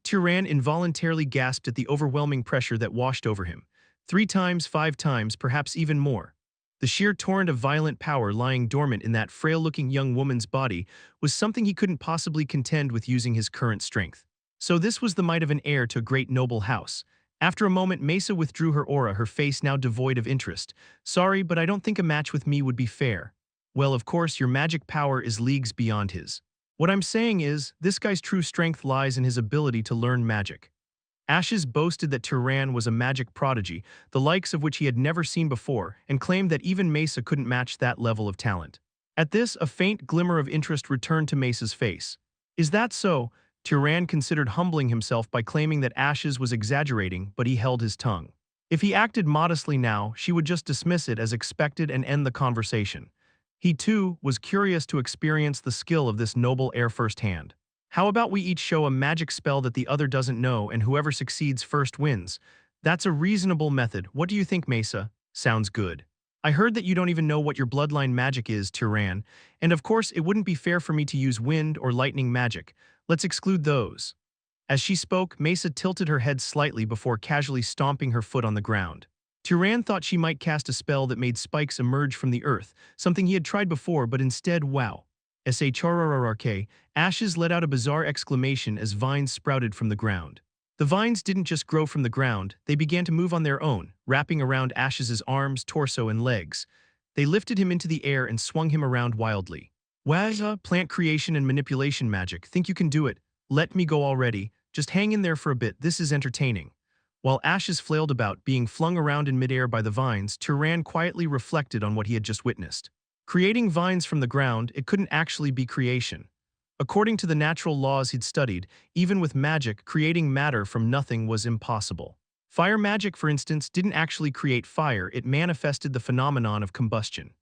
Turan involuntarily gasped at the overwhelming pressure that washed over him. 3 times, 5 times, perhaps even more. The sheer torrent of violent power lying dormant in that frail-looking young woman's body was something he couldn't possibly contend with using his current strength. So this was the might of an heir to a great noble house. After a moment, Mesa withdrew her aura, her face now devoid of interest. Sorry, but I don't think a match with me would be fair. Well, of course, your magic power is leagues beyond his. What I'm saying is, this guy's true strength lies in his ability to learn magic. Ashes boasted that Turan was a magic prodigy, the likes of which he had never seen before, and claimed that even Mesa couldn't match that level of talent. At this, a faint glimmer of interest returned to Mesa's face. Is that so? Turan considered humbling himself by claiming that Ashes was exaggerating, but he held his tongue. If he acted modestly now, she would just dismiss it as expected and end the conversation. He, too, was curious to experience the skill of this noble heir firsthand. How about we each show a magic spell that the other doesn't know and whoever succeeds first wins? That's a reasonable method. What do you think, Mesa? Sounds good. I heard that you don't even know what your bloodline magic is, Turan, and of course it wouldn't be fair for me to use wind or lightning magic. Let's exclude those. As she spoke, Mesa tilted her head slightly before casually stomping her foot on the ground. Turan thought she might cast a spell that made spikes emerge from the earth, something he had tried before, but instead, wow. Shrrrk, Ashes let out a bizarre exclamation as vines sprouted from the ground. The vines didn't just grow from the ground, they began to move on their own, wrapping around Ash's arms, torso, and legs. They lifted him into the air and swung him around wildly. Wazza, plant creation and manipulation magic, think you can do it? Let me go already, just hang in there for a bit, this is entertaining. While Ashes flailed about, being flung around in midair by the vines, Turan quietly reflected on what he had just witnessed. Creating vines from the ground, it couldn't actually be creation. According to the natural laws he'd studied, even with magic, creating matter from nothing was impossible. Fire magic, for instance, didn't actually create fire, it manifested the phenomenon of combustion.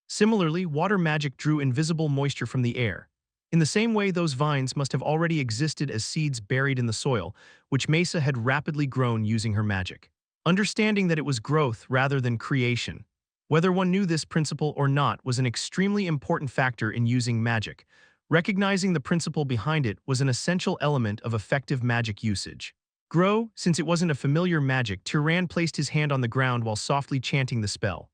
Similarly, water magic drew invisible moisture from the air. In the same way, those vines must have already existed as seeds buried in the soil, which Mesa had rapidly grown using her magic. Understanding that it was growth rather than creation, whether one knew this principle or not, was an extremely important factor in using magic. Recognizing the principle behind it was an essential element of effective magic usage. Grow, since it wasn't a familiar magic, Turon placed his hand on the ground while softly chanting the spell.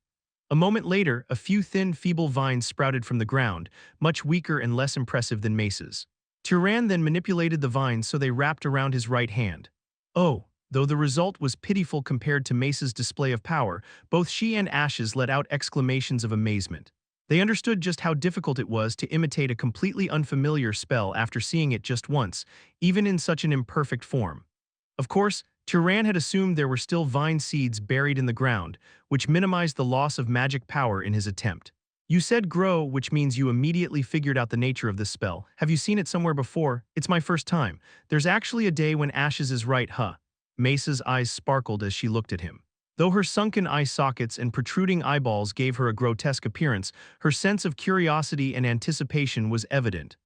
A moment later, a few thin, feeble vines sprouted from the ground, much weaker and less impressive than Mesa's. Turon then manipulated the vines so they wrapped around his right hand. Oh, though the result was pitiful compared to Mesa's display of power, both she and Ashes let out exclamations of amazement. They understood just how difficult it was to imitate a completely unfamiliar spell after seeing it just once, even in such an imperfect form. Of course, Turon had assumed there were still vine seeds buried in the ground, which minimized the loss of magic power in his attempt. You said grow, which means you immediately figured out the nature of this spell. Have you seen it somewhere before? It's my first time. There's actually a day when Ashes is right, huh? Mesa's eyes sparkled as she looked at him. Though her sunken eye sockets and protruding eyeballs gave her a grotesque appearance, her sense of curiosity and anticipation was evident.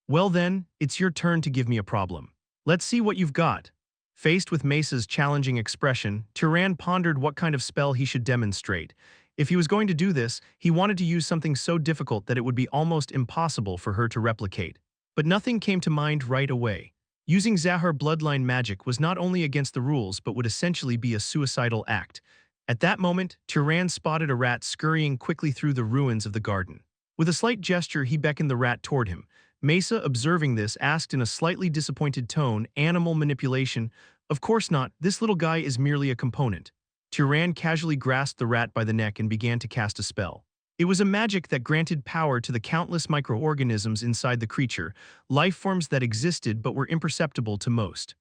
Well then, it's your turn to give me a problem. Let's see what you've got. Faced with Mesa's challenging expression, Turon pondered what kind of spell he should demonstrate. If he was going to do this, he wanted to use something so difficult that it would be almost impossible for her to replicate. But nothing came to mind right away. Using Zahar bloodline magic was not only against the rules but would essentially be a suicidal act. At that moment, Turon spotted a rat scurrying quickly through the ruins of the garden. With a slight gesture, he beckoned the rat toward him. Mesa, observing this, asked in a slightly disappointed tone, "Animal manipulation? Of course not, this little guy is merely a component." Turon casually grasped the rat by the neck and began to cast a spell. It was a magic that granted power to the countless microorganisms inside the creature, life forms that existed but were imperceptible to most.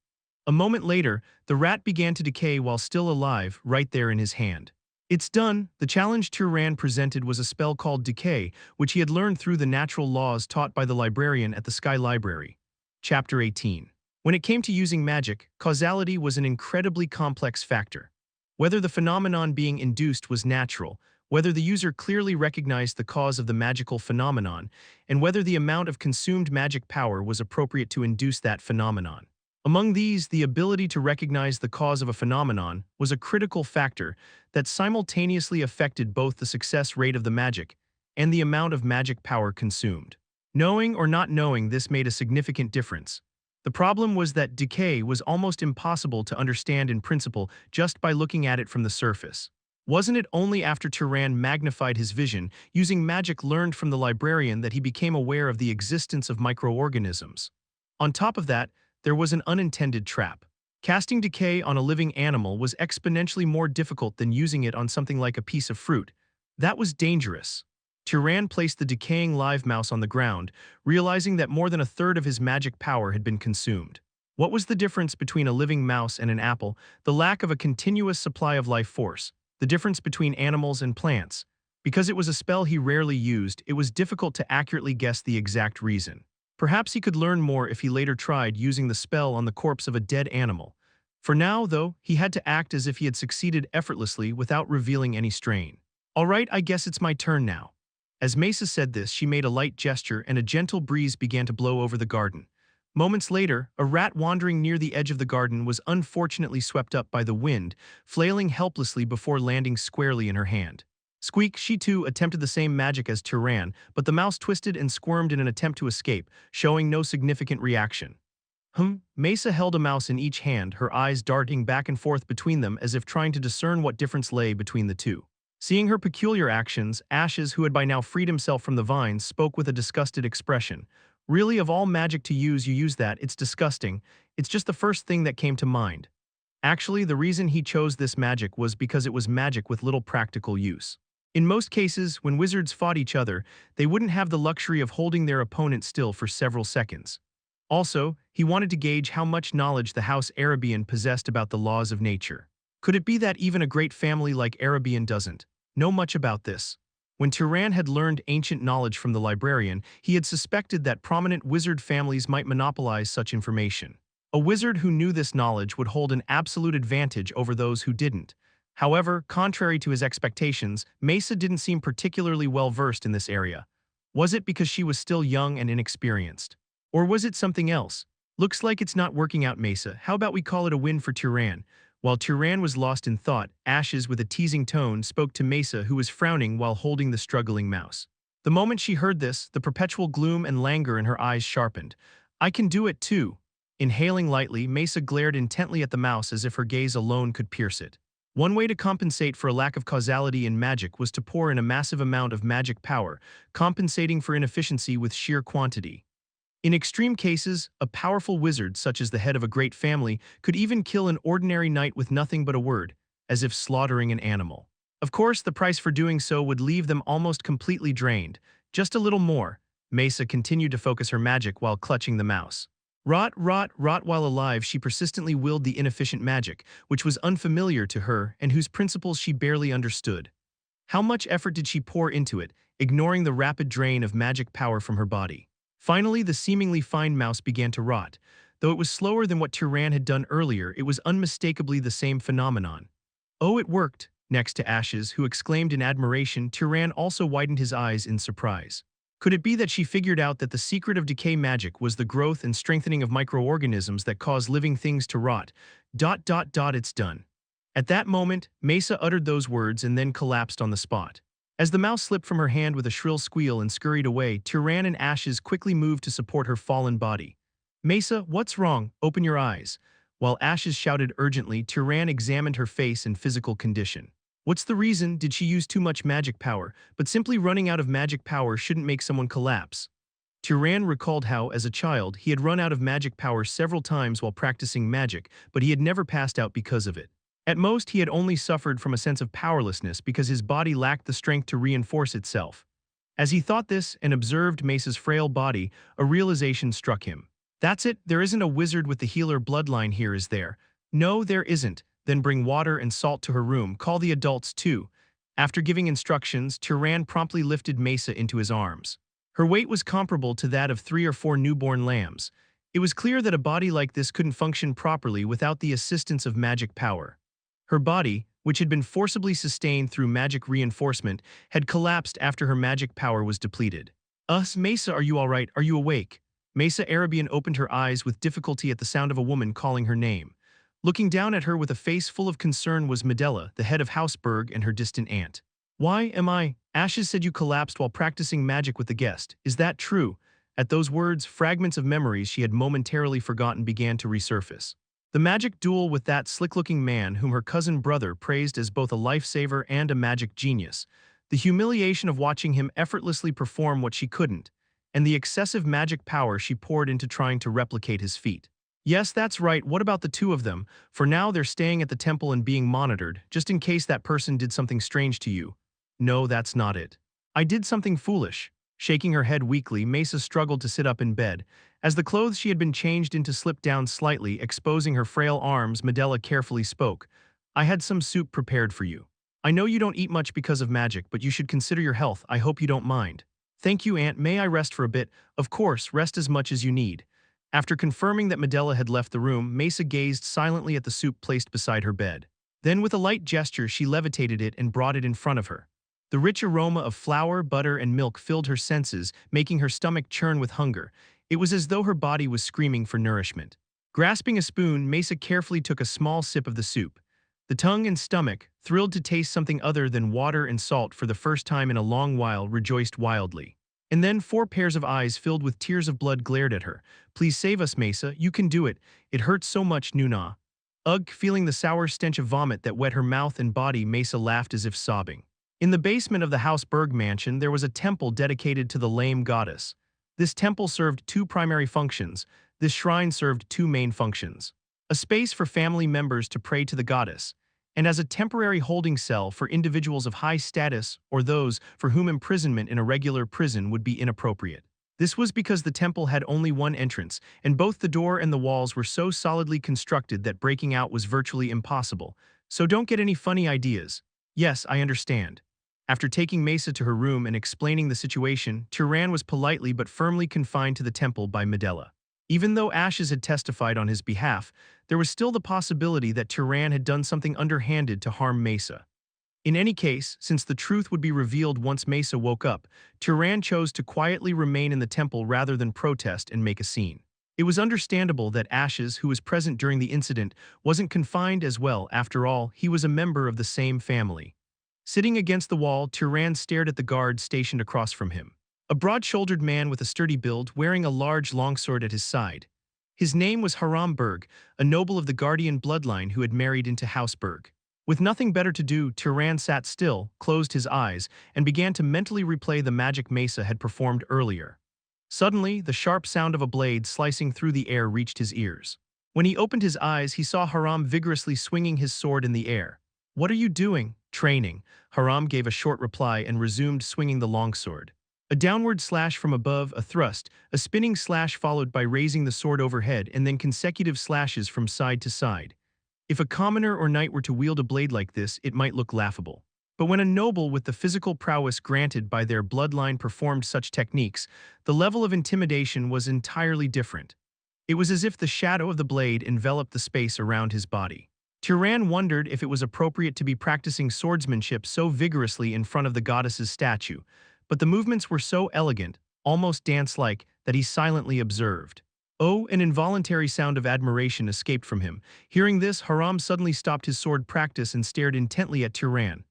A moment later, the rat began to decay while still alive, right there in his hand. It's done. The challenge Turon presented was a spell called Decay, which he had learned through the natural laws taught by the librarian at the Sky Library. Chapter 18. When it came to using magic, causality was an incredibly complex factor. Whether the phenomenon being induced was natural, whether the user clearly recognized the cause of the magical phenomenon, and whether the amount of consumed magic power was appropriate to induce that phenomenon. Among these, the ability to recognize the cause of a phenomenon was a critical factor that simultaneously affected both the success rate of the magic and the amount of magic power consumed. Knowing or not knowing this made a significant difference. The problem was that decay was almost impossible to understand in principle just by looking at it from the surface. Wasn't it only after Turon magnified his vision, using magic learned from the librarian, that he became aware of the existence of microorganisms? On top of that, there was an unintended trap. Casting decay on a living animal was exponentially more difficult than using it on something like a piece of fruit. That was dangerous. Turon placed the decaying live mouse on the ground, realizing that more than a third of his magic power had been consumed. What was the difference between a living mouse and an apple? The lack of a continuous supply of life force. The difference between animals and plants. Because it was a spell he rarely used, it was difficult to accurately guess the exact reason. Perhaps he could learn more if he later tried using the spell on the corpse of a dead animal. For now, though, he had to act as if he had succeeded effortlessly without revealing any strain. All right, I guess it's my turn now. As Mesa said this, she made a light gesture and a gentle breeze began to blow over the garden. Moments later, a rat wandering near the edge of the garden was unfortunately swept up by the wind, flailing helplessly before landing squarely in her hand. Squeak, she too attempted the same magic as Turon, but the mouse twisted and squirmed in an attempt to escape, showing no significant reaction. Mesa held a mouse in each hand, her eyes darting back and forth between them as if trying to discern what difference lay between the two. Seeing her peculiar actions, Ashes, who had by now freed himself from the vines, spoke with a disgusted expression. Really, of all magic to use, you use that. It's disgusting. It's just the first thing that came to mind. Actually, the reason he chose this magic was because it was magic with little practical use. In most cases, when wizards fought each other, they wouldn't have the luxury of holding their opponent still for several seconds. Also, he wanted to gauge how much knowledge the House Arabian possessed about the laws of nature. Could it be that even a great family like Arabian doesn't know much about this? When Turan had learned ancient knowledge from the librarian, he had suspected that prominent wizard families might monopolize such information. A wizard who knew this knowledge would hold an absolute advantage over those who didn't. However, contrary to his expectations, Mesa didn't seem particularly well versed in this area. Was it because she was still young and inexperienced? Or was it something else? Looks like it's not working out, Mesa. How about we call it a win for Turan? While Turan was lost in thought, Ashes, with a teasing tone, spoke to Mesa, who was frowning while holding the struggling mouse. The moment she heard this, the perpetual gloom and languor in her eyes sharpened. I can do it too. Inhaling lightly, Mesa glared intently at the mouse as if her gaze alone could pierce it. One way to compensate for a lack of causality in magic was to pour in a massive amount of magic power, compensating for inefficiency with sheer quantity. In extreme cases, a powerful wizard, such as the head of a great family, could even kill an ordinary knight with nothing but a word, as if slaughtering an animal. Of course, the price for doing so would leave them almost completely drained. Just a little more. Mesa continued to focus her magic while clutching the mouse. Rot, rot, rot. While alive, she persistently willed the inefficient magic, which was unfamiliar to her and whose principles she barely understood. How much effort did she pour into it, ignoring the rapid drain of magic power from her body? Finally, the seemingly fine mouse began to rot. Though it was slower than what Turan had done earlier, it was unmistakably the same phenomenon. Oh, it worked! Next to Ashes, who exclaimed in admiration, Turan also widened his eyes in surprise. Could it be that she figured out that the secret of decay magic was the growth and strengthening of microorganisms that cause living things to rot? It's done. At that moment, Mesa uttered those words and then collapsed on the spot. As the mouse slipped from her hand with a shrill squeal and scurried away, Turan and Ashes quickly moved to support her fallen body. Mesa, what's wrong? Open your eyes. While Ashes shouted urgently, Turan examined her face and physical condition. What's the reason? Did she use too much magic power? But simply running out of magic power shouldn't make someone collapse. Turan recalled how, as a child, he had run out of magic power several times while practicing magic, but he had never passed out because of it. At most, he had only suffered from a sense of powerlessness because his body lacked the strength to reinforce itself. As he thought this and observed Mesa's frail body, a realization struck him. That's it, there isn't a wizard with the healer bloodline here, is there? No, there isn't. Then bring water and salt to her room. Call the adults too. After giving instructions, Turan promptly lifted Mesa into his arms. Her weight was comparable to that of 3 or 4 newborn lambs. It was clear that a body like this couldn't function properly without the assistance of magic power. Her body, which had been forcibly sustained through magic reinforcement, had collapsed after her magic power was depleted. Mesa, are you all right? Are you awake? Mesa Arabian opened her eyes with difficulty at the sound of a woman calling her name. Looking down at her with a face full of concern was Medela, the head of House Berg and her distant aunt. Why am I? Ashes said you collapsed while practicing magic with the guest. Is that true? At those words, fragments of memories she had momentarily forgotten began to resurface. The magic duel with that slick-looking man whom her cousin brother praised as both a lifesaver and a magic genius. The humiliation of watching him effortlessly perform what she couldn't, and the excessive magic power she poured into trying to replicate his feat. Yes, that's right. What about the two of them? For now, they're staying at the temple and being monitored, just in case that person did something strange to you. No, that's not it. I did something foolish. Shaking her head weakly, Mesa struggled to sit up in bed. As the clothes she had been changed into slipped down slightly, exposing her frail arms, Medela carefully spoke. I had some soup prepared for you. I know you don't eat much because of magic, but you should consider your health. I hope you don't mind. Thank you, Aunt. May I rest for a bit? Of course, rest as much as you need. After confirming that Medela had left the room, Mesa gazed silently at the soup placed beside her bed. Then with a light gesture she levitated it and brought it in front of her. The rich aroma of flour, butter, and milk filled her senses, making her stomach churn with hunger. It was as though her body was screaming for nourishment. Grasping a spoon, Mesa carefully took a small sip of the soup. The tongue and stomach, thrilled to taste something other than water and salt for the first time in a long while, rejoiced wildly. And then 4 pairs of eyes filled with tears of blood glared at her. Please save us, Mesa. You can do it. It hurts so much, Nuna. Ugh, feeling the sour stench of vomit that wet her mouth and body, Mesa laughed as if sobbing. In the basement of the House Berg mansion, there was a temple dedicated to the lame goddess. This temple served 2 primary functions. This shrine served 2 main functions. A space for family members to pray to the goddess, and as a temporary holding cell for individuals of high status or those for whom imprisonment in a regular prison would be inappropriate. This was because the temple had only one entrance, and both the door and the walls were so solidly constructed that breaking out was virtually impossible. So don't get any funny ideas. Yes, I understand. After taking Mesa to her room and explaining the situation, Turan was politely but firmly confined to the temple by Medela. Even though Ashes had testified on his behalf, there was still the possibility that Turan had done something underhanded to harm Mesa. In any case, since the truth would be revealed once Mesa woke up, Turan chose to quietly remain in the temple rather than protest and make a scene. It was understandable that Ashes, who was present during the incident, wasn't confined as well. After all, he was a member of the same family. Sitting against the wall, Turan stared at the guard stationed across from him. A broad-shouldered man with a sturdy build, wearing a large longsword at his side. His name was Haram Berg, a noble of the Guardian bloodline who had married into House Berg. With nothing better to do, Turan sat still, closed his eyes, and began to mentally replay the magic Mesa had performed earlier. Suddenly, the sharp sound of a blade slicing through the air reached his ears. When he opened his eyes, he saw Haram vigorously swinging his sword in the air. "What are you doing?" "Training." Haram gave a short reply and resumed swinging the longsword. A downward slash from above, a thrust, a spinning slash followed by raising the sword overhead and then consecutive slashes from side to side. If a commoner or knight were to wield a blade like this, it might look laughable. But when a noble with the physical prowess granted by their bloodline performed such techniques, the level of intimidation was entirely different. It was as if the shadow of the blade enveloped the space around his body. Turan wondered if it was appropriate to be practicing swordsmanship so vigorously in front of the goddess's statue, but the movements were so elegant, almost dance-like, that he silently observed. Oh, an involuntary sound of admiration escaped from him. Hearing this, Haram suddenly stopped his sword practice and stared intently at Turan.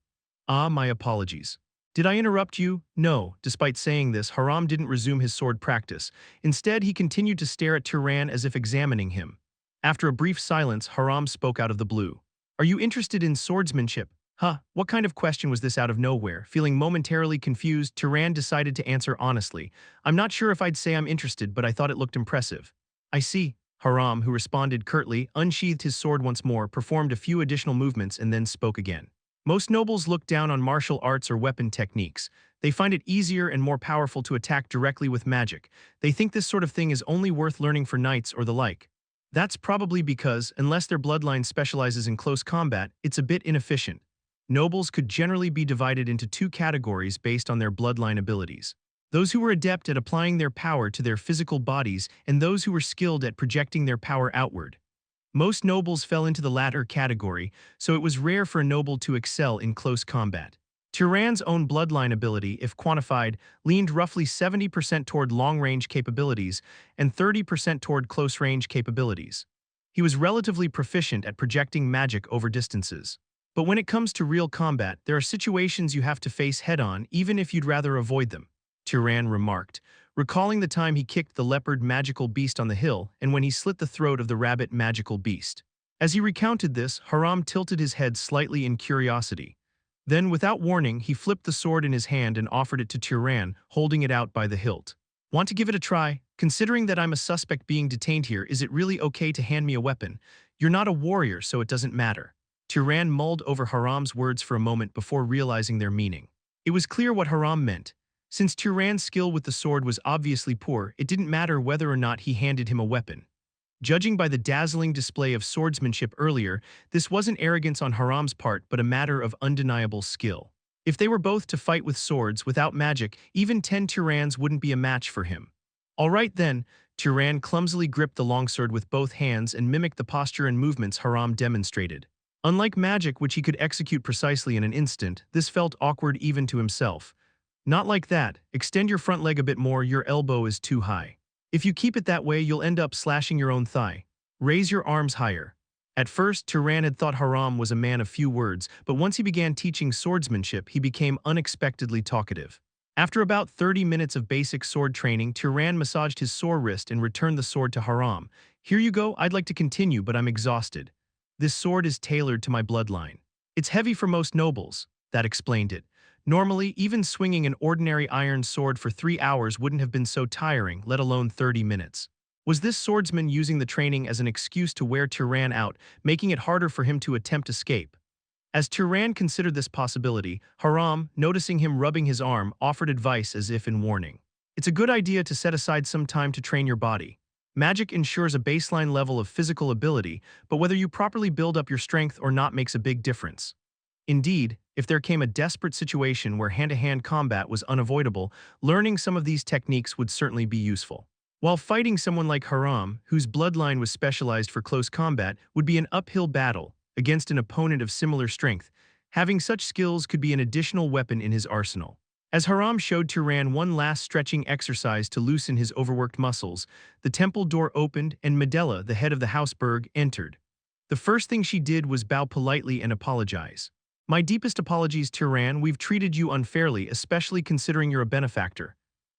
"Ah, my apologies. Did I interrupt you?" "No." Despite saying this, Haram didn't resume his sword practice. Instead, he continued to stare at Turan as if examining him. After a brief silence, Haram spoke out of the blue. "Are you interested in swordsmanship?" "Huh, what kind of question was this out of nowhere?" Feeling momentarily confused, Turan decided to answer honestly. "I'm not sure if I'd say I'm interested, but I thought it looked impressive." "I see." Haram, who responded curtly, unsheathed his sword once more, performed a few additional movements, and then spoke again. "Most nobles look down on martial arts or weapon techniques. They find it easier and more powerful to attack directly with magic. They think this sort of thing is only worth learning for knights or the like. That's probably because, unless their bloodline specializes in close combat, it's a bit inefficient. Nobles could generally be divided into two categories based on their bloodline abilities. Those who were adept at applying their power to their physical bodies and those who were skilled at projecting their power outward. Most nobles fell into the latter category, so it was rare for a noble to excel in close combat. Turan's own bloodline ability, if quantified, leaned roughly 70% toward long-range capabilities and 30% toward close-range capabilities. He was relatively proficient at projecting magic over distances. But when it comes to real combat, there are situations you have to face head-on even if you'd rather avoid them, Turan remarked, recalling the time he kicked the leopard magical beast on the hill and when he slit the throat of the rabbit magical beast. As he recounted this, Haram tilted his head slightly in curiosity. Then, without warning, he flipped the sword in his hand and offered it to Turan, holding it out by the hilt. "Want to give it a try? Considering that I'm a suspect being detained here, is it really okay to hand me a weapon? You're not a warrior, so it doesn't matter." Turan mulled over Haram's words for a moment before realizing their meaning. It was clear what Haram meant. Since Turan's skill with the sword was obviously poor, it didn't matter whether or not he handed him a weapon. Judging by the dazzling display of swordsmanship earlier, this wasn't arrogance on Haram's part but a matter of undeniable skill. If they were both to fight with swords without magic, even 10 Turans wouldn't be a match for him. "All right then." Turan clumsily gripped the longsword with both hands and mimicked the posture and movements Haram demonstrated. Unlike magic, which he could execute precisely in an instant, this felt awkward even to himself. "Not like that. Extend your front leg a bit more, your elbow is too high. If you keep it that way, you'll end up slashing your own thigh. Raise your arms higher." At first, Turan had thought Haram was a man of few words, but once he began teaching swordsmanship, he became unexpectedly talkative. After about 30 minutes of basic sword training, Turan massaged his sore wrist and returned the sword to Haram. "Here you go. I'd like to continue, but I'm exhausted. This sword is tailored to my bloodline. It's heavy for most nobles." That explained it. Normally, even swinging an ordinary iron sword for 3 hours wouldn't have been so tiring, let alone 30 minutes. Was this swordsman using the training as an excuse to wear Turan out, making it harder for him to attempt escape? As Turan considered this possibility, Haram, noticing him rubbing his arm, offered advice as if in warning. "It's a good idea to set aside some time to train your body. Magic ensures a baseline level of physical ability, but whether you properly build up your strength or not makes a big difference. Indeed, if there came a desperate situation where hand-to-hand combat was unavoidable, learning some of these techniques would certainly be useful. While fighting someone like Haram, whose bloodline was specialized for close combat, would be an uphill battle against an opponent of similar strength, having such skills could be an additional weapon in his arsenal. As Haram showed Turan one last stretching exercise to loosen his overworked muscles, the temple door opened and Medela, the head of the Hausberg, entered. The first thing she did was bow politely and apologize. My deepest apologies, Turan. We've treated you unfairly, especially considering you're a benefactor.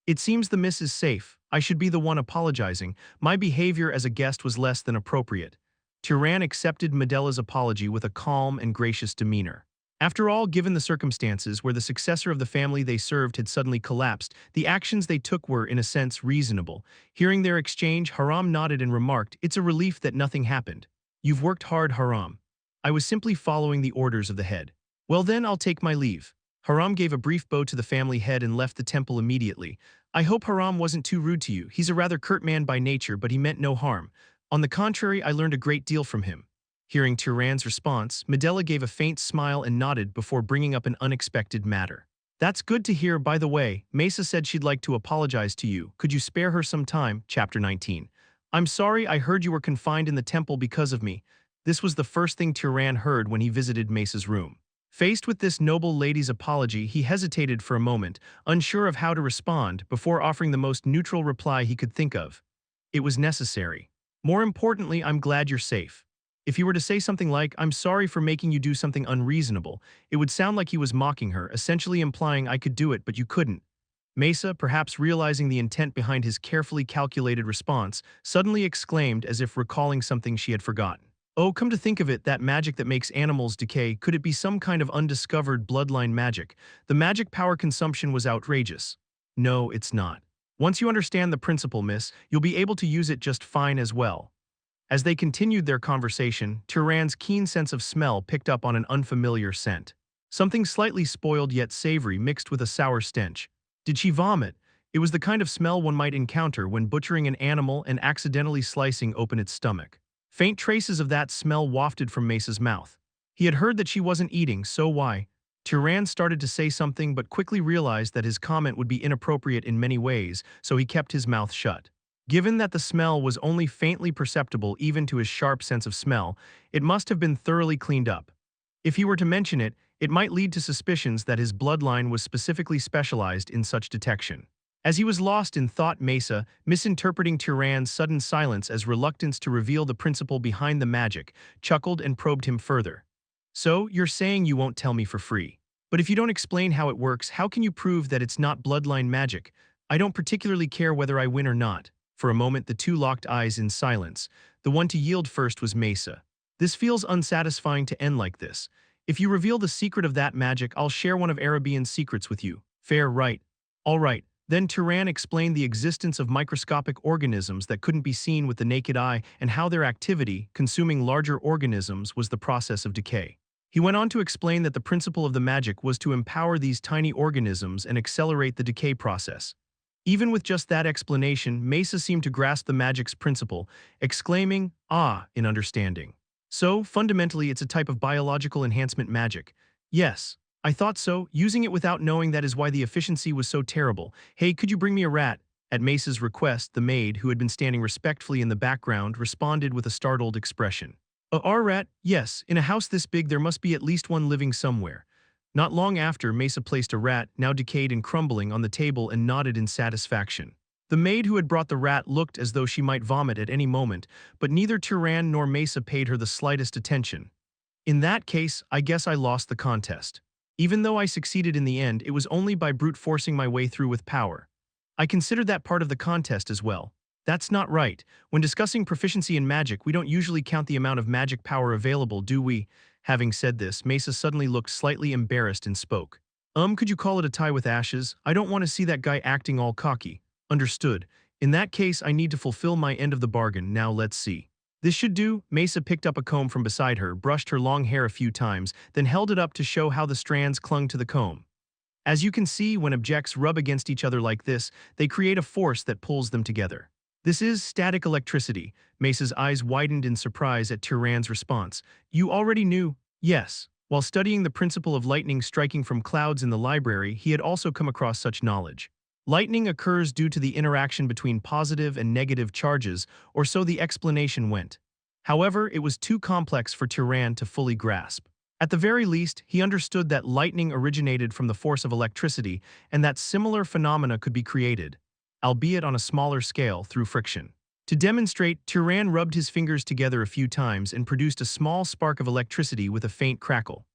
It seems the miss is safe. I should be the one apologizing. My behavior as a guest was less than appropriate. Turan accepted Medela's apology with a calm and gracious demeanor. After all, given the circumstances where the successor of the family they served had suddenly collapsed, the actions they took were, in a sense, reasonable. Hearing their exchange, Haram nodded and remarked, "It's a relief that nothing happened." "You've worked hard, Haram." "I was simply following the orders of the head." "Well then, I'll take my leave." Haram gave a brief bow to the family head and left the temple immediately. "I hope Haram wasn't too rude to you. He's a rather curt man by nature, but he meant no harm. On the contrary, I learned a great deal from him." Hearing Turan's response, Medela gave a faint smile and nodded before bringing up an unexpected matter. "That's good to hear. By the way, Mesa said she'd like to apologize to you. Could you spare her some time?" Chapter 19. "I'm sorry, I heard you were confined in the temple because of me." This was the first thing Turan heard when he visited Mesa's room. Faced with this noble lady's apology, he hesitated for a moment, unsure of how to respond, before offering the most neutral reply he could think of. "It was necessary. More importantly, I'm glad you're safe." If he were to say something like, "I'm sorry for making you do something unreasonable," it would sound like he was mocking her, essentially implying, "I could do it, but you couldn't." Mesa, perhaps realizing the intent behind his carefully calculated response, suddenly exclaimed as if recalling something she had forgotten. "Oh, come to think of it, that magic that makes animals decay, could it be some kind of undiscovered bloodline magic? The magic power consumption was outrageous." "No, it's not. Once you understand the principle, miss, you'll be able to use it just fine as well." As they continued their conversation, Turan's keen sense of smell picked up on an unfamiliar scent. Something slightly spoiled yet savory mixed with a sour stench. Did she vomit? It was the kind of smell one might encounter when butchering an animal and accidentally slicing open its stomach. Faint traces of that smell wafted from Mesa's mouth. He had heard that she wasn't eating, so why? Turan started to say something but quickly realized that his comment would be inappropriate in many ways, so he kept his mouth shut. Given that the smell was only faintly perceptible even to his sharp sense of smell, it must have been thoroughly cleaned up. If he were to mention it, it might lead to suspicions that his bloodline was specifically specialized in such detection. As he was lost in thought, Mesa, misinterpreting Turan's sudden silence as reluctance to reveal the principle behind the magic, chuckled and probed him further. "So, you're saying you won't tell me for free. But if you don't explain how it works, how can you prove that it's not bloodline magic? I don't particularly care whether I win or not." For a moment, the two locked eyes in silence. The one to yield first was Mesa. "This feels unsatisfying to end like this. If you reveal the secret of that magic, I'll share one of Arabian's secrets with you." "Fair, right." "All right." Then Turan explained the existence of microscopic organisms that couldn't be seen with the naked eye and how their activity, consuming larger organisms, was the process of decay. He went on to explain that the principle of the magic was to empower these tiny organisms and accelerate the decay process. Even with just that explanation, Mesa seemed to grasp the magic's principle, exclaiming, "Ah," in understanding. "So, fundamentally, it's a type of biological enhancement magic." "Yes. I thought so. Using it without knowing that is why the efficiency was so terrible. Hey, could you bring me a rat?" At Mesa's request, the maid, who had been standing respectfully in the background, responded with a startled expression. "Our rat? Yes. In a house this big, there must be at least one living somewhere." Not long after, Mesa placed a rat, now decayed and crumbling, on the table and nodded in satisfaction. The maid who had brought the rat looked as though she might vomit at any moment, but neither Turan nor Mesa paid her the slightest attention. "In that case, I guess I lost the contest. Even though I succeeded in the end, it was only by brute forcing my way through with power. I considered that part of the contest as well." "That's not right. When discussing proficiency in magic, we don't usually count the amount of magic power available, do we?" Having said this, Mesa suddenly looked slightly embarrassed and spoke. Could you call it a tie with ashes? I don't want to see that guy acting all cocky." "Understood. In that case, I need to fulfill my end of the bargain. Now let's see." "This should do." Mesa picked up a comb from beside her, brushed her long hair a few times, then held it up to show how the strands clung to the comb. "As you can see, when objects rub against each other like this, they create a force that pulls them together. This is static electricity." Mesa's eyes widened in surprise at Turan's response. "You already knew?" "Yes. While studying the principle of lightning striking from clouds in the library, he had also come across such knowledge. Lightning occurs due to the interaction between positive and negative charges, or so the explanation went. However, it was too complex for Turon to fully grasp. At the very least, he understood that lightning originated from the force of electricity and that similar phenomena could be created, albeit on a smaller scale, through friction. To demonstrate, Turon rubbed his fingers together a few times and produced a small spark of electricity with a faint crackle.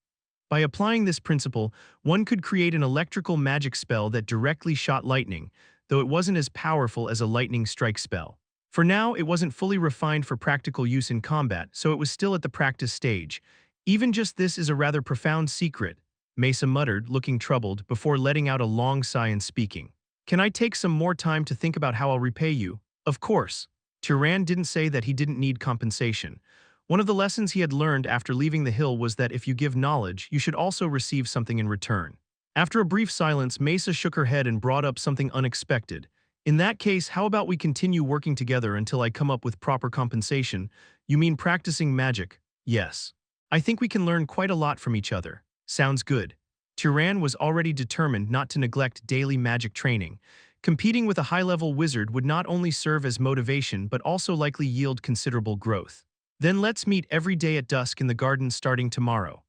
By applying this principle, one could create an electrical magic spell that directly shot lightning, though it wasn't as powerful as a lightning strike spell. For now, it wasn't fully refined for practical use in combat, so it was still at the practice stage. Even just this is a rather profound secret, Mesa muttered, looking troubled, before letting out a long sigh and speaking. Can I take some more time to think about how I'll repay you? Of course. Turon didn't say that he didn't need compensation. One of the lessons he had learned after leaving the hill was that if you give knowledge, you should also receive something in return. After a brief silence, Mesa shook her head and brought up something unexpected. In that case, how about we continue working together until I come up with proper compensation? You mean practicing magic? Yes. I think we can learn quite a lot from each other. Sounds good. Turon was already determined not to neglect daily magic training. Competing with a high-level wizard would not only serve as motivation but also likely yield considerable growth. Then let's meet every day at dusk in the garden starting tomorrow.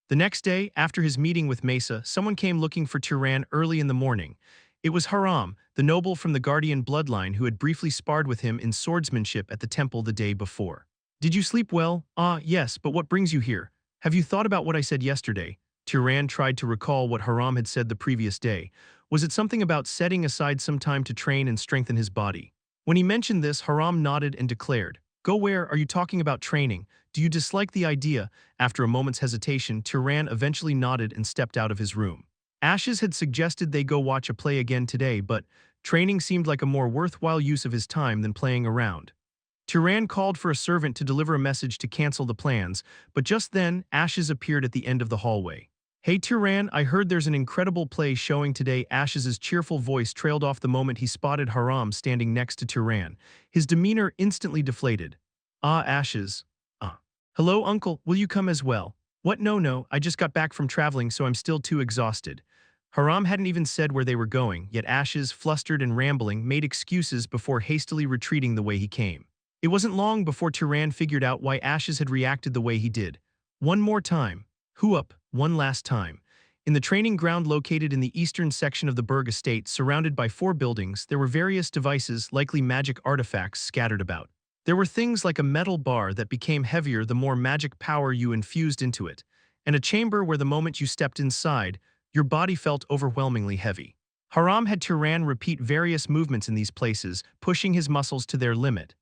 The next day, after his meeting with Mesa, someone came looking for Turon early in the morning. It was Haram, the noble from the Guardian bloodline who had briefly sparred with him in swordsmanship at the temple the day before. Did you sleep well? Ah, yes, but what brings you here? Have you thought about what I said yesterday? Turon tried to recall what Haram had said the previous day. Was it something about setting aside some time to train and strengthen his body? When he mentioned this, Haram nodded and declared, "Go where? Are you talking about training? Do you dislike the idea?" After a moment's hesitation, Turon eventually nodded and stepped out of his room. Ashes had suggested they go watch a play again today, but training seemed like a more worthwhile use of his time than playing around. Turon called for a servant to deliver a message to cancel the plans, but just then, Ashes appeared at the end of the hallway. "Hey Turon, I heard there's an incredible play showing today." Ash's cheerful voice trailed off the moment he spotted Haram standing next to Turon. His demeanor instantly deflated. "Ah, Ashes. Ah. Hello, uncle, will you come as well?" "What? No, I just got back from traveling, so I'm still too exhausted." Haram hadn't even said where they were going, yet Ashes, flustered and rambling, made excuses before hastily retreating the way he came. It wasn't long before Turon figured out why Ashes had reacted the way he did. One more time. Who up? One last time. In the training ground located in the eastern section of the Berg estate, surrounded by 4 buildings, there were various devices, likely magic artifacts, scattered about. There were things like a metal bar that became heavier the more magic power you infused into it, and a chamber where the moment you stepped inside, your body felt overwhelmingly heavy. Haram had Turon repeat various movements in these places, pushing his muscles to their limit.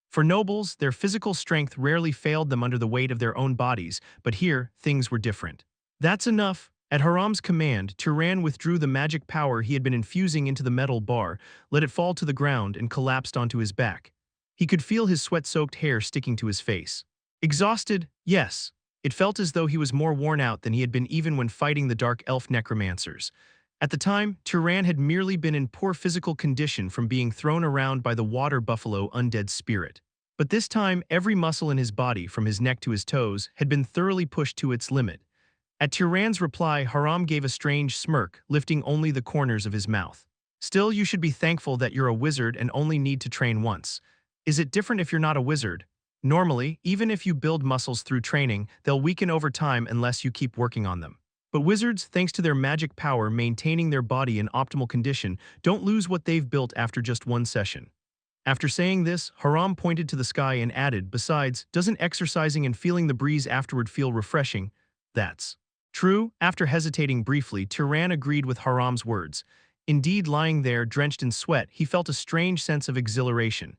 For nobles, their physical strength rarely failed them under the weight of their own bodies, but here, things were different. "That's enough." At Haram's command, Turon withdrew the magic power he had been infusing into the metal bar, let it fall to the ground, and collapsed onto his back. He could feel his sweat-soaked hair sticking to his face. Exhausted? Yes. It felt as though he was more worn out than he had been even when fighting the dark elf necromancers. At the time, Turon had merely been in poor physical condition from being thrown around by the water buffalo undead spirit. But this time, every muscle in his body, from his neck to his toes, had been thoroughly pushed to its limit. At Turon's reply, Haram gave a strange smirk, lifting only the corners of his mouth. "Still, you should be thankful that you're a wizard and only need to train once. Is it different if you're not a wizard? Normally, even if you build muscles through training, they'll weaken over time unless you keep working on them. But wizards, thanks to their magic power maintaining their body in optimal condition, don't lose what they've built after just one session." After saying this, Haram pointed to the sky and added, "Besides, doesn't exercising and feeling the breeze afterward feel refreshing?" "That's true." After hesitating briefly, Turon agreed with Haram's words. Indeed, lying there, drenched in sweat, he felt a strange sense of exhilaration.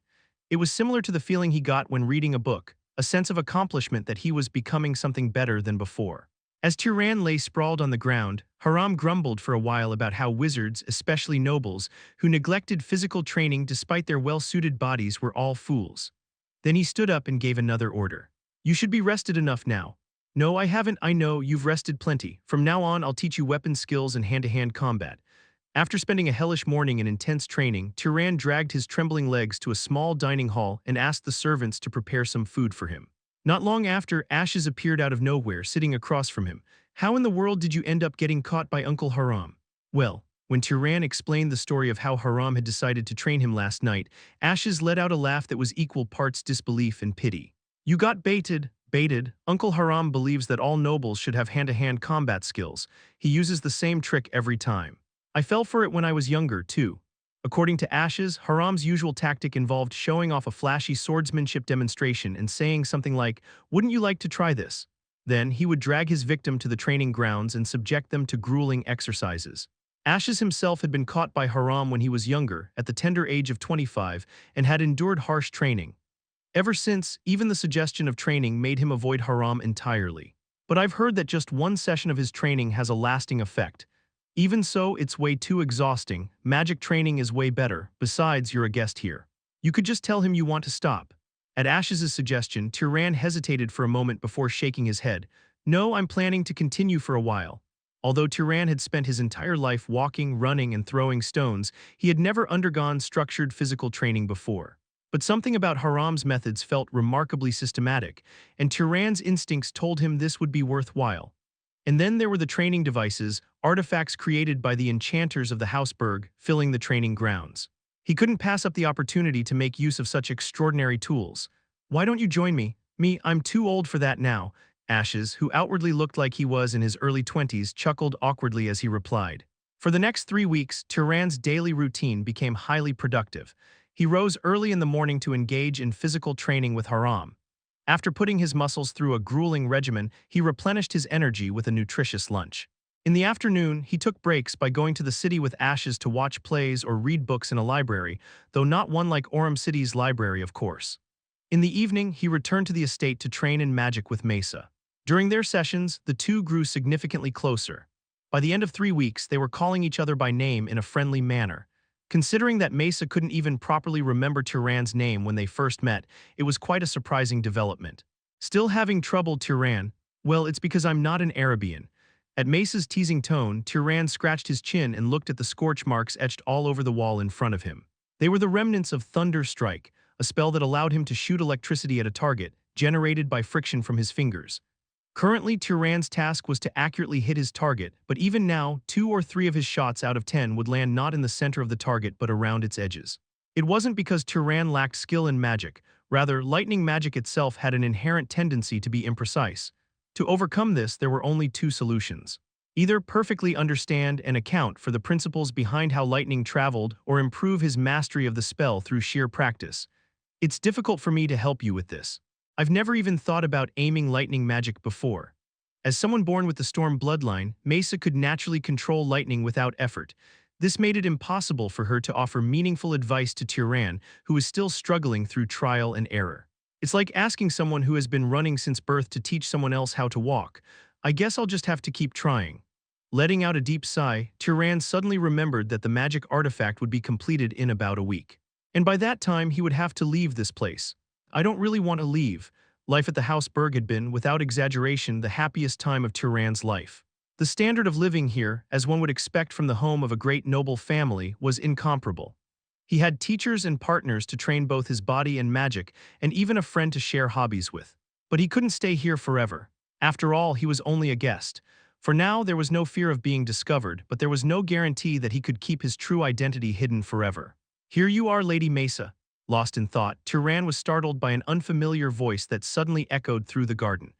It was similar to the feeling he got when reading a book, a sense of accomplishment that he was becoming something better than before. As Turon lay sprawled on the ground, Haram grumbled for a while about how wizards, especially nobles, who neglected physical training despite their well-suited bodies were all fools. Then he stood up and gave another order. "You should be rested enough now." "No, I haven't. I know, you've rested plenty. From now on, I'll teach you weapon skills and hand-to-hand combat." After spending a hellish morning in intense training, Turon dragged his trembling legs to a small dining hall and asked the servants to prepare some food for him. Not long after, Ashes appeared out of nowhere, sitting across from him. How in the world did you end up getting caught by Uncle Haram? Well, when Turan explained the story of how Haram had decided to train him last night, Ashes let out a laugh that was equal parts disbelief and pity. You got baited. Baited. Uncle Haram believes that all nobles should have hand-to-hand combat skills. He uses the same trick every time. I fell for it when I was younger, too. According to Ashes, Haram's usual tactic involved showing off a flashy swordsmanship demonstration and saying something like, "Wouldn't you like to try this?" Then, he would drag his victim to the training grounds and subject them to grueling exercises. Ashes himself had been caught by Haram when he was younger, at the tender age of 25, and had endured harsh training. Ever since, even the suggestion of training made him avoid Haram entirely. But I've heard that just one session of his training has a lasting effect. Even so, it's way too exhausting. Magic training is way better. Besides, you're a guest here. You could just tell him you want to stop. At Ash's suggestion, Turan hesitated for a moment before shaking his head. No, I'm planning to continue for a while. Although Turan had spent his entire life walking, running, and throwing stones, he had never undergone structured physical training before. But something about Haram's methods felt remarkably systematic, and Turan's instincts told him this would be worthwhile. And then there were the training devices, artifacts created by the enchanters of the Hausberg, filling the training grounds. He couldn't pass up the opportunity to make use of such extraordinary tools. Why don't you join me? I'm too old for that now. Ashes, who outwardly looked like he was in his early 20s, chuckled awkwardly as he replied. For the next 3 weeks, Turan's daily routine became highly productive. He rose early in the morning to engage in physical training with Haram. After putting his muscles through a grueling regimen, he replenished his energy with a nutritious lunch. In the afternoon, he took breaks by going to the city with Ashes to watch plays or read books in a library, though not one like Orem City's library, of course. In the evening, he returned to the estate to train in magic with Mesa. During their sessions, the two grew significantly closer. By the end of 3 weeks, they were calling each other by name in a friendly manner. Considering that Mesa couldn't even properly remember Turan's name when they first met, it was quite a surprising development. Still having trouble, Turan? Well, it's because I'm not an Arabian. At Mesa's teasing tone, Turan scratched his chin and looked at the scorch marks etched all over the wall in front of him. They were the remnants of Thunder Strike, a spell that allowed him to shoot electricity at a target, generated by friction from his fingers. Currently, Turan's task was to accurately hit his target, but even now, 2 or 3 of his shots out of 10 would land not in the center of the target but around its edges. It wasn't because Turan lacked skill in magic, rather, lightning magic itself had an inherent tendency to be imprecise. To overcome this, there were only 2 solutions. Either perfectly understand and account for the principles behind how lightning traveled, or improve his mastery of the spell through sheer practice. It's difficult for me to help you with this. I've never even thought about aiming lightning magic before. As someone born with the Storm bloodline, Mesa could naturally control lightning without effort. This made it impossible for her to offer meaningful advice to Turan, who is still struggling through trial and error. It's like asking someone who has been running since birth to teach someone else how to walk. I guess I'll just have to keep trying. Letting out a deep sigh, Turan suddenly remembered that the magic artifact would be completed in about a week. And by that time, he would have to leave this place. I don't really want to leave. Life at the Hausberg had been, without exaggeration, the happiest time of Turan's life. The standard of living here, as one would expect from the home of a great noble family, was incomparable. He had teachers and partners to train both his body and magic, and even a friend to share hobbies with. But he couldn't stay here forever. After all, he was only a guest. For now, there was no fear of being discovered, but there was no guarantee that he could keep his true identity hidden forever. Here you are, Lady Mesa. Lost in thought, Turan was startled by an unfamiliar voice that suddenly echoed through the garden.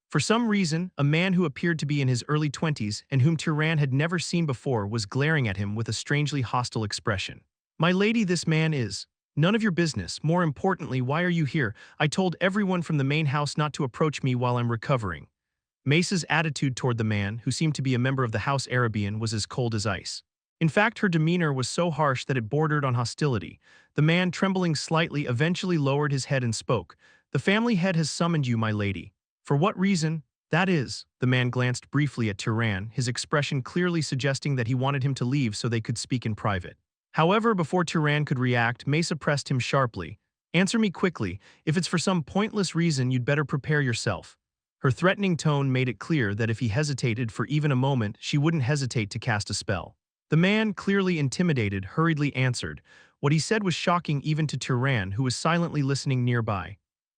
For some reason, a man who appeared to be in his early 20s and whom Turan had never seen before was glaring at him with a strangely hostile expression. My lady, this man is none of your business. More importantly, why are you here? I told everyone from the main house not to approach me while I'm recovering. Mesa's attitude toward the man, who seemed to be a member of the House Arabian, was as cold as ice. In fact, her demeanor was so harsh that it bordered on hostility. The man, trembling slightly, eventually lowered his head and spoke. The family head has summoned you, my lady. For what reason? That is, the man glanced briefly at Turan, his expression clearly suggesting that he wanted him to leave so they could speak in private. However, before Turan could react, Mesa pressed him sharply. Answer me quickly. If it's for some pointless reason, you'd better prepare yourself. Her threatening tone made it clear that if he hesitated for even a moment, she wouldn't hesitate to cast a spell. The man, clearly intimidated, hurriedly answered. What he said was shocking even to Turan, who was silently listening nearby.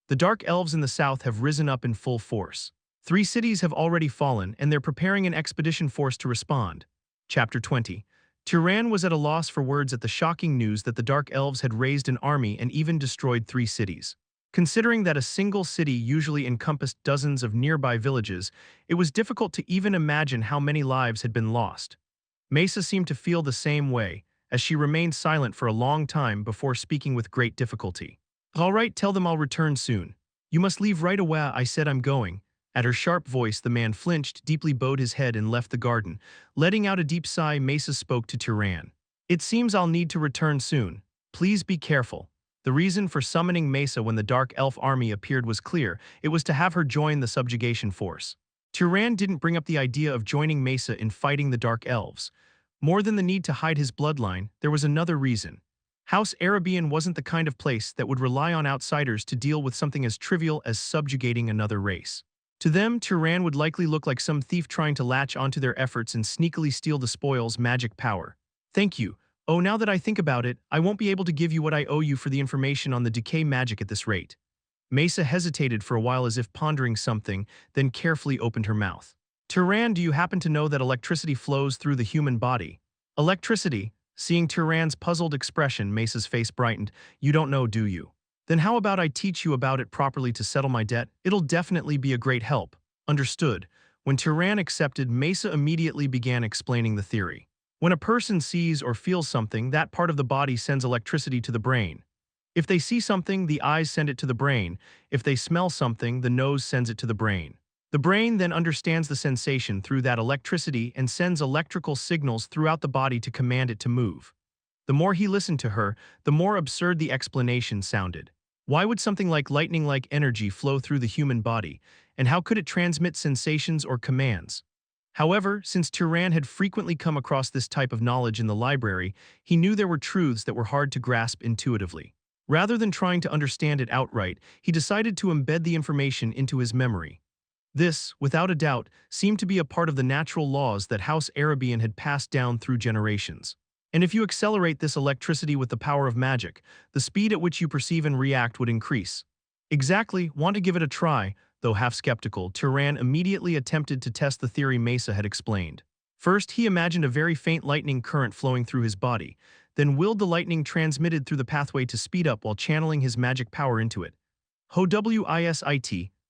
The dark elves in the south have risen up in full force. 3 cities have already fallen, and they're preparing an expedition force to respond. Chapter 20. Turon was at a loss for words at the shocking news that the Dark Elves had raised an army and even destroyed 3 cities. Considering that a single city usually encompassed dozens of nearby villages, it was difficult to even imagine how many lives had been lost. Mesa seemed to feel the same way, as she remained silent for a long time before speaking with great difficulty. "All right, tell them I'll return soon. You must leave right away, I said I'm going." At her sharp voice, the man flinched, deeply bowed his head and left the garden. Letting out a deep sigh, Mesa spoke to Turon. "It seems I'll need to return soon. Please be careful." The reason for summoning Mesa when the Dark Elf army appeared was clear. It was to have her join the subjugation force. Turon didn't bring up the idea of joining Mesa in fighting the Dark Elves. More than the need to hide his bloodline, there was another reason. House Arabian wasn't the kind of place that would rely on outsiders to deal with something as trivial as subjugating another race. To them, Turon would likely look like some thief trying to latch onto their efforts and sneakily steal the spoil's magic power. "Thank you. Oh, now that I think about it, I won't be able to give you what I owe you for the information on the decay magic at this rate." Mesa hesitated for a while as if pondering something, then carefully opened her mouth. "Turon, do you happen to know that electricity flows through the human body?" "Electricity?" Seeing Turon's puzzled expression, Mesa's face brightened. "You don't know, do you? Then how about I teach you about it properly to settle my debt? It'll definitely be a great help." "Understood." When Turon accepted, Mesa immediately began explaining the theory. When a person sees or feels something, that part of the body sends electricity to the brain. If they see something, the eyes send it to the brain. If they smell something, the nose sends it to the brain. The brain then understands the sensation through that electricity and sends electrical signals throughout the body to command it to move. The more he listened to her, the more absurd the explanation sounded. Why would something like lightning-like energy flow through the human body, and how could it transmit sensations or commands? However, since Turon had frequently come across this type of knowledge in the library, he knew there were truths that were hard to grasp intuitively. Rather than trying to understand it outright, he decided to embed the information into his memory. This, without a doubt, seemed to be a part of the natural laws that House Arabian had passed down through generations. And if you accelerate this electricity with the power of magic, the speed at which you perceive and react would increase. "Exactly, want to give it a try?" Though half skeptical, Turon immediately attempted to test the theory Mesa had explained. First, he imagined a very faint lightning current flowing through his body, then willed the lightning transmitted through the pathway to speed up while channeling his magic power into it. "Ho-wist."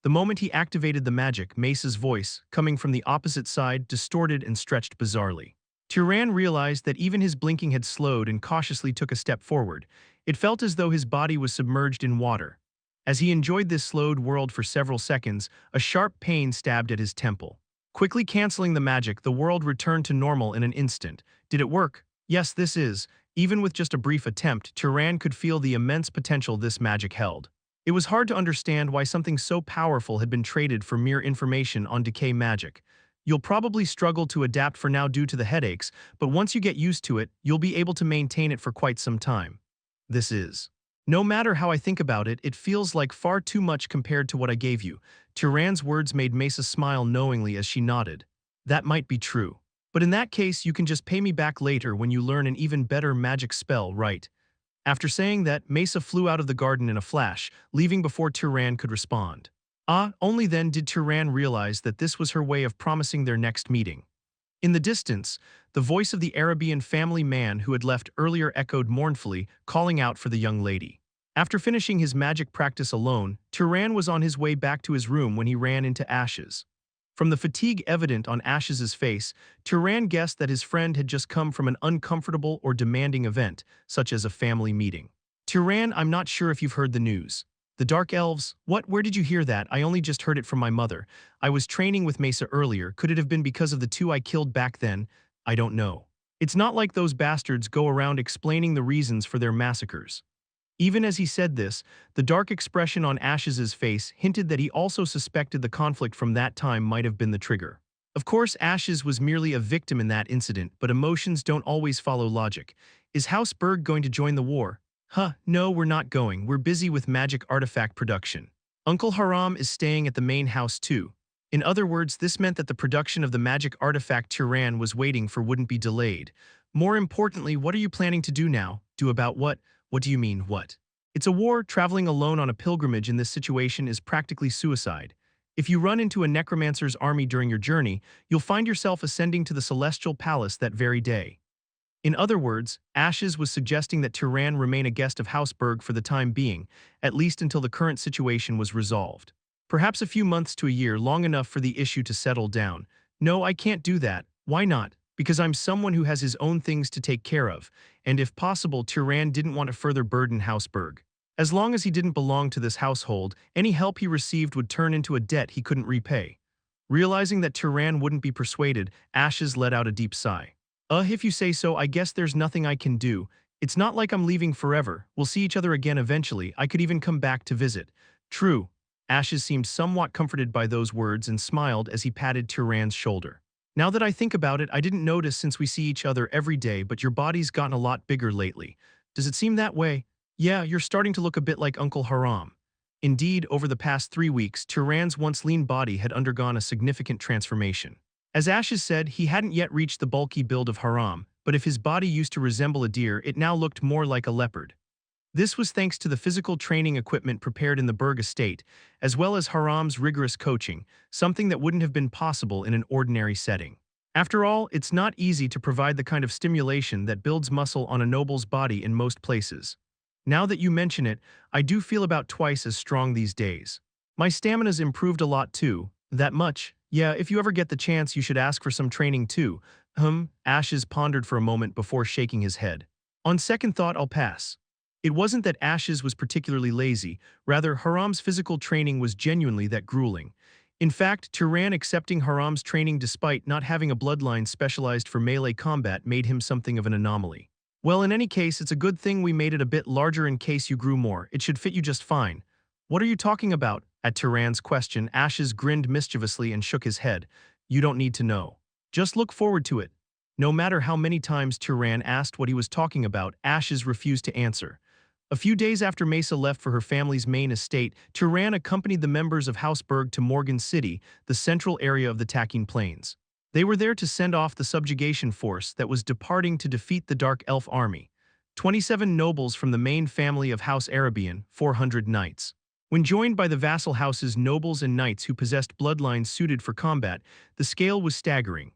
The moment he activated the magic, Mesa's voice, coming from the opposite side, distorted and stretched bizarrely. Turon realized that even his blinking had slowed and cautiously took a step forward. It felt as though his body was submerged in water. As he enjoyed this slowed world for several seconds, a sharp pain stabbed at his temple. Quickly canceling the magic, the world returned to normal in an instant. Did it work? Yes, this is. Even with just a brief attempt, Turon could feel the immense potential this magic held. It was hard to understand why something so powerful had been traded for mere information on decay magic. "You'll probably struggle to adapt for now due to the headaches, but once you get used to it, you'll be able to maintain it for quite some time." This is. "No matter how I think about it, it feels like far too much compared to what I gave you." Turon's words made Mesa smile knowingly as she nodded. "That might be true. But in that case, you can just pay me back later when you learn an even better magic spell, right?" After saying that, Mesa flew out of the garden in a flash, leaving before Turon could respond. Only then did Turon realize that this was her way of promising their next meeting. In the distance, the voice of the Arabian family man who had left earlier echoed mournfully, calling out for the young lady. After finishing his magic practice alone, Turon was on his way back to his room when he ran into Ashes. From the fatigue evident on Ash's face, Turon guessed that his friend had just come from an uncomfortable or demanding event, such as a family meeting. "Turon, I'm not sure if you've heard the news. The Dark Elves? What? Where did you hear that? I only just heard it from my mother. I was training with Mesa earlier. Could it have been because of the 2 I killed back then? I don't know. It's not like those bastards go around explaining the reasons for their massacres." Even as he said this, the dark expression on Ash's face hinted that he also suspected the conflict from that time might have been the trigger. Of course, Ashes was merely a victim in that incident, but emotions don't always follow logic. Is House Berg going to join the war? No, we're not going. We're busy with magic artifact production. Uncle Haram is staying at the main house too. In other words, this meant that the production of the magic artifact Turon was waiting for wouldn't be delayed. More importantly, what are you planning to do now? Do about what? What do you mean, what? It's a war. Traveling alone on a pilgrimage in this situation is practically suicide. If you run into a necromancer's army during your journey, you'll find yourself ascending to the celestial palace that very day. In other words, Ashes was suggesting that Turan remain a guest of House Berg for the time being, at least until the current situation was resolved. Perhaps a few months to a year, long enough for the issue to settle down. No, I can't do that. Why not? Because I'm someone who has his own things to take care of, and if possible, Turan didn't want to further burden House Berg. As long as he didn't belong to this household, any help he received would turn into a debt he couldn't repay. Realizing that Turan wouldn't be persuaded, Ashes let out a deep sigh. If you say so, I guess there's nothing I can do. It's not like I'm leaving forever. We'll see each other again eventually. I could even come back to visit. True. Ashes seemed somewhat comforted by those words and smiled as he patted Turan's shoulder. Now that I think about it, I didn't notice since we see each other every day, but your body's gotten a lot bigger lately. Does it seem that way? Yeah, you're starting to look a bit like Uncle Haram. Indeed, over the past 3 weeks, Turan's once lean body had undergone a significant transformation. As Ashes said, he hadn't yet reached the bulky build of Haram, but if his body used to resemble a deer, it now looked more like a leopard. This was thanks to the physical training equipment prepared in the Berg estate, as well as Haram's rigorous coaching, something that wouldn't have been possible in an ordinary setting. After all, it's not easy to provide the kind of stimulation that builds muscle on a noble's body in most places. Now that you mention it, I do feel about twice as strong these days. My stamina's improved a lot too. That much? Yeah, if you ever get the chance, you should ask for some training too. Ashes pondered for a moment before shaking his head. On second thought, I'll pass. It wasn't that Ashes was particularly lazy, rather Haram's physical training was genuinely that grueling. In fact, Turan accepting Haram's training despite not having a bloodline specialized for melee combat made him something of an anomaly. Well, in any case, it's a good thing we made it a bit larger in case you grew more. It should fit you just fine. What are you talking about? At Turan's question, Ashes grinned mischievously and shook his head. You don't need to know. Just look forward to it. No matter how many times Turan asked what he was talking about, Ashes refused to answer. A few days after Mesa left for her family's main estate, Turan accompanied the members of House Berg to Morgan City, the central area of the Tacking Plains. They were there to send off the subjugation force that was departing to defeat the Dark Elf army. 27 nobles from the main family of House Arabian, 400 knights. When joined by the vassal houses' nobles and knights who possessed bloodlines suited for combat, the scale was staggering.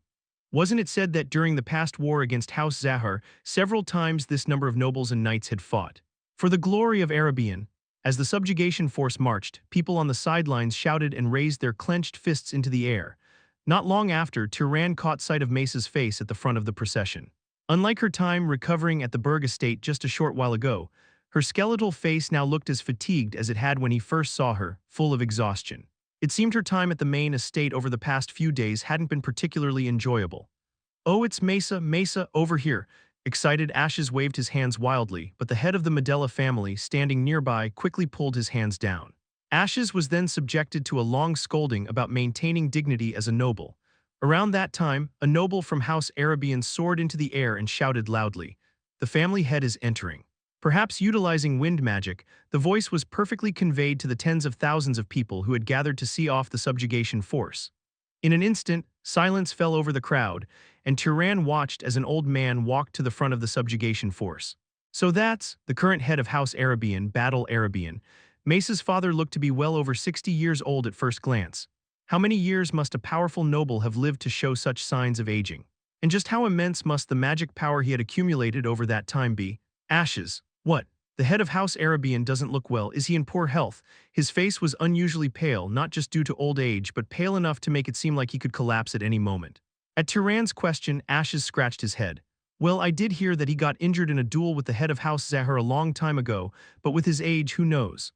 Wasn't it said that during the past war against House Zahar, several times this number of nobles and knights had fought? For the glory of Arabian, as the subjugation force marched, people on the sidelines shouted and raised their clenched fists into the air. Not long after, Turan caught sight of Mesa's face at the front of the procession. Unlike her time recovering at the Berg estate just a short while ago, her skeletal face now looked as fatigued as it had when he first saw her, full of exhaustion. It seemed her time at the main estate over the past few days hadn't been particularly enjoyable. Oh, it's Mesa, over here. Excited, Ashes waved his hands wildly, but the head of the Medela family, standing nearby, quickly pulled his hands down. Ashes was then subjected to a long scolding about maintaining dignity as a noble. Around that time, a noble from House Arabian soared into the air and shouted loudly, "The family head is entering." Perhaps utilizing wind magic, the voice was perfectly conveyed to the tens of thousands of people who had gathered to see off the subjugation force. In an instant, silence fell over the crowd, and Turan watched as an old man walked to the front of the subjugation force. So that's the current head of House Arabian, Battle Arabian. Mesa's father looked to be well over 60 years old at first glance. How many years must a powerful noble have lived to show such signs of aging? And just how immense must the magic power he had accumulated over that time be? Ashes. What? The head of House Arabian doesn't look well. Is he in poor health? His face was unusually pale, not just due to old age, but pale enough to make it seem like he could collapse at any moment. At Turan's question, Ashes scratched his head. Well, I did hear that he got injured in a duel with the head of House Zahar a long time ago, but with his age, who knows?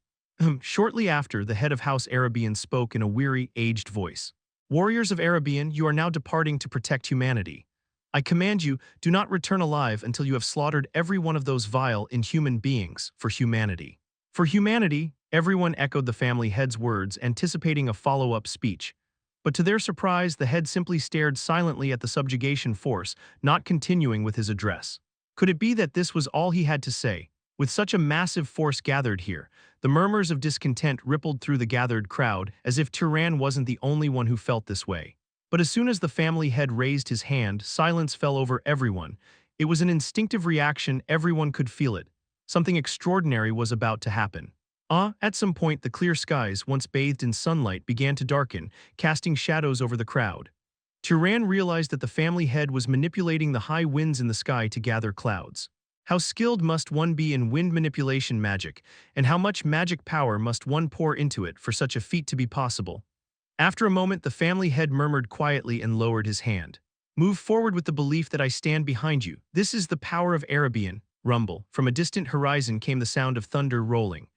Shortly after, the head of House Arabian spoke in a weary, aged voice. Warriors of Arabian, you are now departing to protect humanity. I command you, do not return alive until you have slaughtered every one of those vile, inhuman beings for humanity. For humanity, everyone echoed the family head's words, anticipating a follow-up speech. But to their surprise, the head simply stared silently at the subjugation force, not continuing with his address. Could it be that this was all he had to say? With such a massive force gathered here, the murmurs of discontent rippled through the gathered crowd, as if Turan wasn't the only one who felt this way. But as soon as the family head raised his hand, silence fell over everyone. It was an instinctive reaction, everyone could feel it. Something extraordinary was about to happen. At some point the clear skies, once bathed in sunlight, began to darken, casting shadows over the crowd. Turan realized that the family head was manipulating the high winds in the sky to gather clouds. How skilled must one be in wind manipulation magic, and how much magic power must one pour into it for such a feat to be possible? After a moment the family head murmured quietly and lowered his hand. Move forward with the belief that I stand behind you. This is the power of Arabian. Rumble. From a distant horizon came the sound of thunder rolling.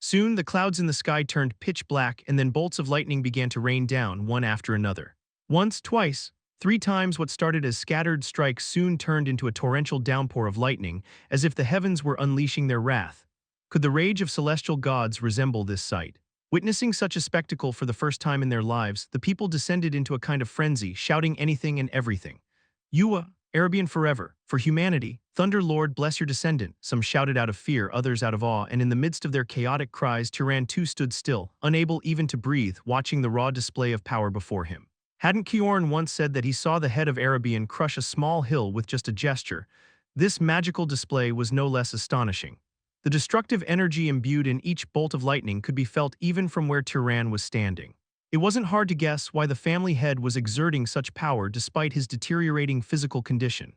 Soon the clouds in the sky turned pitch black and then bolts of lightning began to rain down one after another. Once, twice, three times what started as scattered strikes soon turned into a torrential downpour of lightning, as if the heavens were unleashing their wrath. Could the rage of celestial gods resemble this sight? Witnessing such a spectacle for the first time in their lives, the people descended into a kind of frenzy, shouting anything and everything. Yua, Arabian forever, for humanity, Thunder Lord bless your descendant, some shouted out of fear, others out of awe, and in the midst of their chaotic cries Turan too stood still, unable even to breathe, watching the raw display of power before him. Hadn't Kiorn once said that he saw the head of Arabian crush a small hill with just a gesture? This magical display was no less astonishing. The destructive energy imbued in each bolt of lightning could be felt even from where Turan was standing. It wasn't hard to guess why the family head was exerting such power despite his deteriorating physical condition.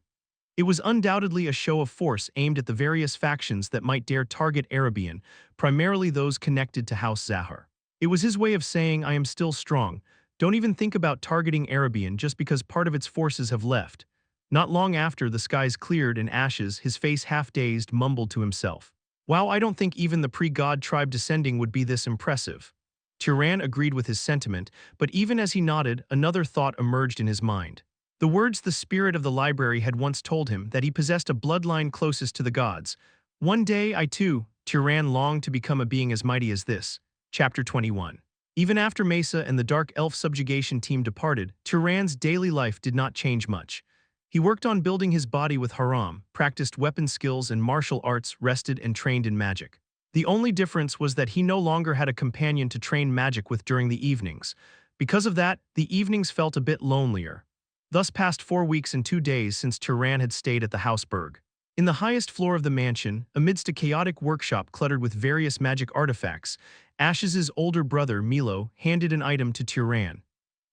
It was undoubtedly a show of force aimed at the various factions that might dare target Arabian, primarily those connected to House Zahar. It was his way of saying, I am still strong. Don't even think about targeting Arabian just because part of its forces have left. Not long after the skies cleared in ashes, his face half-dazed mumbled to himself. Wow, I don't think even the pre-god tribe descending would be this impressive. Turan agreed with his sentiment, but even as he nodded, another thought emerged in his mind. The words the spirit of the library had once told him, that he possessed a bloodline closest to the gods. One day I too, Turan, longed to become a being as mighty as this. Chapter 21. Even after Mesa and the Dark Elf subjugation team departed, Turan's daily life did not change much. He worked on building his body with Haram, practiced weapon skills and martial arts, rested and trained in magic. The only difference was that he no longer had a companion to train magic with during the evenings. Because of that, the evenings felt a bit lonelier. Thus passed 4 weeks and 2 days since Turan had stayed at the Hausberg. In the highest floor of the mansion, amidst a chaotic workshop cluttered with various magic artifacts, Ash's older brother, Milo, handed an item to Turan.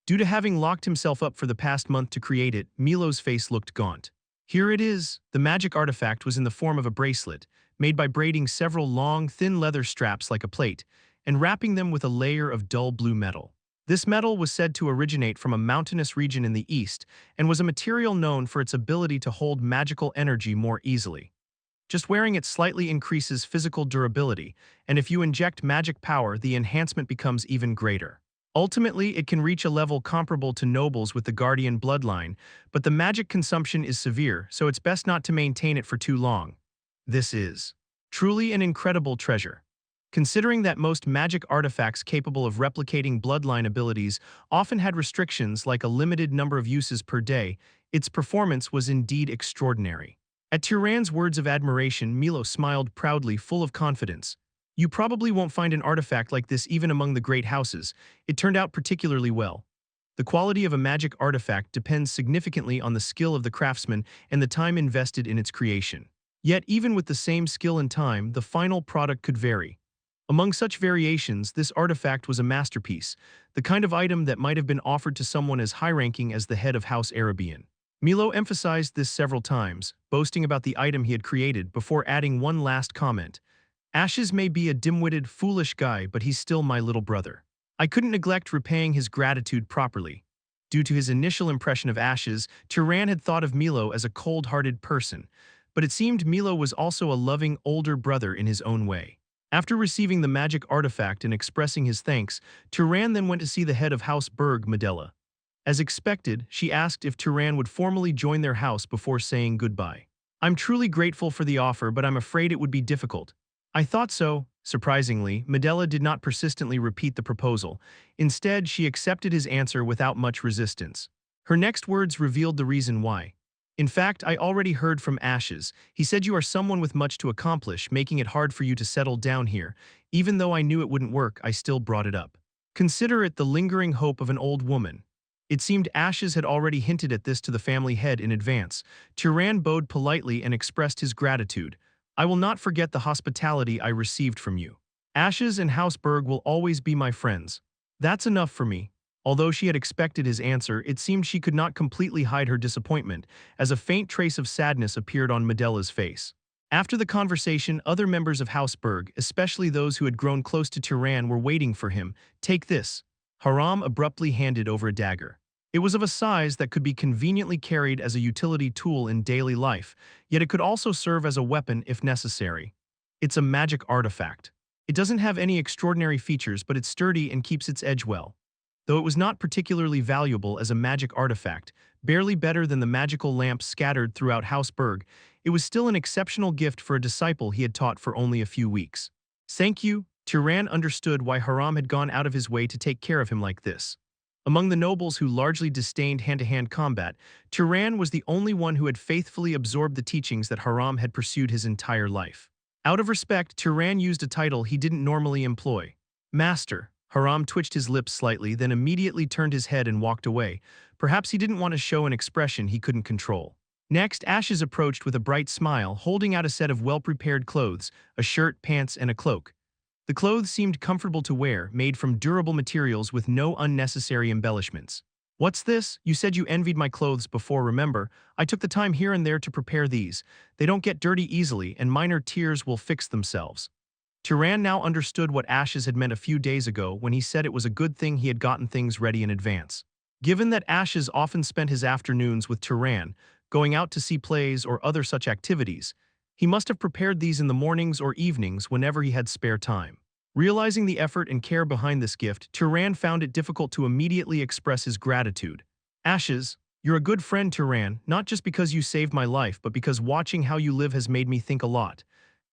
Due to having locked himself up for the past month to create it, Milo's face looked gaunt. Here it is. The magic artifact was in the form of a bracelet, made by braiding several long, thin leather straps like a plate, and wrapping them with a layer of dull blue metal. This metal was said to originate from a mountainous region in the east, and was a material known for its ability to hold magical energy more easily. Just wearing it slightly increases physical durability, and if you inject magic power, the enhancement becomes even greater. Ultimately, it can reach a level comparable to nobles with the Guardian bloodline, but the magic consumption is severe, so it's best not to maintain it for too long. This is truly an incredible treasure. Considering that most magic artifacts capable of replicating bloodline abilities often had restrictions like a limited number of uses per day, its performance was indeed extraordinary. At Turan's words of admiration, Milo smiled proudly, full of confidence. You probably won't find an artifact like this even among the great houses. It turned out particularly well. The quality of a magic artifact depends significantly on the skill of the craftsman and the time invested in its creation. Yet, even with the same skill and time, the final product could vary. Among such variations, this artifact was a masterpiece, the kind of item that might have been offered to someone as high-ranking as the head of House Arabian. Milo emphasized this several times, boasting about the item he had created before adding one last comment. Ashes may be a dim-witted, foolish guy, but he's still my little brother. I couldn't neglect repaying his gratitude properly. Due to his initial impression of Ashes, Turan had thought of Milo as a cold-hearted person, but it seemed Milo was also a loving older brother in his own way. After receiving the magic artifact and expressing his thanks, Turan then went to see the head of House Berg, Medela. As expected, she asked if Turan would formally join their house before saying goodbye. I'm truly grateful for the offer, but I'm afraid it would be difficult. I thought so. Surprisingly, Medela did not persistently repeat the proposal. Instead, she accepted his answer without much resistance. Her next words revealed the reason why. In fact, I already heard from Ashes. He said you are someone with much to accomplish, making it hard for you to settle down here. Even though I knew it wouldn't work, I still brought it up. Consider it the lingering hope of an old woman. It seemed Ashes had already hinted at this to the family head in advance. Turan bowed politely and expressed his gratitude. I will not forget the hospitality I received from you. Ashes and Houseberg will always be my friends. That's enough for me. Although she had expected his answer, it seemed she could not completely hide her disappointment, as a faint trace of sadness appeared on Medella's face. After the conversation, other members of Houseberg, especially those who had grown close to Turan, were waiting for him. Take this. Haram abruptly handed over a dagger. It was of a size that could be conveniently carried as a utility tool in daily life, yet it could also serve as a weapon if necessary. It's a magic artifact. It doesn't have any extraordinary features, but it's sturdy and keeps its edge well. Though it was not particularly valuable as a magic artifact, barely better than the magical lamps scattered throughout Houseberg, it was still an exceptional gift for a disciple he had taught for only a few weeks. Thank you. Turan understood why Haram had gone out of his way to take care of him like this. Among the nobles who largely disdained hand-to-hand combat, Turan was the only one who had faithfully absorbed the teachings that Haram had pursued his entire life. Out of respect, Turan used a title he didn't normally employ. Master. Haram twitched his lips slightly, then immediately turned his head and walked away. Perhaps he didn't want to show an expression he couldn't control. Next, Ashes approached with a bright smile, holding out a set of well-prepared clothes, a shirt, pants, and a cloak. The clothes seemed comfortable to wear, made from durable materials with no unnecessary embellishments. What's this? You said you envied my clothes before, remember? I took the time here and there to prepare these. They don't get dirty easily, and minor tears will fix themselves. Turan now understood what Ashes had meant a few days ago when he said it was a good thing he had gotten things ready in advance. Given that Ashes often spent his afternoons with Turan, going out to see plays or other such activities, he must have prepared these in the mornings or evenings whenever he had spare time. Realizing the effort and care behind this gift, Turan found it difficult to immediately express his gratitude. Ashes, you're a good friend, Turan, not just because you saved my life, but because watching how you live has made me think a lot.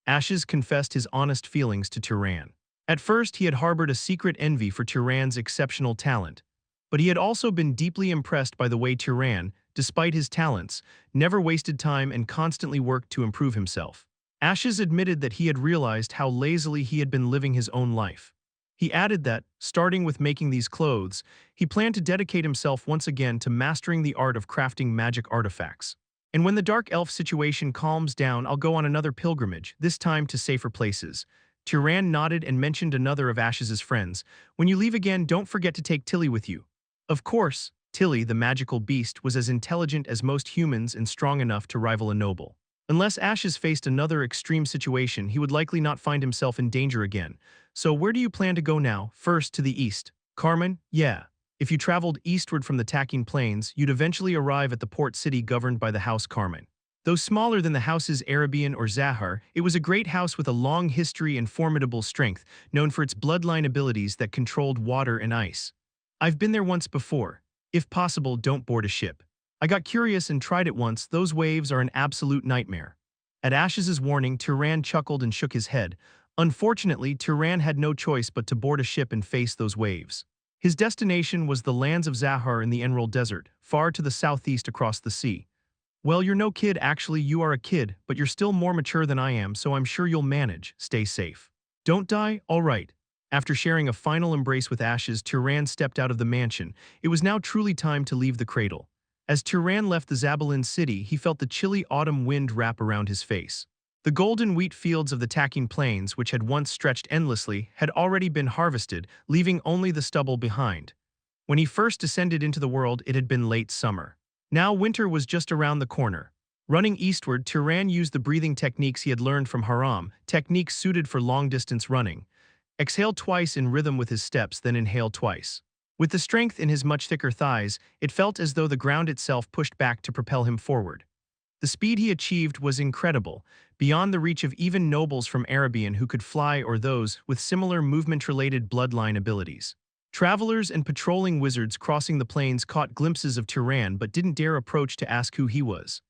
Ashes confessed his honest feelings to Turan. At first, he had harbored a secret envy for Turan's exceptional talent, but he had also been deeply impressed by the way Turan, despite his talents, never wasted time and constantly worked to improve himself. Ashes admitted that he had realized how lazily he had been living his own life. He added that, starting with making these clothes, he planned to dedicate himself once again to mastering the art of crafting magic artifacts. And when the dark elf situation calms down, I'll go on another pilgrimage, this time to safer places. Turan nodded and mentioned another of Ashes's friends. When you leave again, don't forget to take Tilly with you. Of course, Tilly, the magical beast, was as intelligent as most humans and strong enough to rival a noble. Unless Ashes faced another extreme situation, he would likely not find himself in danger again. So where do you plan to go now? First, to the east. Carmen? Yeah. If you traveled eastward from the Tacking Plains, you'd eventually arrive at the port city governed by the House Carmen. Though smaller than the houses Arabian or Zahar, it was a great house with a long history and formidable strength, known for its bloodline abilities that controlled water and ice. I've been there once before. If possible, don't board a ship. I got curious and tried it once. Those waves are an absolute nightmare. At Ashes's warning, Turan chuckled and shook his head. Unfortunately, Turan had no choice but to board a ship and face those waves. His destination was the lands of Zahar in the Emerald Desert, far to the southeast across the sea. Well, you're no kid, actually you are a kid, but you're still more mature than I am, so I'm sure you'll manage. Stay safe. Don't die? All right. After sharing a final embrace with Ashes, Turan stepped out of the mansion. It was now truly time to leave the cradle. As Turan left the Zabalin city, he felt the chilly autumn wind wrap around his face. The golden wheat fields of the Tacking Plains, which had once stretched endlessly, had already been harvested, leaving only the stubble behind. When he first descended into the world, it had been late summer. Now winter was just around the corner. Running eastward, Turan used the breathing techniques he had learned from Haram, techniques suited for long-distance running. Exhale twice in rhythm with his steps, then inhale twice. With the strength in his much thicker thighs, it felt as though the ground itself pushed back to propel him forward. The speed he achieved was incredible, beyond the reach of even nobles from Arabian who could fly or those with similar movement-related bloodline abilities. Travelers and patrolling wizards crossing the plains caught glimpses of Turan but didn't dare approach to ask who he was.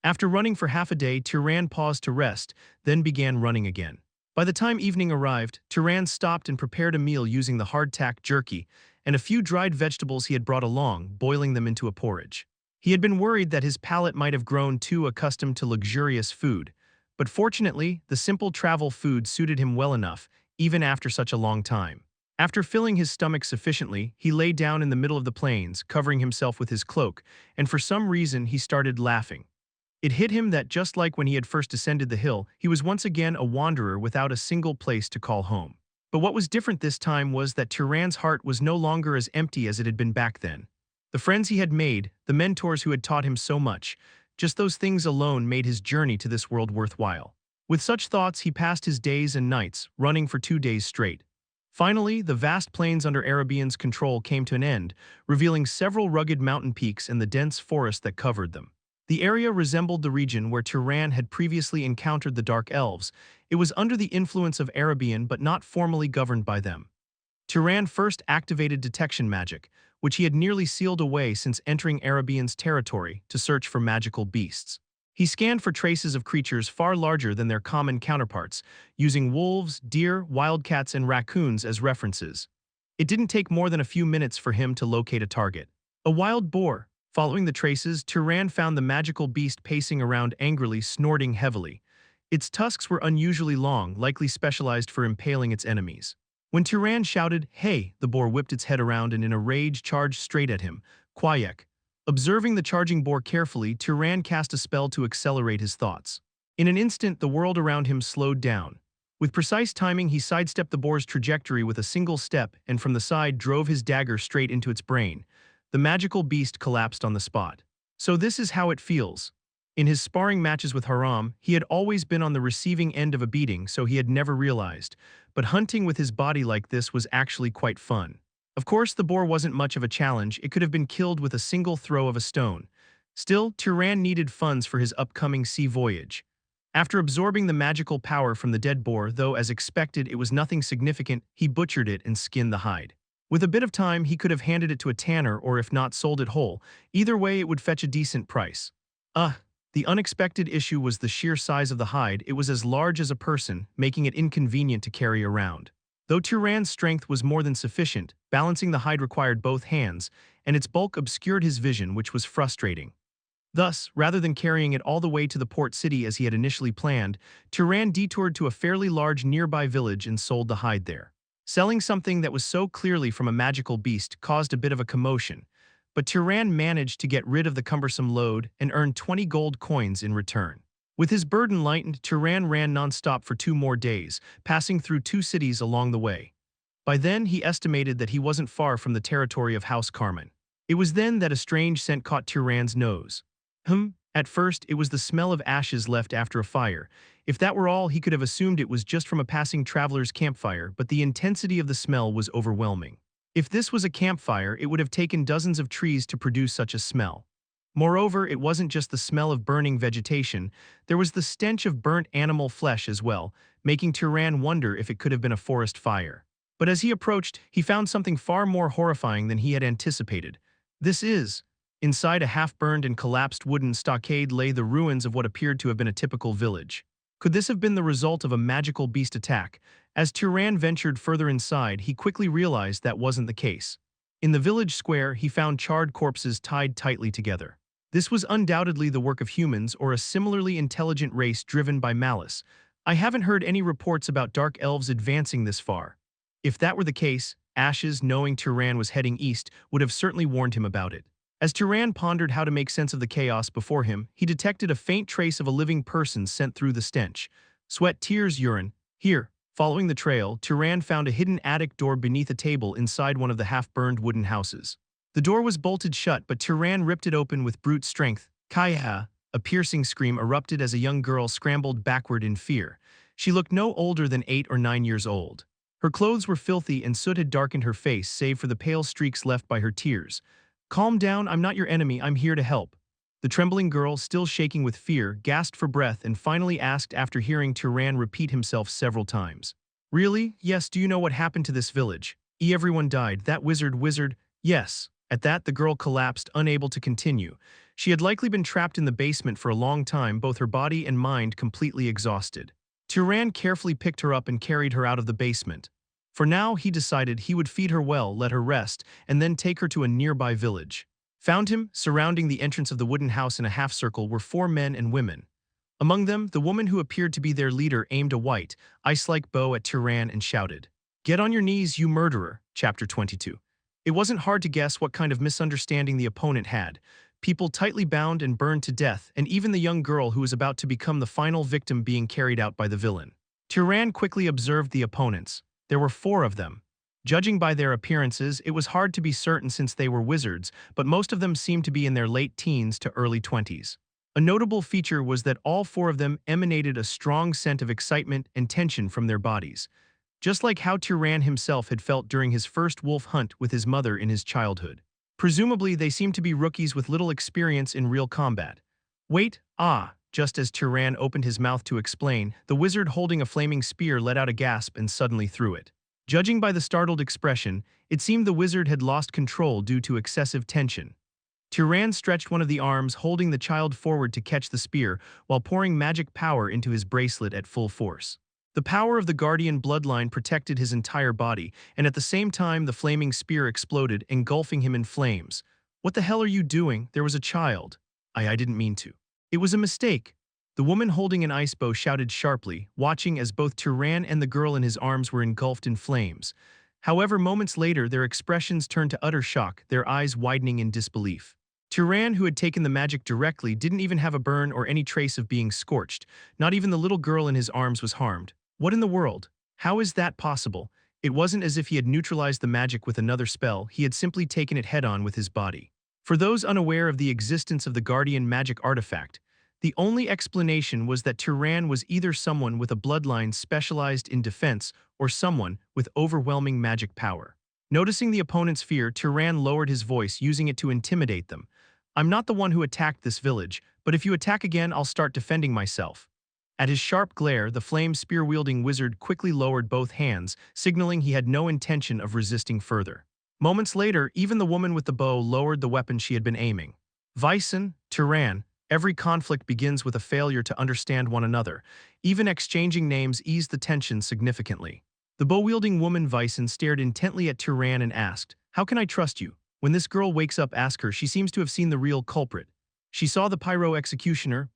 After running for half a day, Turan paused to rest, then began running again. By the time evening arrived, Turan stopped and prepared a meal using the hardtack jerky and a few dried vegetables he had brought along, boiling them into a porridge. He had been worried that his palate might have grown too accustomed to luxurious food, but fortunately, the simple travel food suited him well enough, even after such a long time. After filling his stomach sufficiently, he lay down in the middle of the plains, covering himself with his cloak, and for some reason he started laughing. It hit him that just like when he had first descended the hill, he was once again a wanderer without a single place to call home. But what was different this time was that Turan's heart was no longer as empty as it had been back then. The friends he had made, the mentors who had taught him so much, just those things alone made his journey to this world worthwhile. With such thoughts, he passed his days and nights, running for 2 days straight. Finally, the vast plains under Arabian's control came to an end, revealing several rugged mountain peaks and the dense forest that covered them. The area resembled the region where Turan had previously encountered the Dark Elves. It was under the influence of Arabian but not formally governed by them. Turan first activated detection magic, which he had nearly sealed away since entering Arabian's territory to search for magical beasts. He scanned for traces of creatures far larger than their common counterparts, using wolves, deer, wildcats, and raccoons as references. It didn't take more than a few minutes for him to locate a target. A wild boar. Following the traces, Turan found the magical beast pacing around angrily, snorting heavily. Its tusks were unusually long, likely specialized for impaling its enemies. When Turan shouted, "Hey!" the boar whipped its head around and in a rage charged straight at him. Quayek. Observing the charging boar carefully, Turan cast a spell to accelerate his thoughts. In an instant, the world around him slowed down. With precise timing, he sidestepped the boar's trajectory with a single step and from the side drove his dagger straight into its brain. The magical beast collapsed on the spot. So this is how it feels. In his sparring matches with Haram, he had always been on the receiving end of a beating, so he had never realized. But hunting with his body like this was actually quite fun. Of course, the boar wasn't much of a challenge. It could have been killed with a single throw of a stone. Still, Turan needed funds for his upcoming sea voyage. After absorbing the magical power from the dead boar, though as expected it was nothing significant, he butchered it and skinned the hide. With a bit of time, he could have handed it to a tanner or if not sold it whole. Either way, it would fetch a decent price. The unexpected issue was the sheer size of the hide. It was as large as a person, making it inconvenient to carry around. Though Turan's strength was more than sufficient, balancing the hide required both hands, and its bulk obscured his vision, which was frustrating. Thus, rather than carrying it all the way to the port city as he had initially planned, Turan detoured to a fairly large nearby village and sold the hide there. Selling something that was so clearly from a magical beast caused a bit of a commotion, but Turan managed to get rid of the cumbersome load and earned 20 gold coins in return. With his burden lightened, Turan ran non-stop for 2 more days, passing through 2 cities along the way. By then, he estimated that he wasn't far from the territory of House Carmen. It was then that a strange scent caught Turan's nose. At first, it was the smell of ashes left after a fire. If that were all, he could have assumed it was just from a passing traveler's campfire, but the intensity of the smell was overwhelming. If this was a campfire, it would have taken dozens of trees to produce such a smell. Moreover, it wasn't just the smell of burning vegetation, there was the stench of burnt animal flesh as well, making Turan wonder if it could have been a forest fire. But as he approached, he found something far more horrifying than he had anticipated. Inside a half-burned and collapsed wooden stockade lay the ruins of what appeared to have been a typical village. Could this have been the result of a magical beast attack? As Turan ventured further inside, he quickly realized that wasn't the case. In the village square, he found charred corpses tied tightly together. This was undoubtedly the work of humans or a similarly intelligent race driven by malice. I haven't heard any reports about dark elves advancing this far. If that were the case, Ashes, knowing Turan was heading east, would have certainly warned him about it. As Turan pondered how to make sense of the chaos before him, he detected a faint trace of a living person sent through the stench. Sweat, tears, urine. Here. Following the trail, Turan found a hidden attic door beneath a table inside one of the half-burned wooden houses. The door was bolted shut, but Turan ripped it open with brute strength. Kaya! A piercing scream erupted as a young girl scrambled backward in fear. She looked no older than 8 or 9 years old. Her clothes were filthy and soot had darkened her face save for the pale streaks left by her tears. "Calm down, I'm not your enemy, I'm here to help." The trembling girl, still shaking with fear, gasped for breath and finally asked after hearing Turan repeat himself several times. "Really? Yes, do you know what happened to this village? Everyone died, that wizard, yes." At that, the girl collapsed, unable to continue. She had likely been trapped in the basement for a long time, both her body and mind completely exhausted. Turan carefully picked her up and carried her out of the basement. For now, he decided he would feed her well, let her rest, and then take her to a nearby village. Found him, surrounding the entrance of the wooden house in a half-circle, were 4 men and women. Among them, the woman who appeared to be their leader aimed a white, ice-like bow at Turan and shouted, "Get on your knees, you murderer." Chapter 22. It wasn't hard to guess what kind of misunderstanding the opponent had. People tightly bound and burned to death, and even the young girl who was about to become the final victim being carried out by the villain. Turan quickly observed the opponents. There were 4 of them. Judging by their appearances, it was hard to be certain since they were wizards, but most of them seemed to be in their late teens to early 20s. A notable feature was that all 4 of them emanated a strong scent of excitement and tension from their bodies, just like how Turon himself had felt during his first wolf hunt with his mother in his childhood. Presumably, they seemed to be rookies with little experience in real combat. Wait, just as Turon opened his mouth to explain, the wizard holding a flaming spear let out a gasp and suddenly threw it. Judging by the startled expression, it seemed the wizard had lost control due to excessive tension. Turon stretched one of the arms, holding the child forward to catch the spear, while pouring magic power into his bracelet at full force. The power of the guardian bloodline protected his entire body, and at the same time the flaming spear exploded, engulfing him in flames. "What the hell are you doing? There was a child." I didn't mean to. "It was a mistake." The woman holding an ice bow shouted sharply, watching as both Turon and the girl in his arms were engulfed in flames. However, moments later their expressions turned to utter shock, their eyes widening in disbelief. Turon, who had taken the magic directly, didn't even have a burn or any trace of being scorched. Not even the little girl in his arms was harmed. What in the world? How is that possible? It wasn't as if he had neutralized the magic with another spell, he had simply taken it head-on with his body. For those unaware of the existence of the guardian magic artifact, the only explanation was that Turon was either someone with a bloodline specialized in defense or someone with overwhelming magic power. Noticing the opponent's fear, Turon lowered his voice, using it to intimidate them. "I'm not the one who attacked this village, but if you attack again, I'll start defending myself." At his sharp glare, the flame spear-wielding wizard quickly lowered both hands, signaling he had no intention of resisting further. Moments later, even the woman with the bow lowered the weapon she had been aiming. Vyson, Turon, every conflict begins with a failure to understand one another. Even exchanging names eased the tension significantly. The bow-wielding woman Vyson stared intently at Turon and asked, "How can I trust you? When this girl wakes up, ask her. She seems to have seen the real culprit." "She saw the pyro executioner,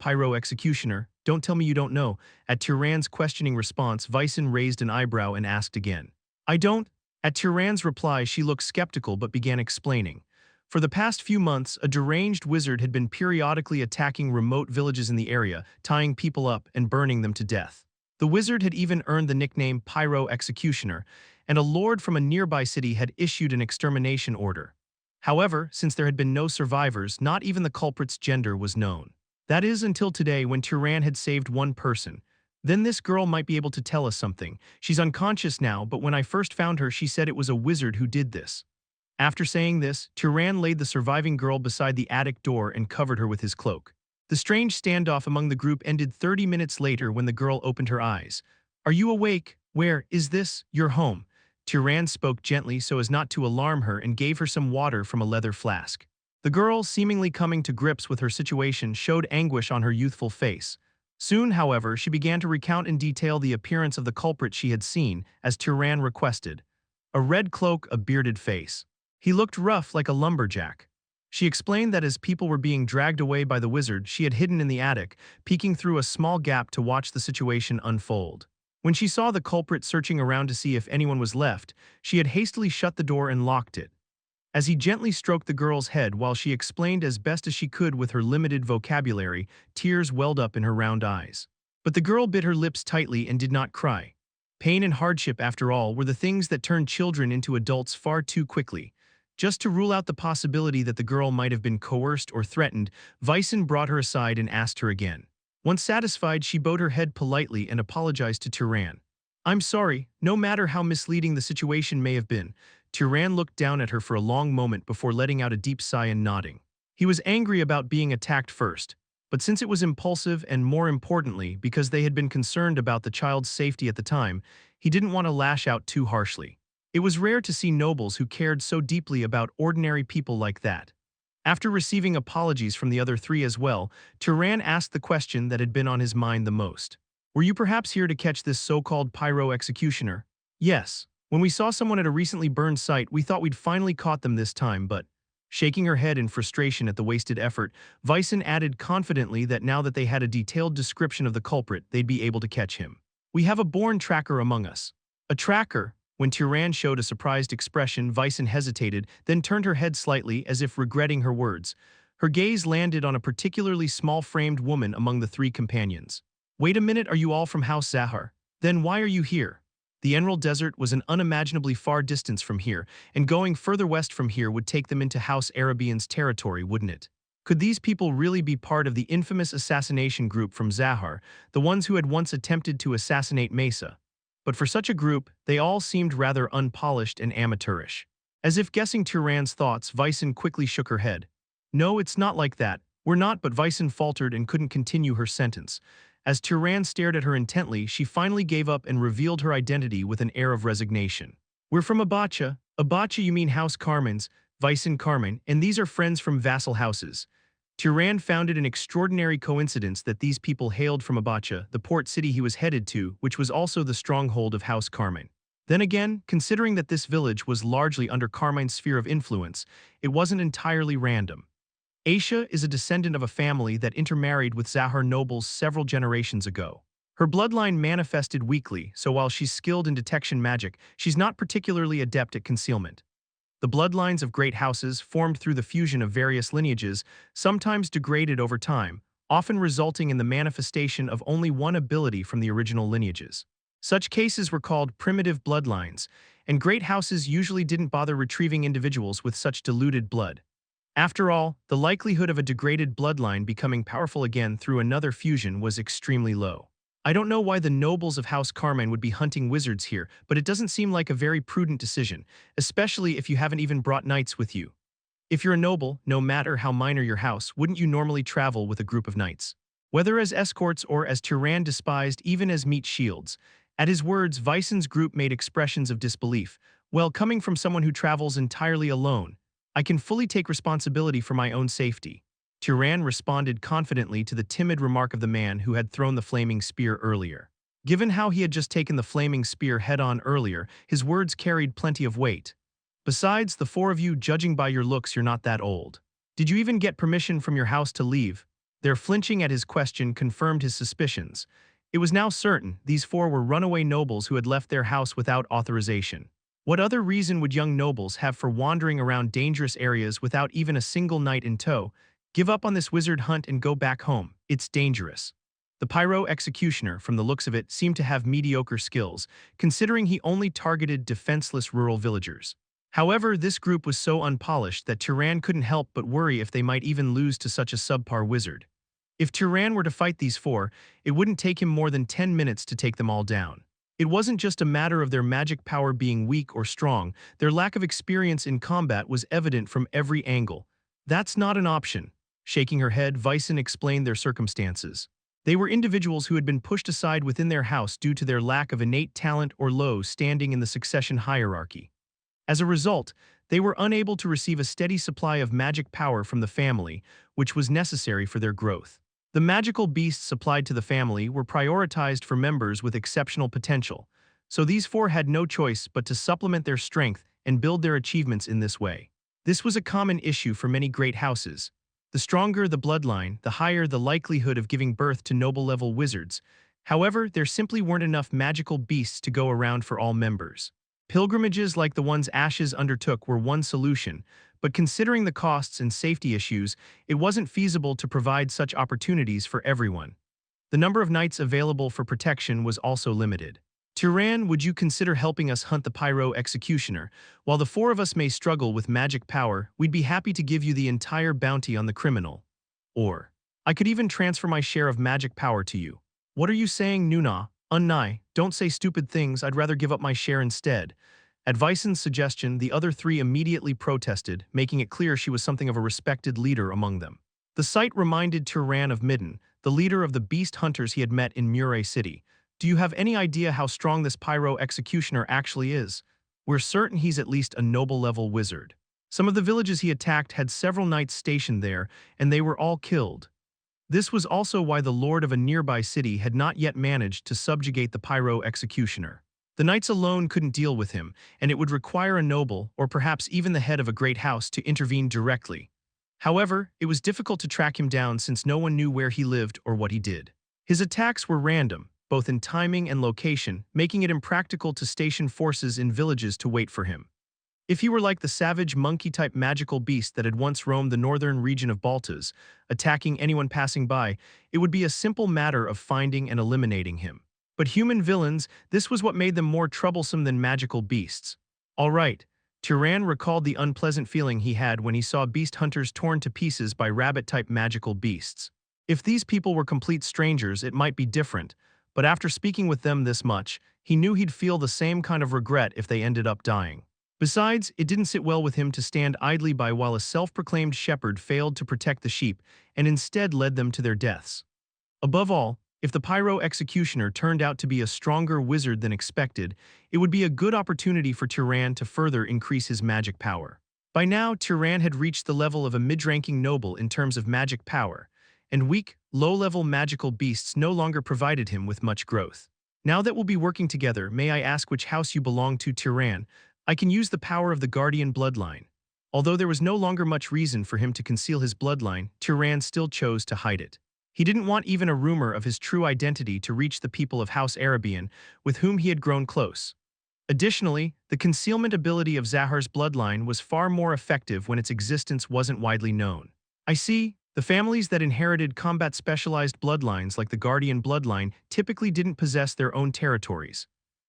don't tell me you don't know." At Turon's questioning response, Vyson raised an eyebrow and asked again. "I don't?" At Turon's reply, she looked skeptical but began explaining. For the past few months, a deranged wizard had been periodically attacking remote villages in the area, tying people up and burning them to death. The wizard had even earned the nickname Pyro Executioner, and a lord from a nearby city had issued an extermination order. However, since there had been no survivors, not even the culprit's gender was known. That is, until today when Turon had saved one person. Then this girl might be able to tell us something. She's unconscious now, but when I first found her, she said it was a wizard who did this. After saying this, Turon laid the surviving girl beside the attic door and covered her with his cloak. The strange standoff among the group ended 30 minutes later when the girl opened her eyes. "Are you awake? Where is this? Your home?" Turon spoke gently so as not to alarm her and gave her some water from a leather flask. The girl, seemingly coming to grips with her situation, showed anguish on her youthful face. Soon, however, she began to recount in detail the appearance of the culprit she had seen, as Turon requested. A red cloak, a bearded face. He looked rough like a lumberjack. She explained that as people were being dragged away by the wizard, she had hidden in the attic, peeking through a small gap to watch the situation unfold. When she saw the culprit searching around to see if anyone was left, she had hastily shut the door and locked it. As he gently stroked the girl's head while she explained as best as she could with her limited vocabulary, tears welled up in her round eyes. But the girl bit her lips tightly and did not cry. Pain and hardship, after all, were the things that turned children into adults far too quickly. Just to rule out the possibility that the girl might have been coerced or threatened, Vyson brought her aside and asked her again. Once satisfied, she bowed her head politely and apologized to Turon. "I'm sorry, no matter how misleading the situation may have been." Turon looked down at her for a long moment before letting out a deep sigh and nodding. He was angry about being attacked first, but since it was impulsive and, more importantly, because they had been concerned about the child's safety at the time, he didn't want to lash out too harshly. It was rare to see nobles who cared so deeply about ordinary people like that. After receiving apologies from the other 3 as well, Turon asked the question that had been on his mind the most. "Were you perhaps here to catch this so-called pyro executioner?" "Yes. When we saw someone at a recently burned site, we thought we'd finally caught them this time, but..." Shaking her head in frustration at the wasted effort, Vyson added confidently that now that they had a detailed description of the culprit, they'd be able to catch him. "We have a born tracker among us." "A tracker?" When Turon showed a surprised expression, Vyson hesitated, then turned her head slightly as if regretting her words. Her gaze landed on a particularly small-framed woman among the 3 companions. "Wait a minute, are you all from House Zahar? Then why are you here?" The Emerald Desert was an unimaginably far distance from here, and going further west from here would take them into House Arabian's territory, wouldn't it? Could these people really be part of the infamous assassination group from Zahar, the ones who had once attempted to assassinate Mesa? But for such a group, they all seemed rather unpolished and amateurish. As if guessing Turan's thoughts, Vyson quickly shook her head. No, it's not like that. We're not, but Vyson faltered and couldn't continue her sentence. As Turan stared at her intently, she finally gave up and revealed her identity with an air of resignation. We're from Abacha. Abacha, you mean House Carmen's, Vyson Carmen, and these are friends from vassal houses. Turan found it an extraordinary coincidence that these people hailed from Abacha, the port city he was headed to, which was also the stronghold of House Carmen. Then again, considering that this village was largely under Carmine's sphere of influence, it wasn't entirely random. Aisha is a descendant of a family that intermarried with Zahar nobles several generations ago. Her bloodline manifested weakly, so while she's skilled in detection magic, she's not particularly adept at concealment. The bloodlines of great houses, formed through the fusion of various lineages, sometimes degraded over time, often resulting in the manifestation of only one ability from the original lineages. Such cases were called primitive bloodlines, and great houses usually didn't bother retrieving individuals with such diluted blood. After all, the likelihood of a degraded bloodline becoming powerful again through another fusion was extremely low. I don't know why the nobles of House Carmen would be hunting wizards here, but it doesn't seem like a very prudent decision, especially if you haven't even brought knights with you. If you're a noble, no matter how minor your house, wouldn't you normally travel with a group of knights? Whether as escorts or as Turan despised even as meat shields. At his words, Vyson's group made expressions of disbelief. Well, coming from someone who travels entirely alone, I can fully take responsibility for my own safety. Turan responded confidently to the timid remark of the man who had thrown the flaming spear earlier. Given how he had just taken the flaming spear head-on earlier, his words carried plenty of weight. Besides, the four of you, judging by your looks, you're not that old. Did you even get permission from your house to leave? Their flinching at his question confirmed his suspicions. It was now certain these four were runaway nobles who had left their house without authorization. What other reason would young nobles have for wandering around dangerous areas without even a single knight in tow? Give up on this wizard hunt and go back home. It's dangerous. The pyro executioner, from the looks of it, seemed to have mediocre skills, considering he only targeted defenseless rural villagers. However, this group was so unpolished that Turan couldn't help but worry if they might even lose to such a subpar wizard. If Turan were to fight these four, it wouldn't take him more than 10 minutes to take them all down. It wasn't just a matter of their magic power being weak or strong, their lack of experience in combat was evident from every angle. That's not an option. Shaking her head, Vyson explained their circumstances. They were individuals who had been pushed aside within their house due to their lack of innate talent or low standing in the succession hierarchy. As a result, they were unable to receive a steady supply of magic power from the family, which was necessary for their growth. The magical beasts supplied to the family were prioritized for members with exceptional potential, so these four had no choice but to supplement their strength and build their achievements in this way. This was a common issue for many great houses. The stronger the bloodline, the higher the likelihood of giving birth to noble-level wizards. However, there simply weren't enough magical beasts to go around for all members. Pilgrimages like the ones Ashes undertook were one solution, but considering the costs and safety issues, it wasn't feasible to provide such opportunities for everyone. The number of knights available for protection was also limited. Turan, would you consider helping us hunt the pyro executioner? While the four of us may struggle with magic power, we'd be happy to give you the entire bounty on the criminal. Or, I could even transfer my share of magic power to you. What are you saying, Nuna? Unnai, don't say stupid things, I'd rather give up my share instead. At Vyson's suggestion, the other three immediately protested, making it clear she was something of a respected leader among them. The sight reminded Turan of Midden, the leader of the beast hunters he had met in Murray City. Do you have any idea how strong this pyro executioner actually is? We're certain he's at least a noble-level wizard. Some of the villages he attacked had several knights stationed there, and they were all killed. This was also why the lord of a nearby city had not yet managed to subjugate the pyro executioner. The knights alone couldn't deal with him, and it would require a noble, or perhaps even the head of a great house, to intervene directly. However, it was difficult to track him down since no one knew where he lived or what he did. His attacks were random, both in timing and location, making it impractical to station forces in villages to wait for him. If he were like the savage monkey-type magical beast that had once roamed the northern region of Baltas, attacking anyone passing by, it would be a simple matter of finding and eliminating him. But human villains, this was what made them more troublesome than magical beasts. All right, Turan recalled the unpleasant feeling he had when he saw beast hunters torn to pieces by rabbit-type magical beasts. If these people were complete strangers, it might be different, but after speaking with them this much, he knew he'd feel the same kind of regret if they ended up dying. Besides, it didn't sit well with him to stand idly by while a self-proclaimed shepherd failed to protect the sheep and instead led them to their deaths. Above all, if the pyro executioner turned out to be a stronger wizard than expected, it would be a good opportunity for Turan to further increase his magic power. By now, Turan had reached the level of a mid-ranking noble in terms of magic power, and weak, low-level magical beasts no longer provided him with much growth. Now that we'll be working together, may I ask which house you belong to, Turan? I can use the power of the guardian bloodline. Although there was no longer much reason for him to conceal his bloodline, Turan still chose to hide it. He didn't want even a rumor of his true identity to reach the people of House Arabian, with whom he had grown close. Additionally, the concealment ability of Zahar's bloodline was far more effective when its existence wasn't widely known. I see, the families that inherited combat-specialized bloodlines like the Guardian bloodline typically didn't possess their own territories.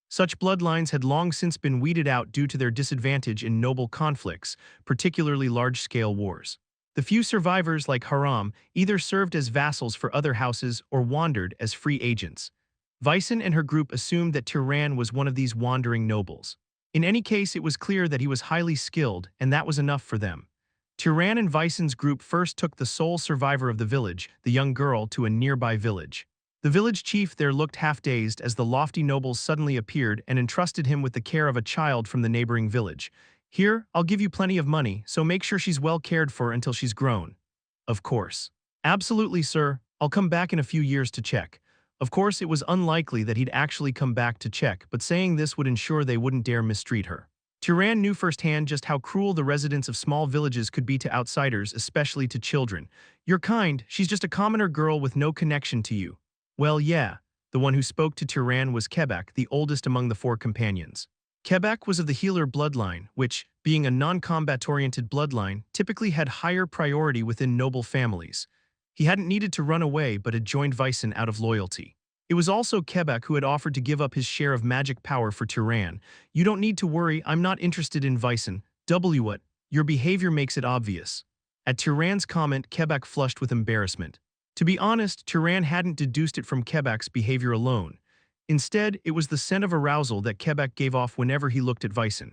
Such bloodlines had long since been weeded out due to their disadvantage in noble conflicts, particularly large-scale wars. The few survivors like Haram either served as vassals for other houses or wandered as free agents. Vysen and her group assumed that Turan was one of these wandering nobles. In any case, it was clear that he was highly skilled, and that was enough for them. Turan and Vysen's group first took the sole survivor of the village, the young girl, to a nearby village. The village chief there looked half-dazed as the lofty nobles suddenly appeared and entrusted him with the care of a child from the neighboring village. Here, I'll give you plenty of money, so make sure she's well cared for until she's grown. Of course. Absolutely, sir. I'll come back in a few years to check. Of course, it was unlikely that he'd actually come back to check, but saying this would ensure they wouldn't dare mistreat her. Turan knew firsthand just how cruel the residents of small villages could be to outsiders, especially to children. You're kind, she's just a commoner girl with no connection to you. Well, yeah. The one who spoke to Turan was Quebec, the oldest among the four companions. Quebec was of the healer bloodline, which, being a non-combat-oriented bloodline, typically had higher priority within noble families. He hadn't needed to run away but had joined Vysen out of loyalty. It was also Quebec who had offered to give up his share of magic power for Turan. You don't need to worry, I'm not interested in Vysen. What? Your behavior makes it obvious. At Turan's comment, Quebec flushed with embarrassment. To be honest, Turan hadn't deduced it from Quebec's behavior alone. Instead, it was the scent of arousal that Quebec gave off whenever he looked at Vysen.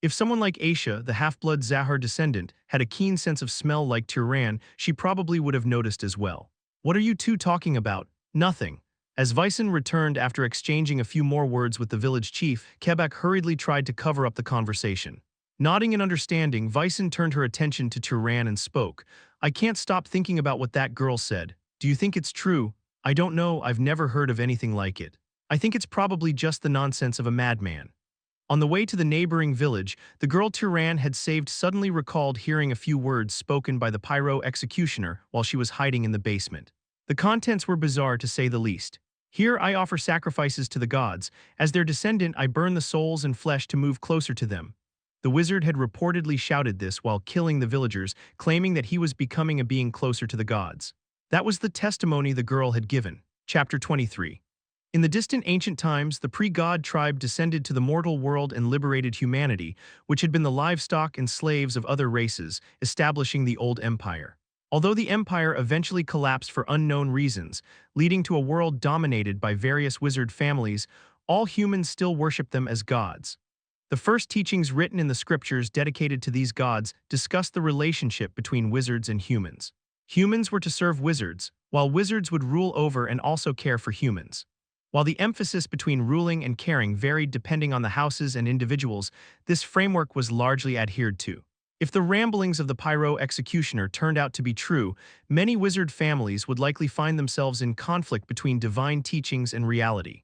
If someone like Aisha, the half-blood Zahar descendant, had a keen sense of smell like Turan, she probably would have noticed as well. What are you two talking about? Nothing. As Vysen returned after exchanging a few more words with the village chief, Quebec hurriedly tried to cover up the conversation. Nodding in understanding, Vysen turned her attention to Turan and spoke. I can't stop thinking about what that girl said. Do you think it's true? I don't know, I've never heard of anything like it. I think it's probably just the nonsense of a madman. On the way to the neighboring village, the girl Turan had saved suddenly recalled hearing a few words spoken by the pyro executioner while she was hiding in the basement. The contents were bizarre to say the least. Here I offer sacrifices to the gods. As their descendant, I burn the souls and flesh to move closer to them. The wizard had reportedly shouted this while killing the villagers, claiming that he was becoming a being closer to the gods. That was the testimony the girl had given. Chapter 23. In the distant ancient times, the pre-god tribe descended to the mortal world and liberated humanity, which had been the livestock and slaves of other races, establishing the old empire. Although the empire eventually collapsed for unknown reasons, leading to a world dominated by various wizard families, all humans still worship them as gods. The first teachings written in the scriptures dedicated to these gods discussed the relationship between wizards and humans. Humans were to serve wizards, while wizards would rule over and also care for humans. While the emphasis between ruling and caring varied depending on the houses and individuals, this framework was largely adhered to. If the ramblings of the pyro executioner turned out to be true, many wizard families would likely find themselves in conflict between divine teachings and reality.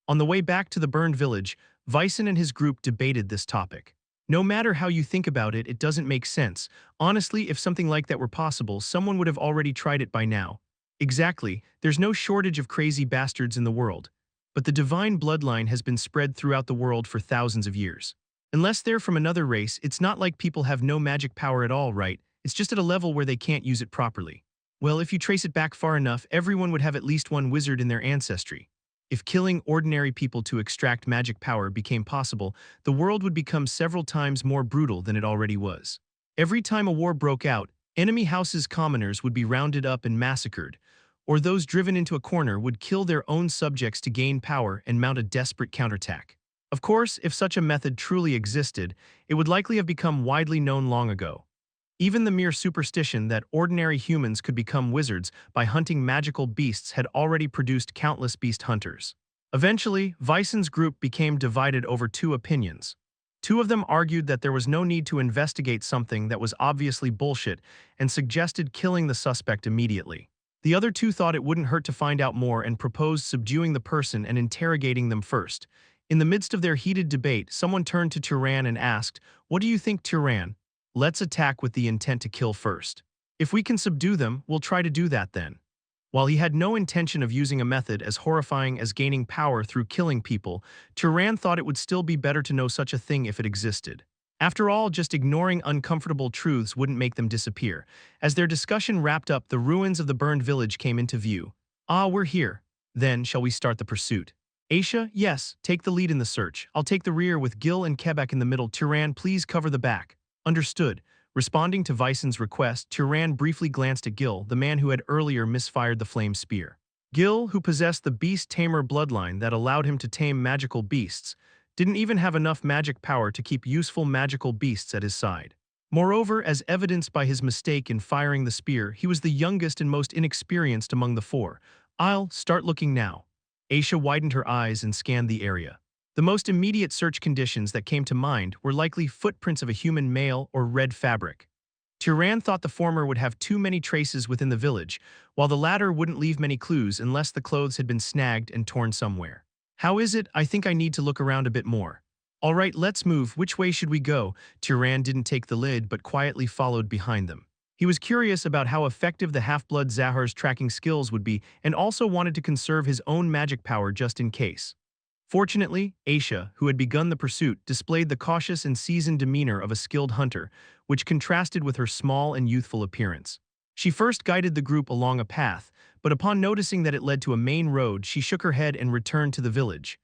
On the way back to the burned village, Vysen and his group debated this topic. No matter how you think about it, it doesn't make sense. Honestly, if something like that were possible, someone would have already tried it by now. Exactly, there's no shortage of crazy bastards in the world. But the divine bloodline has been spread throughout the world for thousands of years. Unless they're from another race, it's not like people have no magic power at all, right? It's just at a level where they can't use it properly. Well, if you trace it back far enough, everyone would have at least one wizard in their ancestry. If killing ordinary people to extract magic power became possible, the world would become several times more brutal than it already was. Every time a war broke out, enemy houses' commoners would be rounded up and massacred, or those driven into a corner would kill their own subjects to gain power and mount a desperate counterattack. Of course, if such a method truly existed, it would likely have become widely known long ago. Even the mere superstition that ordinary humans could become wizards by hunting magical beasts had already produced countless beast hunters. Eventually, Weissen's group became divided over two opinions. Two of them argued that there was no need to investigate something that was obviously bullshit and suggested killing the suspect immediately. The other two thought it wouldn't hurt to find out more and proposed subduing the person and interrogating them first. In the midst of their heated debate, someone turned to Turon and asked, "What do you think, Turon? Let's attack with the intent to kill first. If we can subdue them, we'll try to do that then." While he had no intention of using a method as horrifying as gaining power through killing people, Turon thought it would still be better to know such a thing if it existed. After all, just ignoring uncomfortable truths wouldn't make them disappear. As their discussion wrapped up, the ruins of the burned village came into view. "Ah, we're here. Then, shall we start the pursuit?" "Aisha, yes, take the lead in the search. I'll take the rear with Gil and Quebec in the middle. Turon, please cover the back." "Understood." Responding to Weissen's request, Turon briefly glanced at Gil, the man who had earlier misfired the flame spear. Gil, who possessed the beast tamer bloodline that allowed him to tame magical beasts, didn't even have enough magic power to keep useful magical beasts at his side. Moreover, as evidenced by his mistake in firing the spear, he was the youngest and most inexperienced among the four. "I'll start looking now." Aisha widened her eyes and scanned the area. The most immediate search conditions that came to mind were likely footprints of a human male or red fabric. Turon thought the former would have too many traces within the village, while the latter wouldn't leave many clues unless the clothes had been snagged and torn somewhere. "How is it? I think I need to look around a bit more." "All right, let's move. Which way should we go?" Turon didn't take the lead but quietly followed behind them. He was curious about how effective the half-blood Zahar's tracking skills would be and also wanted to conserve his own magic power just in case. Fortunately, Aisha, who had begun the pursuit, displayed the cautious and seasoned demeanor of a skilled hunter, which contrasted with her small and youthful appearance. She first guided the group along a path, but upon noticing that it led to a main road, she shook her head and returned to the village.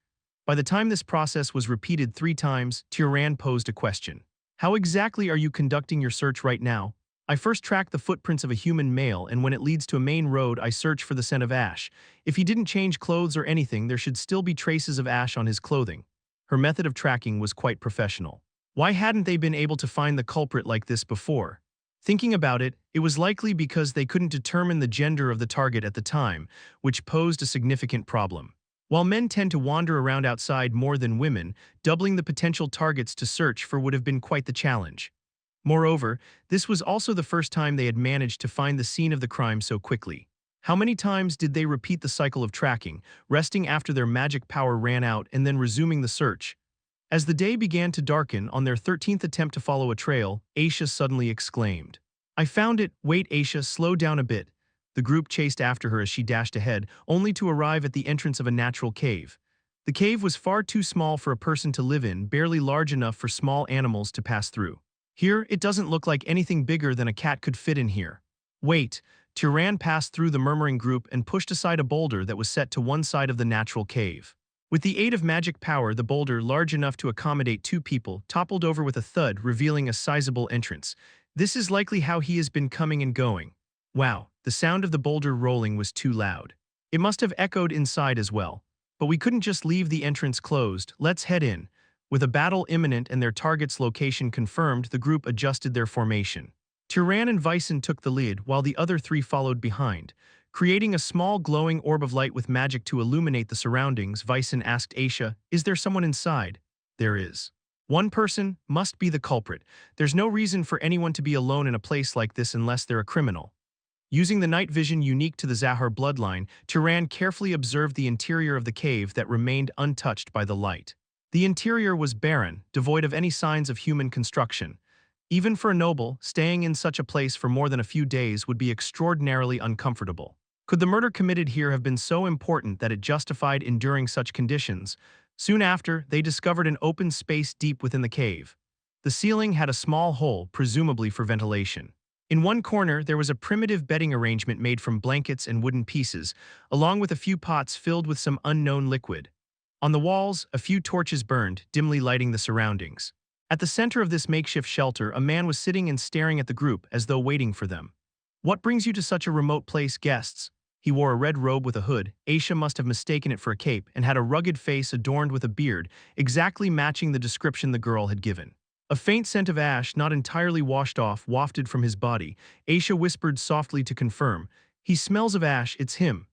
By the time this process was repeated 3 times, Turon posed a question. "How exactly are you conducting your search right now?" "I first track the footprints of a human male, and when it leads to a main road, I search for the scent of ash. If he didn't change clothes or anything, there should still be traces of ash on his clothing." Her method of tracking was quite professional. Why hadn't they been able to find the culprit like this before? Thinking about it, it was likely because they couldn't determine the gender of the target at the time, which posed a significant problem. While men tend to wander around outside more than women, doubling the potential targets to search for would have been quite the challenge. Moreover, this was also the first time they had managed to find the scene of the crime so quickly. How many times did they repeat the cycle of tracking, resting after their magic power ran out and then resuming the search? As the day began to darken on their 13th attempt to follow a trail, Aisha suddenly exclaimed, "I found it." "Wait, Aisha, slow down a bit." The group chased after her as she dashed ahead, only to arrive at the entrance of a natural cave. The cave was far too small for a person to live in, barely large enough for small animals to pass through. "Here, it doesn't look like anything bigger than a cat could fit in here." "Wait." Turon passed through the murmuring group and pushed aside a boulder that was set to one side of the natural cave. With the aid of magic power, the boulder, large enough to accommodate 2 people, toppled over with a thud, revealing a sizable entrance. "This is likely how he has been coming and going." Wow, the sound of the boulder rolling was too loud. It must have echoed inside as well. "But we couldn't just leave the entrance closed. Let's head in." With a battle imminent and their target's location confirmed, the group adjusted their formation. Turon and Weissen took the lead, while the other 3 followed behind. Creating a small glowing orb of light with magic to illuminate the surroundings, Weissen asked Aisha, "Is there someone inside?" "There is. One person must be the culprit. There's no reason for anyone to be alone in a place like this unless they're a criminal." Using the night vision unique to the Zahar bloodline, Turon carefully observed the interior of the cave that remained untouched by the light. The interior was barren, devoid of any signs of human construction. Even for a noble, staying in such a place for more than a few days would be extraordinarily uncomfortable. Could the murder committed here have been so important that it justified enduring such conditions? Soon after, they discovered an open space deep within the cave. The ceiling had a small hole, presumably for ventilation. In one corner, there was a primitive bedding arrangement made from blankets and wooden pieces, along with a few pots filled with some unknown liquid. On the walls, a few torches burned, dimly lighting the surroundings. At the center of this makeshift shelter, a man was sitting and staring at the group as though waiting for them. "What brings you to such a remote place, guests?" He wore a red robe with a hood. Aisha must have mistaken it for a cape, and had a rugged face adorned with a beard, exactly matching the description the girl had given. A faint scent of ash, not entirely washed off, wafted from his body. Aisha whispered softly to confirm, "He smells of ash, it's him."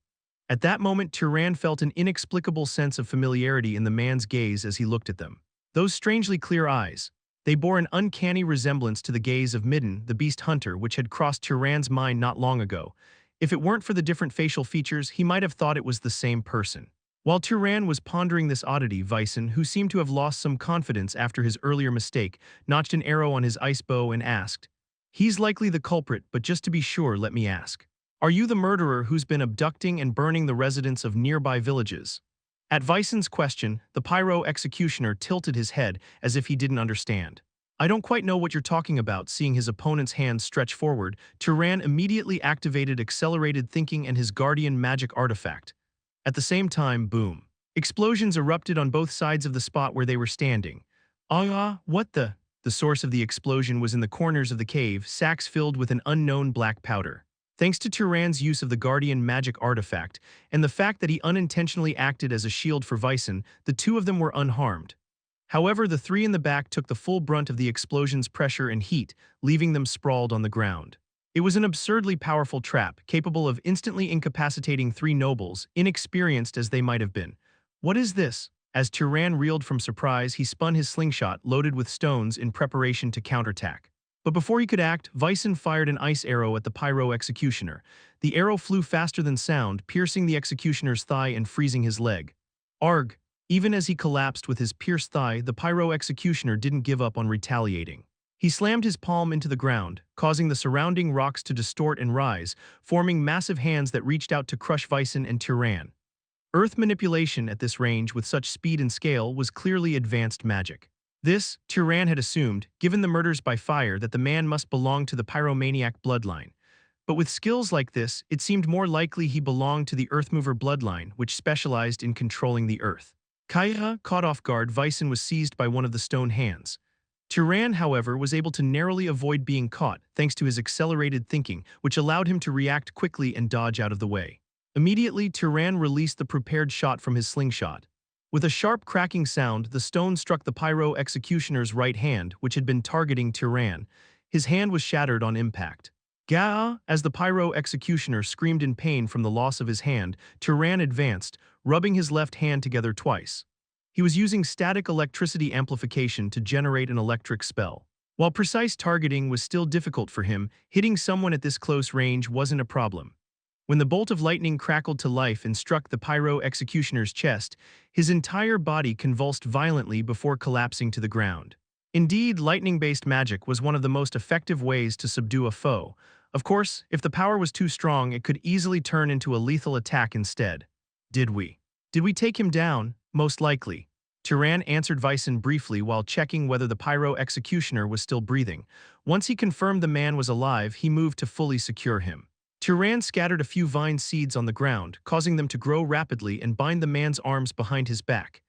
At that moment, Turan felt an inexplicable sense of familiarity in the man's gaze as he looked at them. Those strangely clear eyes. They bore an uncanny resemblance to the gaze of Midden, the beast hunter, which had crossed Turan's mind not long ago. If it weren't for the different facial features, he might have thought it was the same person. While Turan was pondering this oddity, Vysen, who seemed to have lost some confidence after his earlier mistake, notched an arrow on his ice bow and asked, "He's likely the culprit, but just to be sure, let me ask. Are you the murderer who's been abducting and burning the residents of nearby villages?" At Vysen's question, the pyro executioner tilted his head as if he didn't understand. "I don't quite know what you're talking about." Seeing his opponent's hand stretch forward, Turan immediately activated accelerated thinking and his guardian magic artifact. At the same time, boom. Explosions erupted on both sides of the spot where they were standing. What the? The source of the explosion was in the corners of the cave, sacks filled with an unknown black powder. Thanks to Turan's use of the guardian magic artifact, and the fact that he unintentionally acted as a shield for Vysen, the two of them were unharmed. However, the three in the back took the full brunt of the explosion's pressure and heat, leaving them sprawled on the ground. It was an absurdly powerful trap, capable of instantly incapacitating three nobles, inexperienced as they might have been. "What is this?" As Turan reeled from surprise, he spun his slingshot, loaded with stones, in preparation to counterattack. But before he could act, Vysen fired an ice arrow at the pyro executioner. The arrow flew faster than sound, piercing the executioner's thigh and freezing his leg. Arg! Even as he collapsed with his pierced thigh, the pyro executioner didn't give up on retaliating. He slammed his palm into the ground, causing the surrounding rocks to distort and rise, forming massive hands that reached out to crush Vysen and Turan. Earth manipulation at this range with such speed and scale was clearly advanced magic. This, Turan had assumed, given the murders by fire, that the man must belong to the pyromaniac bloodline. But with skills like this, it seemed more likely he belonged to the Earthmover bloodline, which specialized in controlling the earth. Kaya, caught off guard, Vysen was seized by one of the stone hands. Turan, however, was able to narrowly avoid being caught, thanks to his accelerated thinking, which allowed him to react quickly and dodge out of the way. Immediately, Turan released the prepared shot from his slingshot. With a sharp cracking sound, the stone struck the pyro executioner's right hand, which had been targeting Turan. His hand was shattered on impact. Gah! As the pyro executioner screamed in pain from the loss of his hand, Turan advanced, rubbing his left hand together twice. He was using static electricity amplification to generate an electric spell. While precise targeting was still difficult for him, hitting someone at this close range wasn't a problem. When the bolt of lightning crackled to life and struck the pyro executioner's chest, his entire body convulsed violently before collapsing to the ground. Indeed, lightning-based magic was one of the most effective ways to subdue a foe. Of course, if the power was too strong, it could easily turn into a lethal attack instead. Did we take him down? Most likely. Turan answered Vysen briefly while checking whether the pyro executioner was still breathing. Once he confirmed the man was alive, he moved to fully secure him. Turan scattered a few vine seeds on the ground, causing them to grow rapidly and bind the man's arms behind his back.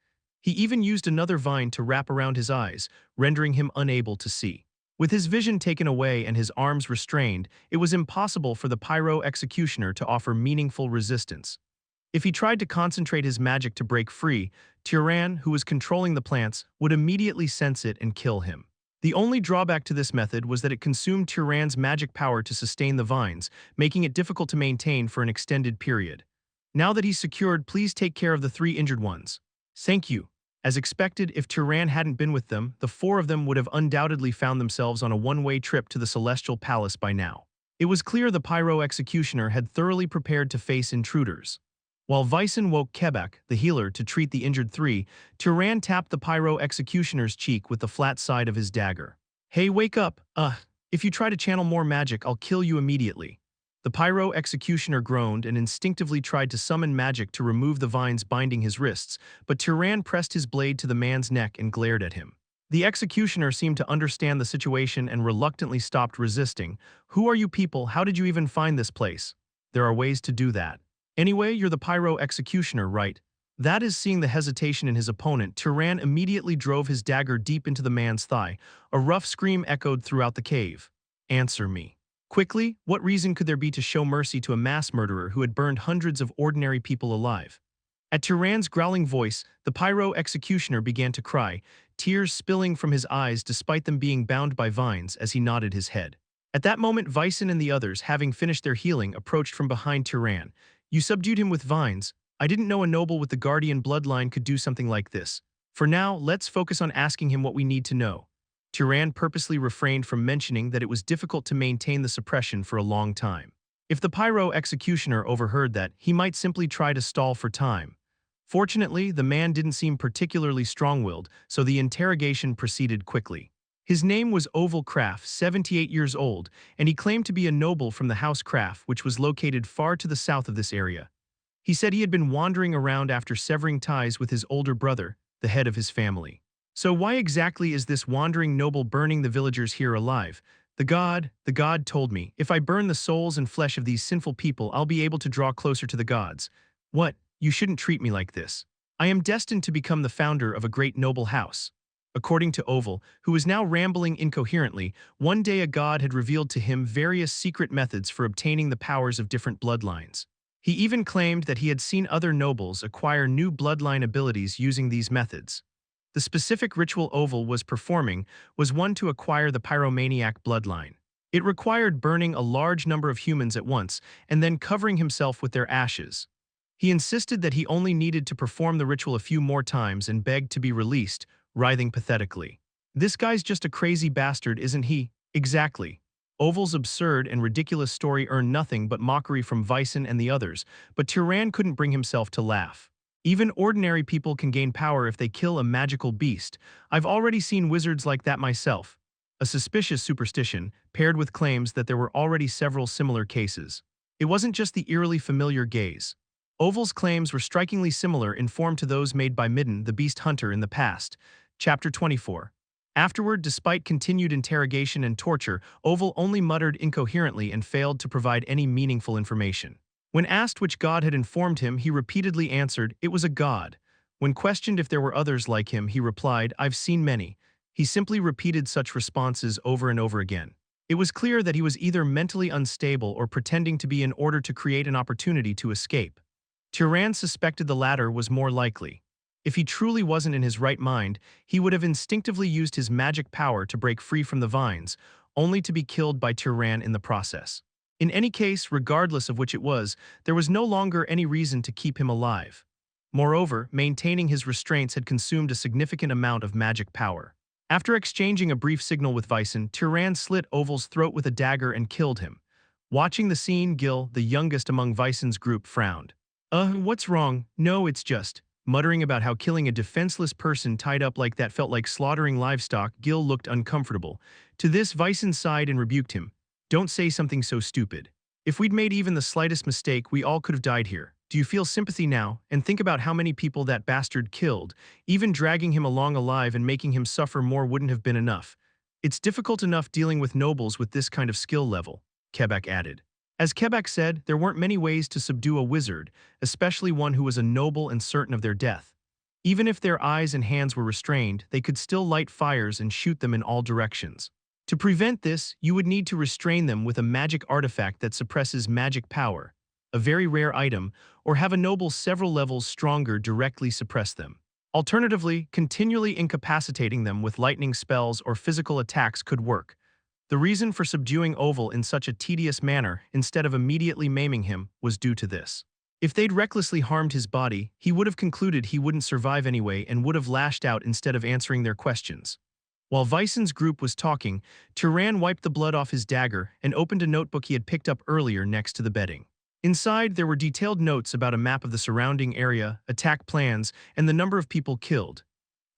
He even used another vine to wrap around his eyes, rendering him unable to see. With his vision taken away and his arms restrained, it was impossible for the pyro executioner to offer meaningful resistance. If he tried to concentrate his magic to break free, Turan, who was controlling the plants, would immediately sense it and kill him. The only drawback to this method was that it consumed Turan's magic power to sustain the vines, making it difficult to maintain for an extended period. Now that he's secured, please take care of the three injured ones. Thank you. As expected, if Turan hadn't been with them, the four of them would have undoubtedly found themselves on a one-way trip to the Celestial Palace by now. It was clear the pyro executioner had thoroughly prepared to face intruders. While Vysen woke Quebec, the healer, to treat the injured three, Turan tapped the pyro executioner's cheek with the flat side of his dagger. "Hey, wake up! If you try to channel more magic, I'll kill you immediately." The pyro executioner groaned and instinctively tried to summon magic to remove the vines binding his wrists, but Turan pressed his blade to the man's neck and glared at him. The executioner seemed to understand the situation and reluctantly stopped resisting. Who are you people? How did you even find this place? There are ways to do that. Anyway, you're the pyro executioner, right? That is. Seeing the hesitation in his opponent, Turon immediately drove his dagger deep into the man's thigh. A rough scream echoed throughout the cave. Answer me. Quickly, what reason could there be to show mercy to a mass murderer who had burned hundreds of ordinary people alive? At Turon's growling voice, the pyro executioner began to cry, tears spilling from his eyes despite them being bound by vines as he nodded his head. At that moment, Vyson and the others, having finished their healing, approached from behind Turon. You subdued him with vines. I didn't know a noble with the guardian bloodline could do something like this. For now, let's focus on asking him what we need to know. Turon purposely refrained from mentioning that it was difficult to maintain the suppression for a long time. If the pyro executioner overheard that, he might simply try to stall for time. Fortunately, the man didn't seem particularly strong-willed, so the interrogation proceeded quickly. His name was Oval Craft, 78 years old, and he claimed to be a noble from the House Craft, which was located far to the south of this area. He said he had been wandering around after severing ties with his older brother, the head of his family. So why exactly is this wandering noble burning the villagers here alive? The god told me, if I burn the souls and flesh of these sinful people, I'll be able to draw closer to the gods. What? You shouldn't treat me like this. I am destined to become the founder of a great noble house. According to Oval, who was now rambling incoherently, one day a god had revealed to him various secret methods for obtaining the powers of different bloodlines. He even claimed that he had seen other nobles acquire new bloodline abilities using these methods. The specific ritual Oval was performing was one to acquire the pyromaniac bloodline. It required burning a large number of humans at once and then covering himself with their ashes. He insisted that he only needed to perform the ritual a few more times and begged to be released, writhing pathetically. This guy's just a crazy bastard, isn't he? Exactly. Oval's absurd and ridiculous story earned nothing but mockery from Vyson and the others, but Turon couldn't bring himself to laugh. Even ordinary people can gain power if they kill a magical beast. I've already seen wizards like that myself. A suspicious superstition, paired with claims that there were already several similar cases. It wasn't just the eerily familiar gaze. Oval's claims were strikingly similar in form to those made by Midden, the beast hunter, in the past. Chapter 24. Afterward, despite continued interrogation and torture, Oval only muttered incoherently and failed to provide any meaningful information. When asked which god had informed him, he repeatedly answered, it was a god. When questioned if there were others like him, he replied, I've seen many. He simply repeated such responses over and over again. It was clear that he was either mentally unstable or pretending to be in order to create an opportunity to escape. Turon suspected the latter was more likely. If he truly wasn't in his right mind, he would have instinctively used his magic power to break free from the vines, only to be killed by Turon in the process. In any case, regardless of which it was, there was no longer any reason to keep him alive. Moreover, maintaining his restraints had consumed a significant amount of magic power. After exchanging a brief signal with Vyson, Turon slit Oval's throat with a dagger and killed him. Watching the scene, Gil, the youngest among Vyson's group, frowned. What's wrong? No, it's just... Muttering about how killing a defenseless person tied up like that felt like slaughtering livestock, Gil looked uncomfortable. To this, Vyson sighed and rebuked him. Don't say something so stupid. If we'd made even the slightest mistake, we all could have died here. Do you feel sympathy now? And think about how many people that bastard killed. Even dragging him along alive and making him suffer more wouldn't have been enough. It's difficult enough dealing with nobles with this kind of skill level, Quebec added. As Quebec said, there weren't many ways to subdue a wizard, especially one who was a noble and certain of their death. Even if their eyes and hands were restrained, they could still light fires and shoot them in all directions. To prevent this, you would need to restrain them with a magic artifact that suppresses magic power, a very rare item, or have a noble several levels stronger directly suppress them. Alternatively, continually incapacitating them with lightning spells or physical attacks could work. The reason for subduing Oval in such a tedious manner, instead of immediately maiming him, was due to this. If they'd recklessly harmed his body, he would have concluded he wouldn't survive anyway and would have lashed out instead of answering their questions. While Vyson's group was talking, Turon wiped the blood off his dagger and opened a notebook he had picked up earlier next to the bedding. Inside, there were detailed notes about a map of the surrounding area, attack plans, and the number of people killed.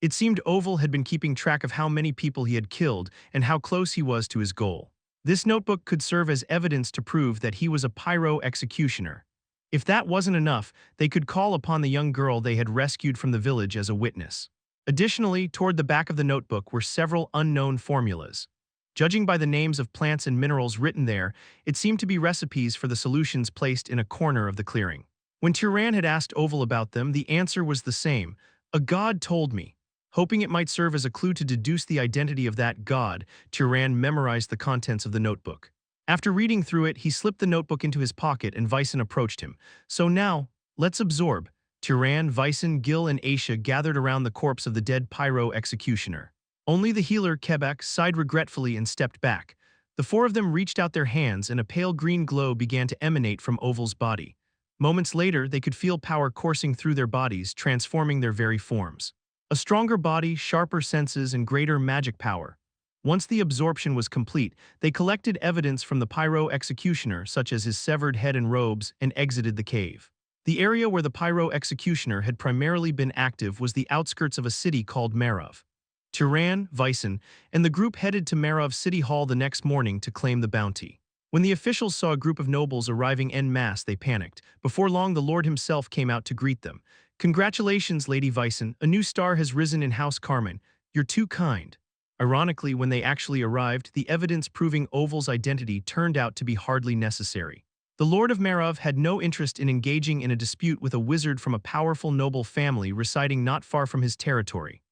It seemed Oval had been keeping track of how many people he had killed and how close he was to his goal. This notebook could serve as evidence to prove that he was a pyro executioner. If that wasn't enough, they could call upon the young girl they had rescued from the village as a witness. Additionally, toward the back of the notebook were several unknown formulas. Judging by the names of plants and minerals written there, it seemed to be recipes for the solutions placed in a corner of the clearing. When Turan had asked Oval about them, the answer was the same. A god told me. Hoping it might serve as a clue to deduce the identity of that god, Turan memorized the contents of the notebook. After reading through it, he slipped the notebook into his pocket and Vysen approached him. So now, let's absorb. Turan, Vysen, Gil, and Aisha gathered around the corpse of the dead pyro executioner. Only the healer, Quebec, sighed regretfully and stepped back. The four of them reached out their hands and a pale green glow began to emanate from Oval's body. Moments later, they could feel power coursing through their bodies, transforming their very forms. A stronger body, sharper senses, and greater magic power. Once the absorption was complete, they collected evidence from the pyro executioner, such as his severed head and robes, and exited the cave. The area where the pyro executioner had primarily been active was the outskirts of a city called Marov. Turan, Vysen, and the group headed to Marov City Hall the next morning to claim the bounty. When the officials saw a group of nobles arriving en masse, they panicked. Before long, the Lord himself came out to greet them. "Congratulations, Lady Vysen, a new star has risen in House Carmen. You're too kind." Ironically, when they actually arrived, the evidence proving Oval's identity turned out to be hardly necessary. The Lord of Marov had no interest in engaging in a dispute with a wizard from a powerful noble family residing not far from his territory.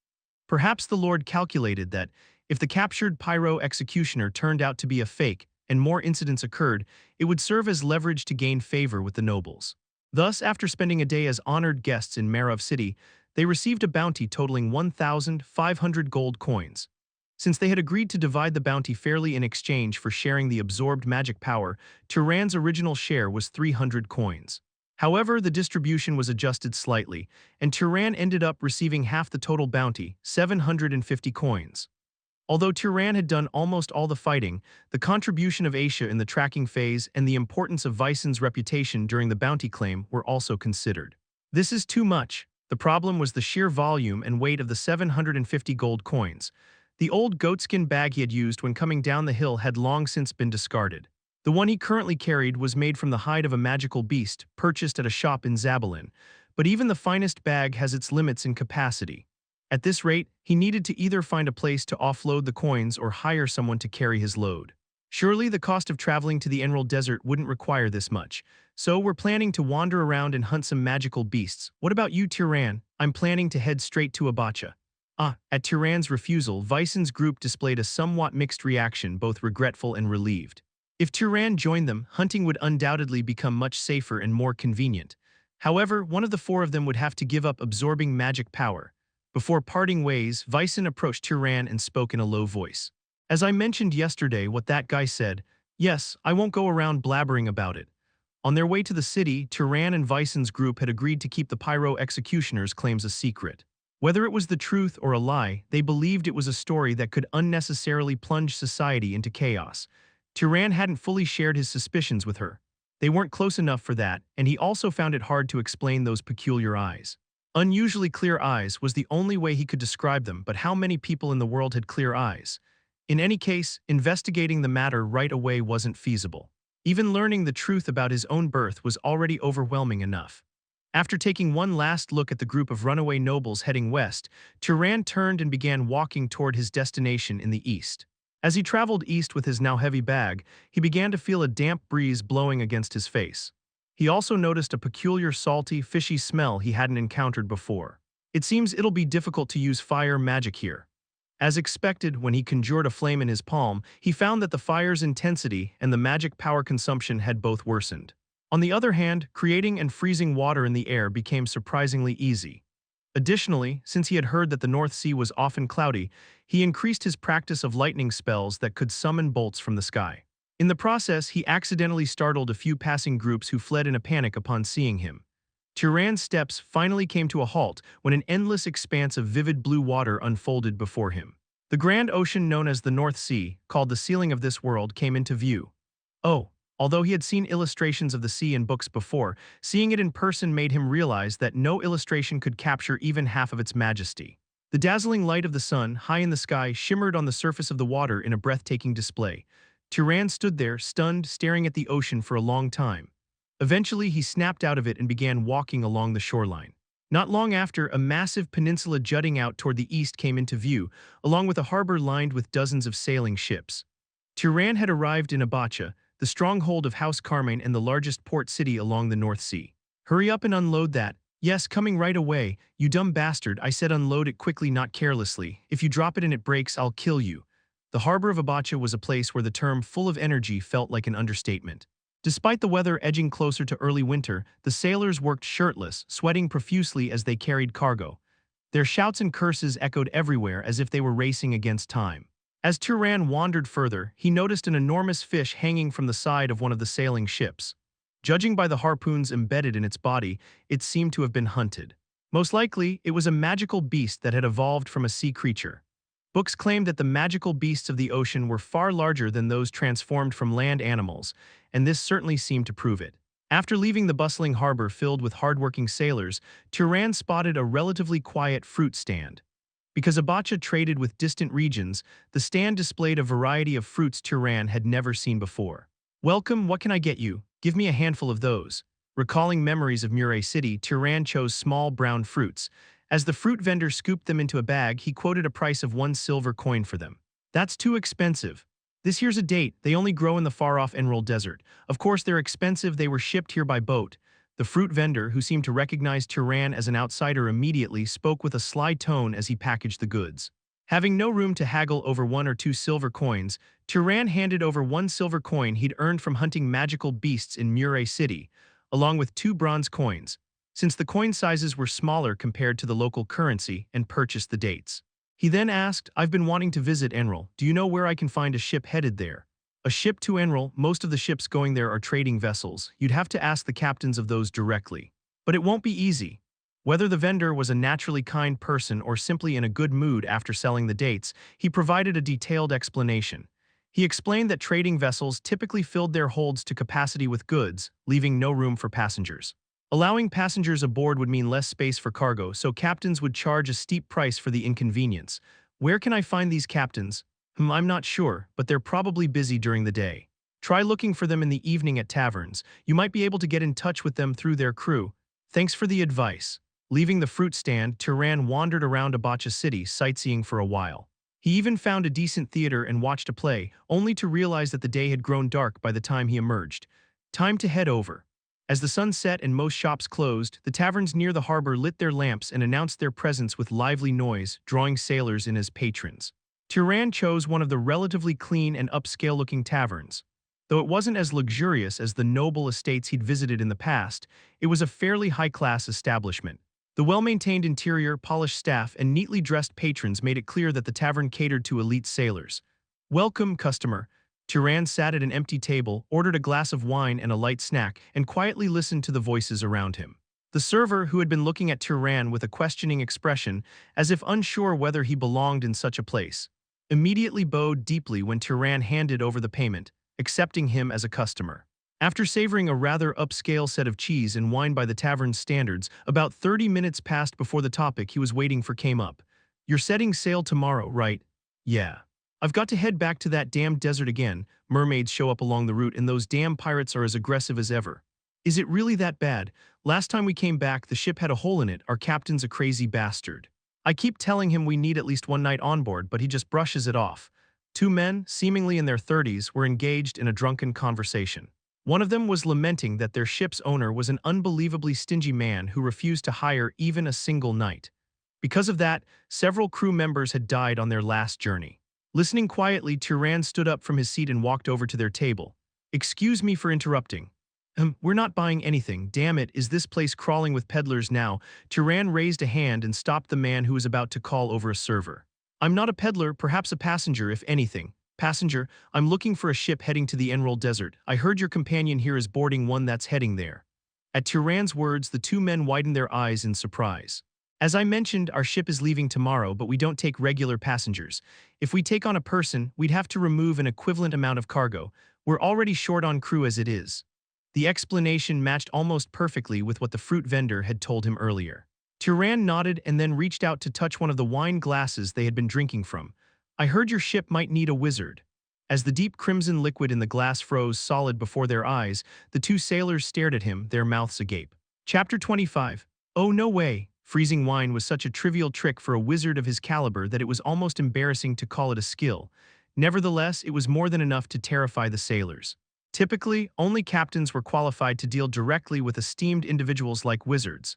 Perhaps the Lord calculated that, if the captured pyro executioner turned out to be a fake and more incidents occurred, it would serve as leverage to gain favor with the nobles. Thus, after spending a day as honored guests in Marov City, they received a bounty totaling 1,500 gold coins. Since they had agreed to divide the bounty fairly in exchange for sharing the absorbed magic power, Turan's original share was 300 coins. However, the distribution was adjusted slightly, and Turan ended up receiving half the total bounty, 750 coins. Although Turan had done almost all the fighting, the contribution of Aisha in the tracking phase and the importance of Vysen's reputation during the bounty claim were also considered. This is too much. The problem was the sheer volume and weight of the 750 gold coins. The old goatskin bag he had used when coming down the hill had long since been discarded. The one he currently carried was made from the hide of a magical beast purchased at a shop in Zabalin, but even the finest bag has its limits in capacity. At this rate, he needed to either find a place to offload the coins or hire someone to carry his load. Surely the cost of traveling to the Emerald Desert wouldn't require this much, so we're planning to wander around and hunt some magical beasts. What about you, Turan? I'm planning to head straight to Abacha. At Turan's refusal, Vysen's group displayed a somewhat mixed reaction, both regretful and relieved. If Turan joined them, hunting would undoubtedly become much safer and more convenient. However, one of the four of them would have to give up absorbing magic power. Before parting ways, Vysen approached Turan and spoke in a low voice. "As I mentioned yesterday what that guy said, yes, I won't go around blabbering about it." On their way to the city, Turan and Vysen's group had agreed to keep the pyro executioner's claims a secret. Whether it was the truth or a lie, they believed it was a story that could unnecessarily plunge society into chaos. Turan hadn't fully shared his suspicions with her. They weren't close enough for that, and he also found it hard to explain those peculiar eyes. Unusually clear eyes was the only way he could describe them, but how many people in the world had clear eyes? In any case, investigating the matter right away wasn't feasible. Even learning the truth about his own birth was already overwhelming enough. After taking one last look at the group of runaway nobles heading west, Turan turned and began walking toward his destination in the east. As he traveled east with his now heavy bag, he began to feel a damp breeze blowing against his face. He also noticed a peculiar salty, fishy smell he hadn't encountered before. It seems it'll be difficult to use fire magic here. As expected, when he conjured a flame in his palm, he found that the fire's intensity and the magic power consumption had both worsened. On the other hand, creating and freezing water in the air became surprisingly easy. Additionally, since he had heard that the North Sea was often cloudy, he increased his practice of lightning spells that could summon bolts from the sky. In the process, he accidentally startled a few passing groups who fled in a panic upon seeing him. Turan's steps finally came to a halt when an endless expanse of vivid blue water unfolded before him. The grand ocean known as the North Sea, called the ceiling of this world, came into view. Although he had seen illustrations of the sea in books before, seeing it in person made him realize that no illustration could capture even half of its majesty. The dazzling light of the sun, high in the sky, shimmered on the surface of the water in a breathtaking display. Turan stood there, stunned, staring at the ocean for a long time. Eventually, he snapped out of it and began walking along the shoreline. Not long after, a massive peninsula jutting out toward the east came into view, along with a harbor lined with dozens of sailing ships. Turan had arrived in Abacha, the stronghold of House Carmine and the largest port city along the North Sea. Hurry up and unload that. Yes, coming right away, you dumb bastard, I said unload it quickly, not carelessly. If you drop it and it breaks, I'll kill you. The harbor of Abacha was a place where the term full of energy felt like an understatement. Despite the weather edging closer to early winter, the sailors worked shirtless, sweating profusely as they carried cargo. Their shouts and curses echoed everywhere as if they were racing against time. As Turan wandered further, he noticed an enormous fish hanging from the side of one of the sailing ships. Judging by the harpoons embedded in its body, it seemed to have been hunted. Most likely, it was a magical beast that had evolved from a sea creature. Books claimed that the magical beasts of the ocean were far larger than those transformed from land animals, and this certainly seemed to prove it. After leaving the bustling harbor filled with hardworking sailors, Turan spotted a relatively quiet fruit stand. Because Abacha traded with distant regions, the stand displayed a variety of fruits Turan had never seen before. Welcome, what can I get you? Give me a handful of those. Recalling memories of Murray City, Turan chose small brown fruits. As the fruit vendor scooped them into a bag, he quoted a price of 1 silver coin for them. That's too expensive. This here's a date, they only grow in the far-off Emerald Desert. Of course they're expensive, they were shipped here by boat. The fruit vendor, who seemed to recognize Turan as an outsider immediately, spoke with a sly tone as he packaged the goods. Having no room to haggle over 1 or 2 silver coins, Turan handed over 1 silver coin he'd earned from hunting magical beasts in Murray City, along with 2 bronze coins, since the coin sizes were smaller compared to the local currency, and purchased the dates. He then asked, I've been wanting to visit Enril. Do you know where I can find a ship headed there? A ship to Enril, most of the ships going there are trading vessels. You'd have to ask the captains of those directly. But it won't be easy. Whether the vendor was a naturally kind person or simply in a good mood after selling the dates, he provided a detailed explanation. He explained that trading vessels typically filled their holds to capacity with goods, leaving no room for passengers. Allowing passengers aboard would mean less space for cargo, so captains would charge a steep price for the inconvenience. Where can I find these captains? I'm not sure, but they're probably busy during the day. Try looking for them in the evening at taverns. You might be able to get in touch with them through their crew. Thanks for the advice. Leaving the fruit stand, Turan wandered around Abacha City, sightseeing for a while. He even found a decent theater and watched a play, only to realize that the day had grown dark by the time he emerged. Time to head over. As the sun set and most shops closed, the taverns near the harbor lit their lamps and announced their presence with lively noise, drawing sailors in as patrons. Turan chose one of the relatively clean and upscale-looking taverns. Though it wasn't as luxurious as the noble estates he'd visited in the past, it was a fairly high-class establishment. The well-maintained interior, polished staff, and neatly dressed patrons made it clear that the tavern catered to elite sailors. Welcome, customer. Turan sat at an empty table, ordered a glass of wine and a light snack, and quietly listened to the voices around him. The server, who had been looking at Turan with a questioning expression, as if unsure whether he belonged in such a place, immediately bowed deeply when Turan handed over the payment, accepting him as a customer. After savoring a rather upscale set of cheese and wine by the tavern's standards, about 30 minutes passed before the topic he was waiting for came up. You're setting sail tomorrow, right? Yeah. I've got to head back to that damn desert again. Mermaids show up along the route and those damn pirates are as aggressive as ever. Is it really that bad? Last time we came back, the ship had a hole in it. Our captain's a crazy bastard. I keep telling him we need at least one night on board, but he just brushes it off. 2 men, seemingly in their 30s, were engaged in a drunken conversation. One of them was lamenting that their ship's owner was an unbelievably stingy man who refused to hire even a single night. Because of that, several crew members had died on their last journey. Listening quietly, Turan stood up from his seat and walked over to their table. Excuse me for interrupting. We're not buying anything. Damn it, is this place crawling with peddlers now? Turan raised a hand and stopped the man who was about to call over a server. I'm not a peddler, perhaps a passenger, if anything. Passenger, I'm looking for a ship heading to the Emerald Desert. I heard your companion here is boarding one that's heading there. At Turan's words, the 2 men widened their eyes in surprise. As I mentioned, our ship is leaving tomorrow, but we don't take regular passengers. If we take on a person, we'd have to remove an equivalent amount of cargo. We're already short on crew as it is. The explanation matched almost perfectly with what the fruit vendor had told him earlier. Turan nodded and then reached out to touch one of the wine glasses they had been drinking from. I heard your ship might need a wizard. As the deep crimson liquid in the glass froze solid before their eyes, the 2 sailors stared at him, their mouths agape. Chapter 25. Oh, no way. Freezing wine was such a trivial trick for a wizard of his caliber that it was almost embarrassing to call it a skill. Nevertheless, it was more than enough to terrify the sailors. Typically, only captains were qualified to deal directly with esteemed individuals like wizards.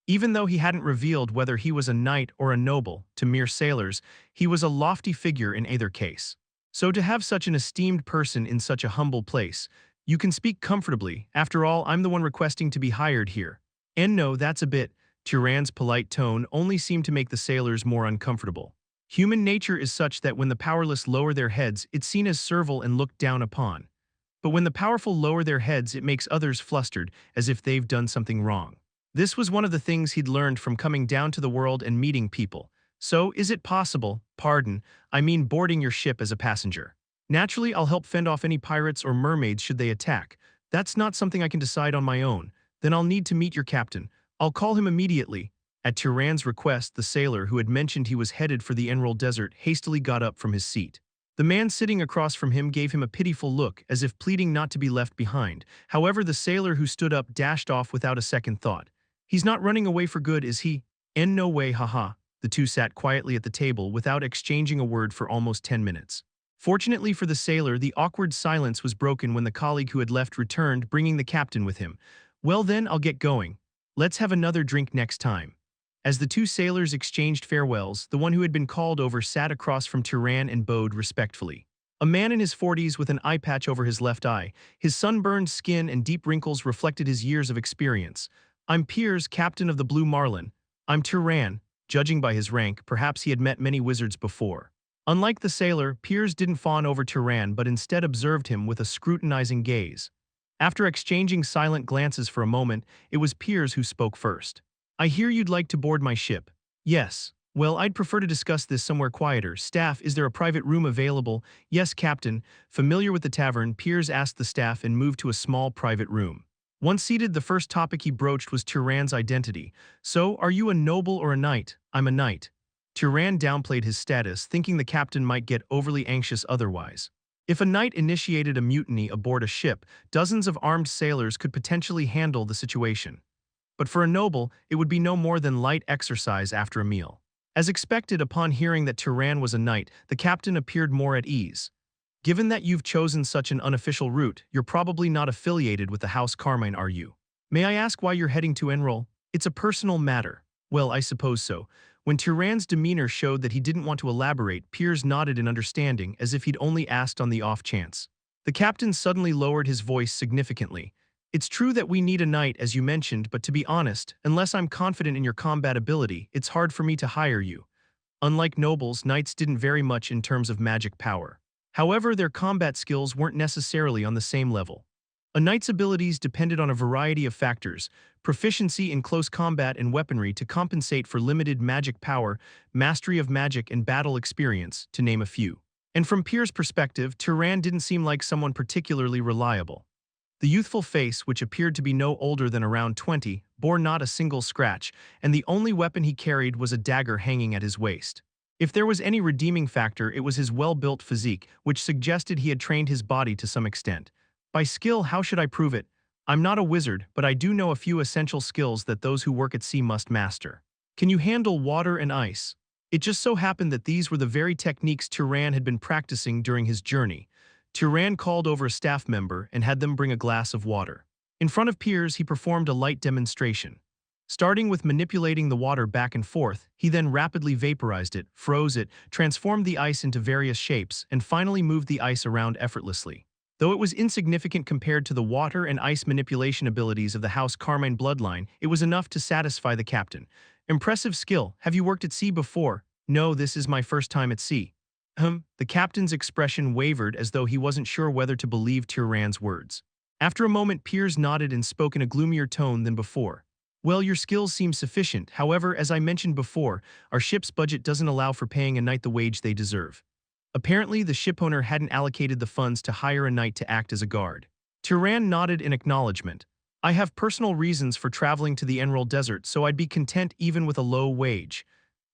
Even though he hadn't revealed whether he was a knight or a noble to mere sailors, he was a lofty figure in either case. So to have such an esteemed person in such a humble place, you can speak comfortably. After all, I'm the one requesting to be hired here. And no, that's a bit. Turan's polite tone only seemed to make the sailors more uncomfortable. Human nature is such that when the powerless lower their heads, it's seen as servile and looked down upon. But when the powerful lower their heads, it makes others flustered, as if they've done something wrong. This was one of the things he'd learned from coming down to the world and meeting people. So, is it possible, I mean boarding your ship as a passenger? Naturally, I'll help fend off any pirates or mermaids should they attack. That's not something I can decide on my own. Then I'll need to meet your captain. I'll call him immediately. At Turan's request, the sailor who had mentioned he was headed for the Emerald Desert hastily got up from his seat. The man sitting across from him gave him a pitiful look, as if pleading not to be left behind. However, the sailor who stood up dashed off without a second thought. He's not running away for good, is he? In no way, haha. The two sat quietly at the table without exchanging a word for almost 10 minutes. Fortunately for the sailor, the awkward silence was broken when the colleague who had left returned, bringing the captain with him. Well then, I'll get going. Let's have another drink next time. As the two sailors exchanged farewells, the one who had been called over sat across from Turan and bowed respectfully. A man in his 40s with an eye patch over his left eye, his sunburned skin and deep wrinkles reflected his years of experience. I'm Piers, captain of the Blue Marlin. I'm Turan. Judging by his rank, perhaps he had met many wizards before. Unlike the sailor, Piers didn't fawn over Turan but instead observed him with a scrutinizing gaze. After exchanging silent glances for a moment, it was Piers who spoke first. I hear you'd like to board my ship. Yes. Well, I'd prefer to discuss this somewhere quieter. Staff, is there a private room available? Yes, Captain. Familiar with the tavern, Piers asked the staff and moved to a small private room. Once seated, the first topic he broached was Turan's identity. So, are you a noble or a knight? I'm a knight. Turan downplayed his status, thinking the captain might get overly anxious otherwise. If a knight initiated a mutiny aboard a ship, dozens of armed sailors could potentially handle the situation. But for a noble, it would be no more than light exercise after a meal. As expected, upon hearing that Turan was a knight, the captain appeared more at ease. Given that you've chosen such an unofficial route, you're probably not affiliated with the House Carmine, are you? May I ask why you're heading to Enroll? It's a personal matter. Well, I suppose so. When Turan's demeanor showed that he didn't want to elaborate, Piers nodded in understanding, as if he'd only asked on the off chance. The captain suddenly lowered his voice significantly. It's true that we need a knight, as you mentioned, but to be honest, unless I'm confident in your combat ability, it's hard for me to hire you. Unlike nobles, knights didn't vary much in terms of magic power. However, their combat skills weren't necessarily on the same level. A knight's abilities depended on a variety of factors: proficiency in close combat and weaponry to compensate for limited magic power, mastery of magic and battle experience, to name a few. And from Piers' perspective, Turan didn't seem like someone particularly reliable. The youthful face, which appeared to be no older than around 20, bore not a single scratch, and the only weapon he carried was a dagger hanging at his waist. If there was any redeeming factor, it was his well-built physique, which suggested he had trained his body to some extent. By skill, how should I prove it? I'm not a wizard, but I do know a few essential skills that those who work at sea must master. Can you handle water and ice? It just so happened that these were the very techniques Turan had been practicing during his journey. Turan called over a staff member and had them bring a glass of water. In front of Piers, he performed a light demonstration. Starting with manipulating the water back and forth, he then rapidly vaporized it, froze it, transformed the ice into various shapes, and finally moved the ice around effortlessly. Though it was insignificant compared to the water and ice manipulation abilities of the House Carmine bloodline, it was enough to satisfy the captain. Impressive skill. Have you worked at sea before? No, this is my first time at sea. The captain's expression wavered as though he wasn't sure whether to believe Turan's words. After a moment, Piers nodded and spoke in a gloomier tone than before. Well, your skills seem sufficient. However, as I mentioned before, our ship's budget doesn't allow for paying a knight the wage they deserve. Apparently, the shipowner hadn't allocated the funds to hire a knight to act as a guard. Turan nodded in acknowledgement. I have personal reasons for traveling to the Emerald Desert, so I'd be content even with a low wage.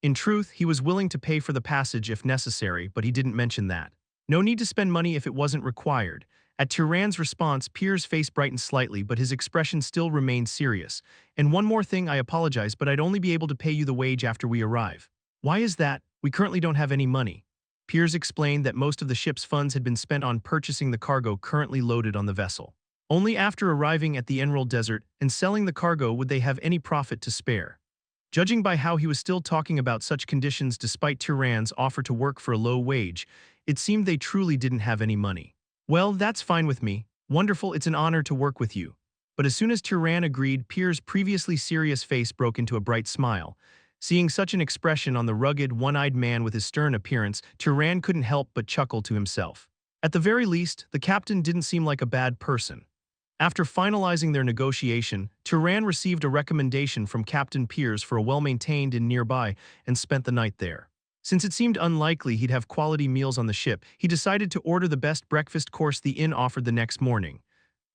In truth, he was willing to pay for the passage if necessary, but he didn't mention that. No need to spend money if it wasn't required. At Turan's response, Pierre's face brightened slightly, but his expression still remained serious. And one more thing, I apologize, but I'd only be able to pay you the wage after we arrive. Why is that? We currently don't have any money. Piers explained that most of the ship's funds had been spent on purchasing the cargo currently loaded on the vessel. Only after arriving at the Emerald Desert and selling the cargo would they have any profit to spare. Judging by how he was still talking about such conditions despite Turan's offer to work for a low wage, it seemed they truly didn't have any money. Well, that's fine with me. Wonderful, it's an honor to work with you. But as soon as Turan agreed, Pierre's previously serious face broke into a bright smile. Seeing such an expression on the rugged, one-eyed man with his stern appearance, Turan couldn't help but chuckle to himself. At the very least, the captain didn't seem like a bad person. After finalizing their negotiation, Turan received a recommendation from Captain Piers for a well-maintained inn nearby and spent the night there. Since it seemed unlikely he'd have quality meals on the ship, he decided to order the best breakfast course the inn offered the next morning.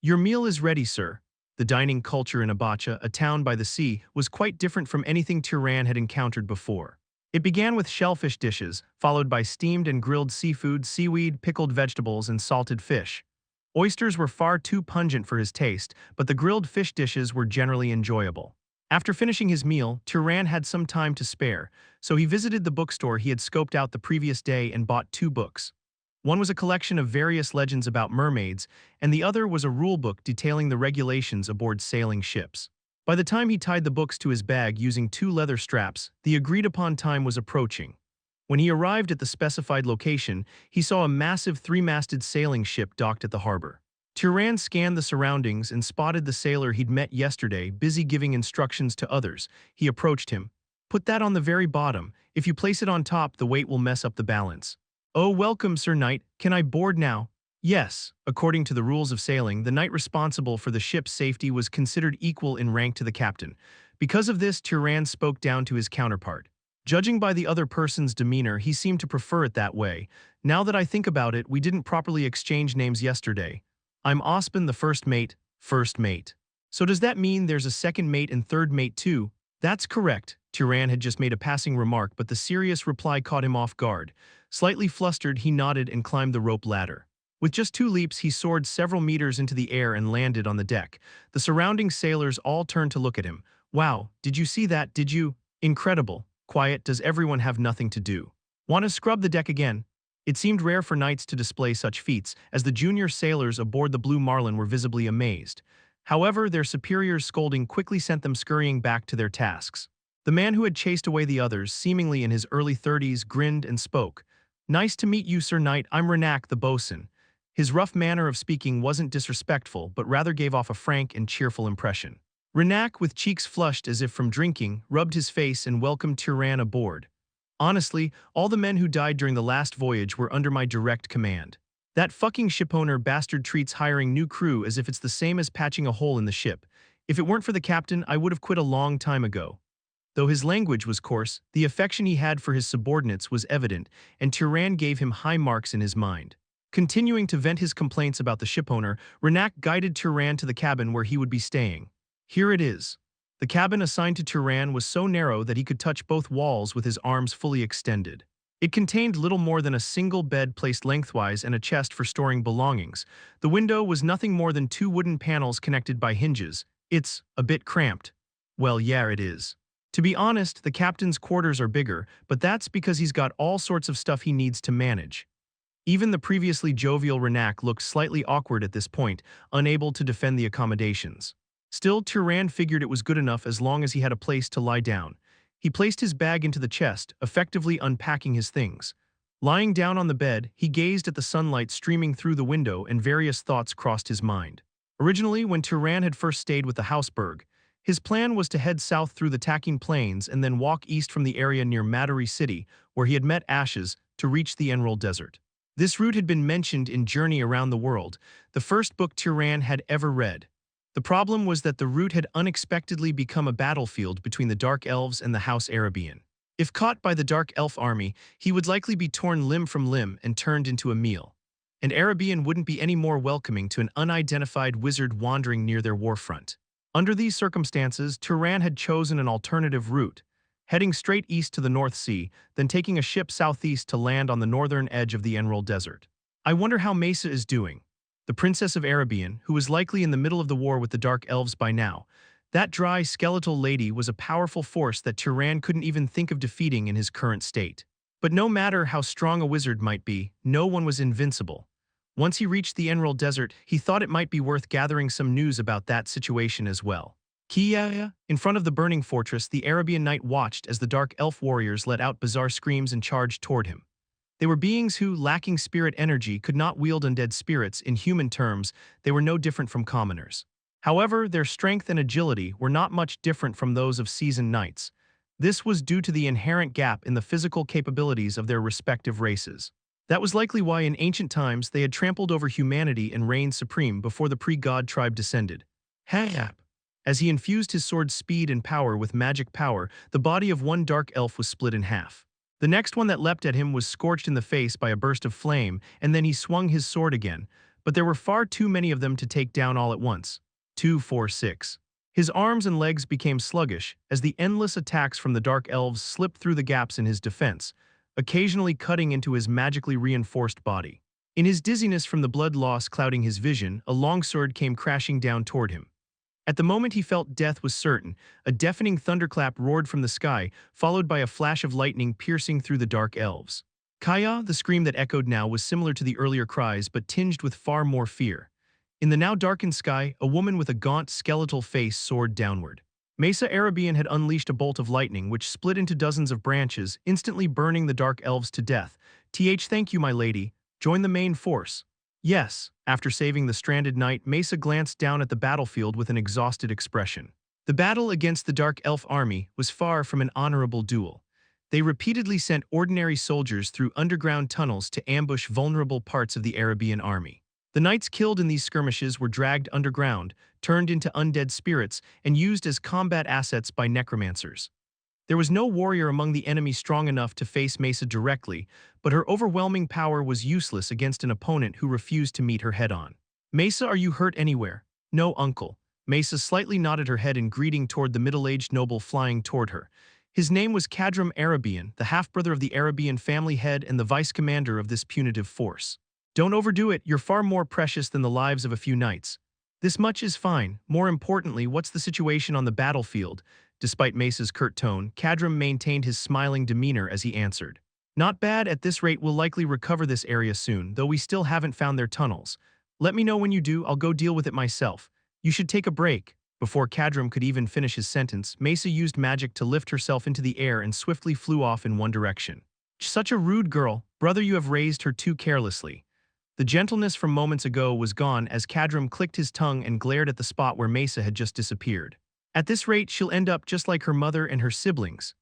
"Your meal is ready, sir." The dining culture in Abacha, a town by the sea, was quite different from anything Turan had encountered before. It began with shellfish dishes, followed by steamed and grilled seafood, seaweed, pickled vegetables, and salted fish. Oysters were far too pungent for his taste, but the grilled fish dishes were generally enjoyable. After finishing his meal, Turan had some time to spare, so he visited the bookstore he had scoped out the previous day and bought 2 books. One was a collection of various legends about mermaids, and the other was a rulebook detailing the regulations aboard sailing ships. By the time he tied the books to his bag using 2 leather straps, the agreed-upon time was approaching. When he arrived at the specified location, he saw a massive 3-masted sailing ship docked at the harbor. Turan scanned the surroundings and spotted the sailor he'd met yesterday, busy giving instructions to others. He approached him. "Put that on the very bottom. If you place it on top, the weight will mess up the balance." "Oh, welcome, Sir Knight. Can I board now?" Yes, according to the rules of sailing, the knight responsible for the ship's safety was considered equal in rank to the captain. Because of this, Turan spoke down to his counterpart. Judging by the other person's demeanor, he seemed to prefer it that way. "Now that I think about it, we didn't properly exchange names yesterday. I'm Ospen, the first mate, first mate. So does that mean there's a second mate and third mate too?" "That's correct." Turan had just made a passing remark, but the serious reply caught him off guard. Slightly flustered, he nodded and climbed the rope ladder. With just 2 leaps, he soared several meters into the air and landed on the deck. The surrounding sailors all turned to look at him. "Wow, did you see that, did you? Incredible. Quiet, does everyone have nothing to do? Want to scrub the deck again?" It seemed rare for knights to display such feats, as the junior sailors aboard the Blue Marlin were visibly amazed. However, their superiors' scolding quickly sent them scurrying back to their tasks. The man who had chased away the others, seemingly in his early 30s, grinned and spoke. "Nice to meet you, Sir Knight. I'm Renak, the bosun." His rough manner of speaking wasn't disrespectful, but rather gave off a frank and cheerful impression. Renak, with cheeks flushed as if from drinking, rubbed his face and welcomed Turan aboard. "Honestly, all the men who died during the last voyage were under my direct command. That fucking shipowner bastard treats hiring new crew as if it's the same as patching a hole in the ship. If it weren't for the captain, I would have quit a long time ago." Though his language was coarse, the affection he had for his subordinates was evident, and Turan gave him high marks in his mind. Continuing to vent his complaints about the shipowner, Renak guided Turan to the cabin where he would be staying. "Here it is." The cabin assigned to Turan was so narrow that he could touch both walls with his arms fully extended. It contained little more than a single bed placed lengthwise and a chest for storing belongings. The window was nothing more than 2 wooden panels connected by hinges. "It's a bit cramped." "Well, yeah, it is. To be honest, the captain's quarters are bigger, but that's because he's got all sorts of stuff he needs to manage." Even the previously jovial Renak looked slightly awkward at this point, unable to defend the accommodations. Still, Turan figured it was good enough as long as he had a place to lie down. He placed his bag into the chest, effectively unpacking his things. Lying down on the bed, he gazed at the sunlight streaming through the window and various thoughts crossed his mind. Originally, when Turan had first stayed with the Hausberg, his plan was to head south through the Tacking Plains and then walk east from the area near Matari City, where he had met Ashes, to reach the Emerald Desert. This route had been mentioned in Journey Around the World, the first book Turan had ever read. The problem was that the route had unexpectedly become a battlefield between the Dark Elves and the House Arabian. If caught by the Dark Elf army, he would likely be torn limb from limb and turned into a meal. And Arabian wouldn't be any more welcoming to an unidentified wizard wandering near their warfront. Under these circumstances, Turan had chosen an alternative route, heading straight east to the North Sea, then taking a ship southeast to land on the northern edge of the Emerald Desert. "I wonder how Mesa is doing." the princess of Arabian, who was likely in the middle of the war with the Dark Elves by now. That dry, skeletal lady was a powerful force that Turon couldn't even think of defeating in his current state. But no matter how strong a wizard might be, no one was invincible. Once he reached the Emerald Desert, he thought it might be worth gathering some news about that situation as well. Kia, in front of the burning fortress, the Arabian knight watched as the Dark Elf warriors let out bizarre screams and charged toward him. They were beings who, lacking spirit energy, could not wield undead spirits. In human terms, they were no different from commoners. However, their strength and agility were not much different from those of seasoned knights. This was due to the inherent gap in the physical capabilities of their respective races. That was likely why in ancient times they had trampled over humanity and reigned supreme before the pre-god tribe descended. Hap. As he infused his sword's speed and power with magic power, the body of one dark elf was split in half. The next one that leapt at him was scorched in the face by a burst of flame, and then he swung his sword again, but there were far too many of them to take down all at once. 2, 4, 6. His arms and legs became sluggish as the endless attacks from the Dark Elves slipped through the gaps in his defense, occasionally cutting into his magically reinforced body. In his dizziness from the blood loss clouding his vision, a longsword came crashing down toward him. At the moment he felt death was certain, a deafening thunderclap roared from the sky, followed by a flash of lightning piercing through the Dark Elves. Kaya, the scream that echoed now, was similar to the earlier cries but tinged with far more fear. In the now darkened sky, a woman with a gaunt, skeletal face soared downward. Mesa Arabian had unleashed a bolt of lightning which split into dozens of branches, instantly burning the Dark Elves to death. Thank you, my lady. Join the main force. Yes, after saving the stranded knight, Mesa glanced down at the battlefield with an exhausted expression. The battle against the Dark Elf army was far from an honorable duel. They repeatedly sent ordinary soldiers through underground tunnels to ambush vulnerable parts of the Arabian army. The knights killed in these skirmishes were dragged underground, turned into undead spirits, and used as combat assets by necromancers. There was no warrior among the enemy strong enough to face Mesa directly, but her overwhelming power was useless against an opponent who refused to meet her head-on. Mesa, are you hurt anywhere? No, uncle. Mesa slightly nodded her head in greeting toward the middle-aged noble flying toward her. His name was Cadram Arabian, the half-brother of the Arabian family head and the vice-commander of this punitive force. Don't overdo it, you're far more precious than the lives of a few knights. This much is fine. More importantly, what's the situation on the battlefield? Despite Mesa's curt tone, Cadram maintained his smiling demeanor as he answered. Not bad. At this rate, we'll likely recover this area soon, though we still haven't found their tunnels. Let me know when you do, I'll go deal with it myself. You should take a break. Before Cadram could even finish his sentence, Mesa used magic to lift herself into the air and swiftly flew off in one direction. Such a rude girl. Brother, you have raised her too carelessly. The gentleness from moments ago was gone as Cadram clicked his tongue and glared at the spot where Mesa had just disappeared. At this rate, she'll end up just like her mother and her siblings.